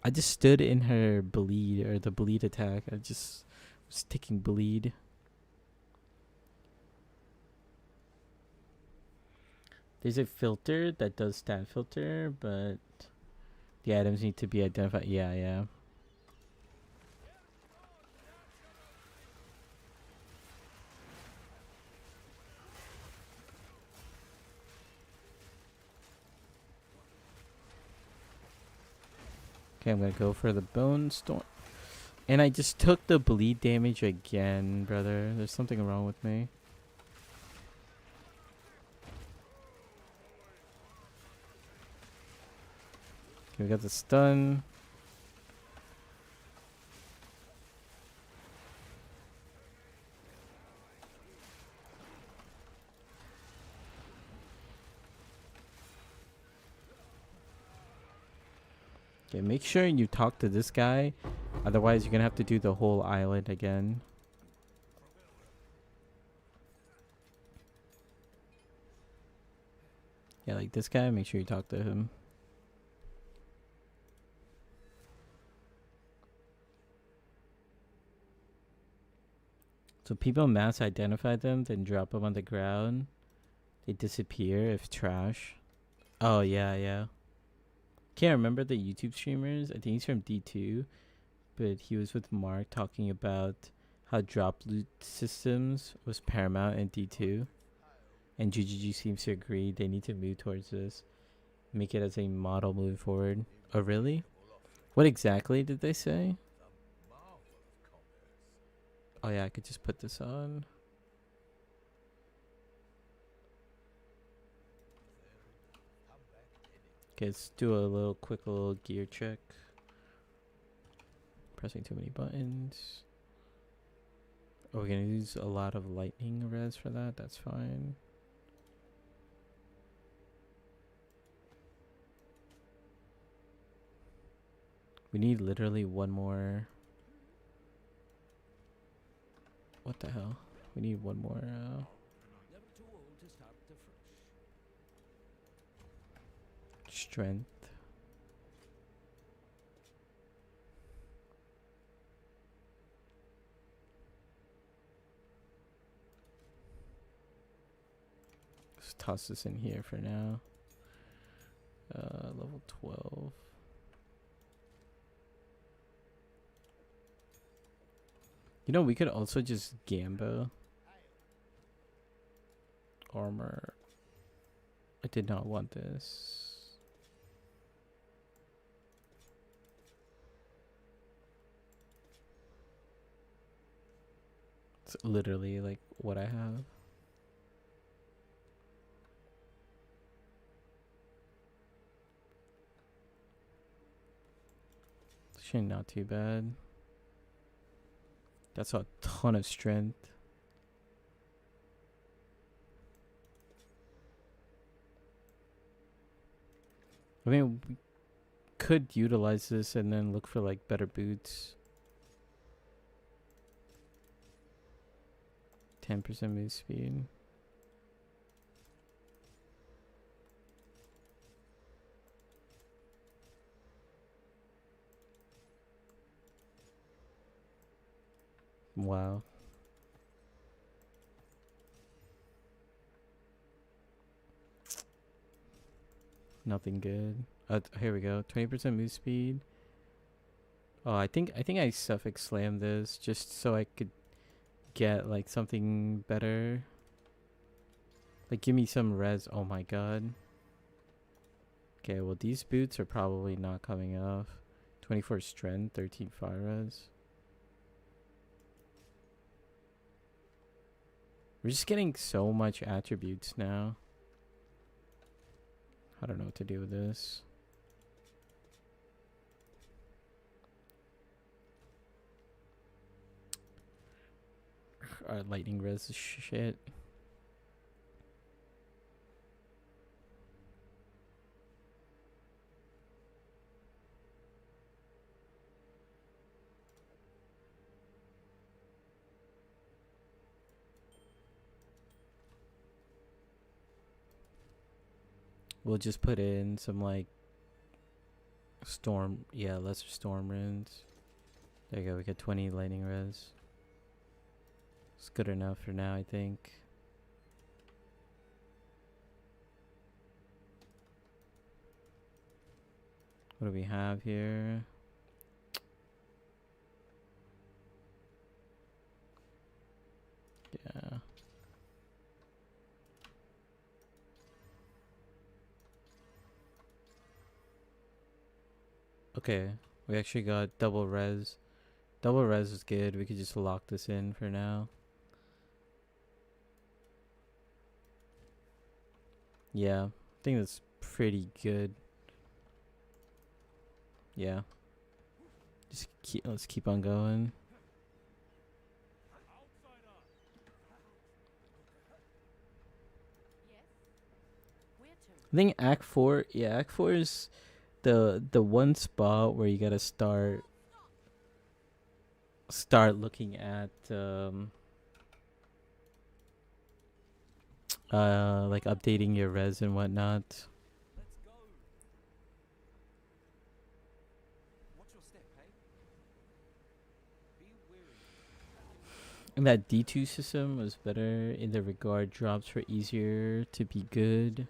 I just stood in her bleed or the bleed attack. I just was taking bleed. There's a filter that does stat filter, but the items need to be identified. Yeah, yeah. Okay, I'm gonna go for the bone storm. And I just took the bleed damage again, brother. There's something wrong with me. Okay, we got the stun. Okay, make sure you talk to this guy. Otherwise, you're gonna have to do the whole island again. Yeah, like this guy, make sure you talk to him. So people mass identify them, then drop them on the ground. They disappear if trash. Oh, yeah, yeah. Can't remember the YouTube streamers. I think he's from D2. But he was with Mark talking about how drop loot systems was paramount in D2. And GGG seems to agree they need to move towards this. Make it as a model moving forward. Oh, really? What exactly did they say? Oh, yeah, I could just put this on. Okay, let's do a little quick little gear check. Pressing too many buttons. Oh, we're gonna use a lot of lightning res for that. That's fine. We need literally one more. What the hell? We need one more. Strength. Let's toss this in here for now. Level 12. You know, we could also just Gamba. Armor. I did not want this. It's literally like what I have. Actually, not too bad. That's a ton of strength. I mean, we could utilize this and then look for like better boots. 10% move speed. Wow. Nothing good. Here we go. 20% move speed. Oh, I think I suffix slammed this just so I could get like something better. Like give me some res. Oh my god. Okay, well these boots are probably not coming off. 24 strength, 13 fire res. We're just getting so much attributes now. I don't know what to do with this. Lightning res is shit. We'll just put in some like storm, yeah, lesser storm runes. There you go, we got 20 lightning res. It's good enough for now, I think. What do we have here? Yeah. Okay, we actually got double res. Double res is good. We could just lock this in for now. Yeah, I think that's pretty good. Yeah. Let's keep on going. I think Act 4, yeah, Act 4 is the one spot where you gotta start looking at like updating your res and whatnot. And that D2 system was better in the regard drops were easier to be good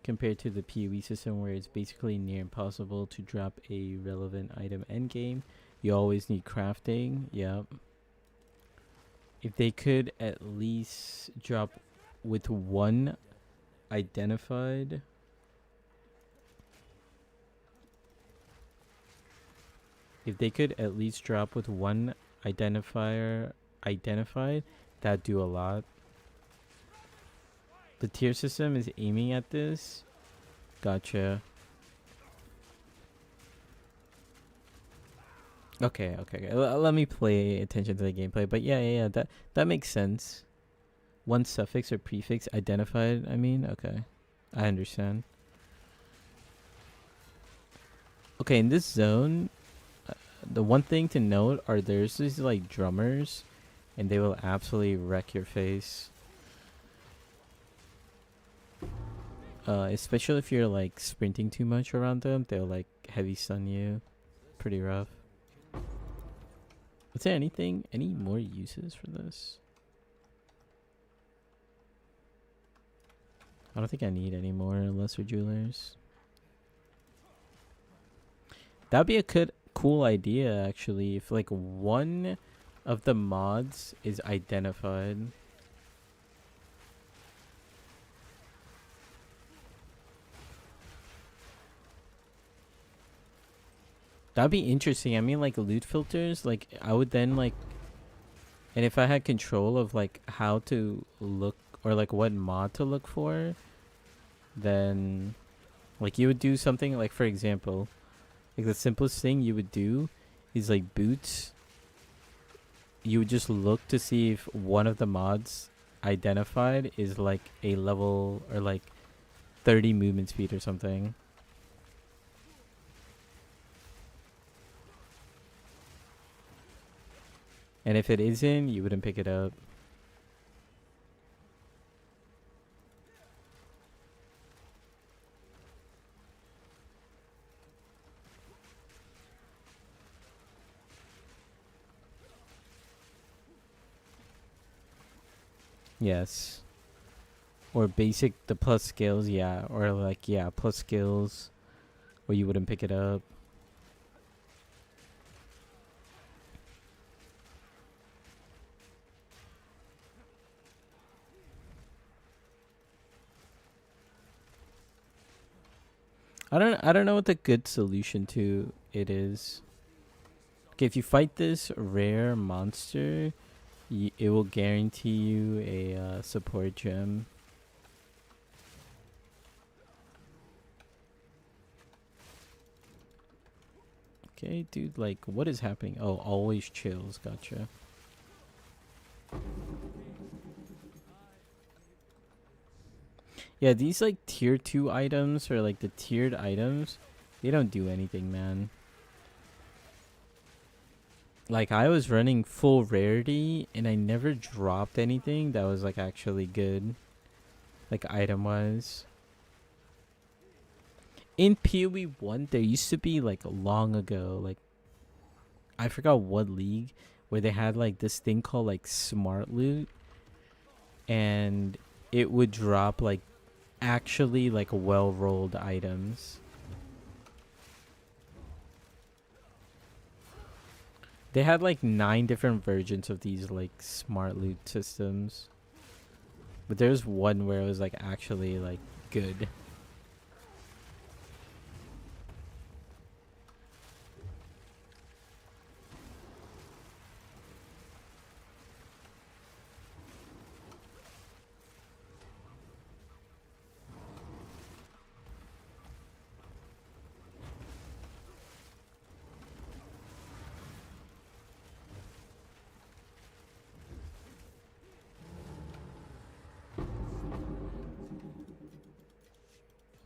compared to the PoE system where it's basically near impossible to drop a relevant item endgame. You always need crafting. Yep. If they could at least drop with one identified. If they could at least drop with one identifier identified, that'd do a lot. The tier system is aiming at this. Gotcha. Okay. Let me pay attention to the gameplay. But yeah. That makes sense. One suffix or prefix identified. I mean, okay, I understand. Okay, in this zone, the one thing to note are there's these like drummers, and they will absolutely wreck your face. Especially if you're like sprinting too much around them, they'll like heavy stun you. Pretty rough. Is there any more uses for this? I don't think I need any more lesser jewelers. That'd be a cool idea actually, if like one of the mods is identified. That'd be interesting. I mean, like loot filters, like I would then like, and if I had control of like how to look or like what mod to look for, then like you would do something like, for example, like the simplest thing you would do is like boots. You would just look to see if one of the mods identified is like a level or like 30 movement speed or something. And if it isn't, you wouldn't pick it up. Yes. Or basic, the plus skills, yeah. Or like, yeah, plus skills, where you wouldn't pick it up. I don't know what the good solution to it is. Okay, if you fight this rare monster, it will guarantee you a support gem. Okay, dude, like, what is happening? Oh, always chills. Gotcha. Yeah, these, like, tier 2 items, or, like, the tiered items, they don't do anything, man. Like, I was running full rarity, and I never dropped anything that was, like, actually good. Like, item-wise. In PoE 1, there used to be, like, long ago, like, I forgot what league, where they had, like, this thing called, like, smart loot, and it would drop, like, actually, like, well-rolled items. They had, like, 9 different versions of these, like, smart loot systems. But there's one where it was, like, actually, like, good.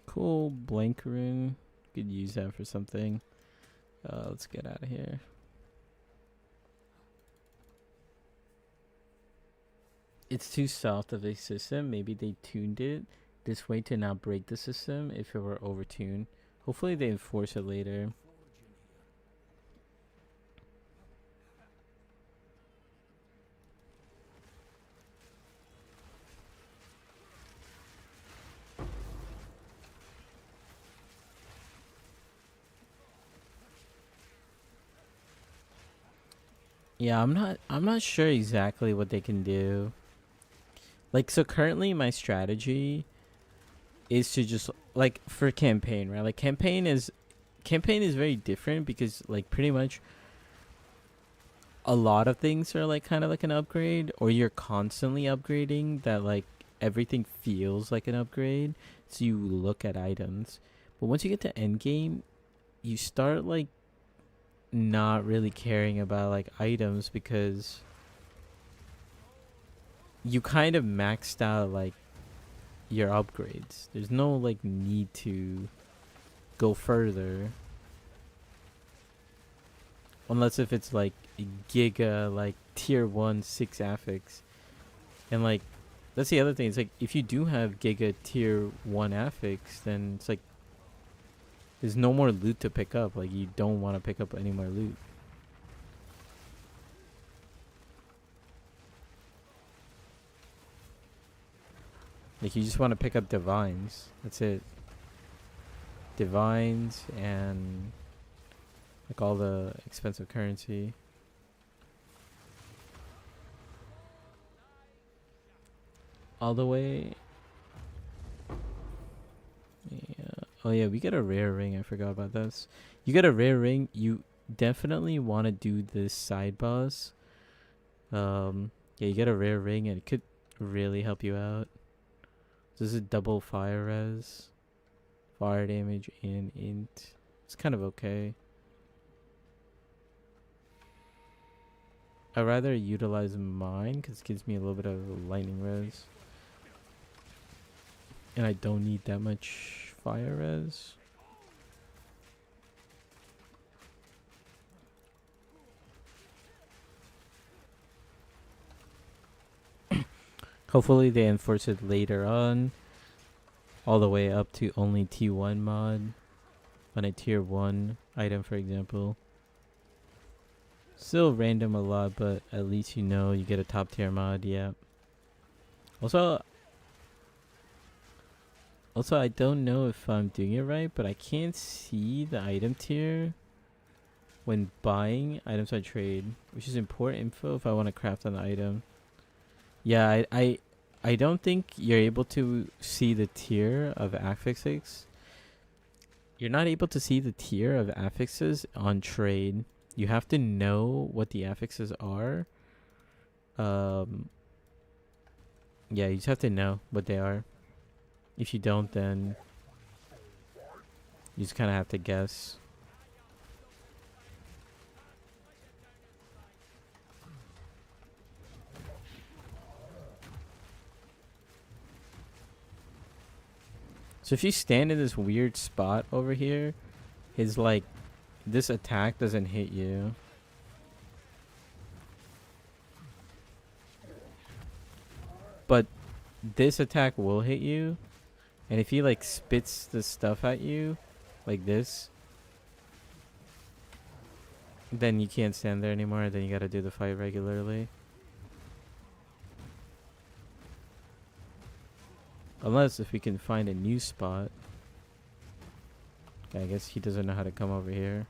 Cool, Blankerin. Could use that for something. Let's get out of here. It's too soft of a system. Maybe they tuned it this way to not break the system if it were overtuned. Hopefully they enforce it later. Yeah, I'm not sure exactly what they can do. Like, so currently my strategy is to just, like, for campaign, right? Like, campaign is very different because, like, pretty much a lot of things are, like, kind of like an upgrade, or you're constantly upgrading that, like, everything feels like an upgrade, so you look at items. But once you get to endgame, you start, like, not really caring about, like, items because you kind of maxed out, like, your upgrades. There's no, like, need to go further unless if it's, like, giga, like, tier 1 6 affix. And, like, that's the other thing. It's like, if you do have giga tier 1 affix, then it's like there's no more loot to pick up. Like, you don't want to pick up any more loot. Like, you just want to pick up divines. That's it. Divines and, like, all the expensive currency. All the way. Yeah. Oh yeah, we get a rare ring. I forgot about this. You get a rare ring. You definitely want to do this side boss. Yeah, you get a rare ring, and it could really help you out. This is double fire res, fire damage, and int. It's kind of okay. I'd rather utilize mine because it gives me a little bit of lightning res. And I don't need that much fire res. Hopefully they enforce it later on. All the way up to only T1 mod. On a tier 1 item, for example. Still random a lot, but at least you know you get a top tier mod, yeah. Also, I don't know if I'm doing it right, but I can't see the item tier when buying items I trade, which is important info if I want to craft an item. Yeah, I don't think you're able to see the tier of affixes. You're not able to see the tier of affixes on trade. You have to know what the affixes are. Um, yeah, you just have to know what they are. If you don't, then you just kind of have to guess. So if you stand in this weird spot over here, his like this attack doesn't hit you. But this attack will hit you. And if he like spits the stuff at you like this, then you can't stand there anymore. Then you gotta do the fight regularly. Unless if we can find a new spot. I guess he doesn't know how to come over here.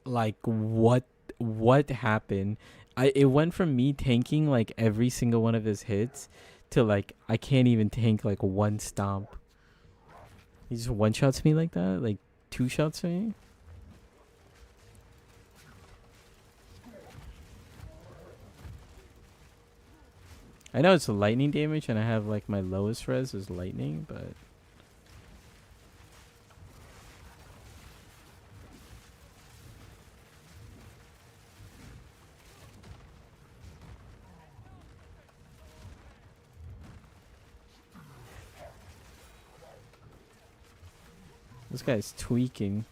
Like what happened? It went from me tanking like every single one of his hits to like I can't even tank like one stomp. He just one shots me like that, like two shots me. I know it's lightning damage and I have like my lowest res is lightning, but this guy's tweaking.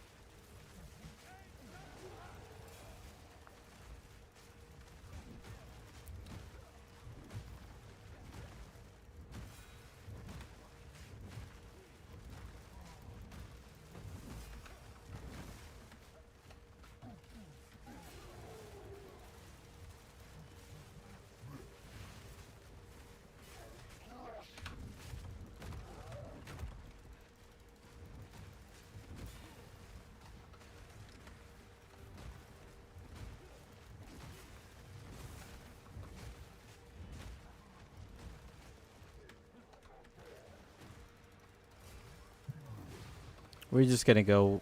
We're just gonna go.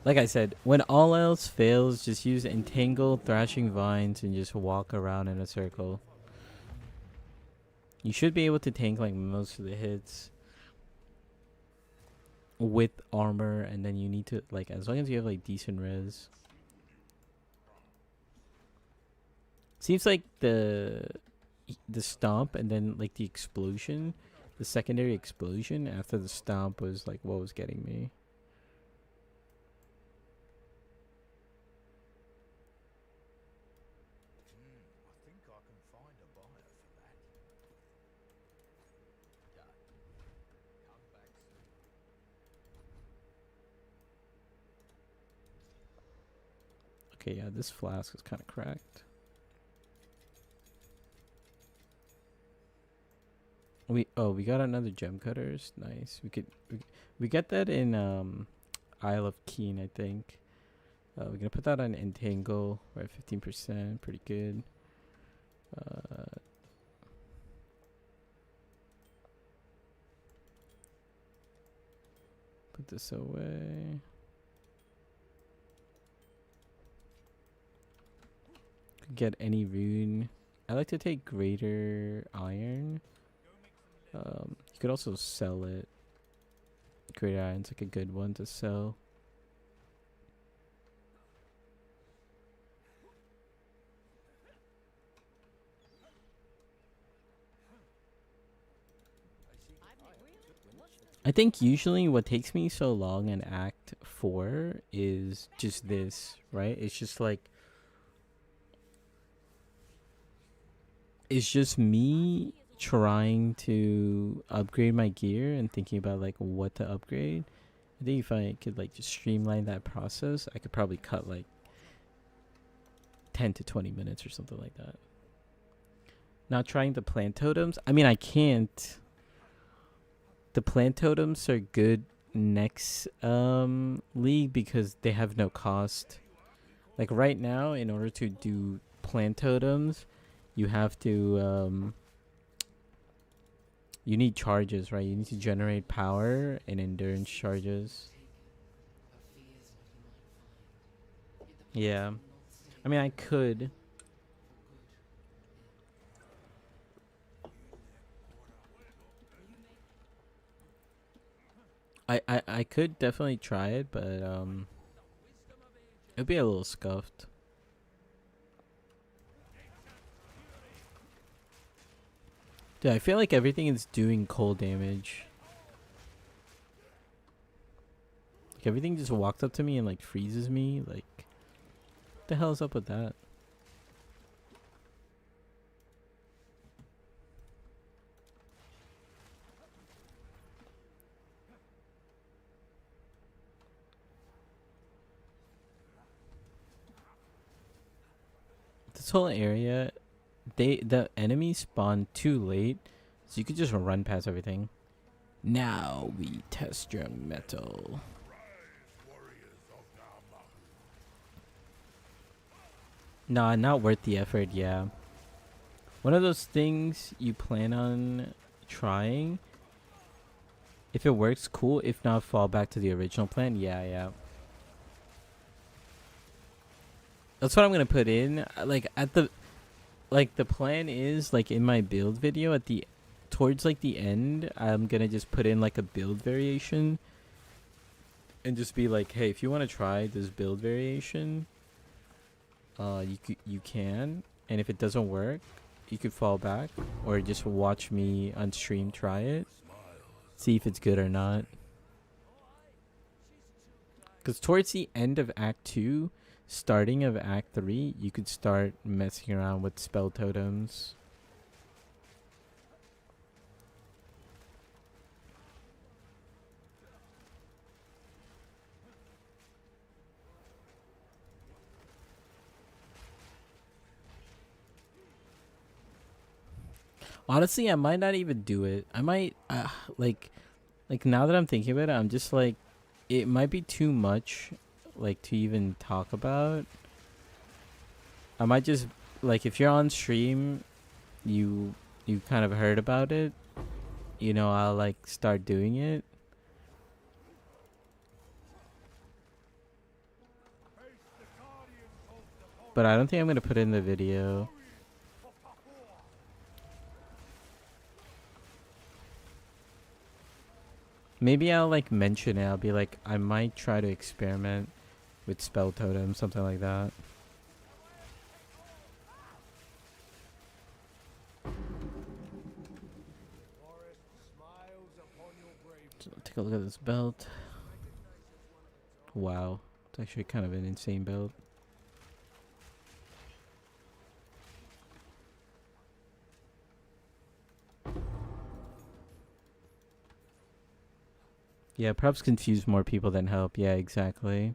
Like I said, when all else fails, just use Entangle, Thrashing Vines, and just walk around in a circle. You should be able to tank like most of the hits with armor, and then you need to like as long as you have like decent res. Seems like the stomp and then like the explosion, the secondary explosion after the stomp was like what was getting me. I think I can find a buyer for that. Done. Come back soon. Okay, yeah, this flask is kind of cracked. We got another gem cutters. Nice. We get that in Isle of Keen, I think. We're gonna put that on Entangle. We're at 15%, pretty good. Put this away. Could get any rune. I like to take Greater Iron. You could also sell it. Greater Iron's like a good one to sell. I think usually what takes me so long in Act 4 is just this, right? It's just like it's just me trying to upgrade my gear and thinking about like what to upgrade. I think if I could like just streamline that process, I could probably cut like 10 to 20 minutes or something like that. Not trying the plant totems. I mean, I can't. The plant totems are good next league because they have no cost. Like right now, in order to do plant totems, you have to you need charges, right? You need to generate power and endurance charges. Yeah. I mean, I could. I could definitely try it, but it'd be a little scuffed. Dude, I feel like everything is doing cold damage. Like everything just walks up to me and like freezes me. Like, what the hell is up with that? This whole area, the enemies spawn too late, so you could just run past everything. Now we test your metal. Nah, not worth the effort. Yeah, one of those things you plan on trying. If it works, cool. If not, fall back to the original plan. Yeah, yeah. That's what I'm gonna put in. Like at the, like the plan is like in my build video at the, towards like the end, I'm gonna just put in like a build variation, and just be like, hey, if you want to try this build variation, you can, and if it doesn't work, you could fall back or just watch me on stream try it, see if it's good or not. Because towards the end of Act 2, starting of Act 3, you could start messing around with spell totems. Honestly, I might not even do it. I might, like now that I'm thinking about it, I'm just like, it might be too much, like to even talk about. I might just, like, if you're on stream, you kind of heard about it, you know, I'll like start doing it. But I don't think I'm gonna put it in the video. Maybe I'll like mention it. I'll be like, I might try to experiment with spell totem, something like that. So take a look at this belt. Wow, it's actually kind of an insane belt. Yeah, perhaps confuse more people than help. Yeah, exactly.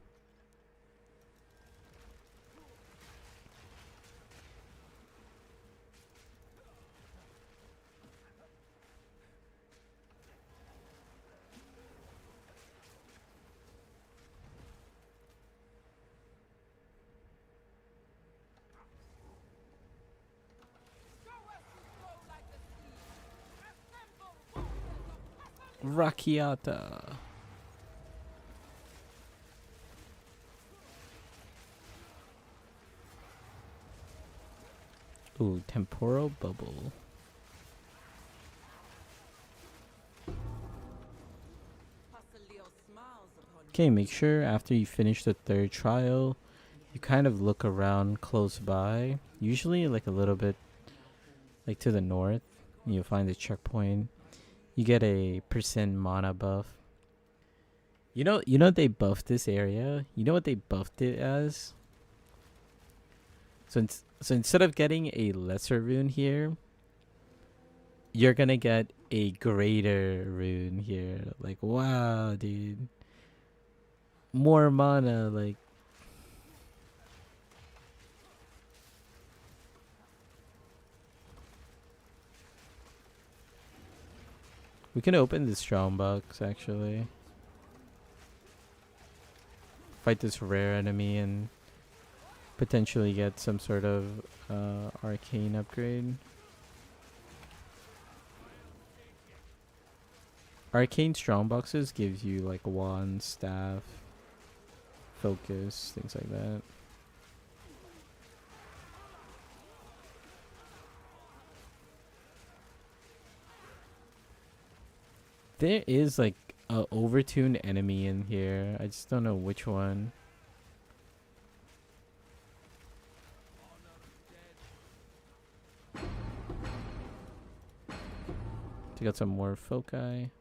Rakiata. Ooh, temporal bubble. Okay, make sure after you finish the third trial, you kind of look around close by. Usually like a little bit like to the north. You'll find the checkpoint. You get a percent mana buff. You know they buffed this area. You know what they buffed it as? So instead of getting a lesser rune here, you're gonna get a greater rune here. Like, wow, dude. More mana, like. We can open the strong box, actually. fight this rare enemy and potentially get some sort of arcane upgrade. Arcane strongboxes gives you like wand, staff, focus, things like that. There is like a overtuned enemy in here. I just don't know which one. We got some more foci.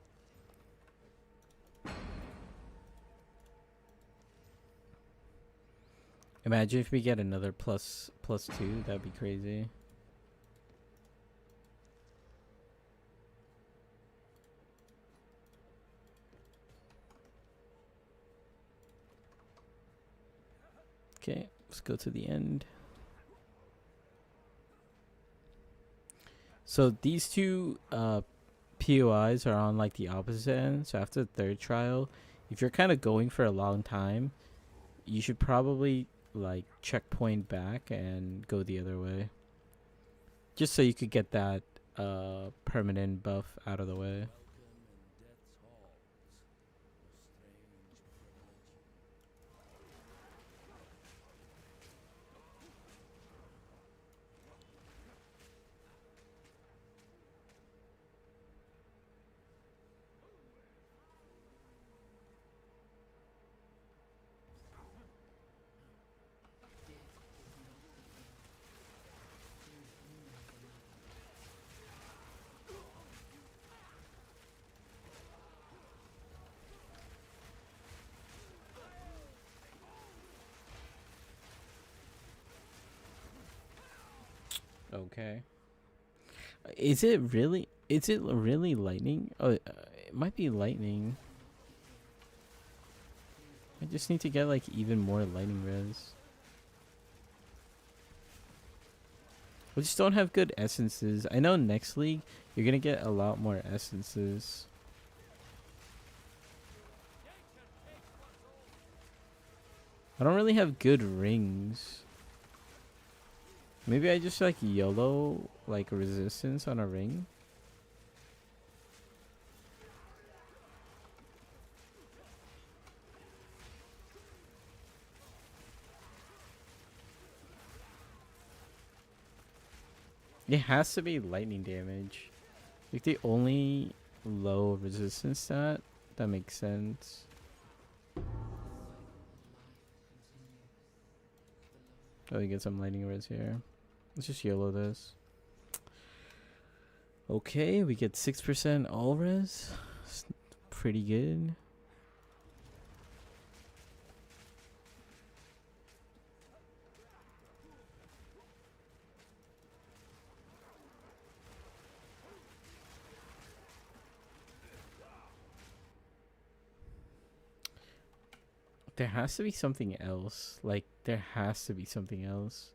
Imagine if we get another +2, that'd be crazy. Okay, let's go to the end. So these two POIs are on like the opposite end. So after the third trial, if you're kind of going for a long time, you should probably like checkpoint back and go the other way. Just so you could get that permanent buff out of the way. Okay. Is it really? Is it really lightning? Oh, it might be lightning. I just need to get like even more lightning res. We just don't have good essences. I know next league you're gonna get a lot more essences. I don't really have good rings. Maybe I just like YOLO like resistance on a ring. It has to be lightning damage. Like the only low resistance stat that makes sense. Oh, you get some lightning res here. Let's just YOLO this. Okay, we get 6% all res. It's pretty good. There has to be something else. Like, there has to be something else.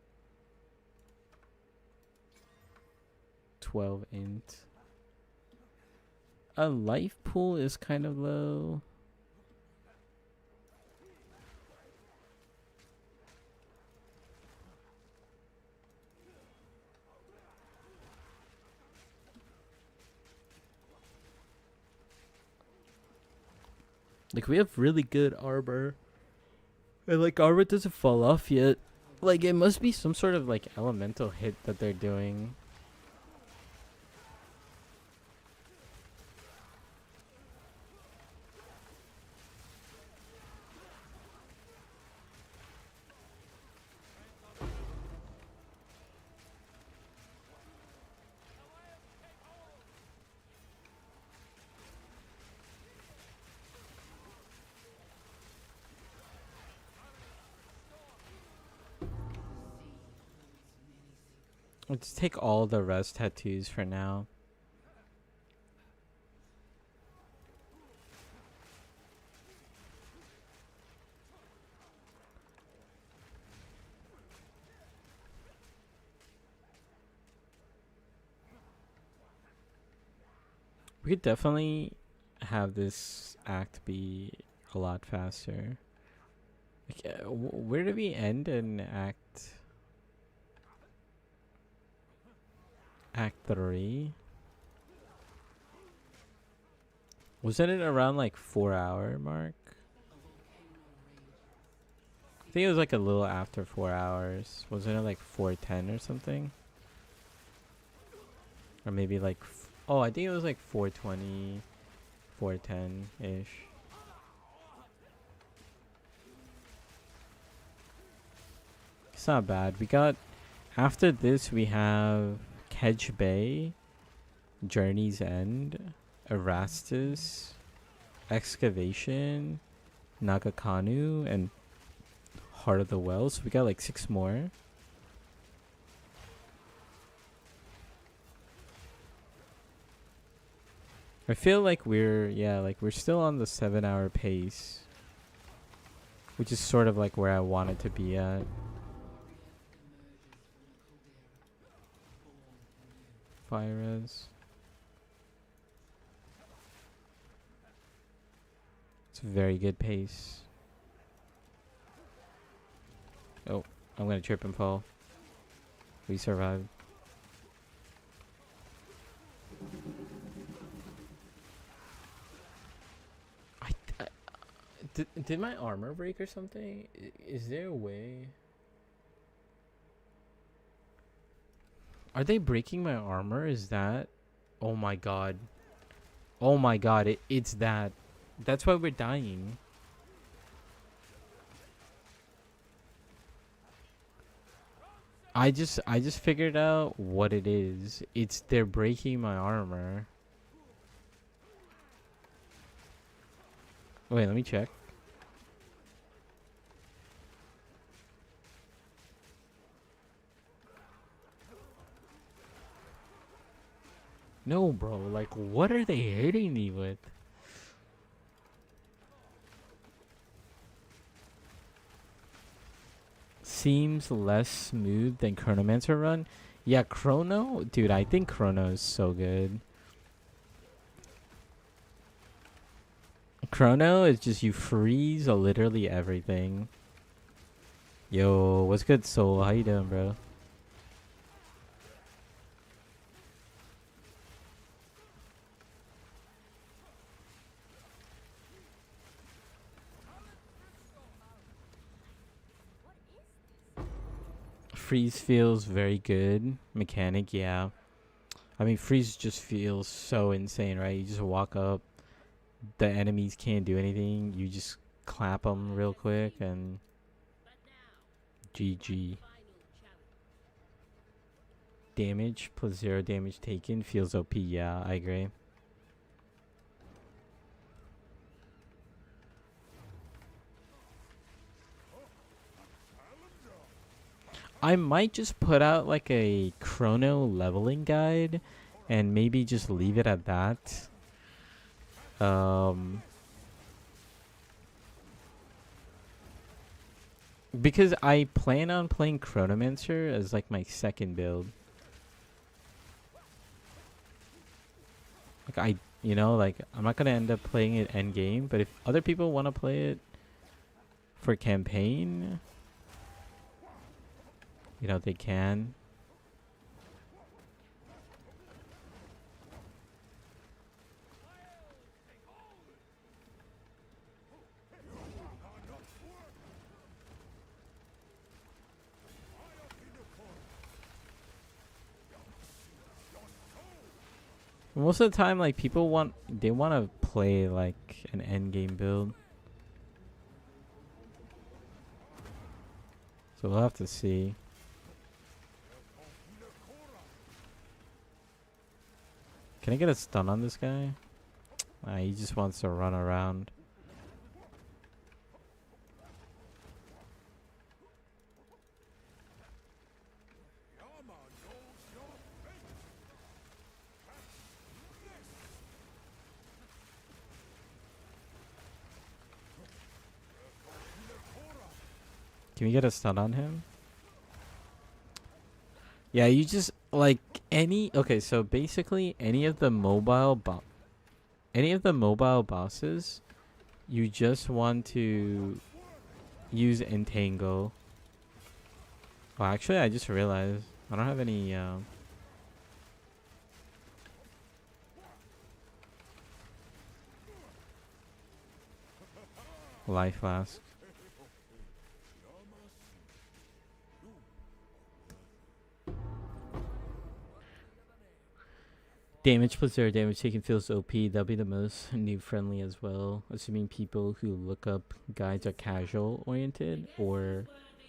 12 int. A life pool is kind of low. Like, we have really good armor. And, like, armor doesn't fall off yet. Like, it must be some sort of, like, elemental hit that they're doing. Let's take all the rest tattoos for now. We could definitely have this act be a lot faster. Okay, where did we end in Act 3? Wasn't it around like 4 hour mark? I think it was like a little after 4 hours. Wasn't it like 4:10 or something? Or maybe like oh, I think it was like 4:20, 4:10 ish. It's not bad. We got after this we have Kedge Bay, Journey's End, Erastus, Excavation, Nagakanu, and Heart of the Wells. So we got like 6 more. I feel like we're still on the 7 hour pace, which is sort of like where I want it to be at. Fire res. It's a very good pace. Oh, I'm gonna trip and fall. We survived. Did my armor break or something? Is there a way? Are they breaking my armor? Is that? Oh my god. Oh my god, it's that. That's why we're dying. I just figured out what it is. It's they're breaking my armor. Wait, let me check. No, bro. Like, what are they hitting me with? Seems less smooth than Chronomancer run. Yeah, Chrono? Dude, I think Chrono is so good. Chrono is just you freeze literally everything. Yo, what's good, Soul? How you doing, bro? Freeze feels very good. Mechanic, yeah. I mean, freeze just feels so insane, right? You just walk up, the enemies can't do anything. You just clap them real quick and GG. Damage plus 0 damage taken feels OP. Yeah, I agree. I might just put out like a chrono leveling guide and maybe just leave it at that. Because I plan on playing Chronomancer as like my second build. Like like I'm not gonna end up playing it endgame, but if other people want to play it for campaign, they can. Most of the time, like people want to play like an endgame build. So we'll have to see. Can I get a stun on this guy? He just wants to run around. Can we get a stun on him? Yeah, you just like okay, so basically any of the mobile bosses, you just want to use entangle. Well, actually, I just realized I don't have any life flask. Damage plus zero damage taken feels OP. That'll be the most noob friendly as well. Assuming people who look up guides are casual oriented or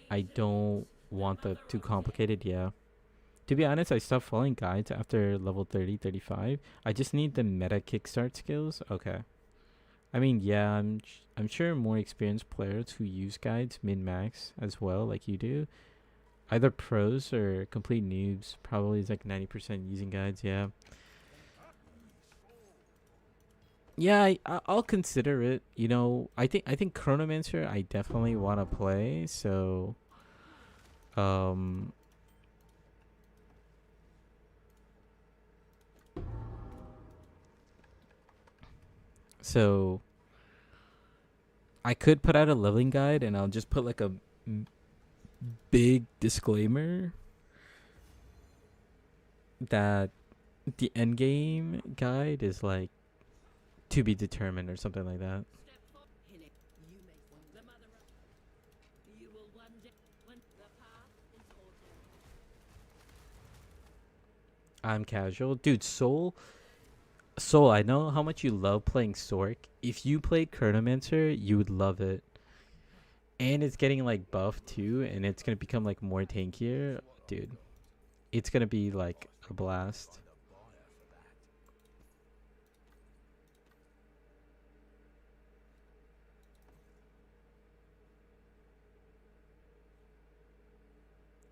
I don't want the too complicated. Yeah. To be honest, I stopped following guides after level 30, 35. I just need the meta kickstart skills. Okay. I mean, yeah, I'm sure more experienced players who use guides min max as well, like you do. Either pros or complete noobs. Probably is like 90% using guides. Yeah. Yeah, I'll consider it. You know, I think Chronomancer I definitely want to play. Um so I could put out a leveling guide and I'll just put like a big disclaimer that the end game guide is like to be determined or something like that. I'm casual, dude. Soul. I know how much you love playing Sork. If you played Chronomancer, you would love it. And it's getting like buffed too, and it's gonna become like more tankier, dude. It's gonna be like a blast.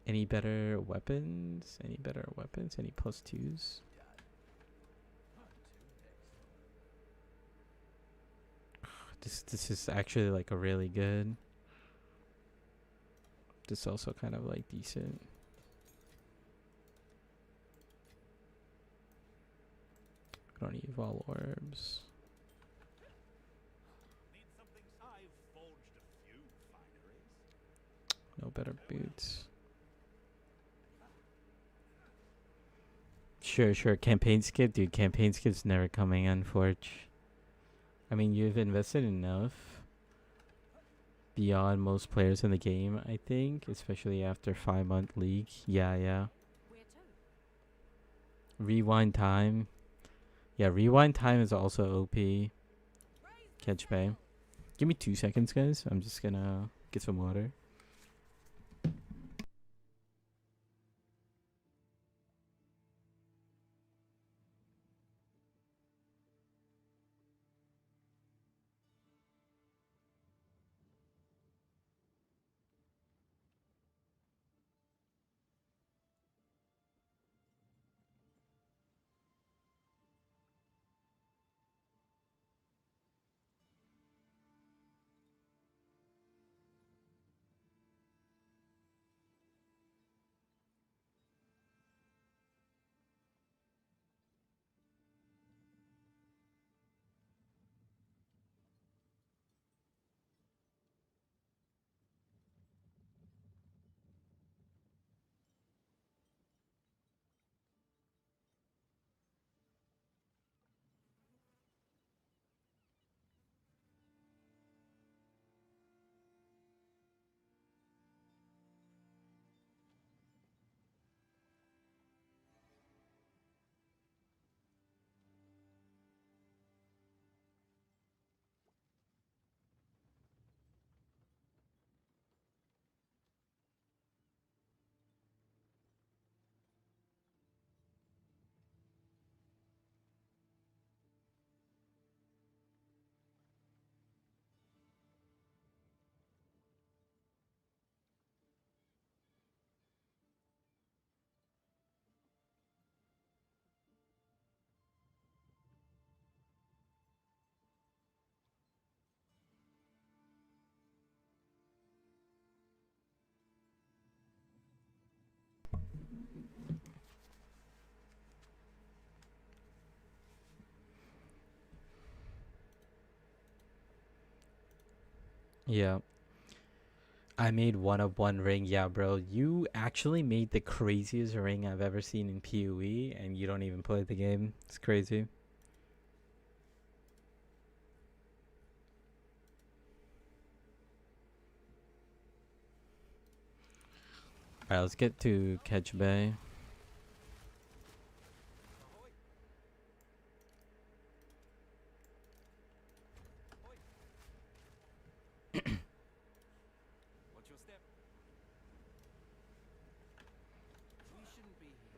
Any better weapons? Any better weapons? Any plus twos? This is actually like a really good. This is also kind of like decent. I don't need all orbs. No better boots. Sure. Campaign skip, dude. Campaign skip's never coming, unfortunately. I mean, you've invested enough beyond most players in the game, I think, especially after 5-month league. Yeah. Rewind time. Yeah, rewind time is also OP. Catch bay. Give me 2 seconds, guys. I'm just gonna get some water. Yeah. I made 1 of 1 ring. Yeah, bro. You actually made the craziest ring I've ever seen in PoE, and you don't even play the game. It's crazy. Alright, let's get to Catch Bay. What's your step? We shouldn't be here.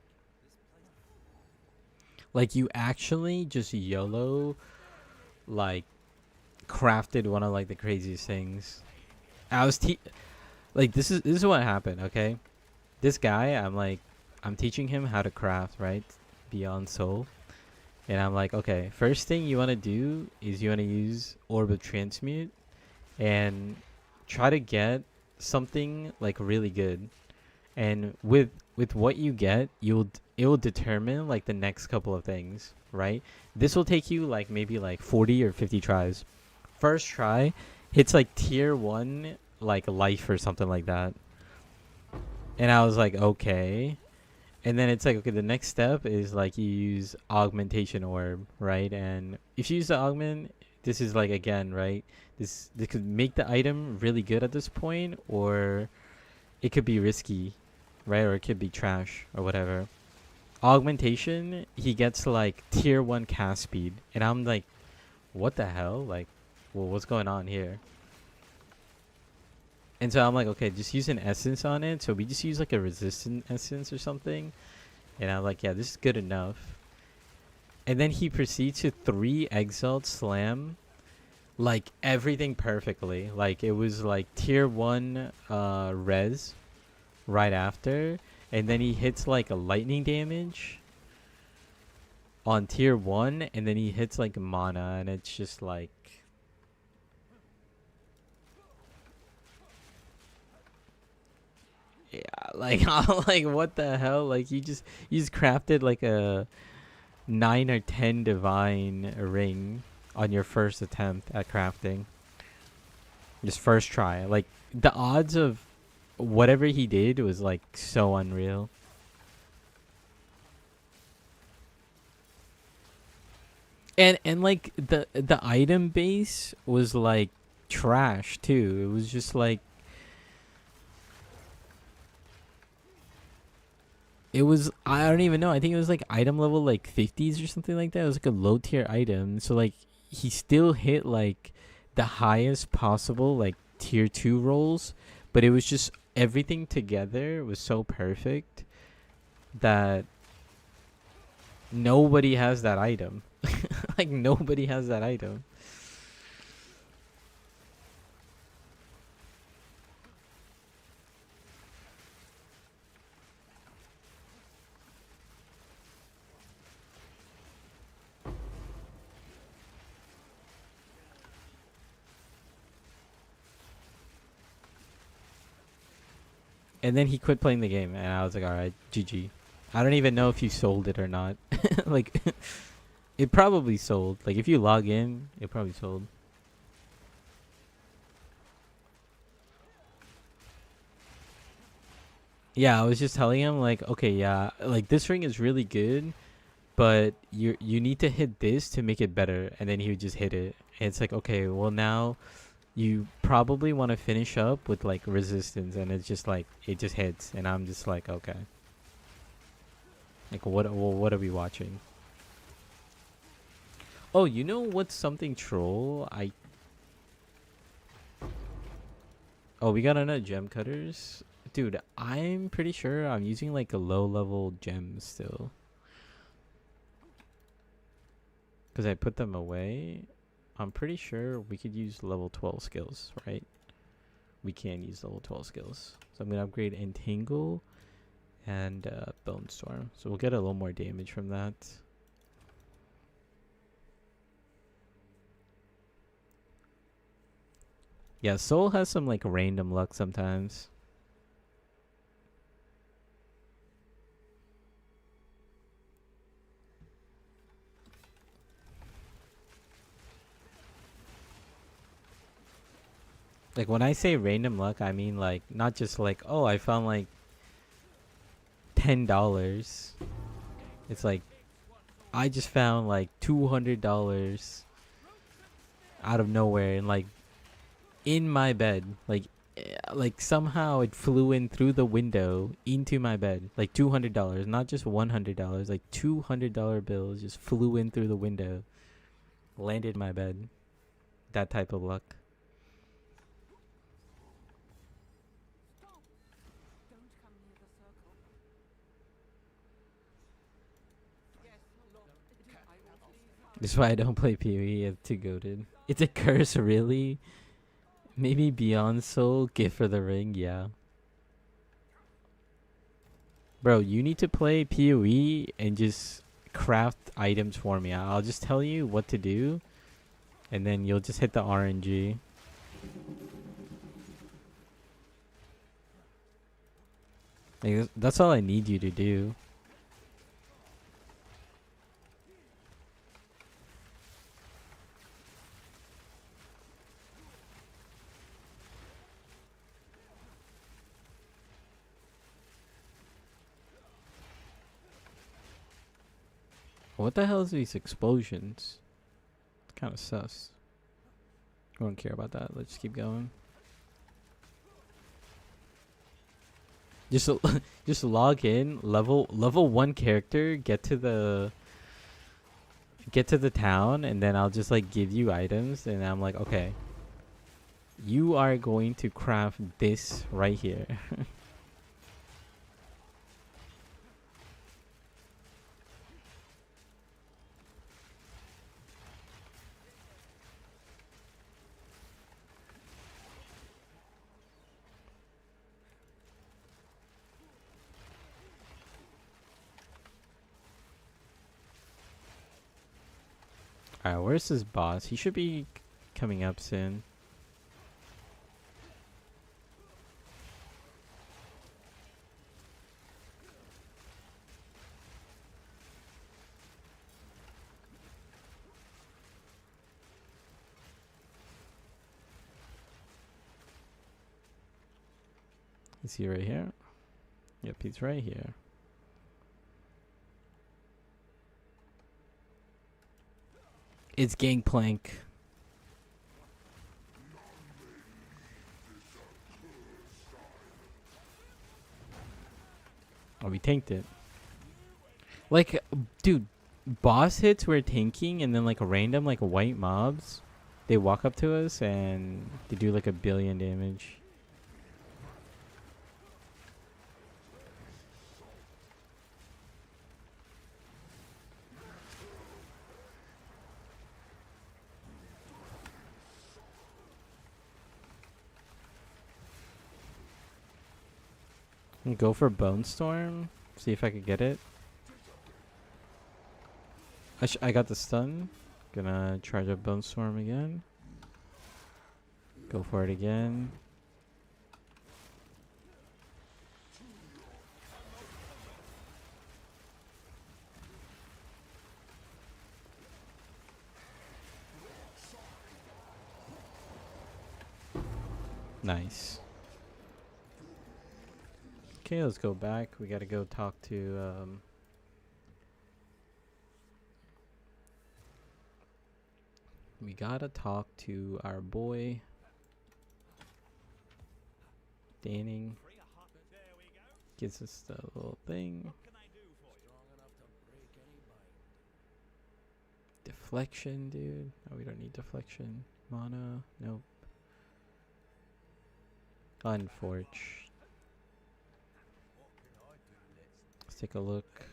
This place. Like, you actually just YOLO, like, crafted one of, like, the craziest things. I was like, this is what happened, okay? This guy, I'm teaching him how to craft, right? Beyond Soul. And I'm like, okay, first thing you want to do is you want to use Orb of Transmute and try to get something like really good. And with what you get, it will determine like the next couple of things, right? This will take you like maybe like 40 or 50 tries. First try hits like tier 1 like life or something like that. And I was like, okay. And then it's like, okay, the next step is like you use augmentation orb, right? And if you use the augment, this is like again, right? This could make the item really good at this point, or it could be risky, right? Or it could be trash or whatever. Augmentation, he gets like tier 1 cast speed, and I'm like, what the hell? Like, well, what's going on here? And so I'm like, okay, just use an essence on it. So we just use like a resistant essence or something. And I'm like, yeah, this is good enough. And then he proceeds to 3 Exile slam like everything perfectly. Like it was like tier 1 res right after. And then he hits like a lightning damage on tier 1. And then he hits like mana. And it's just like, yeah, like I'm like, what the hell? Like you just crafted like a 9 or 10 divine ring on your first attempt at crafting. Just first try. Like the odds of whatever he did was like so unreal. And like the item base was like trash too. It was just like it was, I don't even know. I think it was like item level like 50s or something like that. It was like a low tier item. So like he still hit like the highest possible like tier 2 rolls, but it was just everything together was so perfect that nobody has that item. Like nobody has that item. And then he quit playing the game, and I was like, all right, GG. I don't even know if you sold it or not. Like, it probably sold. Like, if you log in, it probably sold. Yeah, I was just telling him like, okay, yeah, like this ring is really good, but you need to hit this to make it better, and then he would just hit it. And it's like, okay, well now you probably want to finish up with like resistance, and it's just like it just hits, and I'm just like, okay, like what are we watching? Oh, you know what's something troll? Oh, we got another gem cutters. Dude, I'm pretty sure I'm using like a low level gem still. Because I put them away. I'm pretty sure we could use level 12 skills, right? We can use level 12 skills. So I'm going to upgrade Entangle and Bone Storm. So we'll get a little more damage from that. Yeah, Soul has some like random luck sometimes. Like when I say random luck, I mean like not just like, oh, I found like $10. It's like I just found like $200 out of nowhere and like in my bed. Like somehow it flew in through the window into my bed. Like $200, not just $100. Like $200 bills just flew in through the window, landed in my bed. That type of luck. Stop! Don't come near the circle. Yes, Lord. I will please. This is why I don't play PoE. It's too goated. It's a curse, really? Maybe Beyond Soul, Gift for the Ring, yeah. Bro, you need to play PoE and just craft items for me. I'll just tell you what to do, and then you'll just hit the RNG. Like, that's all I need you to do. What the hell is these explosions? Kind of sus. I don't care about that. Let's keep going. Just just log in, level 1 character, get to the town, and then I'll just like give you items, and I'm like, okay, you are going to craft this right here. Alright, where's this boss? He should be coming up soon. Is he right here? Yep, he's right here. It's Gangplank. Oh, we tanked it. Like, dude, boss hits we're tanking, and then like random like white mobs, they walk up to us and they do like 1,000,000,000 damage. Go for Bone Storm. See if I could get it. I got the stun. Gonna charge up Bone Storm again. Go for it again. Nice. Okay, let's go back. We gotta go talk to we gotta talk to our boy Danning. Gives us the little thing. Deflection, dude. Oh, we don't need deflection. Mana, nope. Unforge. Let's take a look.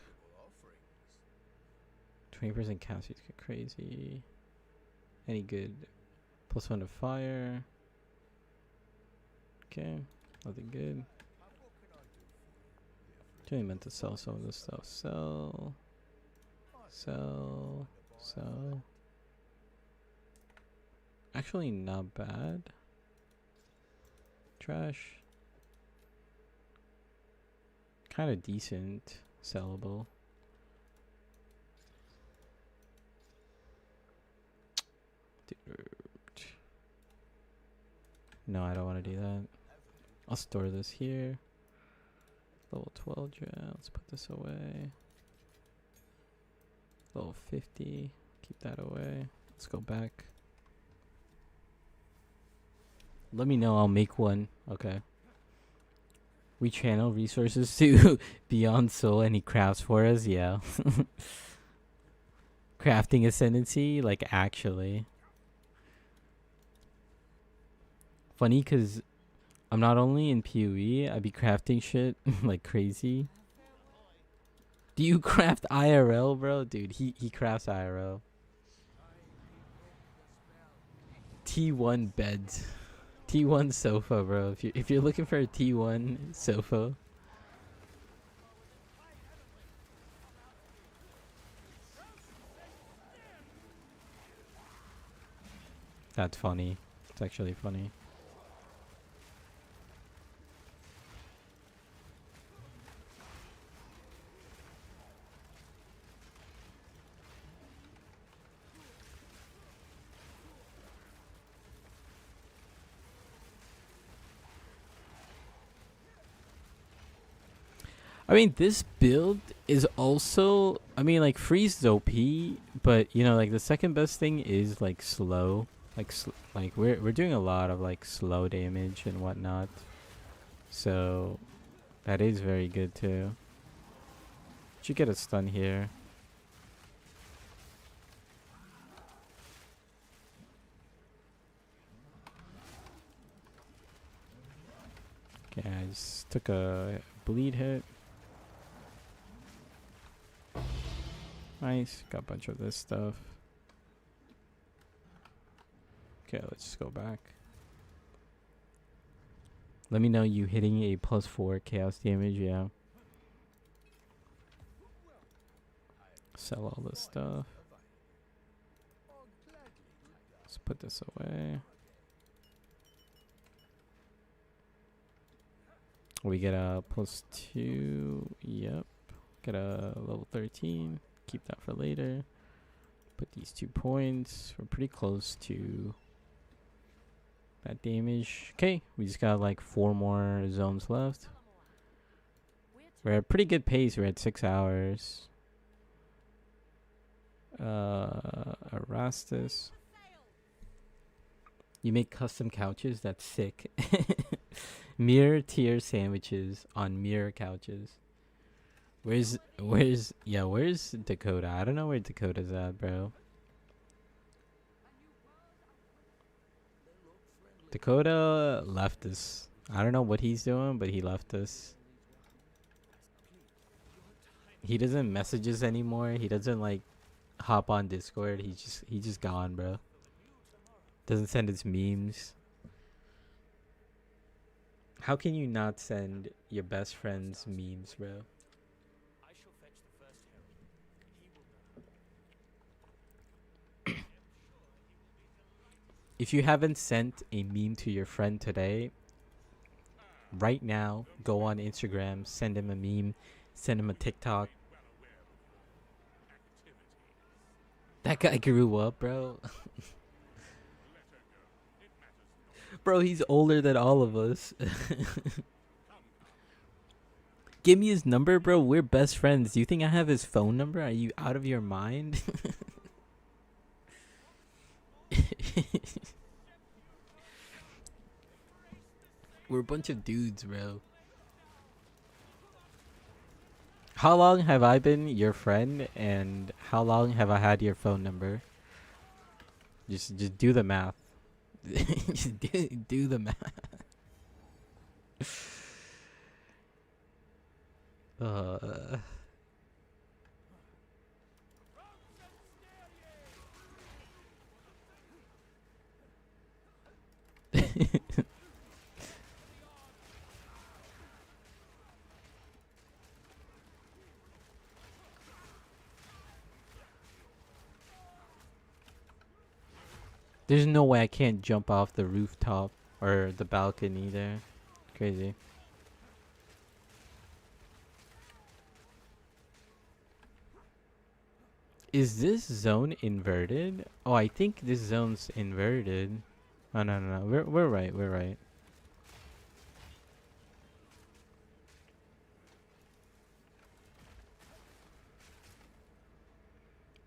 20% cast, get crazy. Any good? +1 to fire. Okay, nothing good. Really meant to sell some of this stuff. Sell. Actually, not bad. Trash. Kind of decent. Sellable. Dude. No, I don't want to do that. I'll store this here. Level 12 gem. Let's put this away. Level 50. Keep that away. Let's go back. Let me know. I'll make one. Okay. We channel resources to Beyond Soul and he crafts for us. Yeah. Crafting ascendancy. Like actually. Funny because I'm not only in PoE. I be crafting shit like crazy. Do you craft IRL, bro? Dude, he crafts IRL. T1 beds. T1 sofa, bro. If you're looking for a T1 sofa. That's funny. It's actually funny. I mean, this build is also, I mean, like, freeze is OP, but, you know, like, the second best thing is, like, slow. Like, we're doing a lot of, like, slow damage and whatnot. So, that is very good, too. Should get a stun here. Okay, I just took a bleed hit. Nice. Got a bunch of this stuff. Okay, let's just go back. Let me know you hitting a +4 chaos damage, yeah. Sell all this stuff. Let's put this away. We get a +2. Yep. Get a level 13. Keep that for later. Put these 2 points. We're pretty close to that damage. Okay, we just got like 4 more zones left. We're at pretty good pace. We're at 6 hours. Erastus. You make custom couches? That's sick. Mirror tier sandwiches on mirror couches. Where's Dakota? I don't know where Dakota's at, bro. Dakota left us. I don't know what he's doing, but he left us. He doesn't message us anymore. He doesn't like hop on Discord. He's just gone, bro. Doesn't send his memes. How can you not send your best friend's memes, bro? If you haven't sent a meme to your friend today, right now, go on Instagram, send him a meme, send him a TikTok. That guy grew up, bro. Bro, he's older than all of us. Give me his number, bro. We're best friends. Do you think I have his phone number? Are you out of your mind? We're a bunch of dudes, bro. How long have I been your friend, and how long have I had your phone number? Just do the math. Just do the math. There's no way I can't jump off the rooftop or the balcony there. Crazy. Is this zone inverted? Oh, I think this zone's inverted. Oh no no no. We're right. We're right.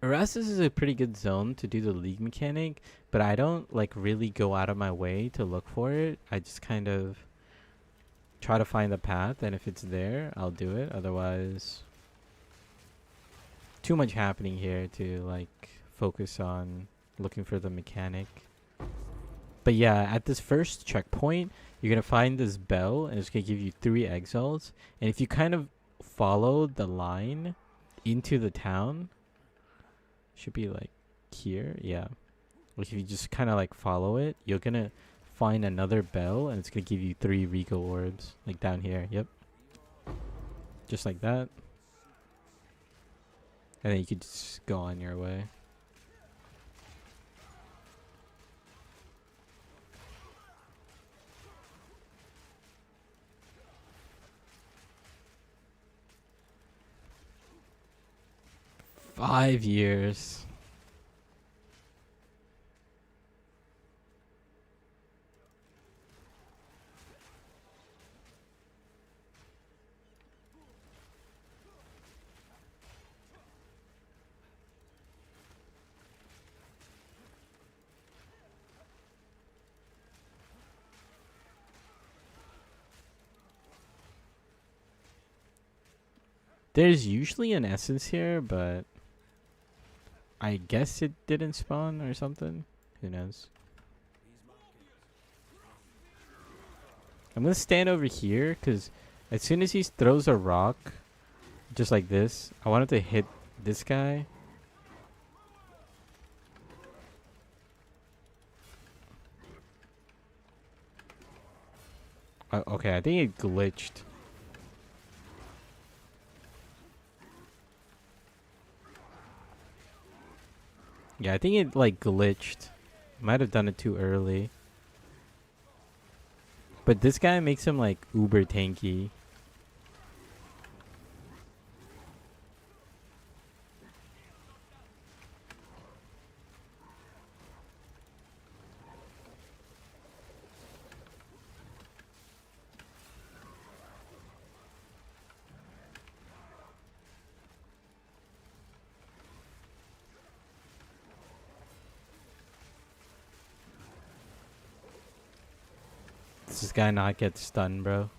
Erasmus is a pretty good zone to do the league mechanic, but I don't like really go out of my way to look for it. I just kind of try to find the path, and if it's there, I'll do it. Otherwise, too much happening here to like focus on looking for the mechanic. But yeah, at this first checkpoint, you're gonna find this bell, and it's gonna give you 3 exiles. And if you kind of follow the line into the town, should be like here, yeah. Like if you just kind of like follow it, you're gonna find another bell, and it's gonna give you 3 regal orbs, like down here. Yep, just like that. And then you could just go on your way. Five years. There's usually an essence here, but I guess it didn't spawn or something. Who knows? I'm gonna stand over here because as soon as he throws a rock, just like this, I wanted to hit this guy. Okay, I think it glitched. Yeah, I think it like glitched. Might have done it too early. But this guy makes him like uber tanky. Does this guy not get stunned, bro?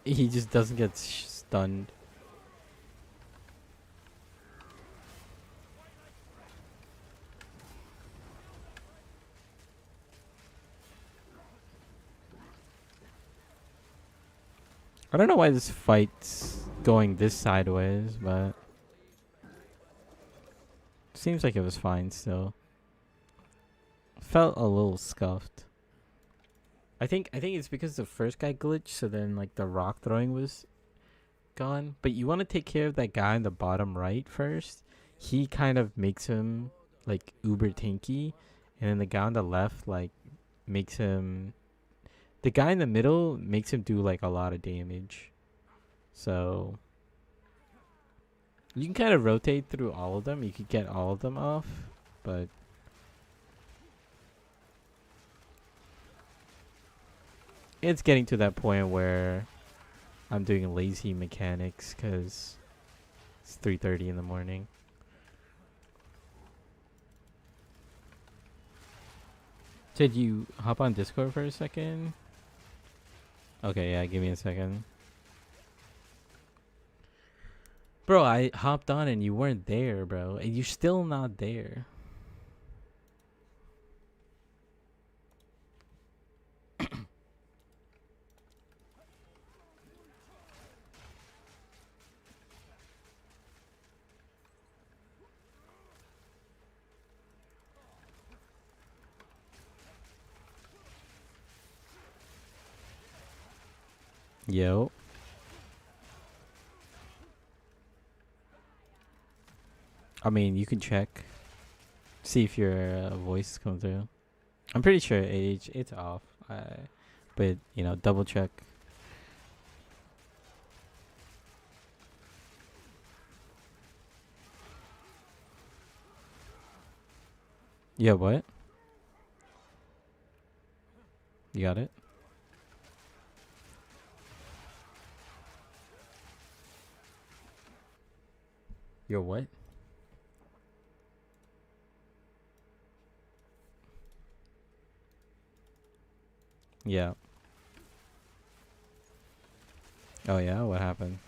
He just doesn't get stunned. I don't know why this fight's going this sideways, but seems like it was fine still. Felt a little scuffed. I think it's because the first guy glitched, so then like the rock throwing was gone. But you want to take care of that guy in the bottom right first. He kind of makes him like uber tanky, and then the guy on the left like makes him. The guy in the middle makes him do like a lot of damage. So you can kind of rotate through all of them. You could get all of them off, but it's getting to that point where I'm doing lazy mechanics because it's 3:30 in the morning. Did you hop on Discord for a second? Okay, yeah, give me a second. Bro, I hopped on and you weren't there, bro. And you're still not there. Yo. I mean, you can check. See if your voice comes through. I'm pretty sure it's off. but double check. Yeah, what? You got it? Yo, what? Yeah. Oh, yeah? What happened?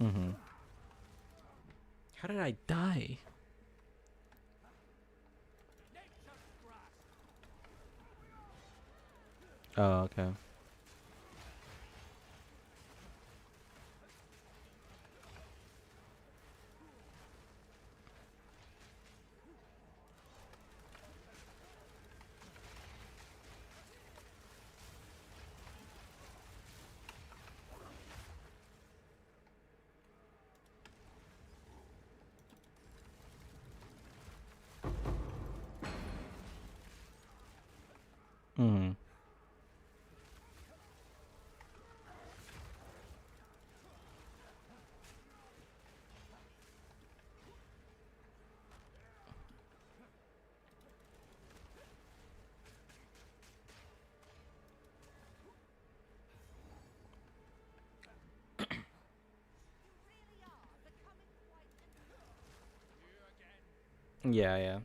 Mm-hmm. How did I die? Oh, okay. Mm-hmm. Yeah, yeah.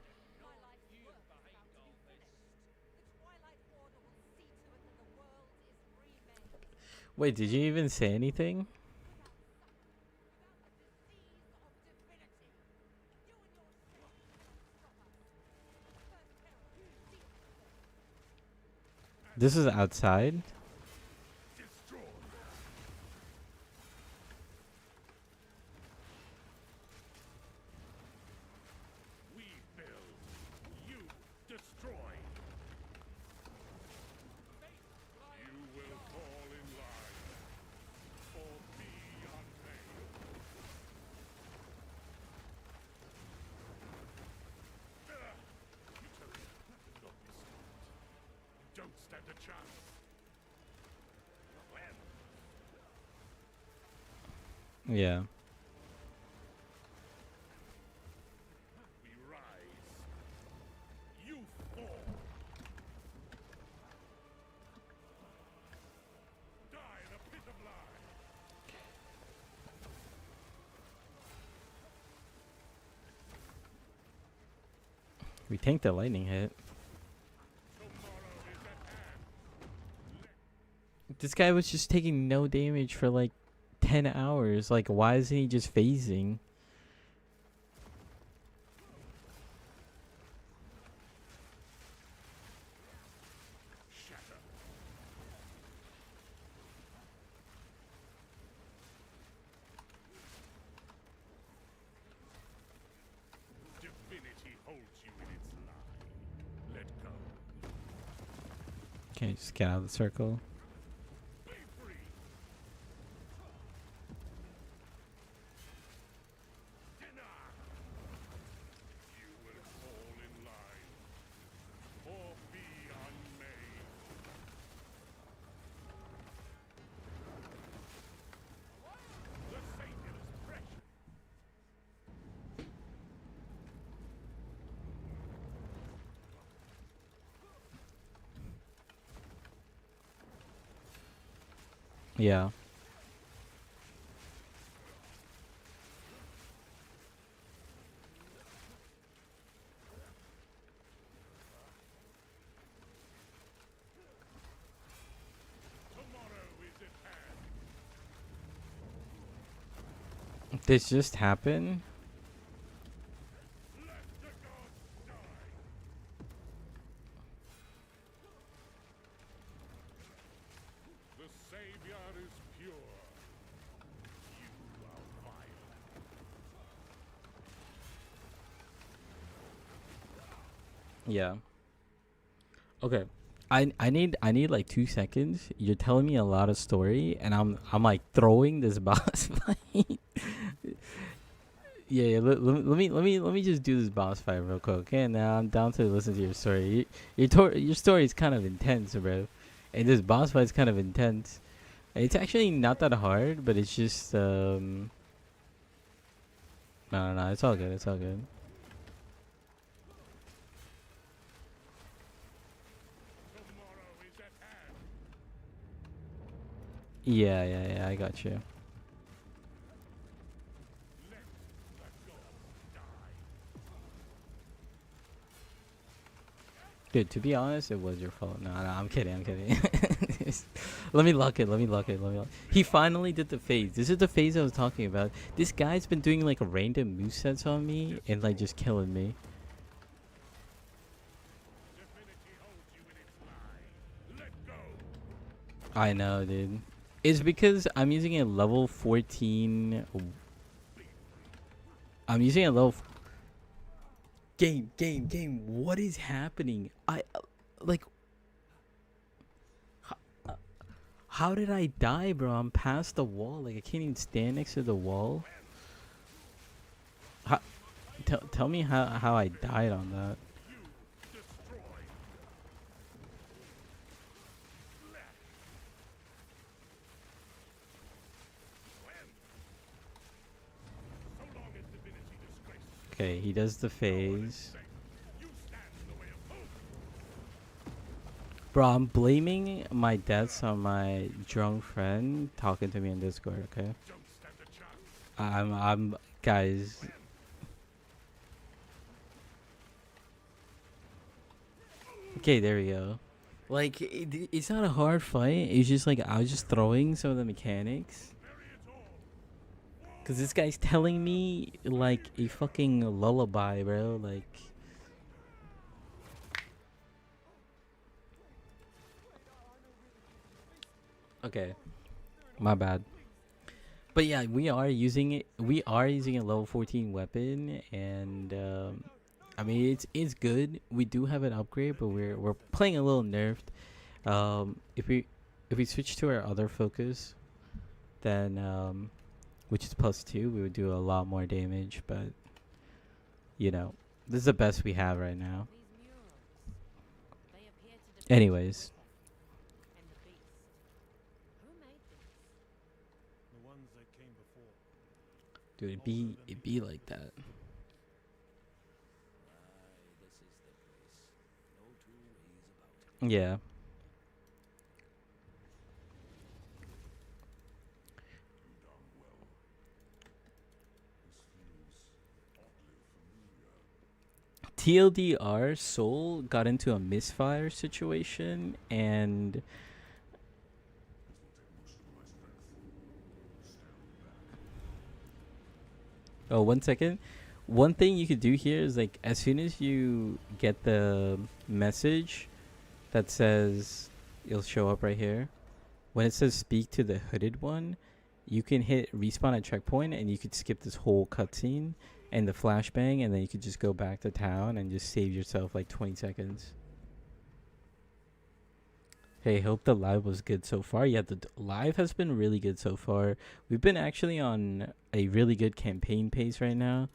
Wait, did you even say anything? This is outside? Destroy. We build. You destroy. You will fall in line or be unmade. You don't be stopped. Don't stand a chance. Well, Yeah. we rise. You fall. Die in a pit of lies. We tanked the lightning hit. Tomorrow is at hand. This guy was just taking no damage for like 10 hours. Like, why isn't he just phasing? Shatter. Divinity holds you in its lie. Let go. Okay, just get out of the circle. Be free. Deny. You will fall in line or be unmade. The Savior's precious. Yeah. Tomorrow is at hand. This just happened? Let the gods die. The Savior is pure. You are vile. Yeah. Okay. I need like 2 seconds. You're telling me a lot of story, and I'm like throwing this boss fight. Yeah, let me just do this boss fight real quick. Okay, now I'm down to listen to your story. Your story is kind of intense, bro, and this boss fight is kind of intense. It's actually not that hard, but it's just no, it's all good. It's all good. Yeah, I got you. Dude, to be honest, it was your fault. No, I'm kidding. I'm kidding. Let me lock it. Let me lock it. Let me lock. He finally did the phase. This is the phase I was talking about. This guy's been doing like random movesets on me and like just killing me. I know, dude. It's because I'm using a level 14. I'm using a level. Game. What is happening? I like. How did I die, bro? I'm past the wall. Like I can't even stand next to the wall. How, tell me how I died on that. Okay, he does the phase. Bro, I'm blaming my deaths on my drunk friend talking to me in Discord, okay? Guys. Okay, there we go. Like, it's not a hard fight. It's just like, I was just throwing some of the mechanics. Because this guy's telling me, like, a fucking lullaby, bro. Like... Okay. My bad. But yeah, we are using it. We are using a level 14 weapon, and I mean it's good. We do have an upgrade, but we're playing a little nerfed. If we switch to our other focus, then which is +2, we would do a lot more damage. But you know, this is the best we have right now. Anyways, dude, it be like that. Yeah. TLDR, Soul got into a misfire situation, and oh, 1 second. One thing you could do here is like as soon as you get the message that says, it'll show up right here. When it says speak to the hooded one, you can hit respawn at checkpoint and you could skip this whole cutscene and the flashbang, and then you could just go back to town and just save yourself like 20 seconds. Hey, hope the live was good so far. Yeah, the live has been really good so far. We've been actually on a really good campaign pace right now.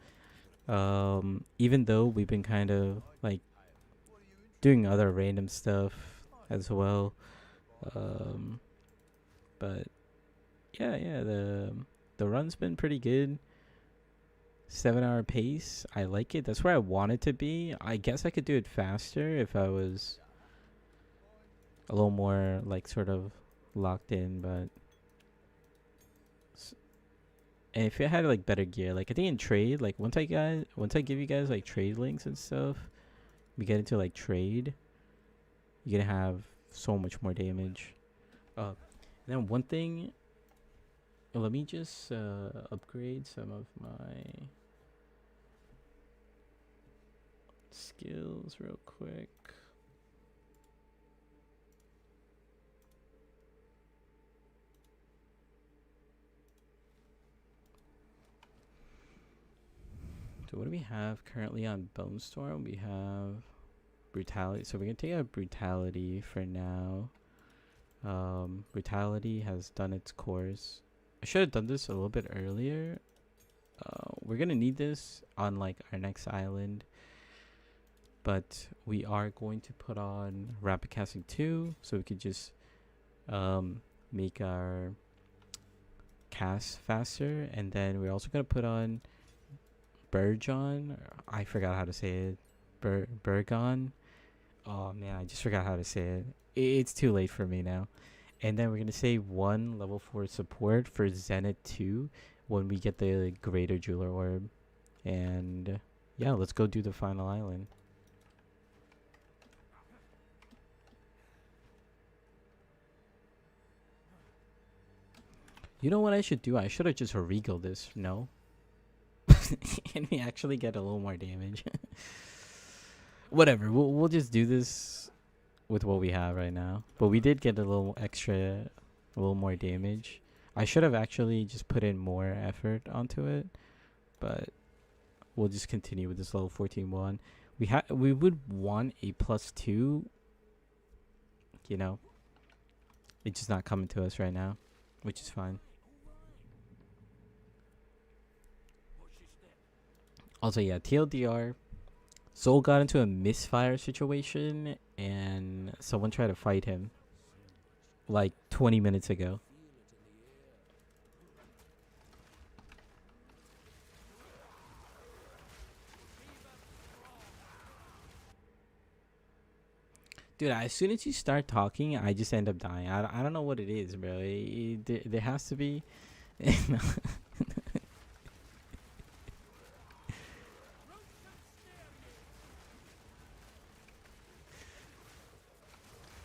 Even though we've been kind of like doing other random stuff as well. But yeah, the run's been pretty good. 7-hour pace. I like it. That's where I want it to be. I guess I could do it faster if I was a little more like sort of locked in, but and if I had like better gear, like I think in trade, like once I give you guys like trade links and stuff, we get into like trade, you're gonna have so much more damage. And then one thing, let me just upgrade some of my skills real quick. So what do we have currently on Bone Storm? We have brutality. So we're gonna take out brutality for now. Brutality has done its course. I should have done this a little bit earlier. We're gonna need this on like our next island, but we are going to put on rapid casting 2 so we could just make our cast faster, and then we're also gonna put on Burgon. I forgot how to say it. Burgon. Oh man, I just forgot how to say it. It's too late for me now. And then we're gonna save 1 level 4 support for Zenith 2 when we get the Greater Jeweler Orb. And yeah, let's go do the final island. You know what I should do? I should have just regal this, no? And we actually get a little more damage. Whatever, we'll just do this with what we have right now. But we did get a little more damage. I should have actually just put in more effort onto it, but we'll just continue with this level 14-1. We would want a +2. You know, it's just not coming to us right now, which is fine. Also, yeah, TLDR, Soul got into a misfire situation and someone tried to fight him like 20 minutes ago. Dude, as soon as you start talking, I just end up dying. I don't know what it is, bro. There has to be...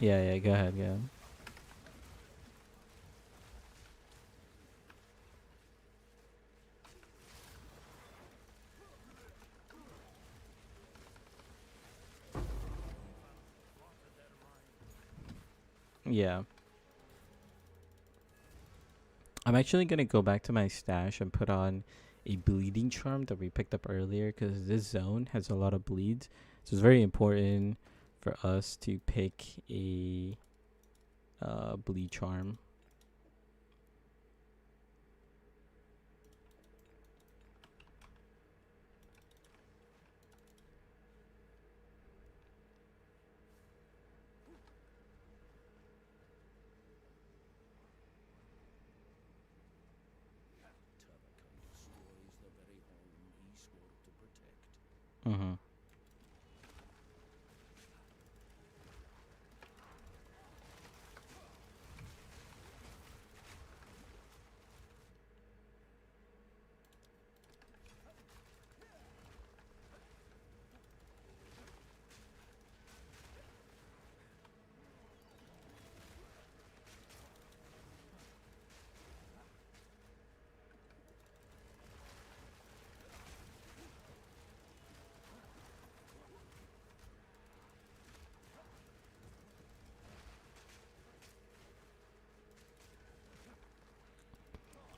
Yeah, go ahead, go ahead. Yeah. I'm actually going to go back to my stash and put on a bleeding charm that we picked up earlier, because this zone has a lot of bleeds. So it's very important for us to pick a bleed charm. Mm-hmm.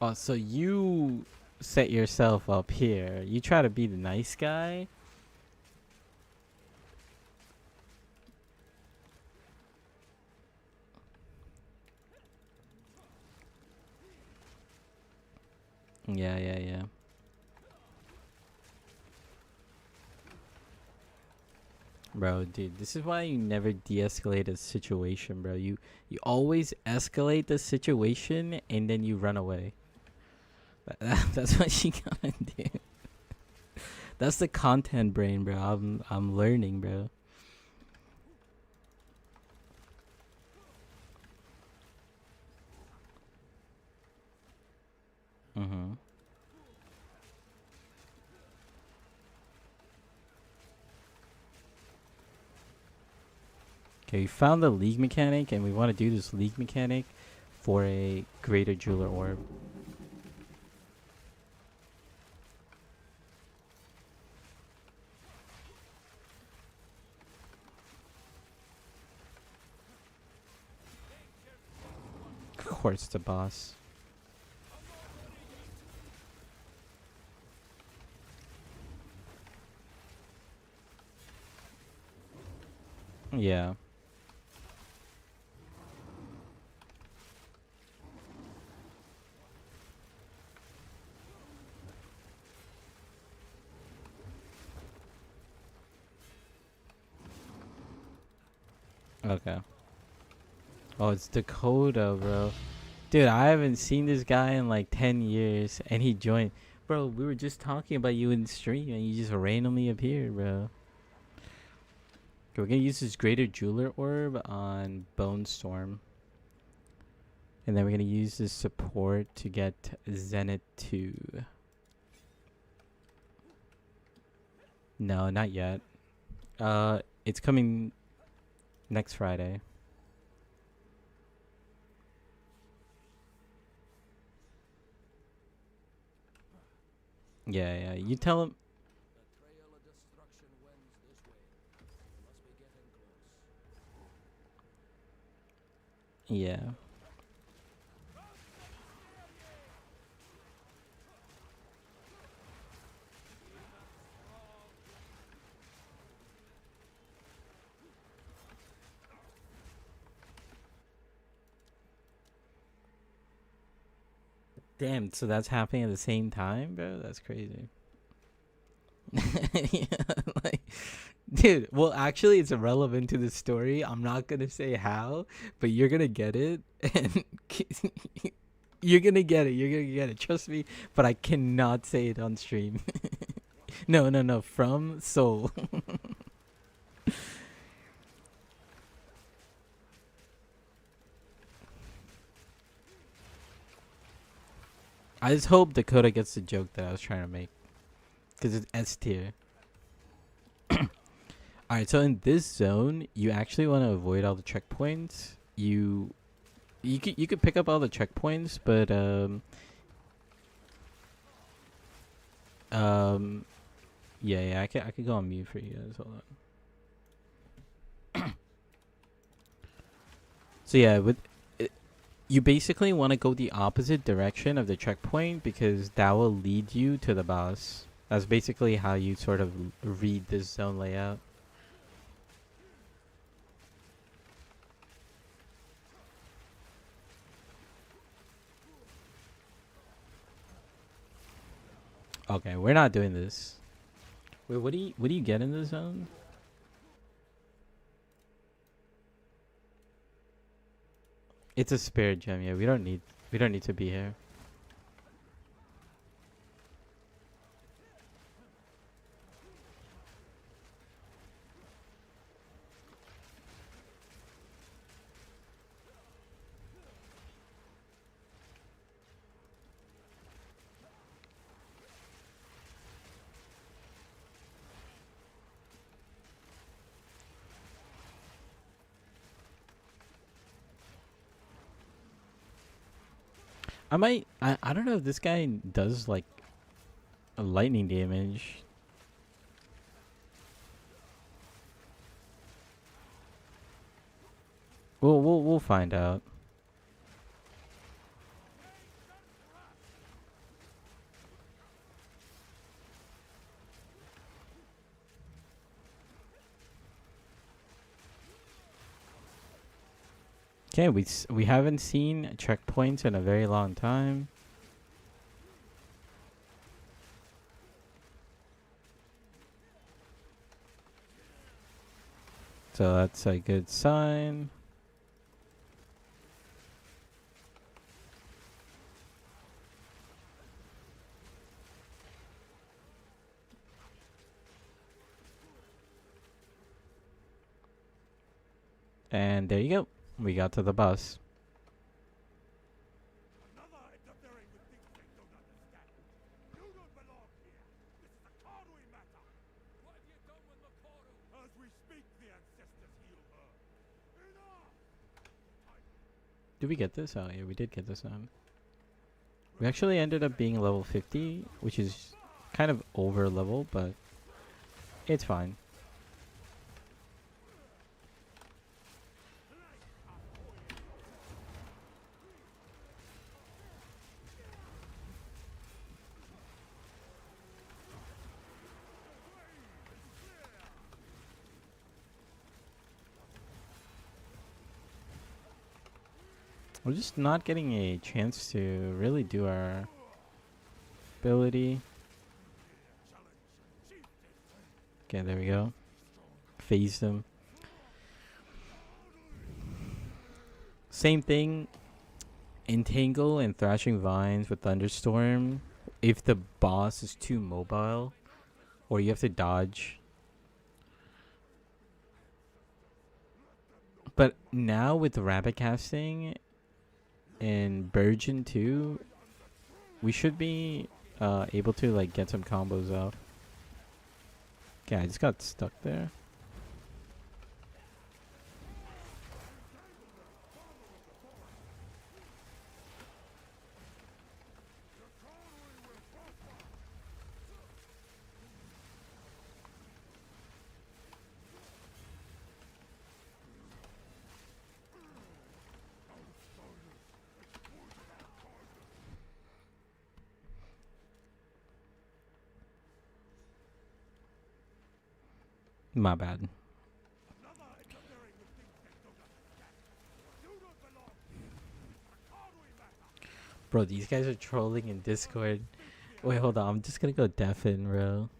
Oh, so you set yourself up here. You try to be the nice guy. Yeah. Bro, dude, this is why you never de-escalate a situation, bro. You always escalate the situation and then you run away. That's what you gotta do. That's the content brain, bro. I'm learning, bro. Mm-hmm. Okay, we found the league mechanic, and we want to do this league mechanic for a greater jeweler orb. Of course, the boss. Yeah. Okay. Oh, it's Dakota, bro. Dude, I haven't seen this guy in like 10 years, and he joined. Bro, we were just talking about you in stream, and you just randomly appeared, bro. Okay, we're gonna use this Greater Jeweler Orb on Bone Storm. And then we're gonna use this support to get Zenith 2. No, not yet. It's coming next Friday. Yeah, yeah. You tell him. The trail of destruction wends this way. We must be getting close. Yeah. Damn, so that's happening at the same time, bro? That's crazy. Yeah, like, dude, well, actually, it's irrelevant to the story. I'm not gonna say how, but you're gonna get it, and you're gonna get it. You're gonna get it. Trust me. But I cannot say it on stream. No, no, no. From Seoul. I just hope Dakota gets the joke that I was trying to make, because it's S tier. All right, so in this zone, you actually want to avoid all the checkpoints. You could pick up all the checkpoints, but yeah, I could go on mute for you guys. Hold on. So yeah, you basically want to go the opposite direction of the checkpoint because that will lead you to the boss. That's basically how you sort of read this zone layout. Okay, we're not doing this. Wait, what do you get in this zone? It's a spirit gem. Yeah, we don't need to be here. I don't know if this guy does like a lightning damage. We'll find out. Okay, we haven't seen checkpoints in a very long time. So that's a good sign. And there you go. We got to the bus. Another interfering with things they don't understand. You don't belong here. This is a Conway matter. What have you done with Makoto? As we speak, the ancestors heal her. Enough! Did we get this? Oh yeah, we did get this on. We actually ended up being level 50, which is kind of over level, but it's fine. We're just not getting a chance to really do our ability. Okay, there we go. Phase them. Same thing. Entangle and Thrashing Vines with Thunderstorm. If the boss is too mobile, or you have to dodge. But now with Rapid Casting and Burgeon too, we should be able to like get some combos off. Okay, I just got stuck there. My bad. Another interfering with things they don't understand. You don't belong here. It's a Conway matter. Bro, these guys are trolling in Discord. Wait, hold on. I'm just gonna go deafen, bro.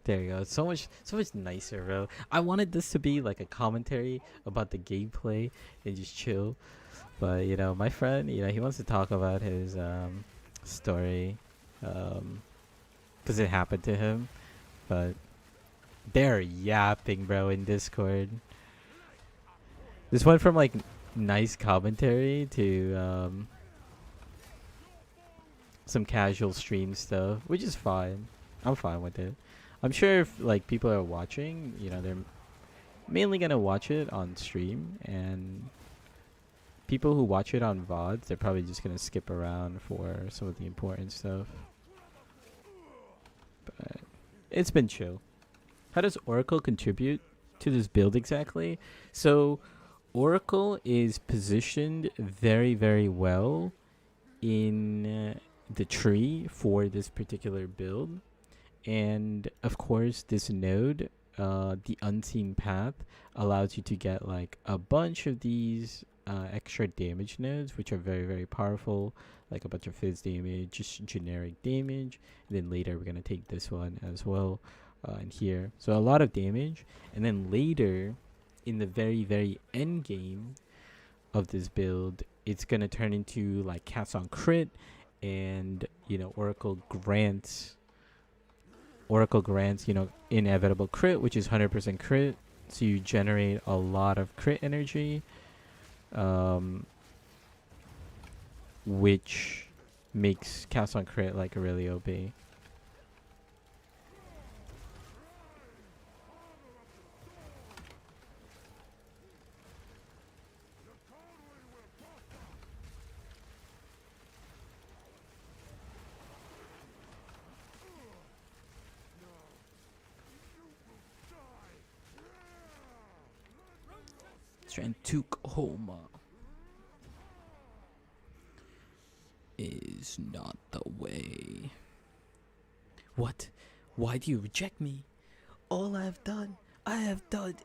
There you go. It's so much nicer, bro. I wanted this to be like a commentary about the gameplay and just chill. But, you know, my friend, you know, he wants to talk about his story. Because it happened to him. But they're yapping, bro, in Discord. This went from like nice commentary to some casual stream stuff, which is fine. I'm fine with it. I'm sure if like people are watching, you know, they're mainly gonna watch it on stream, and people who watch it on VODs, they're probably just gonna skip around for some of the important stuff. But it's been chill. How does Oracle contribute to this build exactly? So Oracle is positioned very, very well in the tree for this particular build. And of course, this node, the unseen path, allows you to get like a bunch of these extra damage nodes, which are very, very powerful, like a bunch of fizz damage, just generic damage. And then later, we're going to take this one as well in here. So a lot of damage. And then later, in the very, very end game of this build, it's going to turn into like cast on crit, and, you know, Oracle grants, you know, inevitable crit, which is 100% crit. So you generate a lot of crit energy, which makes cast on crit like really OP. Tukahoma is not the way. What? Why do you reject me? All I have done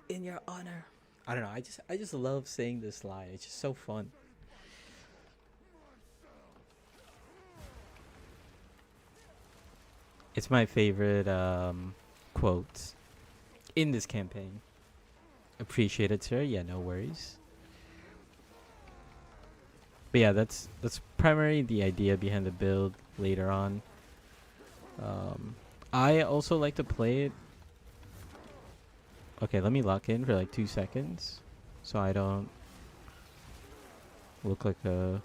in your honor. I don't know. I just love saying this line. It's just so fun. It's my favorite quote in this campaign. Appreciate it, sir. Yeah, no worries. But yeah, that's primarily the idea behind the build later on. I also like to play it. Okay, let me lock in for like 2 seconds so I don't look like a...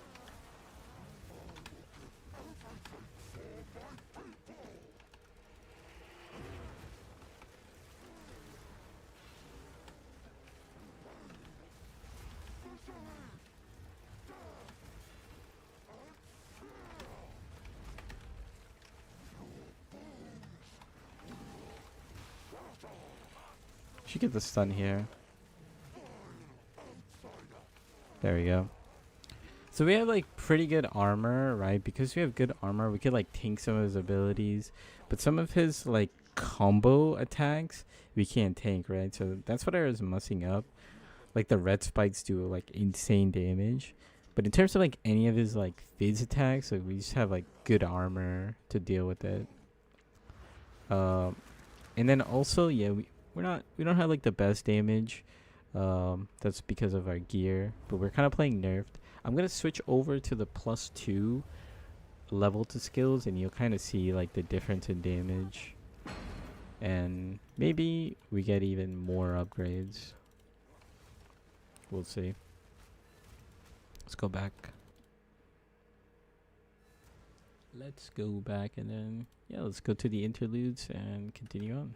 Should get the stun here. There we go. So we have like pretty good armor, right? Because we have good armor, we could like tank some of his abilities, but some of his like combo attacks we can't tank, right? So that's what I was mussing up. Like the red spikes do like insane damage. But in terms of like any of his like phys attacks, like we just have like good armor to deal with it. And then also yeah, we don't have like the best damage. That's because of our gear, but we're kind of playing nerfed. I'm gonna switch over to the +2 level to skills, and you'll kind of see like the difference in damage. And maybe we get even more upgrades. We'll see. Let's go back. Let's go back and then, yeah, let's go to the interludes and continue on.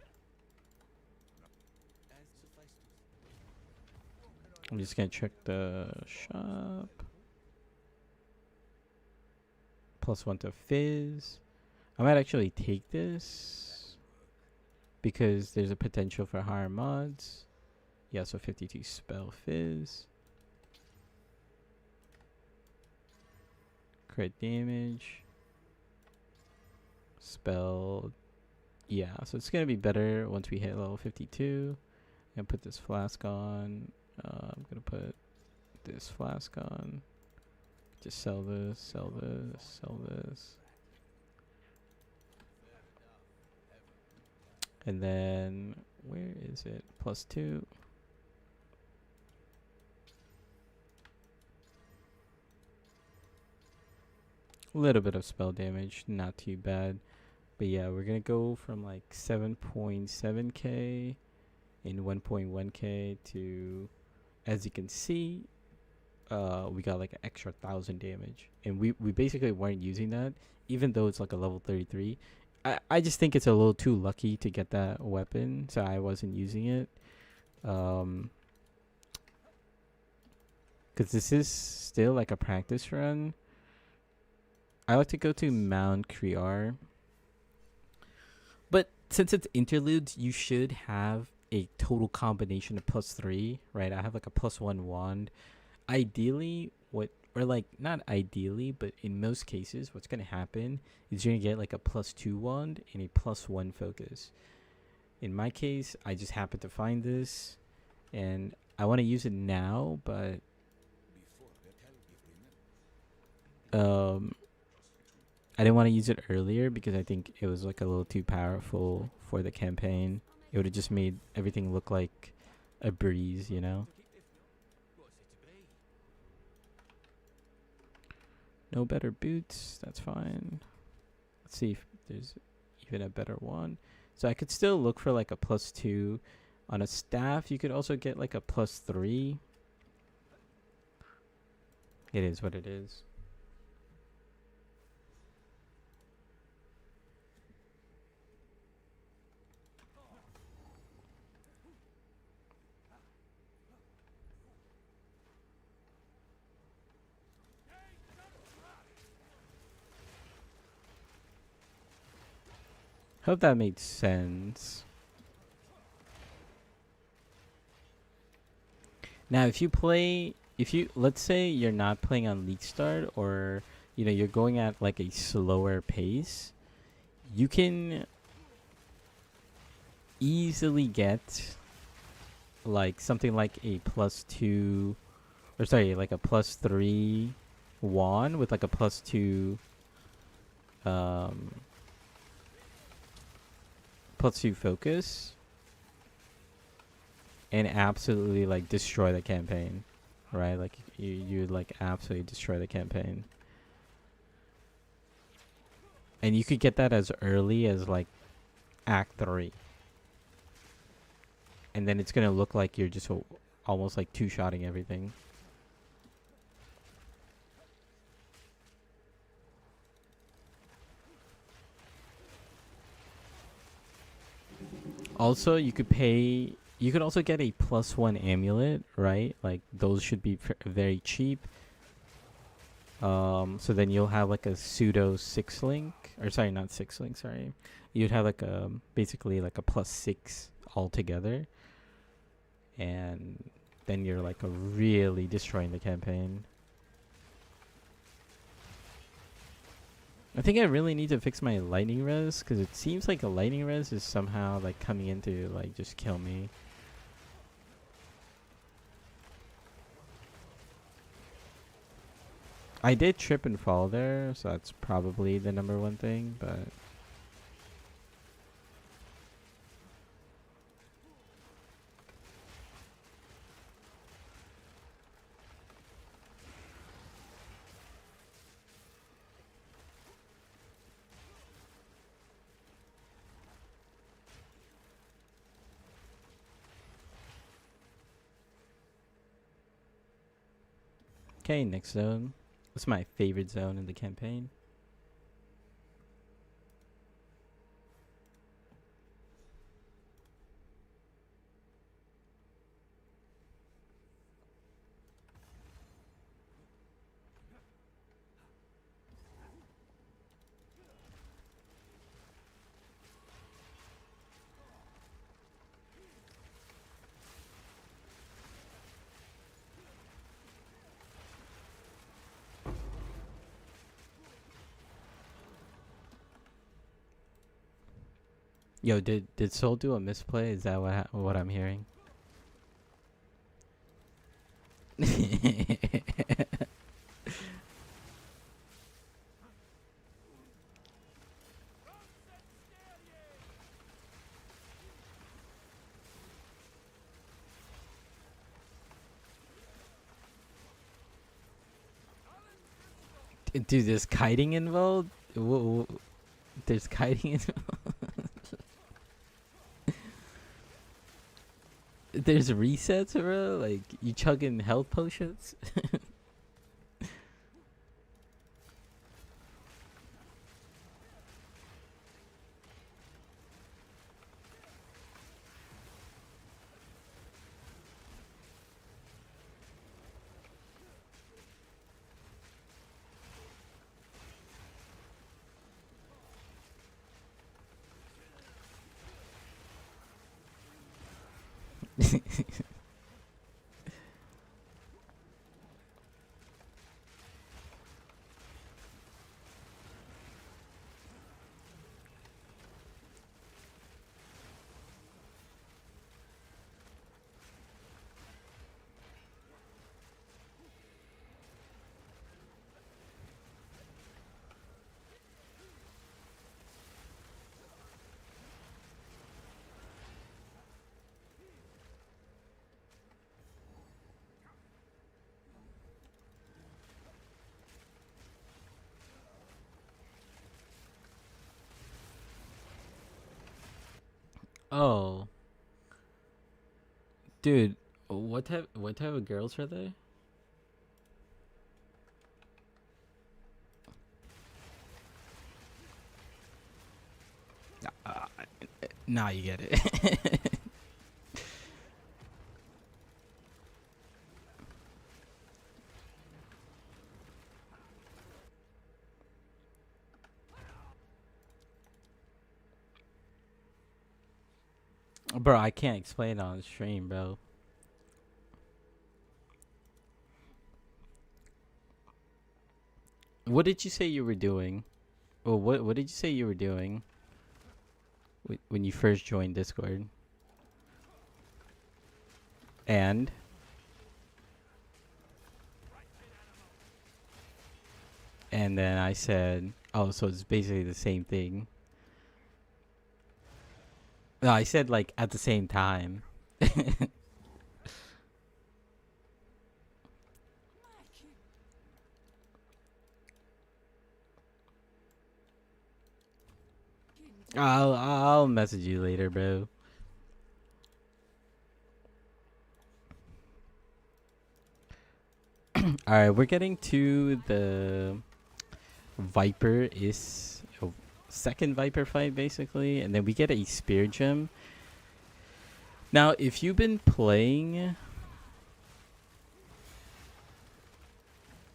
I'm just gonna check the shop. +1 to fizz. I might actually take this because there's a potential for higher mods. Yeah, so 52 spell fizz. Crit damage. Spell. Yeah, so it's gonna be better once we hit level 52. I'm gonna put this flask on. I'm gonna put this flask on. Just sell this, sell this, sell this. And then, where is it? +2. A little bit of spell damage, not too bad. But yeah, we're gonna go from like 7.7k and 1.1k to, as you can see, we got like an extra 1,000 damage, and we basically weren't using that, even though it's like a level 33. I just think it's a little too lucky to get that weapon, so I wasn't using it. Because this is still like a practice run. I like to go to Mount Kriar. But since it's interludes, you should have a total combination of +3, right? I have like a +1 wand. Ideally, not ideally, but in most cases, what's going to happen is you're going to get like a +2 wand and a +1 focus. In my case, I just happened to find this, and I want to use it now, but I didn't want to use it earlier because I think it was like a little too powerful for the campaign. It would have just made everything look like a breeze, you know? No better boots, that's fine. Let's see if there's even a better one. So I could still look for like a +2. On a staff, you could also get like a +3. It is what it is. Hope that made sense. Now, let's say you're not playing on League Start, or you're going at like a slower pace, you can easily get like something like a +2, or sorry, like a +3 wand with like a +2 +2 focus, and absolutely like destroy the campaign, right? Like you'd like absolutely destroy the campaign, and you could get that as early as like Act 3, and then it's gonna look like you're just almost like two-shotting everything. Also, you could also get a +1 amulet, right? Like those should be very cheap. So then you'll have like a pseudo 6-link, or sorry, not 6-link, sorry. You'd have like basically like a +6 altogether, and then you're like really destroying the campaign. I think I really need to fix my lightning res, because it seems like a lightning res is somehow like coming in to like just kill me. I did trip and fall there, so that's probably the number one thing, but okay, next zone. It's my favorite zone in the campaign. Yo, did Soul do a misplay? Is that what I'm hearing? Dude, there's kiting involved? There's kiting involved? There's resets, bro? Like, you chugging health potions? Oh, dude, what type of girls are they? Uh, now you get it. Bro, I can't explain it on stream, bro. What did you say you were doing? Oh, what did you say you were doing when you first joined Discord? And then I said, "Oh, so it's basically the same thing." No, I said like at the same time. I'll message you later, bro. All right, we're getting to the Viper is second Viper fight basically, and then we get a spear gem. Now, if you've been playing,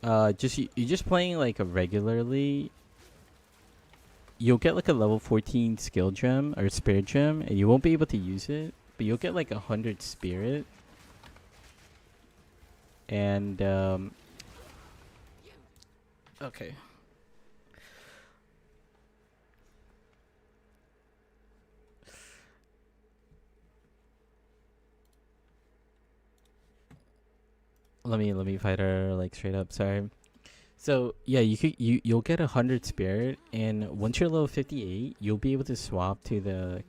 you're just playing like a regularly, you'll get like a level 14 skill gem or spear gem, and you won't be able to use it, but you'll get like 100 spirit, and okay. Let me fight her like straight up. Sorry. So yeah, you'll get 100 spirit, and once you're level 58, you'll be able to swap to the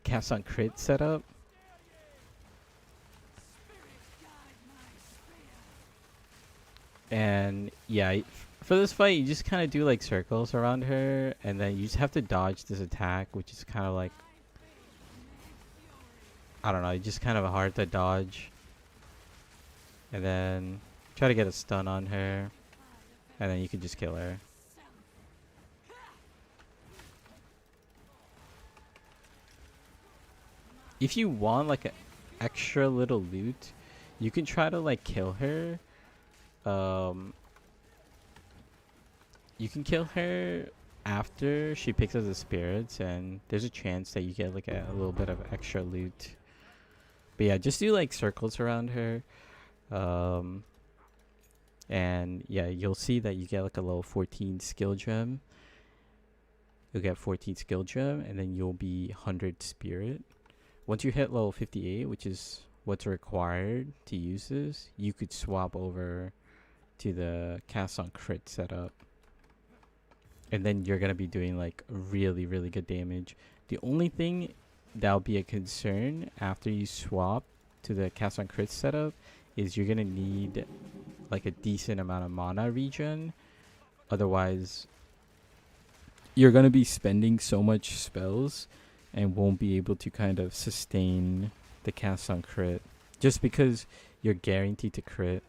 cast on crit setup. And yeah, for this fight, you just kind of do like circles around her, and then you just have to dodge this attack, which is kind of like, I don't know, it's just kind of hard to dodge. And then try to get a stun on her, and then you can just kill her. If you want like an extra little loot, you can try to like kill her. Um, you can kill her after she picks up the spirits, and there's a chance that you get like a little bit of extra loot. But yeah, just do like circles around her. Um, and yeah, you'll see that you get like a level 14 skill gem. You'll get 14 skill gem, and then you'll be 100 spirit. Once you hit level 58, which is what's required to use this, you could swap over to the cast on crit setup. And then you're going to be doing like really, really good damage. The only thing that'll be a concern after you swap to the cast on crit setup is you're going to need like a decent amount of mana regen. Otherwise, you're going to be spending so much spells and won't be able to kind of sustain the cast on crit just because you're guaranteed to crit.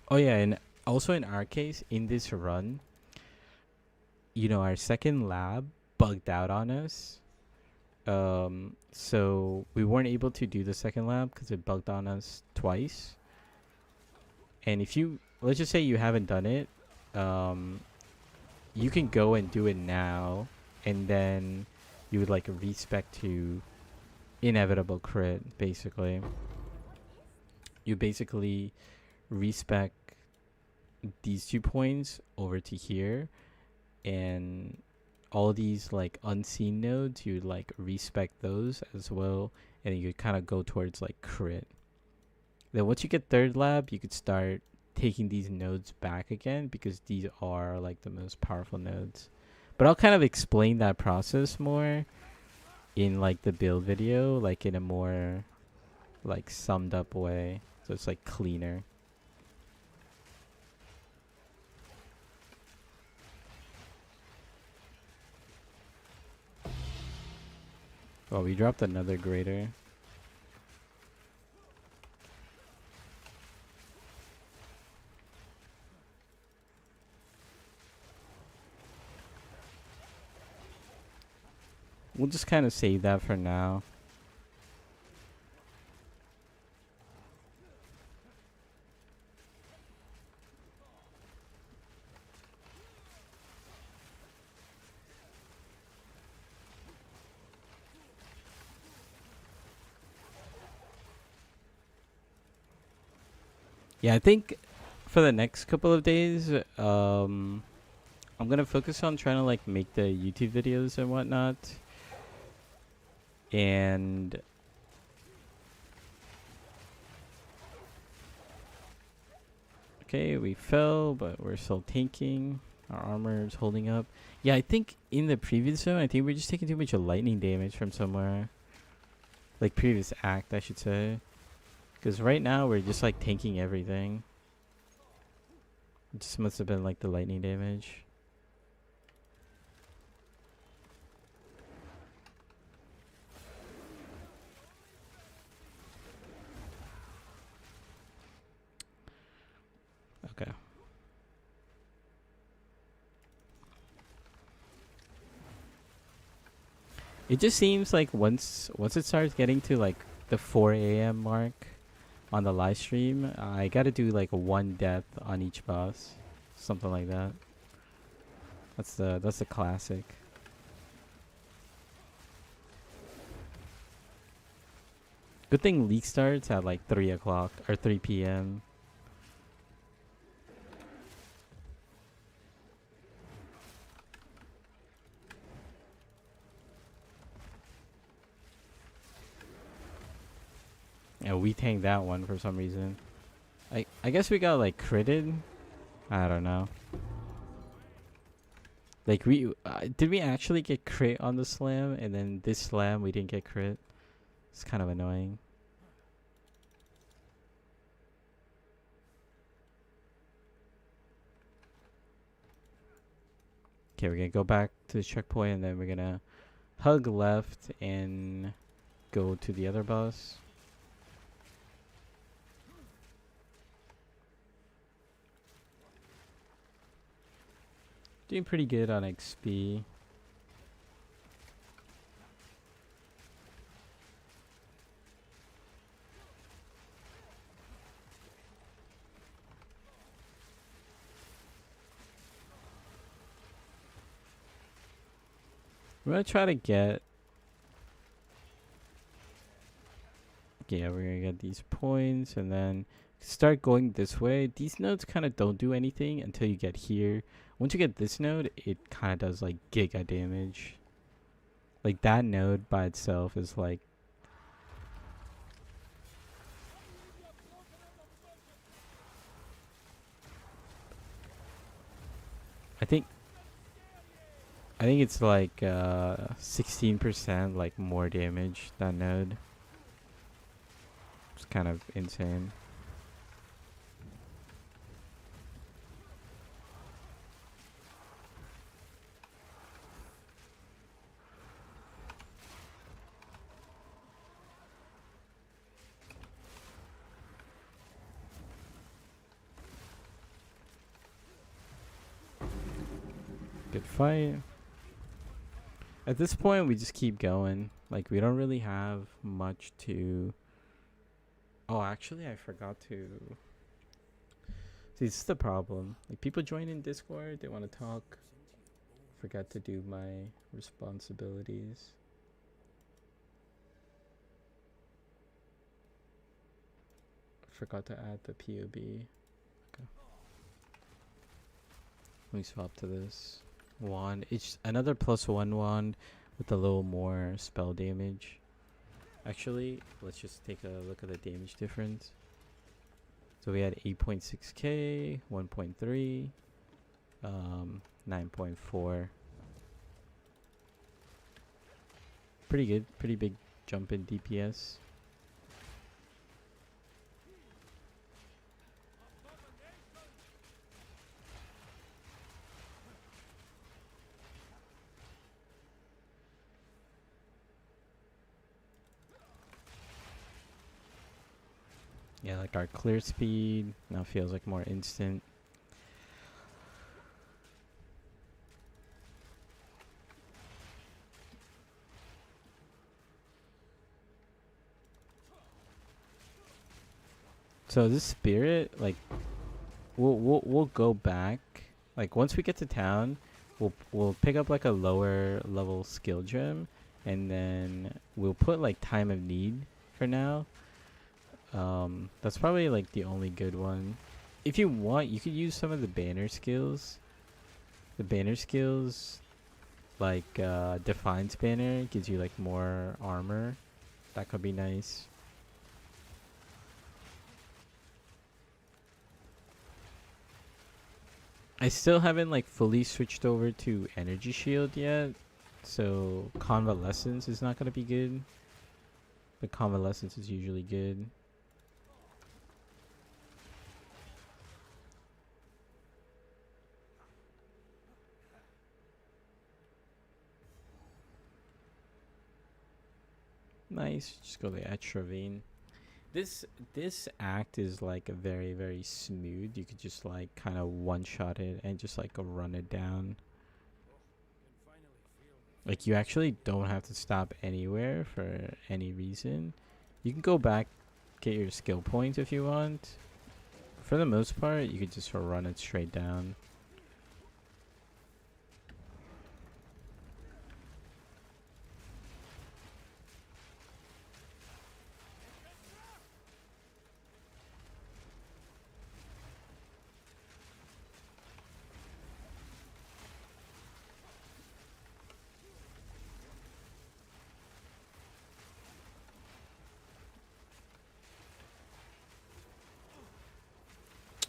Oh yeah, and also in our case, in this run, you know, our second lab bugged out on us. So we weren't able to do the second lab because it bugged on us twice. And if you, let's just say you haven't done it, you can go and do it now, and then you would like respec to inevitable crit. Basically, you basically respec these 2 points over to here, and all these like unseen nodes, you like respec those as well, and you kind of go towards like crit. Then once you get third lab, you could start taking these nodes back again, because these are like the most powerful nodes. But I'll kind of explain that process more in like the build video, like in a more like summed up way, so it's like cleaner. Oh, we dropped another grader. We'll just kind of save that for now. Yeah, I think for the next couple of days, I'm gonna focus on trying to like make the YouTube videos and whatnot. And okay, we fell, but we're still tanking. Our armor is holding up. Yeah, I think in the previous zone, I think we're just taking too much lightning damage from somewhere. Like previous act, I should say. Because right now, we're just like tanking everything. It just must have been like the lightning damage. Okay. It just seems like once it starts getting to like the 4 a.m. mark on the live stream, I gotta do like one death on each boss, something like that. That's the classic. Good thing league starts at like 3 o'clock or 3 p.m. And we tanked that one for some reason. I guess we got like critted. I don't know. Like we did we actually get crit on the slam, and then this slam we didn't get crit? It's kind of annoying. Okay, we're gonna go back to the checkpoint, and then we're gonna hug left and go to the other boss. Doing pretty good on XP. I'm gonna try to get. Yeah, we're gonna get these points and then start going this way. These nodes kind of don't do anything until you get here. Once you get this node, it kind of does like giga damage. Like that node by itself is like. I think. I think it's like 16% like more damage that node. It's kind of insane. Good fight. At this point, we just keep going. Like, we don't really have much to. Oh, actually, I forgot to. See, this is the problem. Like, people join in Discord, they want to talk. Forgot to do my responsibilities. Forgot to add the POB. Okay. Let me swap to this wand. It's another +1 wand with a little more spell damage. Actually, let's just take a look at the damage difference. So we had 8.6k, 1.3, 9.4. Pretty good, pretty big jump in DPS. Yeah, like our clear speed now feels like more instant. So this spirit, like, we'll go back. Like once we get to town, we'll pick up like a lower level skill gem, and then we'll put like time of need for now. That's probably like the only good one. If you want, you could use some of the banner skills. The banner skills, like Defiance banner, gives you like more armor. That could be nice. I still haven't like fully switched over to energy shield yet, so convalescence is not gonna be good. But convalescence is usually good. Nice. Just go the extra vein. This act is like a very smooth. You could just like kind of one shot it and just like run it down. Like you actually don't have to stop anywhere for any reason. You can go back, get your skill points if you want. For the most part, you could just run it straight down.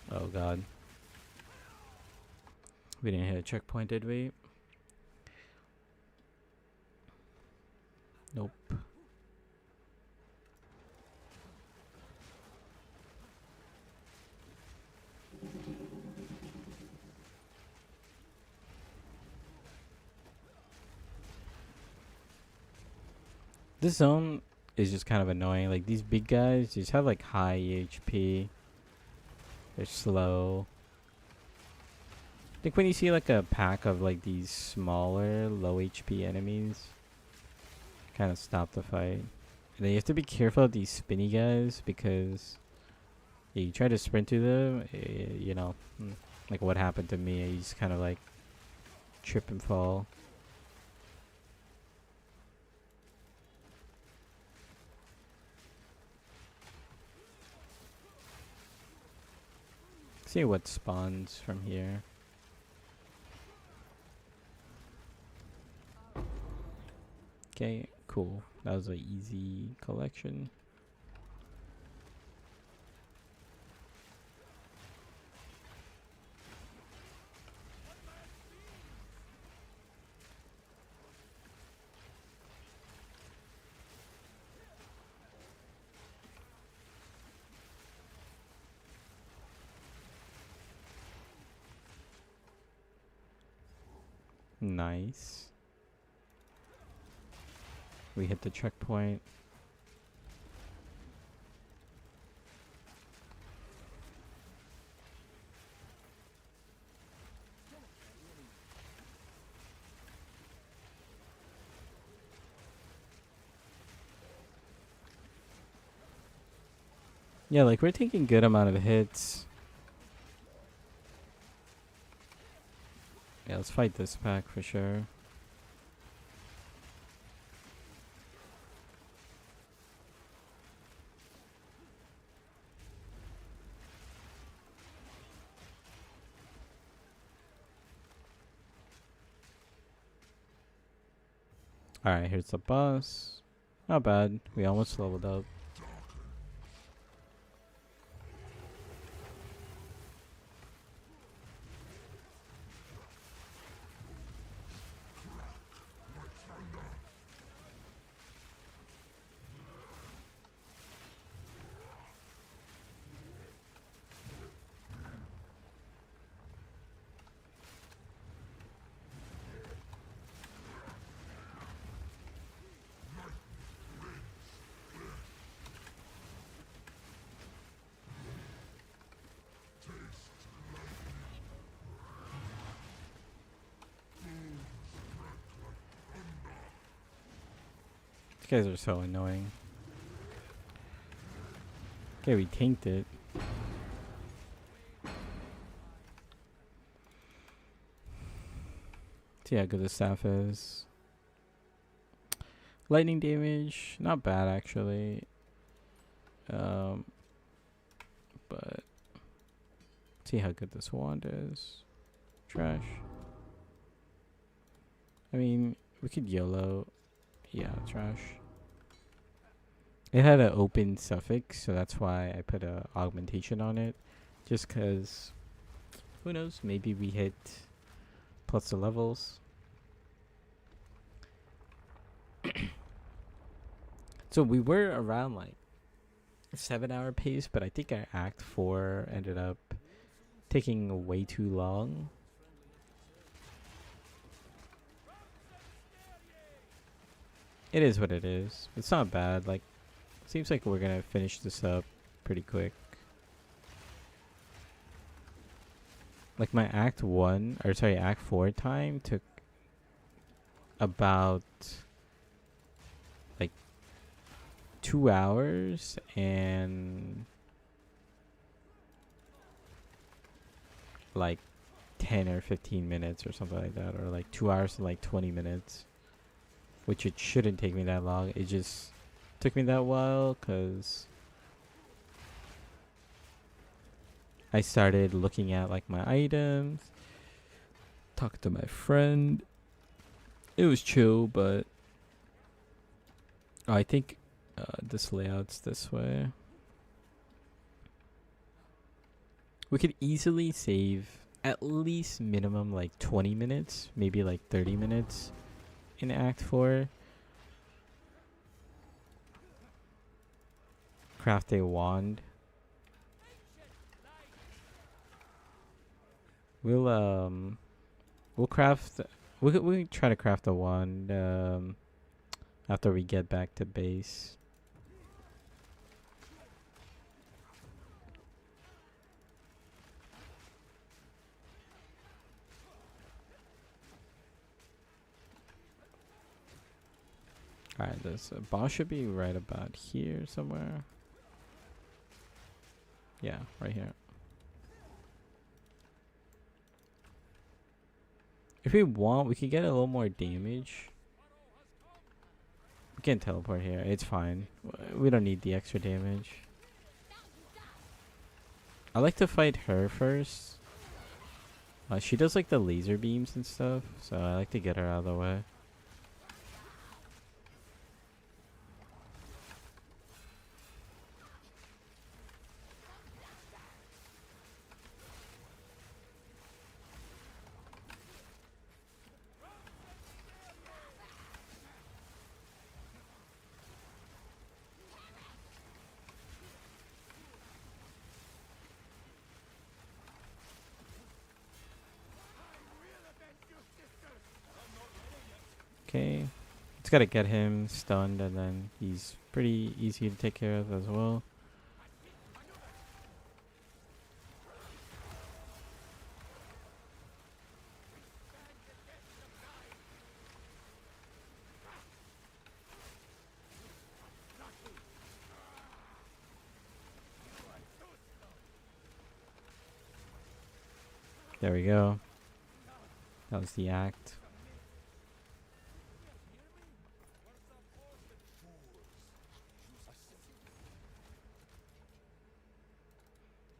Oh god. We didn't hit a checkpoint, did we? Nope. This zone is just kind of annoying. Like, these big guys just have like high HP. They're slow. I think when you see like a pack of like these smaller, low HP enemies, kind of stop the fight. And then you have to be careful of these spinny guys because you try to sprint to them, you know, like what happened to me. You just kind of like trip and fall. See what spawns from here. Okay, cool. That was an easy collection. Nice. We hit the checkpoint. Yeah, like we're taking good amount of hits. Yeah, let's fight this pack for sure. Alright, here's the boss. Not bad. We almost leveled up. These guys are so annoying. Okay, we tanked it. See how good the staff is. Lightning damage, not bad actually. But see how good this wand is. Trash. I mean, we could YOLO. Yeah, trash. It had an open suffix, so that's why I put a augmentation on it. Just cause, who knows? Maybe we hit plus the levels. So we were around like 7-hour pace, but I think our Act 4 ended up taking way too long. It is what it is. It's not bad. Like, seems like we're gonna finish this up pretty quick. Like my Act 4 time took about like 2 hours and like 10 or 15 minutes or something like that, or like 2 hours and like 20 minutes, which it shouldn't take me that long. It just took me that while because I started looking at like my items, talked to my friend. It was chill, but I think this layout's this way. We could easily save at least minimum like 20 minutes, maybe like 30 minutes in Act 4. Craft a wand. We'll craft. We try to craft a wand after we get back to base. Alright, this boss should be right about here somewhere. Yeah, right here. If we want, we can get a little more damage. We can teleport here. It's fine. We don't need the extra damage. I like to fight her first. She does like the laser beams and stuff, so I like to get her out of the way. Okay. It's gotta get him stunned, and then he's pretty easy to take care of as well. There we go. That was the act.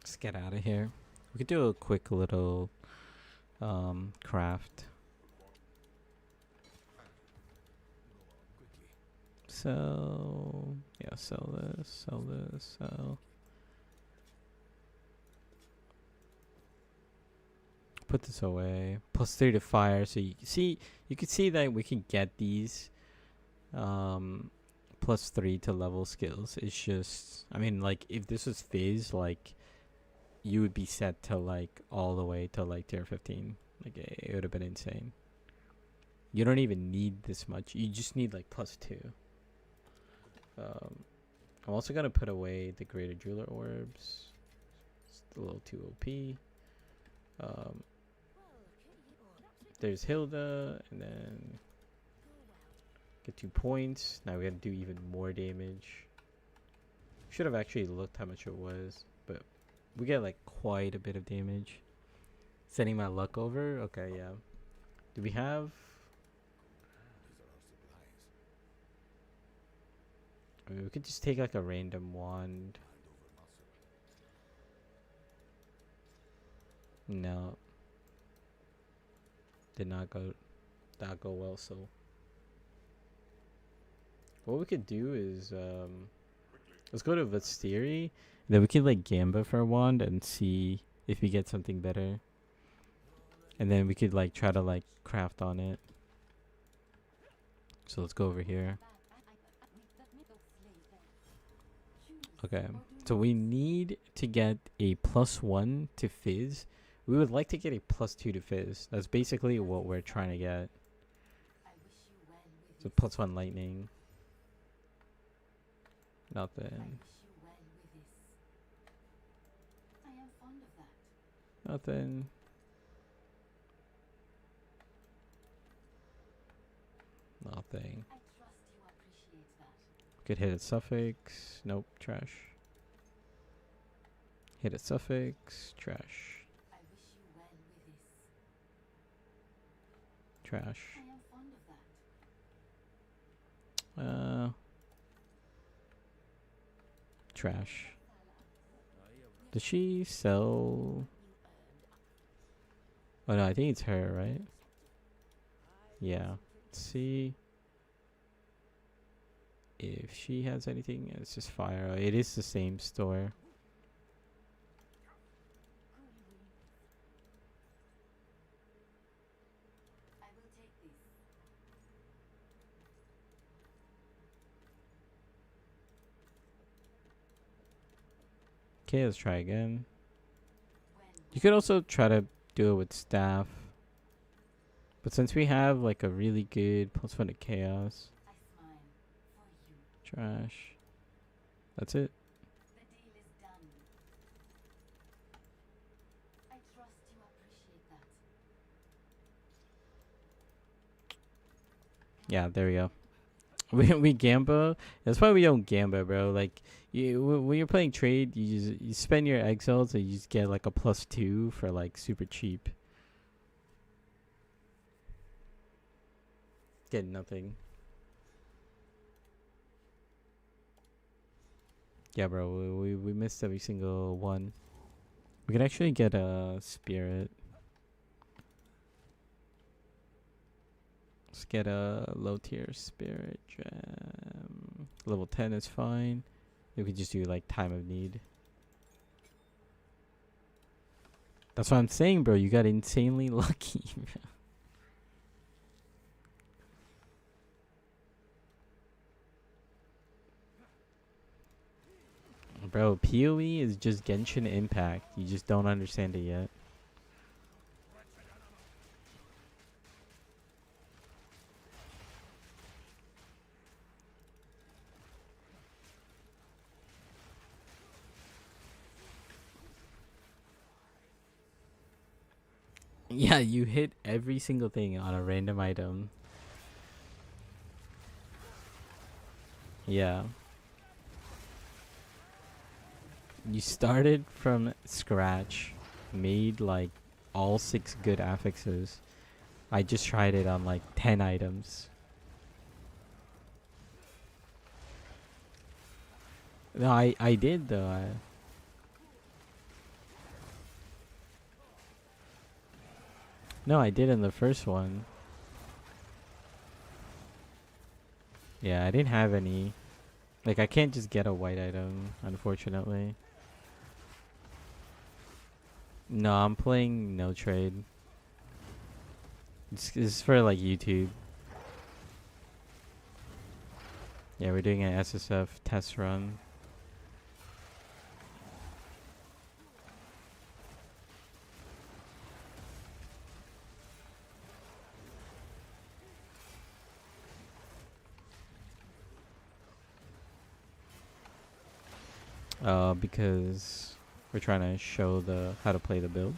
Let's get out of here. We could do a quick little craft. So yeah, sell this, sell. Put this away. Plus 3 to fire. So you can see that we can get these plus 3 to level skills. It's just, I mean, like if this was Fizz, like you would be set to like all the way to like tier 15. Like it would have been insane. You don't even need this much. You just need like plus 2. I'm also gonna put away the greater jeweler orbs. It's a little too OP. There's Hilda, and then get 2 points. Now we gotta do even more damage. Should have actually looked how much it was, but we get like quite a bit of damage. Sending my luck over. Okay, yeah. Do we have? I mean, we could just take like a random wand. No. Did not go well. So what we could do is let's go to Semetery. Then we can like gamba for a wand and see if we get something better. And then we could like try to like craft on it. So let's go over here. Okay, so we need to get a +1 to Fizz. We would like to get a +2 to Fizz. That's basically what we're trying to get. So +1 lightning. Nothing. Nothing. Nothing. Could hit a suffix. Nope, trash. Hit a suffix. Trash. Trash. Trash. Does she sell? Oh no, I think it's her, right? Yeah. Let's see if she has anything. It's just fire. It is the same store. Okay, let's try again. You could also try to do it with staff. But since we have like a really good +1 to chaos. Trash. That's it. Yeah, there we go. We gamba. That's why we don't gamba, bro. Like, when you're playing trade, you spend your exiles and you just get like a +2 for like super cheap. Get nothing. Yeah, bro. We missed every single one. We could actually get a spirit. Let's get a low tier spirit gem. Level 10 is fine. We could just do like time of need. That's what I'm saying, bro. You got insanely lucky. Bro, PoE is just Genshin Impact. You just don't understand it yet. Yeah, you hit every single thing on a random item. Yeah. You started from scratch, made like all 6 good affixes. I just tried it on like 10 items. No, I did though. No, I did in the first one. Yeah, I didn't have any. Like, I can't just get a white item, unfortunately. No, I'm playing no trade. It's for like YouTube. Yeah, we're doing an SSF test run. Because we're trying to show the how to play the build.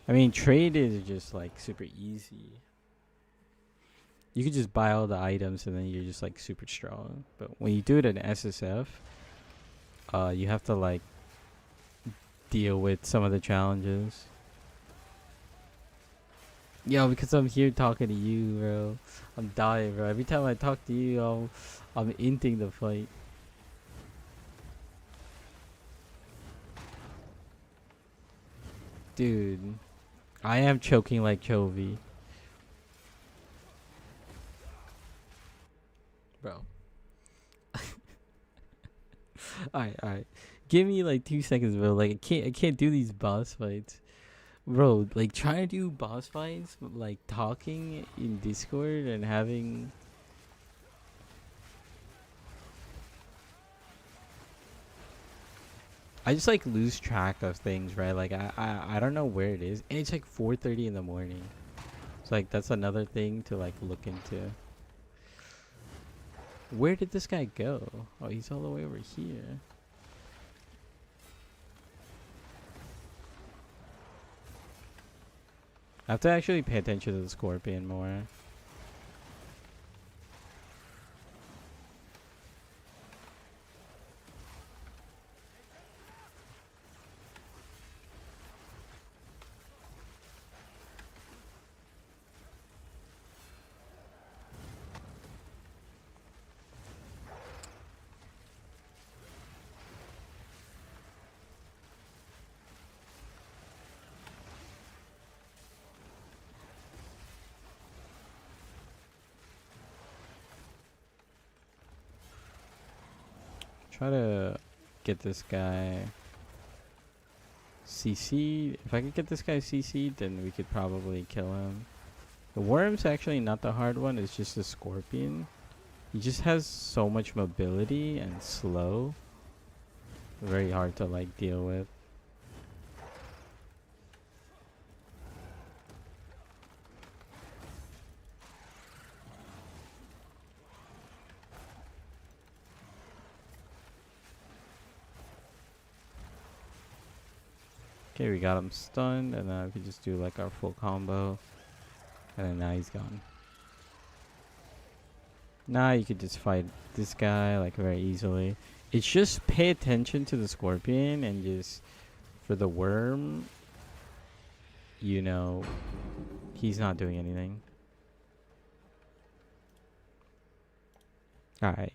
I mean, trade is just like super easy. You could just buy all the items and then you're just like super strong. But when you do it in SSF, you have to like deal with some of the challenges. Yo, because I'm here talking to you, bro. I'm dying, bro. Every time I talk to you, I'm inting the fight. Dude, I am choking like Chovy. Bro. Alright. Give me like 2 seconds, bro. Like I can't do these boss fights. Bro, like trying to do boss fights, like talking in Discord and having I just like lose track of things, right? Like I don't know where it is. And it's like 4:30 in the morning. So like that's another thing to like look into. Where did this guy go? Oh, he's all the way over here. I have to actually pay attention to the scorpion more. Try to get this guy CC'd. If I could get this guy CC'd, then we could probably kill him. The worm's actually not the hard one. It's just the scorpion. He just has so much mobility and slow. Very hard to like deal with. Okay, we got him stunned, and then we can just do like our full combo. And then now he's gone. Now you could just fight this guy like very easily. It's just pay attention to the scorpion and just for the worm, you know, he's not doing anything. Alright,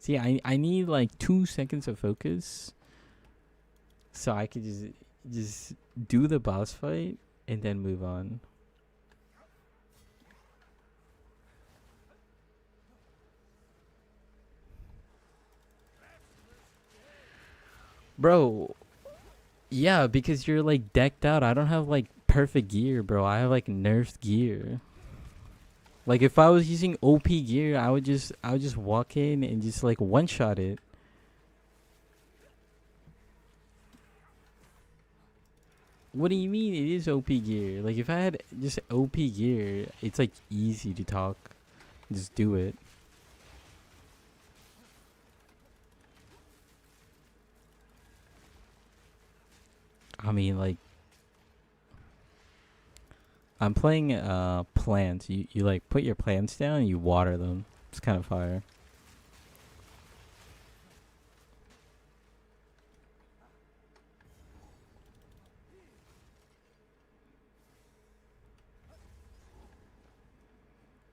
see, I need like 2 seconds of focus so I could just do the boss fight and then move on. Bro, yeah, because you're like decked out. I don't have like perfect gear, bro. I have like nerfed gear. Like if I was using OP gear, I would just walk in and just like one shot it. What do you mean it is OP gear? Like if I had just OP gear, it's like easy to talk. Just do it. I mean like I'm playing plants. You like put your plants down and you water them. It's kind of fire.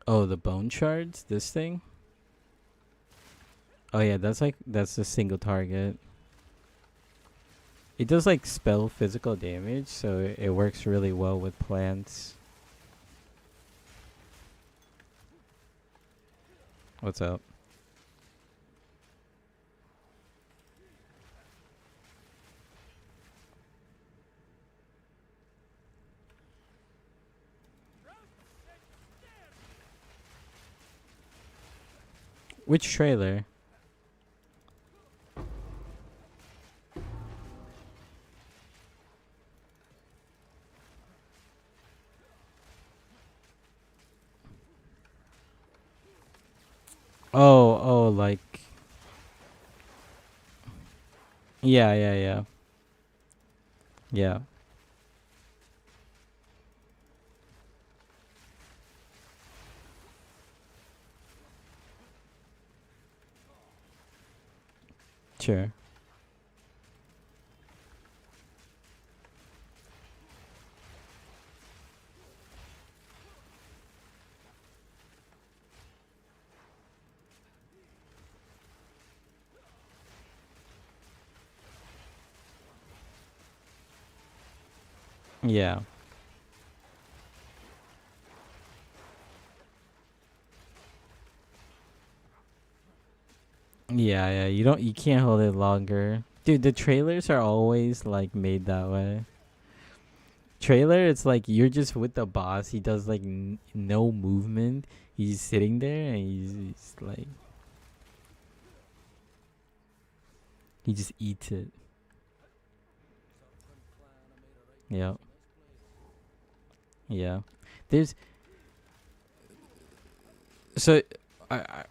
Oh, the bone shards? This thing? Oh yeah, that's a single target. It does like spell physical damage, so it works really well with plants. What's up? Which trailer? Oh, like yeah. Yeah. Sure. Yeah. Yeah, you can't hold it longer. Dude, the trailers are always like made that way. Trailer, it's like you're just with the boss. He does like no movement. He's sitting there and he's like he just eats it. Yeah. Yeah. There's so I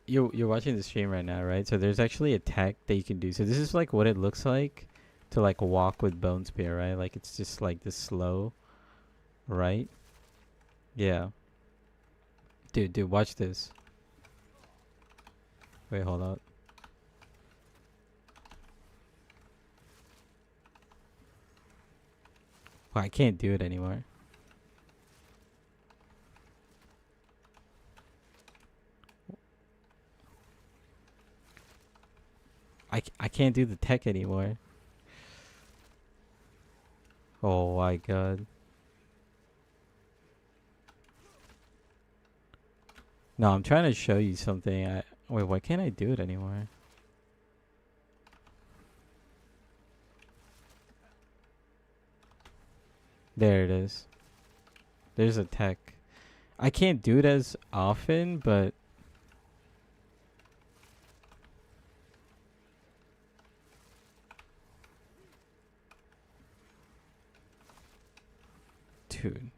you're watching the stream right now, right? So there's actually a tech that you can do. So this is like what it looks like to like walk with bone spear, right? Like it's just like this slow, right? Yeah. Dude, watch this. Wait, hold up. Well, I can't do it anymore. I can't do the tech anymore. Oh my god. No, I'm trying to show you something. Wait, why can't I do it anymore? There it is. There's a tech. I can't do it as often, but dude,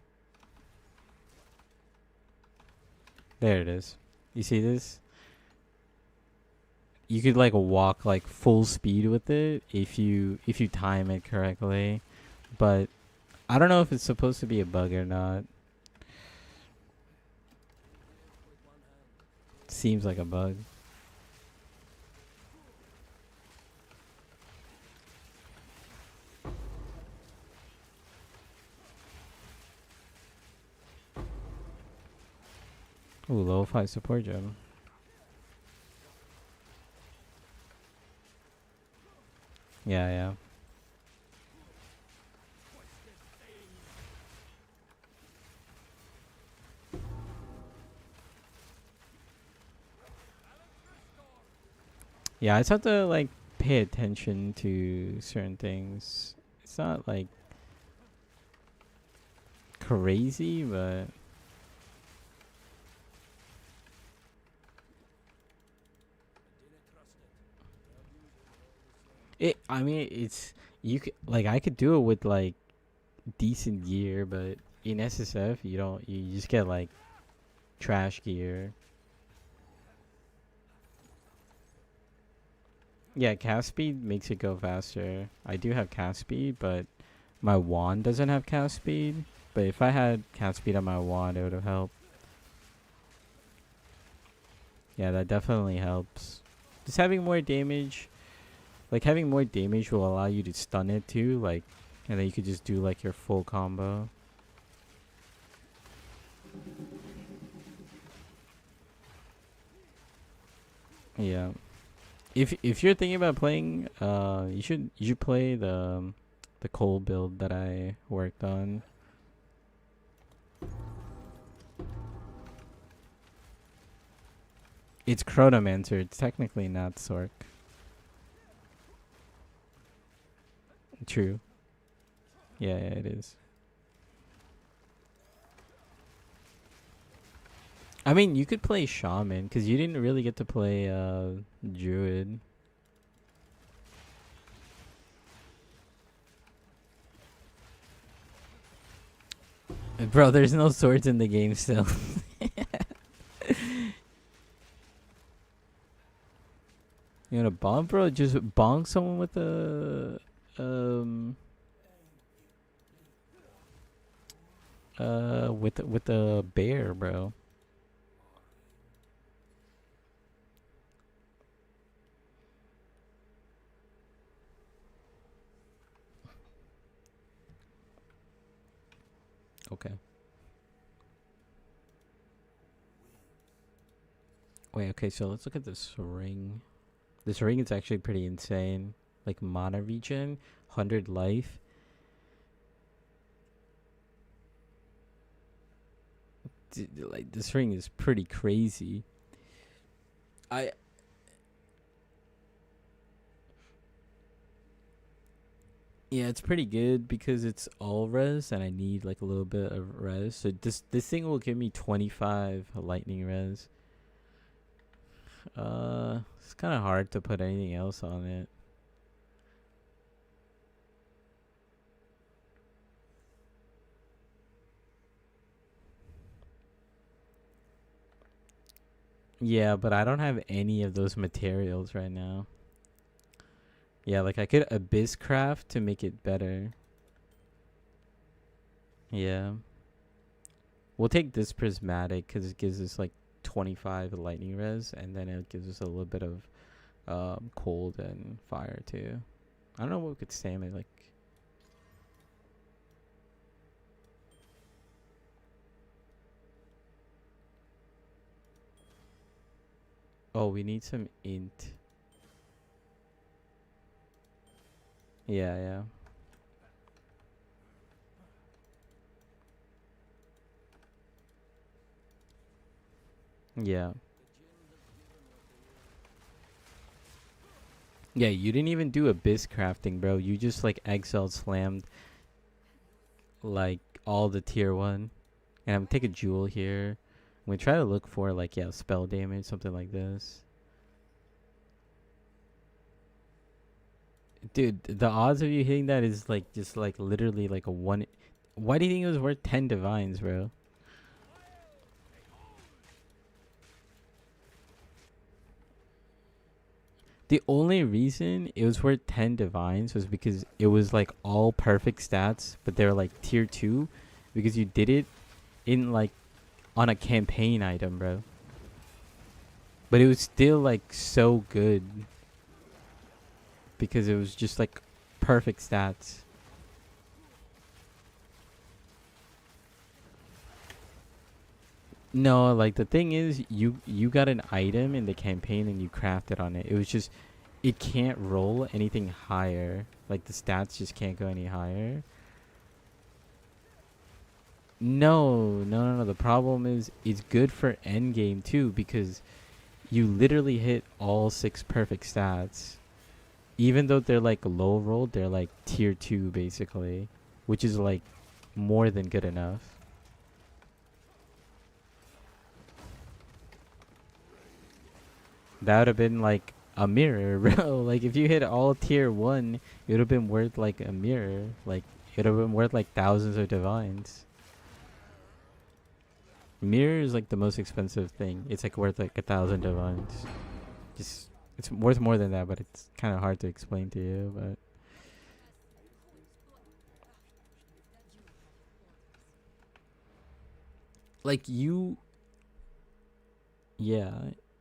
there it is. You see this? You could like walk like full speed with it if you time it correctly, but I don't know if it's supposed to be a bug or not. Seems like a bug. Ooh, level 5 support gem. Yeah, yeah. Yeah, I just have to like pay attention to certain things. It's not like crazy, but I mean, it's you could like I could do it with like decent gear, but in SSF you don't. You just get like trash gear. Yeah, cast speed makes it go faster. I do have cast speed, but my wand doesn't have cast speed. But if I had cast speed on my wand, it would have helped. Yeah, that definitely helps. Just having more damage, like having more damage will allow you to stun it too, like, and then you could just do like your full combo. Yeah. If you're thinking about playing, you should play the coal build that I worked on. It's Chronomancer. It's technically not Sork. True. Yeah, yeah, it is. I mean, you could play Shaman because you didn't really get to play Druid. Bro, there's no swords in the game still. You want to bomb, bro? Just bonk someone with a with a bear, bro. Okay. Wait, okay, so let's look at this ring. This ring is actually pretty insane. Like mana regen, 100 life. Like this ring is pretty crazy. I Yeah, it's pretty good because it's all res and I need like a little bit of res. So this thing will give me 25 lightning res. It's kind of hard to put anything else on it. Yeah, but I don't have any of those materials right now. Yeah, like I could abyss craft to make it better. Yeah. We'll take this prismatic because it gives us like 25 lightning res, and then it gives us a little bit of cold and fire too. I don't know what we could stand it like. Oh, we need some int. Yeah, yeah. Yeah. Yeah, you didn't even do abyss crafting, bro. You just like Exile slammed like all the tier 1. And I'm gonna take a jewel here. I'm gonna try to look for like, yeah, spell damage, something like this. Dude, the odds of you hitting that is like just like literally like a one. Why do you think it was worth 10 divines, bro? The only reason it was worth 10 divines was because it was like all perfect stats, but they were like tier 2 because you did it in like on a campaign item, bro. But it was still like so good because it was just like perfect stats. No, like the thing is you got an item in the campaign and you crafted on it. It was just it can't roll anything higher. Like the stats just can't go any higher. No. The problem is it's good for endgame too because you literally hit all 6 perfect stats. Even though they're like low rolled, they're like tier 2 basically, which is like more than good enough. That would have been like a mirror, bro. Like if you hit all tier 1, it would have been worth like a mirror. Like it would have been worth like thousands of divines. Mirror is like the most expensive thing. It's like worth like 1,000 divines. Just it's worth more than that, but it's kind of hard to explain to you. But like yeah,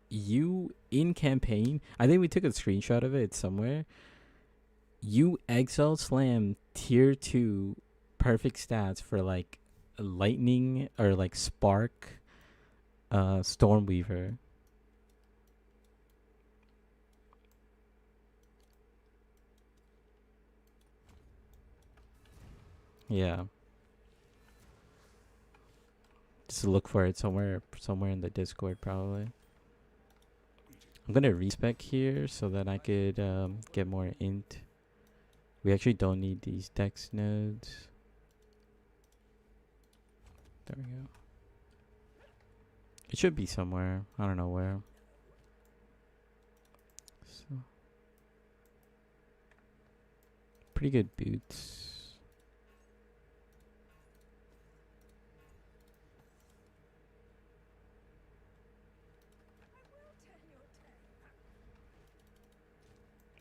you in campaign. I think we took a screenshot of it. It's somewhere. You Exile Slam tier 2 perfect stats for like lightning or like spark Stormweaver. Yeah. Just look for it somewhere in the Discord probably. I'm gonna respec here so that I could get more int. We actually don't need these dex nodes. There we go. It should be somewhere. I don't know where. So, pretty good boots.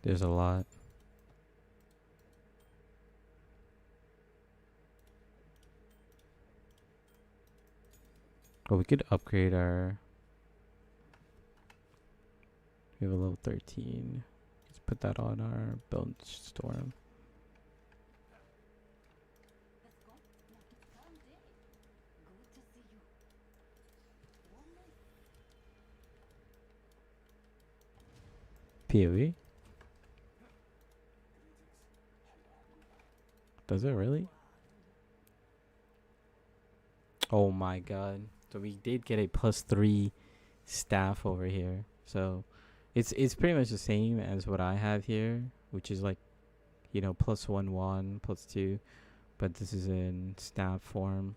There's a lot. Oh, we could upgrade our... We have a level 13. Let's put that on our bone storm. PoE? Does it really? Oh my god. So we did get a +3 staff over here. So it's pretty much the same as what I have here, which is like, you know, +1 wand, +2. But this is in staff form.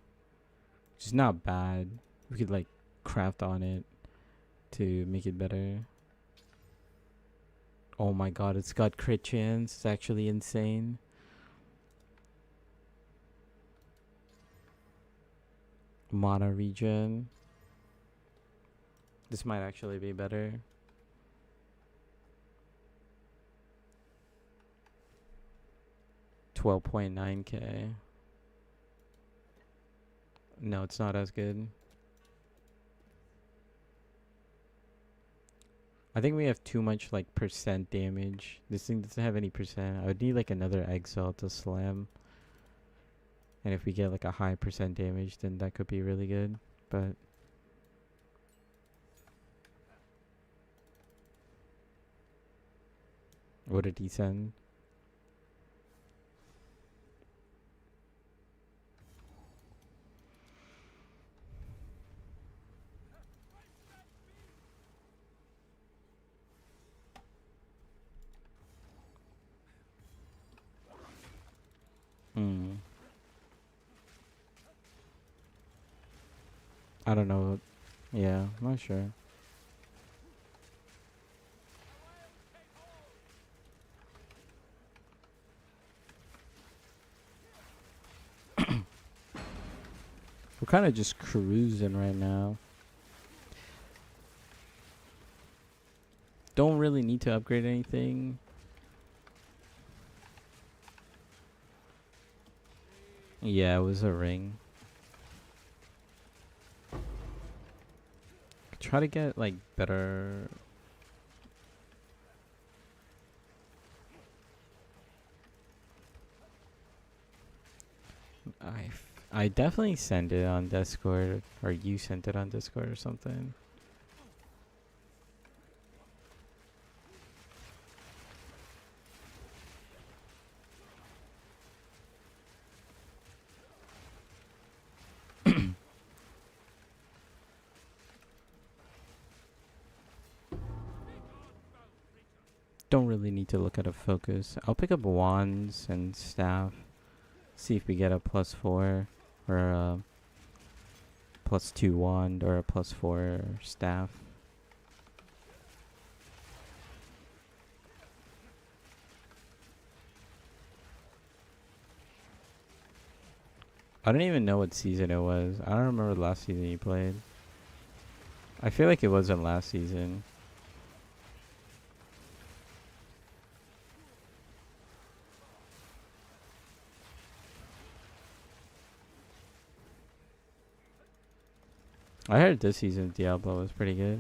Which is not bad. We could like craft on it to make it better. Oh my god, it's got crit chance. It's actually insane. Mana regen. This might actually be better. $12.9k. No, it's not as good. I think we have too much like percent damage. This thing doesn't have any percent. I would need like another Exile to slam. And if we get like a high percent damage, then that could be really good. But what did he send? Hmm. I don't know. Yeah, I'm not sure. We're kind of just cruising right now. Don't really need to upgrade anything. Yeah, it was a ring. Try to get like better. I definitely sent it on Discord, or you sent it on Discord or something. Don't really need to look at a focus. I'll pick up wands and staff. See if we get a +4 or a +2 wand or a +4 staff. I don't even know what season it was. I don't remember the last season you played. I feel like it wasn't last season. I heard this season's Diablo was pretty good.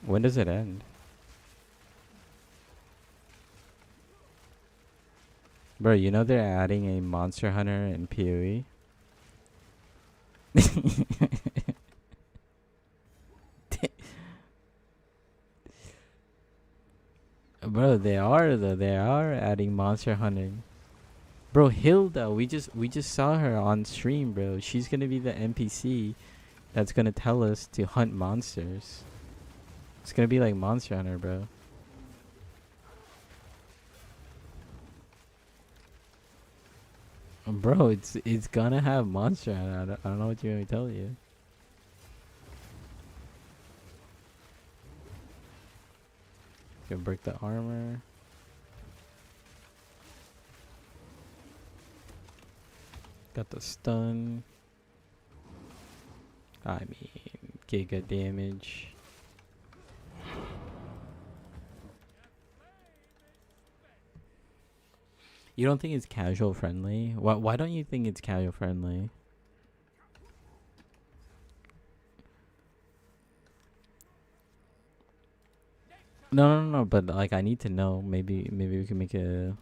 When does it end? Bro, you know they're adding a monster hunter in PoE? Bro, they are though. They are adding monster hunting. Bro, Hilda, we just saw her on stream, bro. She's gonna be the NPC that's gonna tell us to hunt monsters. It's gonna be like Monster Hunter, bro. Bro, it's gonna have Monster Hunter. I don't know what you want me to tell you. Gonna break the armor. Got the stun. I mean, giga damage. You don't think it's casual friendly? Why don't you think it's casual friendly? No, but like I need to know. Maybe we can make a.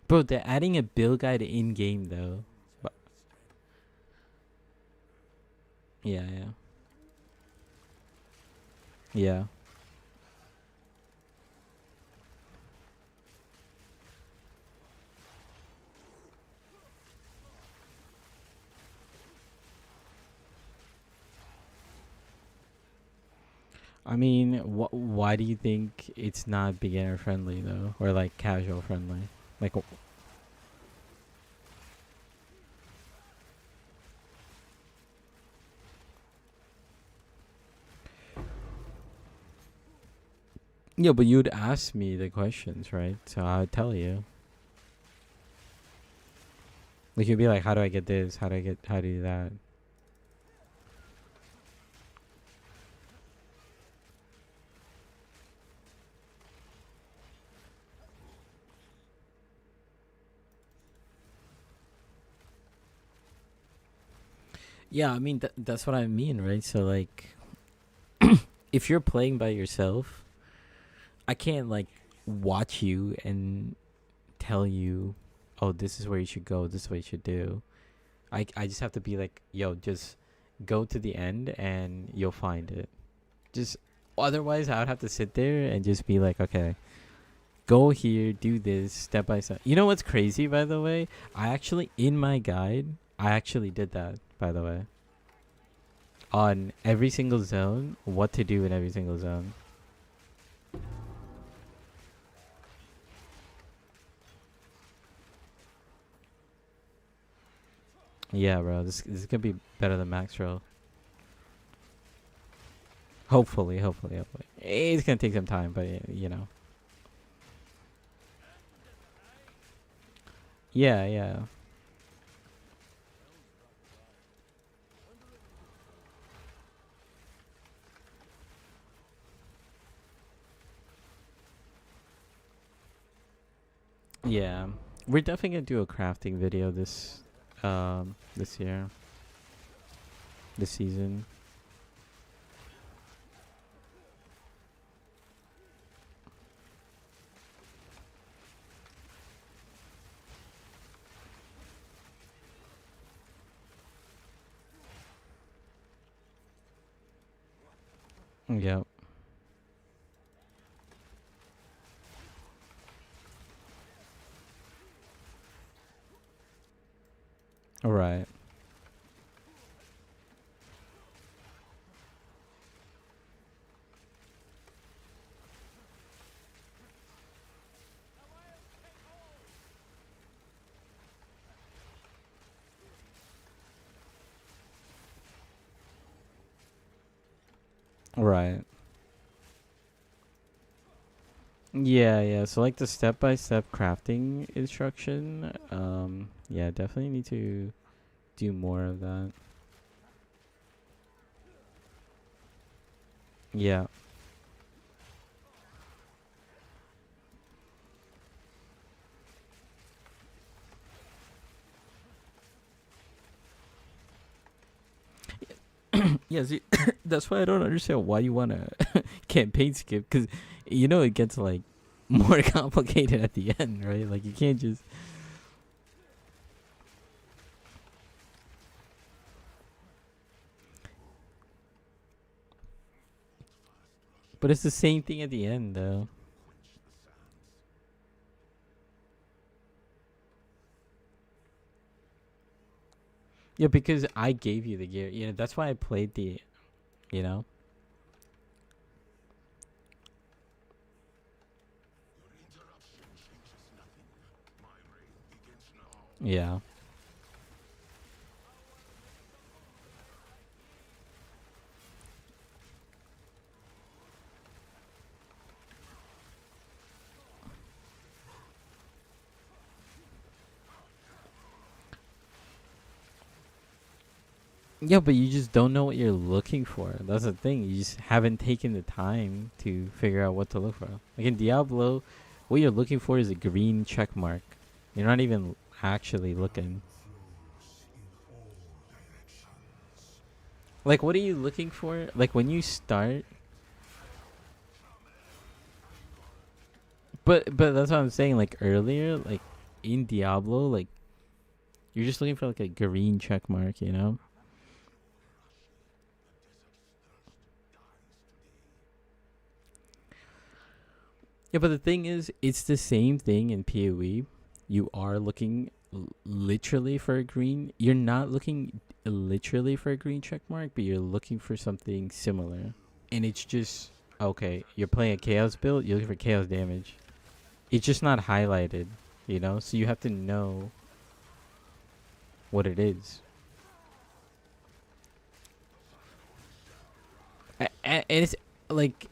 Bro, they're adding a build guide in game though. But yeah. Yeah. I mean, why do you think it's not beginner friendly though, or like casual friendly? Like, yeah, but you'd ask me the questions, right? So I'd tell you. Like you'd be like, how do I get this? How do I do that? Yeah, I mean that's what I mean, right? So like, if you're playing by yourself, I can't like watch you and tell you, oh, this is where you should go. This is what you should do. I just have to be like, yo, just go to the end and you'll find it. Just otherwise, I would have to sit there and just be like, okay, go here, do this step by step. You know what's crazy, by the way? I actually in my guide, I actually did that, by the way. On every single zone, what to do in every single zone. Yeah, bro. This could be better than max roll. Hopefully, hopefully, hopefully. It's gonna take some time, but you know. Yeah, yeah. Yeah. We're definitely gonna do a crafting video this year. This season. Yep. Alright. Right. Yeah, yeah. So like the step-by-step crafting instruction, yeah, definitely need to do more of that. Yeah. Yeah, see, that's why I don't understand why you want to campaign skip, because you know it gets like more complicated at the end, right? Like you can't just. But it's the same thing at the end, though. Yeah, because I gave you the gear. You know, that's why I played the. You know. Yeah. Yeah, but you just don't know what you're looking for. That's the thing. You just haven't taken the time to figure out what to look for. Like in Diablo, what you're looking for is a green check mark. You're not even actually looking. Like, what are you looking for? Like when you start. But that's what I'm saying. Like earlier, like in Diablo, like you're just looking for like a green check mark. You know. Yeah, but the thing is, it's the same thing in PoE. You are looking literally for a green. You're not looking literally for a green check mark, but you're looking for something similar. And it's just okay. You're playing a chaos build. You're looking for chaos damage. It's just not highlighted, you know. So you have to know what it is. And it's like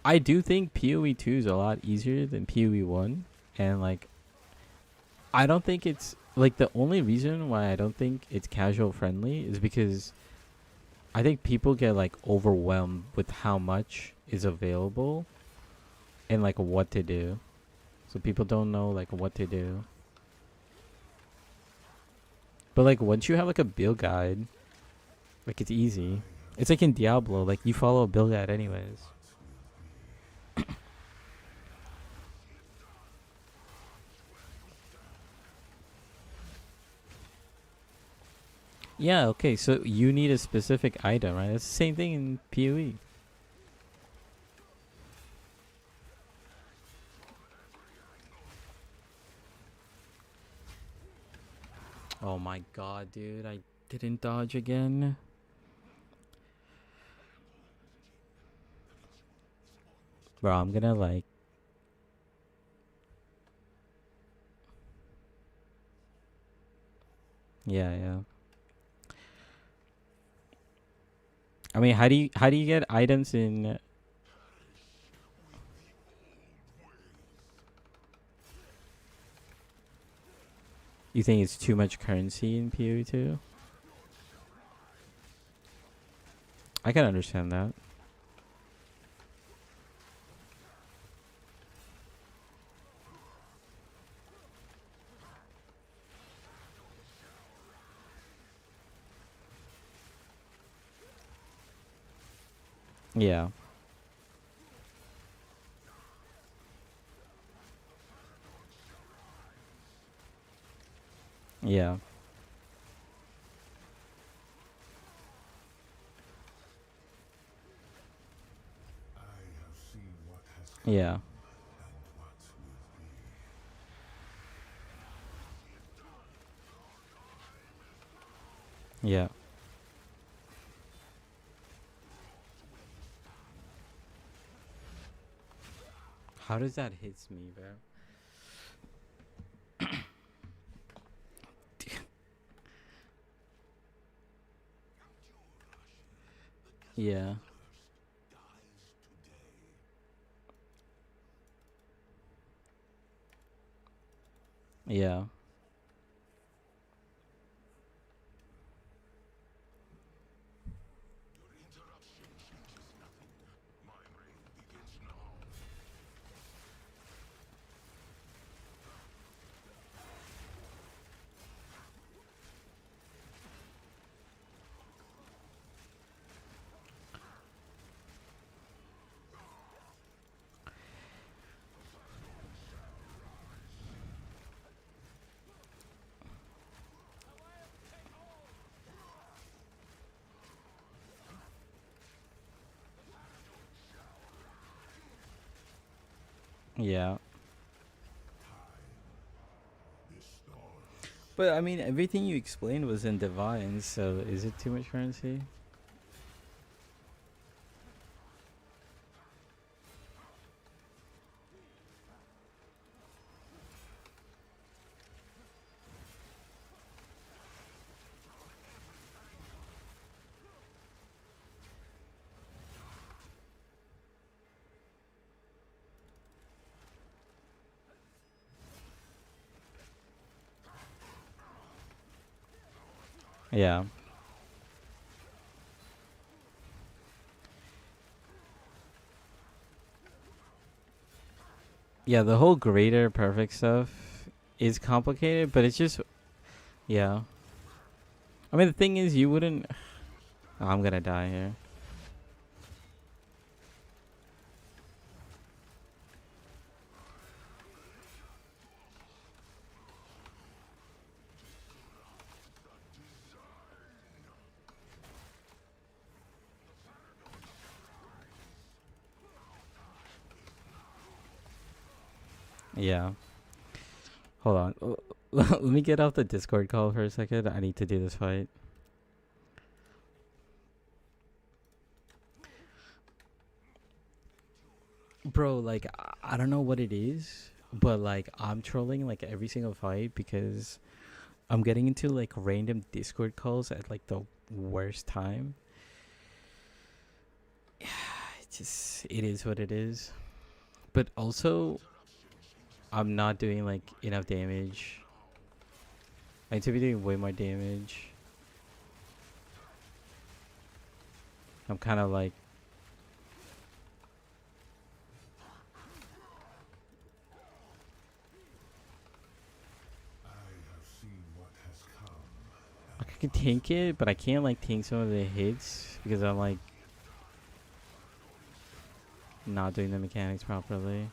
I do think PoE 2 is a lot easier than PoE 1, and like I don't think it's like the only reason why I don't think it's casual friendly is because I think people get like overwhelmed with how much is available and like what to do. So people don't know like what to do. But like once you have like a build guide, like it's easy. It's like in Diablo, like you follow a build guide anyways. Yeah, okay, so you need a specific item, right? It's the same thing in PoE. Oh my god, dude, I didn't dodge again. Bro, I'm gonna like. Yeah, yeah. I mean, how do you get items in? You think it's too much currency in PoE2? I can understand that. Yeah. Yeah. Yeah. Yeah. How does that hit me, bro? Yeah. Yeah. Yeah. But I mean, everything you explained was in divine, so is it too much currency? Yeah. Yeah, the whole greater perfect stuff is complicated, but it's just yeah. I mean, the thing is, you wouldn't. Oh, I'm gonna die here. Yeah. Hold on. Let me get off the Discord call for a second. I need to do this fight. Bro, like, I don't know what it is, but like, I'm trolling like every single fight because I'm getting into like random Discord calls at like the worst time. It is what it is. But also, I'm not doing like enough damage. I need to be doing way more damage. I'm kind of like, I can tank it, but I can't like tank some of the hits because I'm like not doing the mechanics properly.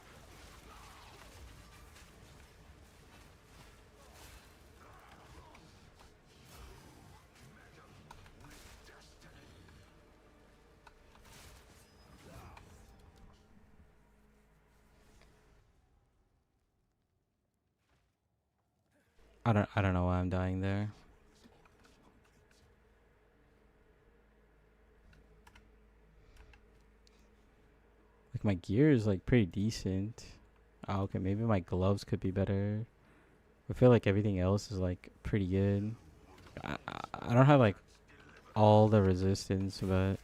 I don't know why I'm dying there. Like my gear is like pretty decent. Oh, okay, maybe my gloves could be better. I feel like everything else is like pretty good. I don't have like all the resistance, but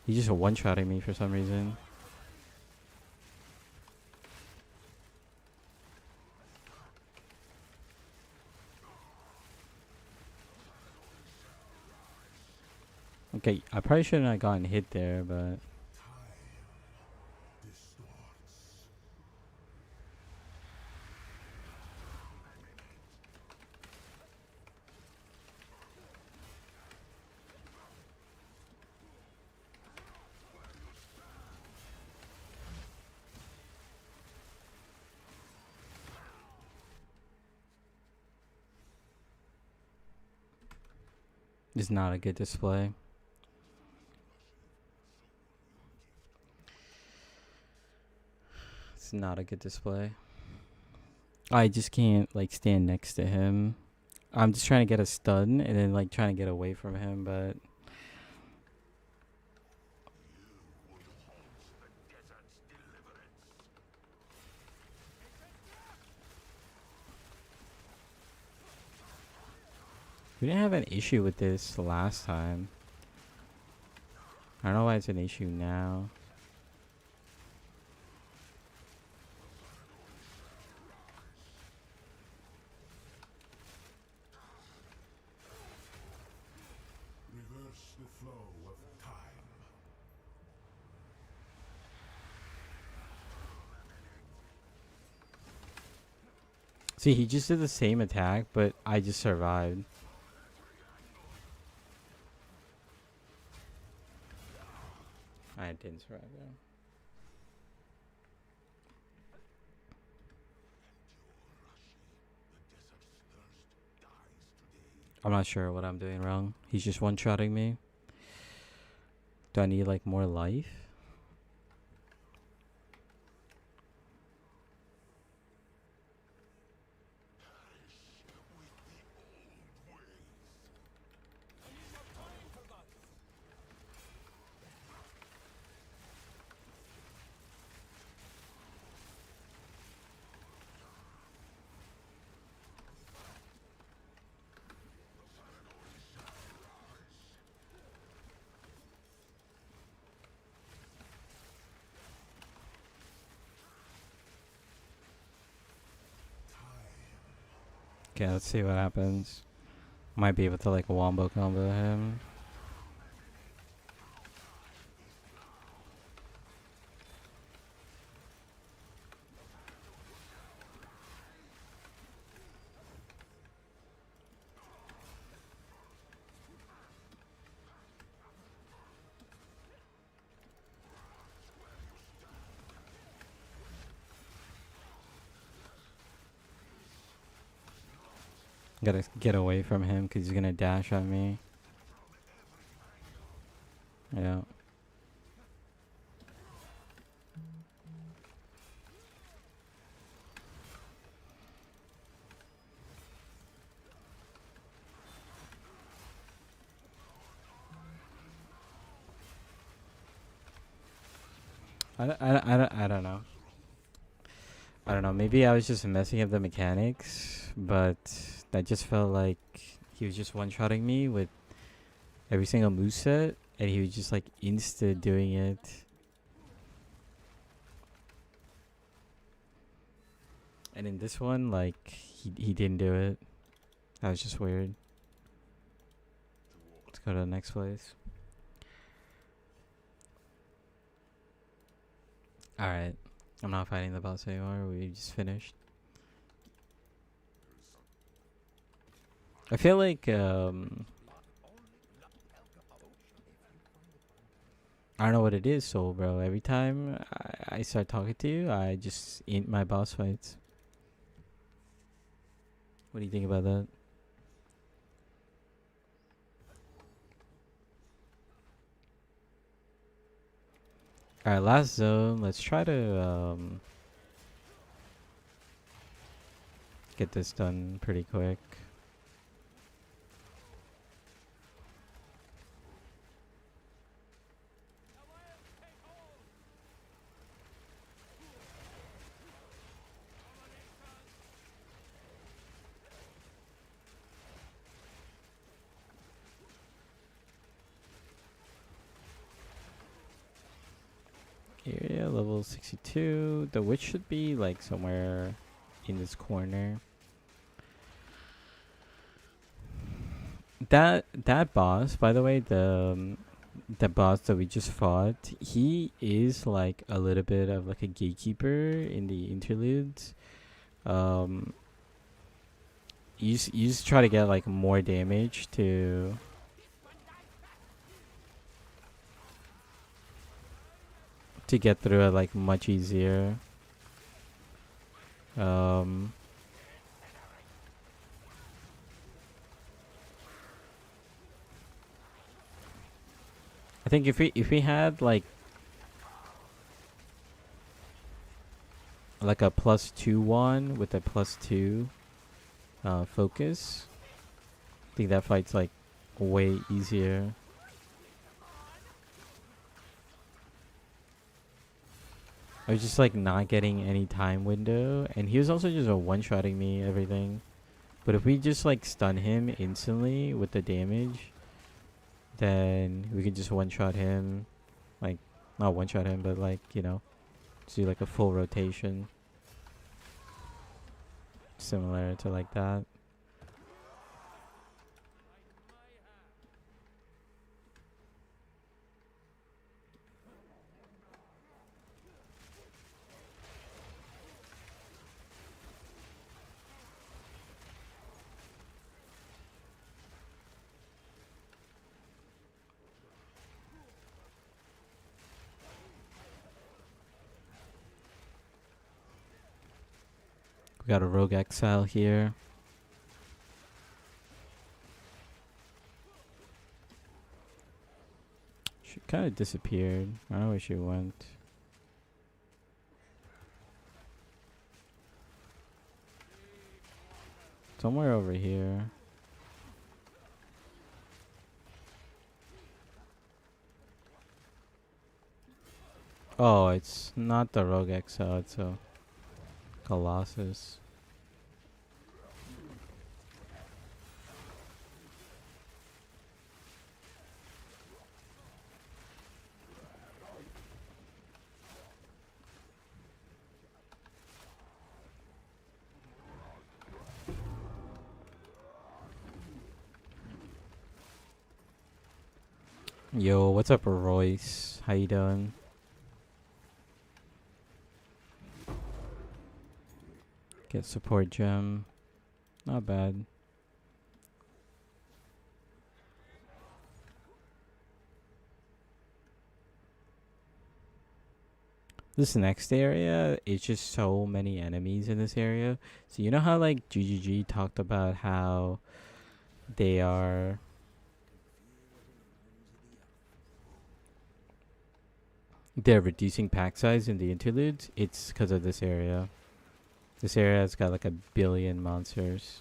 He just one-shotting me for some reason. Okay, I probably shouldn't have gotten hit there, but it's not a good display. It's not a good display. I just can't like stand next to him. I'm just trying to get a stun and then like trying to get away from him, but we didn't have an issue with this last time. I don't know why it's an issue now. Reverse the flow of time. See, he just did the same attack, but I just survived. I didn't survive, though. I'm not sure what I'm doing wrong. He's just one-shotting me. Do I need like more life? Okay, let's see what happens. Might be able to like wombo combo him. Gotta get away from him because he's gonna dash on me. Yeah. I don't know. I don't know. Maybe I was just messing up the mechanics, but I just felt like he was just one-shotting me with every single moveset, and he was just like insta doing it. And in this one, like he didn't do it. That was just weird. Let's go to the next place. Alright. I'm not fighting the boss anymore. We just finished. I feel like I don't know what it is, so bro. Every time I start talking to you, I just end my boss fights. What do you think about that? Alright, last zone. Let's try to get this done pretty quick. area, level 62. The witch should be like somewhere in this corner. That boss, by the way, the boss that we just fought, he is like a little bit of like a gatekeeper in the interludes. Um, you just try to get like more damage to get through it like much easier. Um, I think if we had like a +2 one with a +2 focus, I think that fight's like way easier. I was just like not getting any time window, and he was also just one-shotting me everything. But if we just like stun him instantly with the damage, then we could just one-shot him. Like, not one-shot him, but like, just do like a full rotation. Similar to like that. We got a rogue exile here. She kind of disappeared. I don't know where she went. Somewhere over here. Oh, it's not the rogue exile, it's a Colossus. Yo, what's up, Royce? How you doing? Get support gem. Not bad. This next area, it's just so many enemies in this area. So you know how like GGG talked about how they are they're reducing pack size in the interludes? It's because of this area. This area has got like 1,000,000,000 monsters.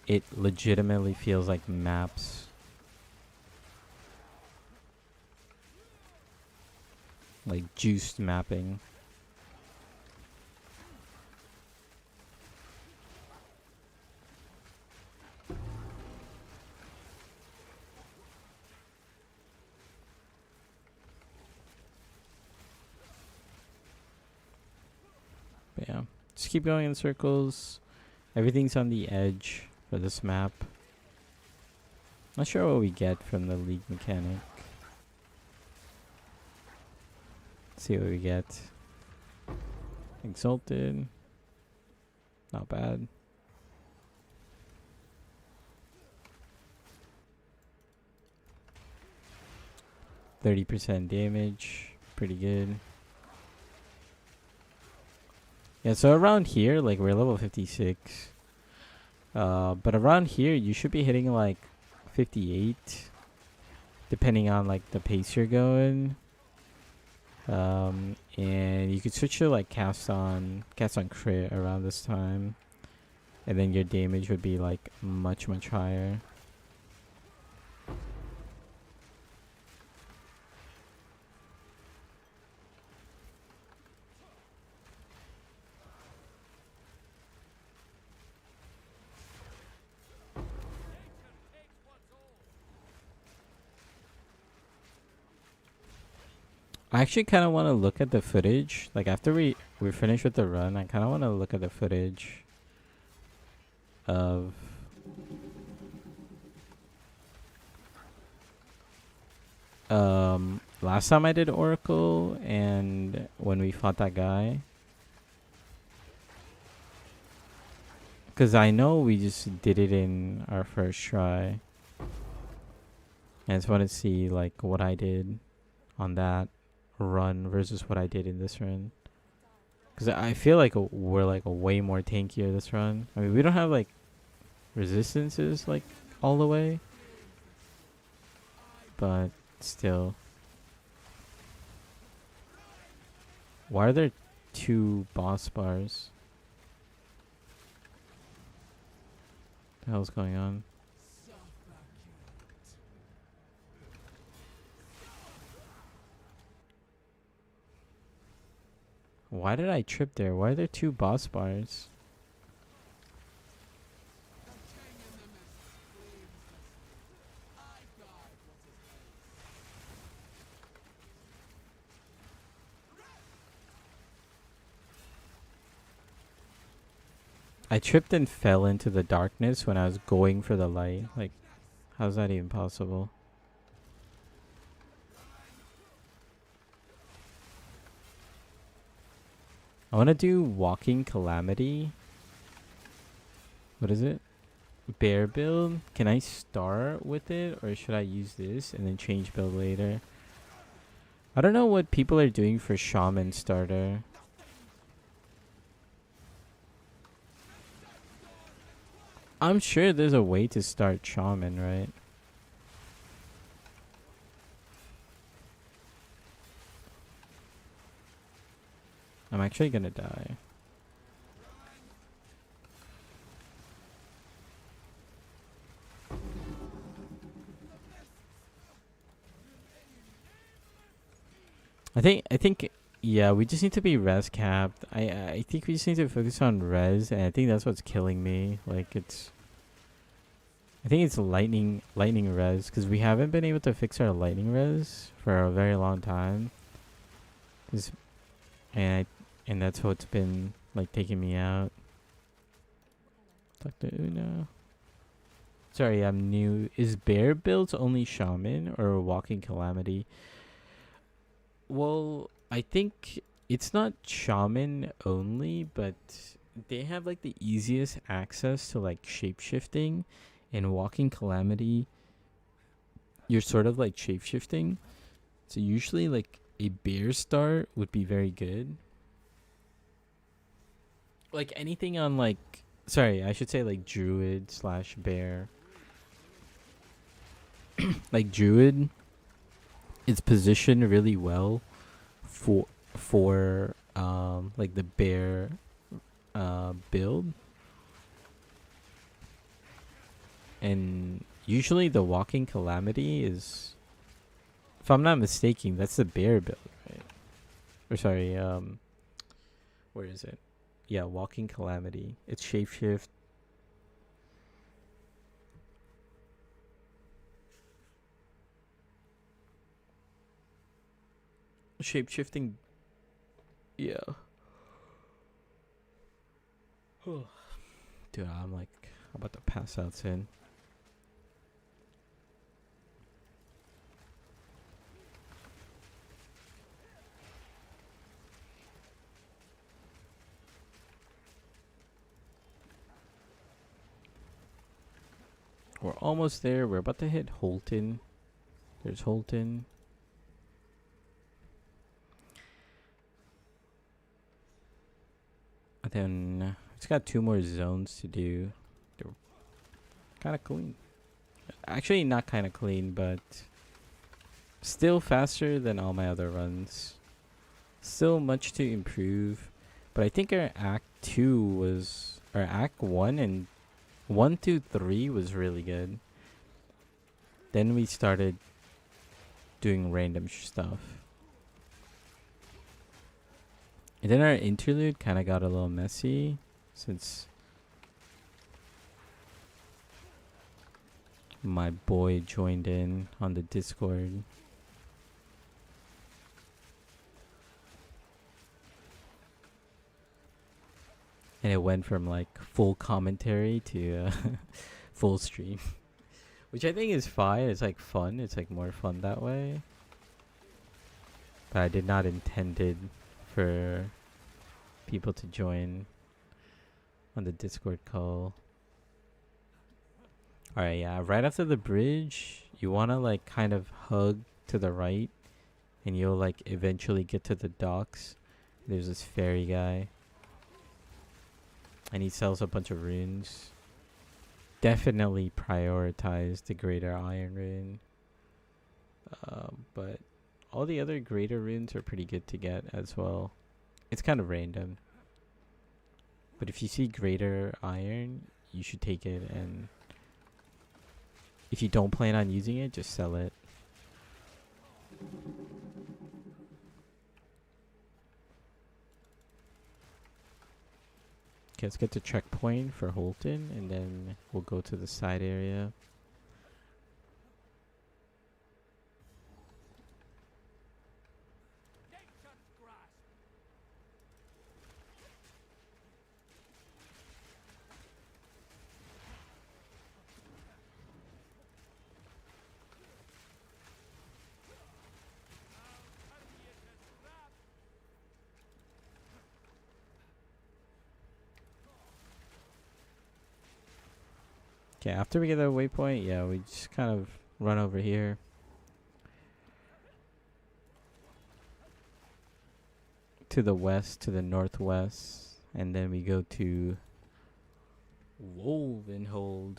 It legitimately feels like maps. Like juiced mapping. But yeah, just keep going in circles. Everything's on the edge for this map. Not sure what we get from the league mechanic. See what we get. Exalted. Not bad. 30% damage. Pretty good. Yeah, so around here, like we're level 56. But around here, you should be hitting like 58. Depending on like the pace you're going. And you could switch to like cast on crit around this time. And then your damage would be like much higher. I actually kind of want to look at the footage. Like after we finish with the run, I kind of want to look at the footage of last time I did Oracle and when we fought that guy. Cause I know we just did it in our first try. I just want to see like what I did on that run versus what I did in this run. Cause I feel like we're like a way more tankier this run. I mean, we don't have like resistances like all the way, but still. Why are there 2 boss bars? What the hell's going on? Why did I trip there? Why are there 2 boss bars? I tripped and fell into the darkness when I was going for the light. Like, how's that even possible? I want to do Walking Calamity. What is it? Bear build. Can I start with it or should I use this and then change build later? I don't know what people are doing for Shaman starter. I'm sure there's a way to start Shaman, right? I'm actually gonna die. I think yeah, we just need to be res capped. I think we just need to focus on res, and I think that's what's killing me. Like I think it's lightning res because we haven't been able to fix our lightning res for a very long time. And that's what's been like taking me out. Dr. Una. Sorry, I'm new. Is bear builds only shaman or walking calamity? Well, I think it's not shaman only, but they have like the easiest access to like shapeshifting, and walking calamity you're sort of like shapeshifting. So usually like a bear start would be very good. Like anything on like sorry, I should say like druid slash bear. Like druid is positioned really well for like the bear build. And usually the walking calamity is, if I'm not mistaken, that's the bear build, right? Or sorry, where is it? Yeah, walking calamity. It's shapeshift. Shapeshifting. Yeah. Dude, I'm like about to pass out soon. We're almost there. We're about to hit Holton. There's Holton. And then it's got 2 more zones to do. They're kind of clean. Actually, not kind of clean, but still faster than all my other runs. Still much to improve. But I think our Act 2 was... Our Act 1 and 1, 2, 3 was really good. Then we started doing random stuff. And then our interlude kind of got a little messy since my boy joined in on the Discord. And it went from like full commentary to full stream, which I think is fine. It's like fun. It's like more fun that way. But I did not intend it for people to join on the Discord call. Alright, yeah. Right after the bridge, you want to like kind of hug to the right. And you'll like eventually get to the docks. There's this fairy guy. And he sells a bunch of runes. Definitely prioritize the Greater Iron Rune. But all the other Greater Runes are pretty good to get as well. It's kind of random. But if you see Greater Iron, you should take it. And if you don't plan on using it, just sell it. Okay, let's get to checkpoint for Holton, and then we'll go to the side area. Nature's grasp. Okay, after we get that waypoint, yeah, we just kind of run over here. To the west, to the northwest, and then we go to Wolvenhold.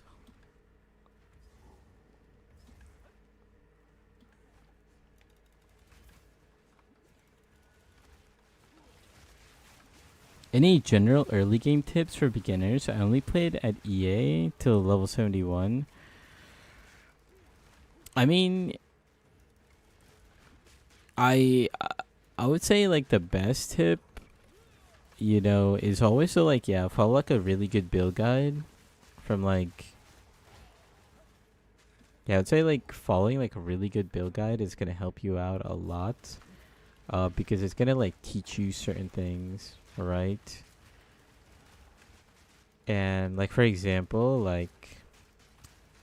Any general early game tips for beginners? I only played at EA till level 71. I mean, I would say like the best tip, you know, is always to like, yeah, follow like a really good build guide from like, yeah, I'd say like following like a really good build guide is gonna help you out a lot, because it's gonna like teach you certain things, right? And like for example, like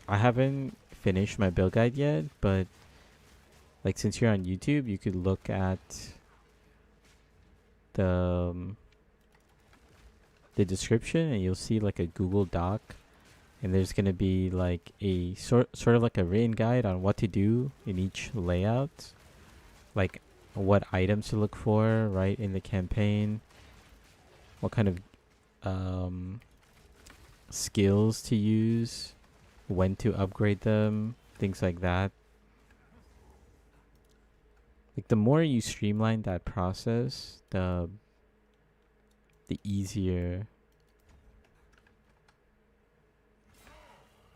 I haven't finished my build guide yet, but like since you're on YouTube, you could look at the description and you'll see like a Google Doc, and there's gonna be like a sort of like a written guide on what to do in each layout, like what items to look for right in the campaign, what kind of skills to use, when to upgrade them, things like that. Like the more you streamline that process, the easier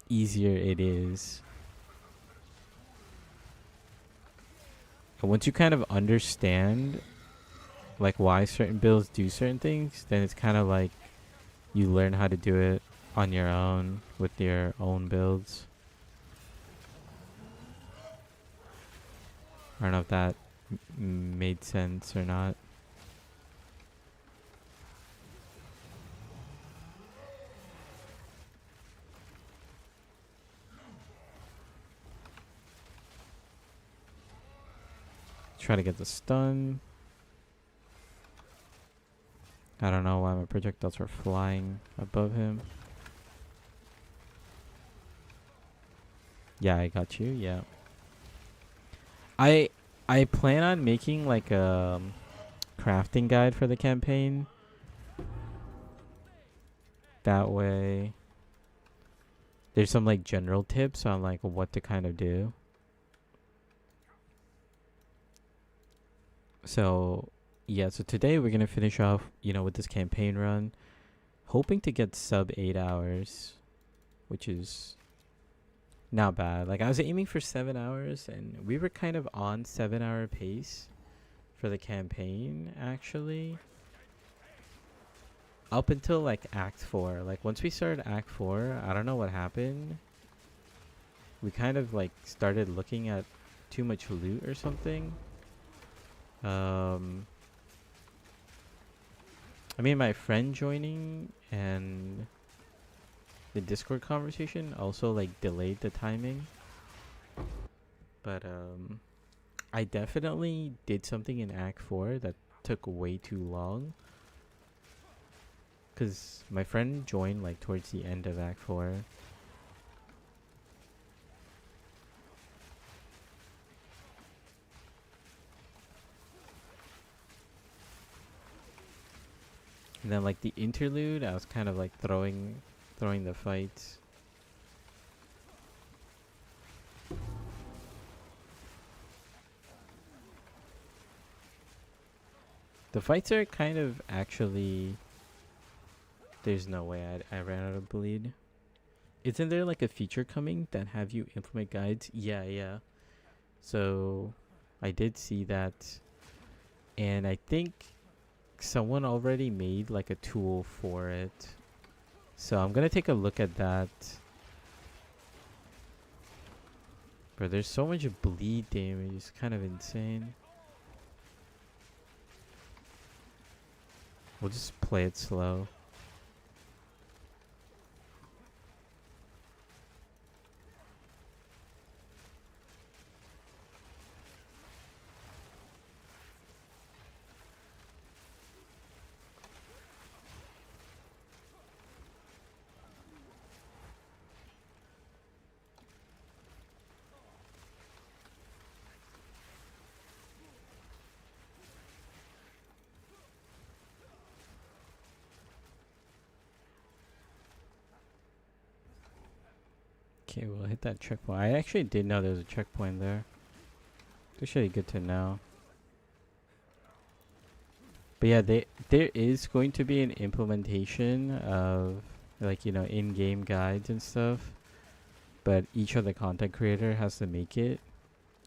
it is. And once you kind of understand like why certain builds do certain things, then it's kind of like you learn how to do it on your own with your own builds. I don't know if that made sense or not. Try to get the stun. I don't know why my projectiles are flying above him. Yeah, I got you. Yeah. I plan on making like a crafting guide for the campaign. That way there's some like general tips on like what to kind of do. So yeah, so today we're gonna finish off, you know, with this campaign run, hoping to get sub 8 hours, which is not bad. Like I was aiming for 7 hours, and we were kind of on 7-hour pace for the campaign actually. Up until like Act 4. Like once we started Act 4, I don't know what happened. We kind of like started looking at too much loot or something. I mean, my friend joining and the Discord conversation also like delayed the timing, but I definitely did something in Act 4 that took way too long. Cause my friend joined like towards the end of Act 4. And then like the interlude, I was kind of like throwing the fights. The fights are kind of actually. There's no way I ran out of bleed. Isn't there like a feature coming that have you implement guides? Yeah, yeah. So I did see that, and I think someone already made like a tool for it. So I'm gonna take a look at that. But there's so much bleed damage, it's kind of insane. We'll just play it slow. Okay, we'll hit that checkpoint. I actually didn't know there was a checkpoint there. It's actually good to know. But yeah, there is going to be an implementation of like, you know, in-game guides and stuff. But each of the content creator has to make it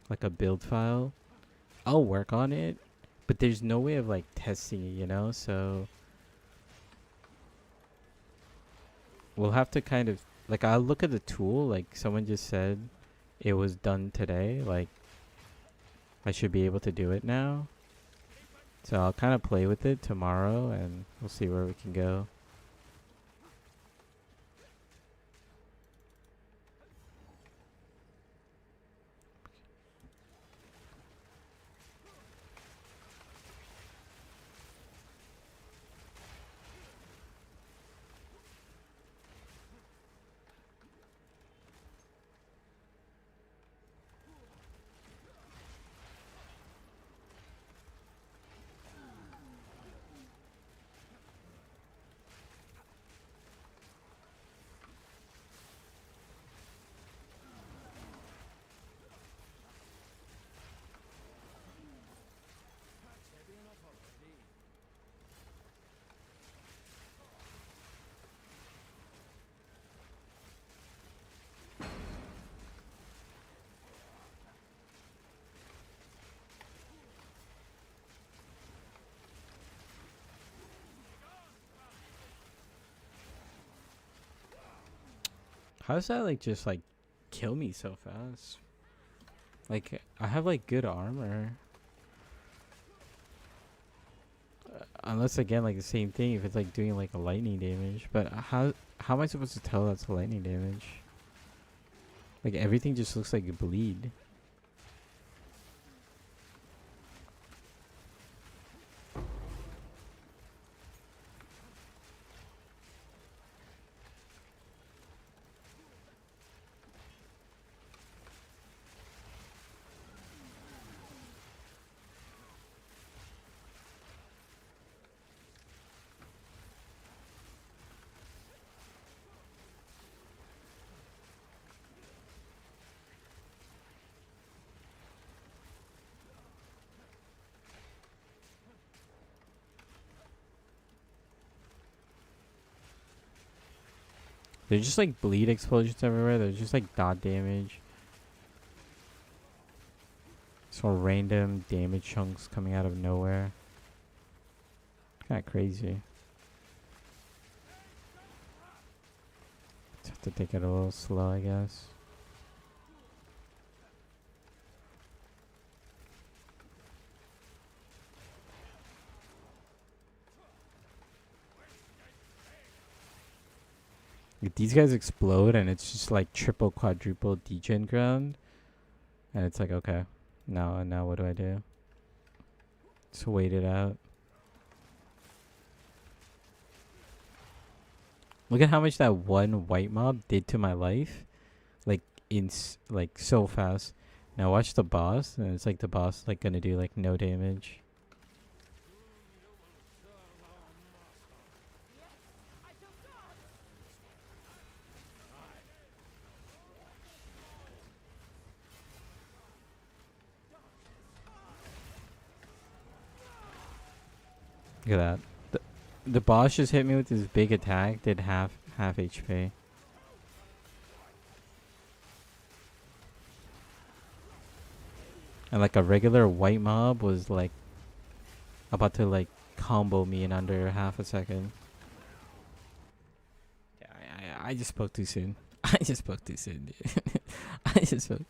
like a build file. I'll work on it, but there's no way of like testing it, you know? So we'll have to kind of like, I'll look at the tool, like someone just said it was done today, like I should be able to do it now. So I'll kind of play with it tomorrow and we'll see where we can go. Heavy enough already. How does that like just like kill me so fast? Like I have like good armor. Unless again like the same thing if it's like doing like a lightning damage. But how am I supposed to tell that's a lightning damage? Like everything just looks like a bleed. There's just like bleed explosions everywhere. There's just like dot damage. So random damage chunks coming out of nowhere. Kind of crazy. Just have to take it a little slow, I guess. Like, these guys explode and it's just like triple, quadruple degen ground, and it's like, okay, now what do I do? Just wait it out. Look at how much that one white mob did to my life, like like so fast. Now watch the boss, and it's like the boss like gonna do like no damage. Look at that. The boss just hit me with his big attack. Did half HP. And like a regular white mob was like about to like combo me in under half a second. Yeah, I just spoke too soon. I just spoke too soon, dude. I just spoke.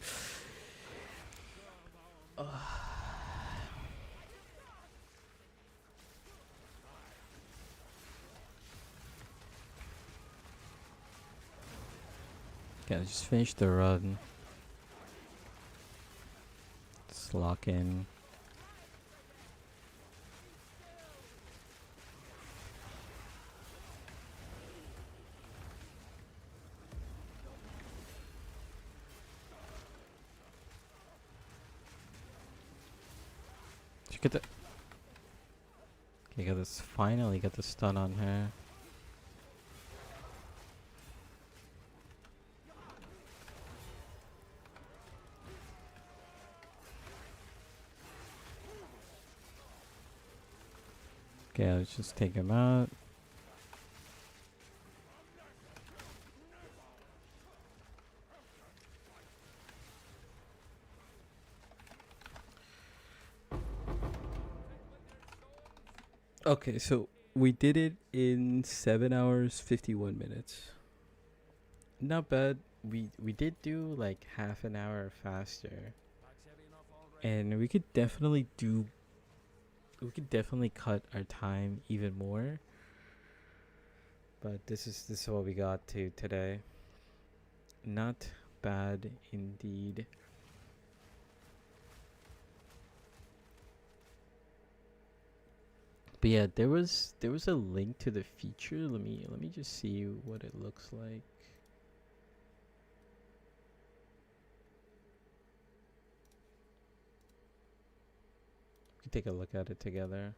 Okay, let's just finish the run. Let's lock in. Did you get the... Okay, got this. Finally got the stun on her. Okay, let's just take him out. Okay, so we did it in 7 hours 51 minutes. Not bad. We did do like half an hour faster, and we could definitely cut our time even more. But this is what we got to today. Not bad indeed. But yeah, there was a link to the feature. Let me just see what it looks like. We can take a look at it together.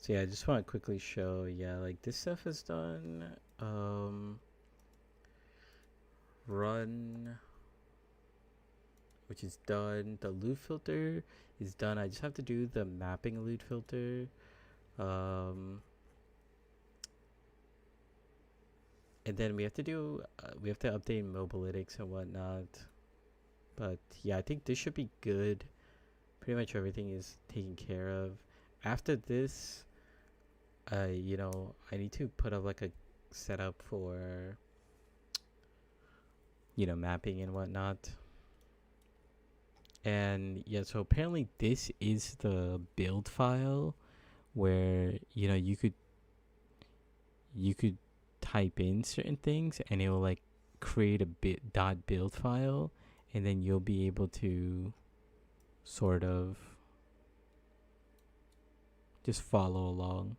So yeah, I just want to quickly show, yeah, like this stuff is done. Run, which is done. The loot filter is done. I just have to do the mapping loot filter. And then we have to do, we have to update mobalytics and whatnot. But yeah, I think this should be good. Pretty much everything is taken care of. After this, you know, I need to put up like a setup for, you know, mapping and whatnot. And yeah, so apparently this is the build file where, you know, you could type in certain things and it will like create a .build file, and then you'll be able to sort of just follow along,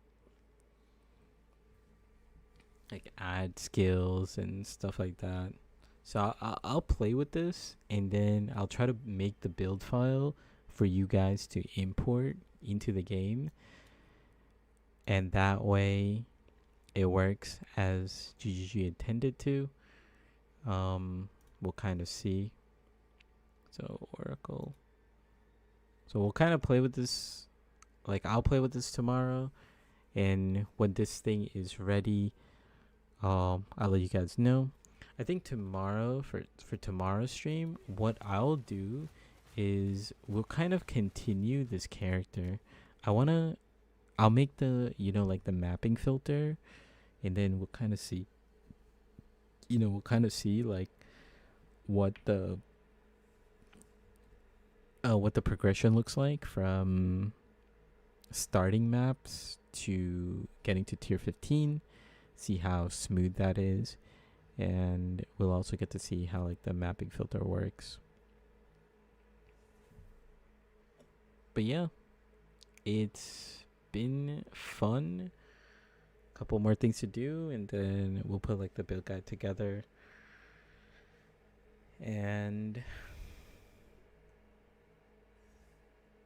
like add skills and stuff like that. So I'll play with this, and then I'll try to make the build file for you guys to import into the game, and that way it works as GGG intended to. We'll kind of see. So Oracle. So we'll kind of play with this. Like, I'll play with this tomorrow, and when this thing is ready, I'll let you guys know. I think tomorrow, for tomorrow's stream, what I'll do is we'll kind of continue this character. I'll make the, you know, like the mapping filter, and then we'll kind of see we'll kind of see like what the progression looks like from starting maps to getting to tier 15, see how smooth that is, and we'll also get to see how like the mapping filter works. But yeah, it's been fun. Couple more things to do, and then we'll put like the build guide together. And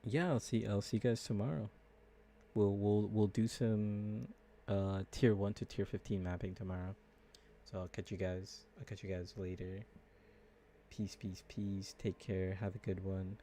yeah, I'll see you guys tomorrow. We'll do some tier 1 to tier 15 mapping tomorrow. So I'll catch you guys later. Peace, peace, peace. Take care. Have a good one.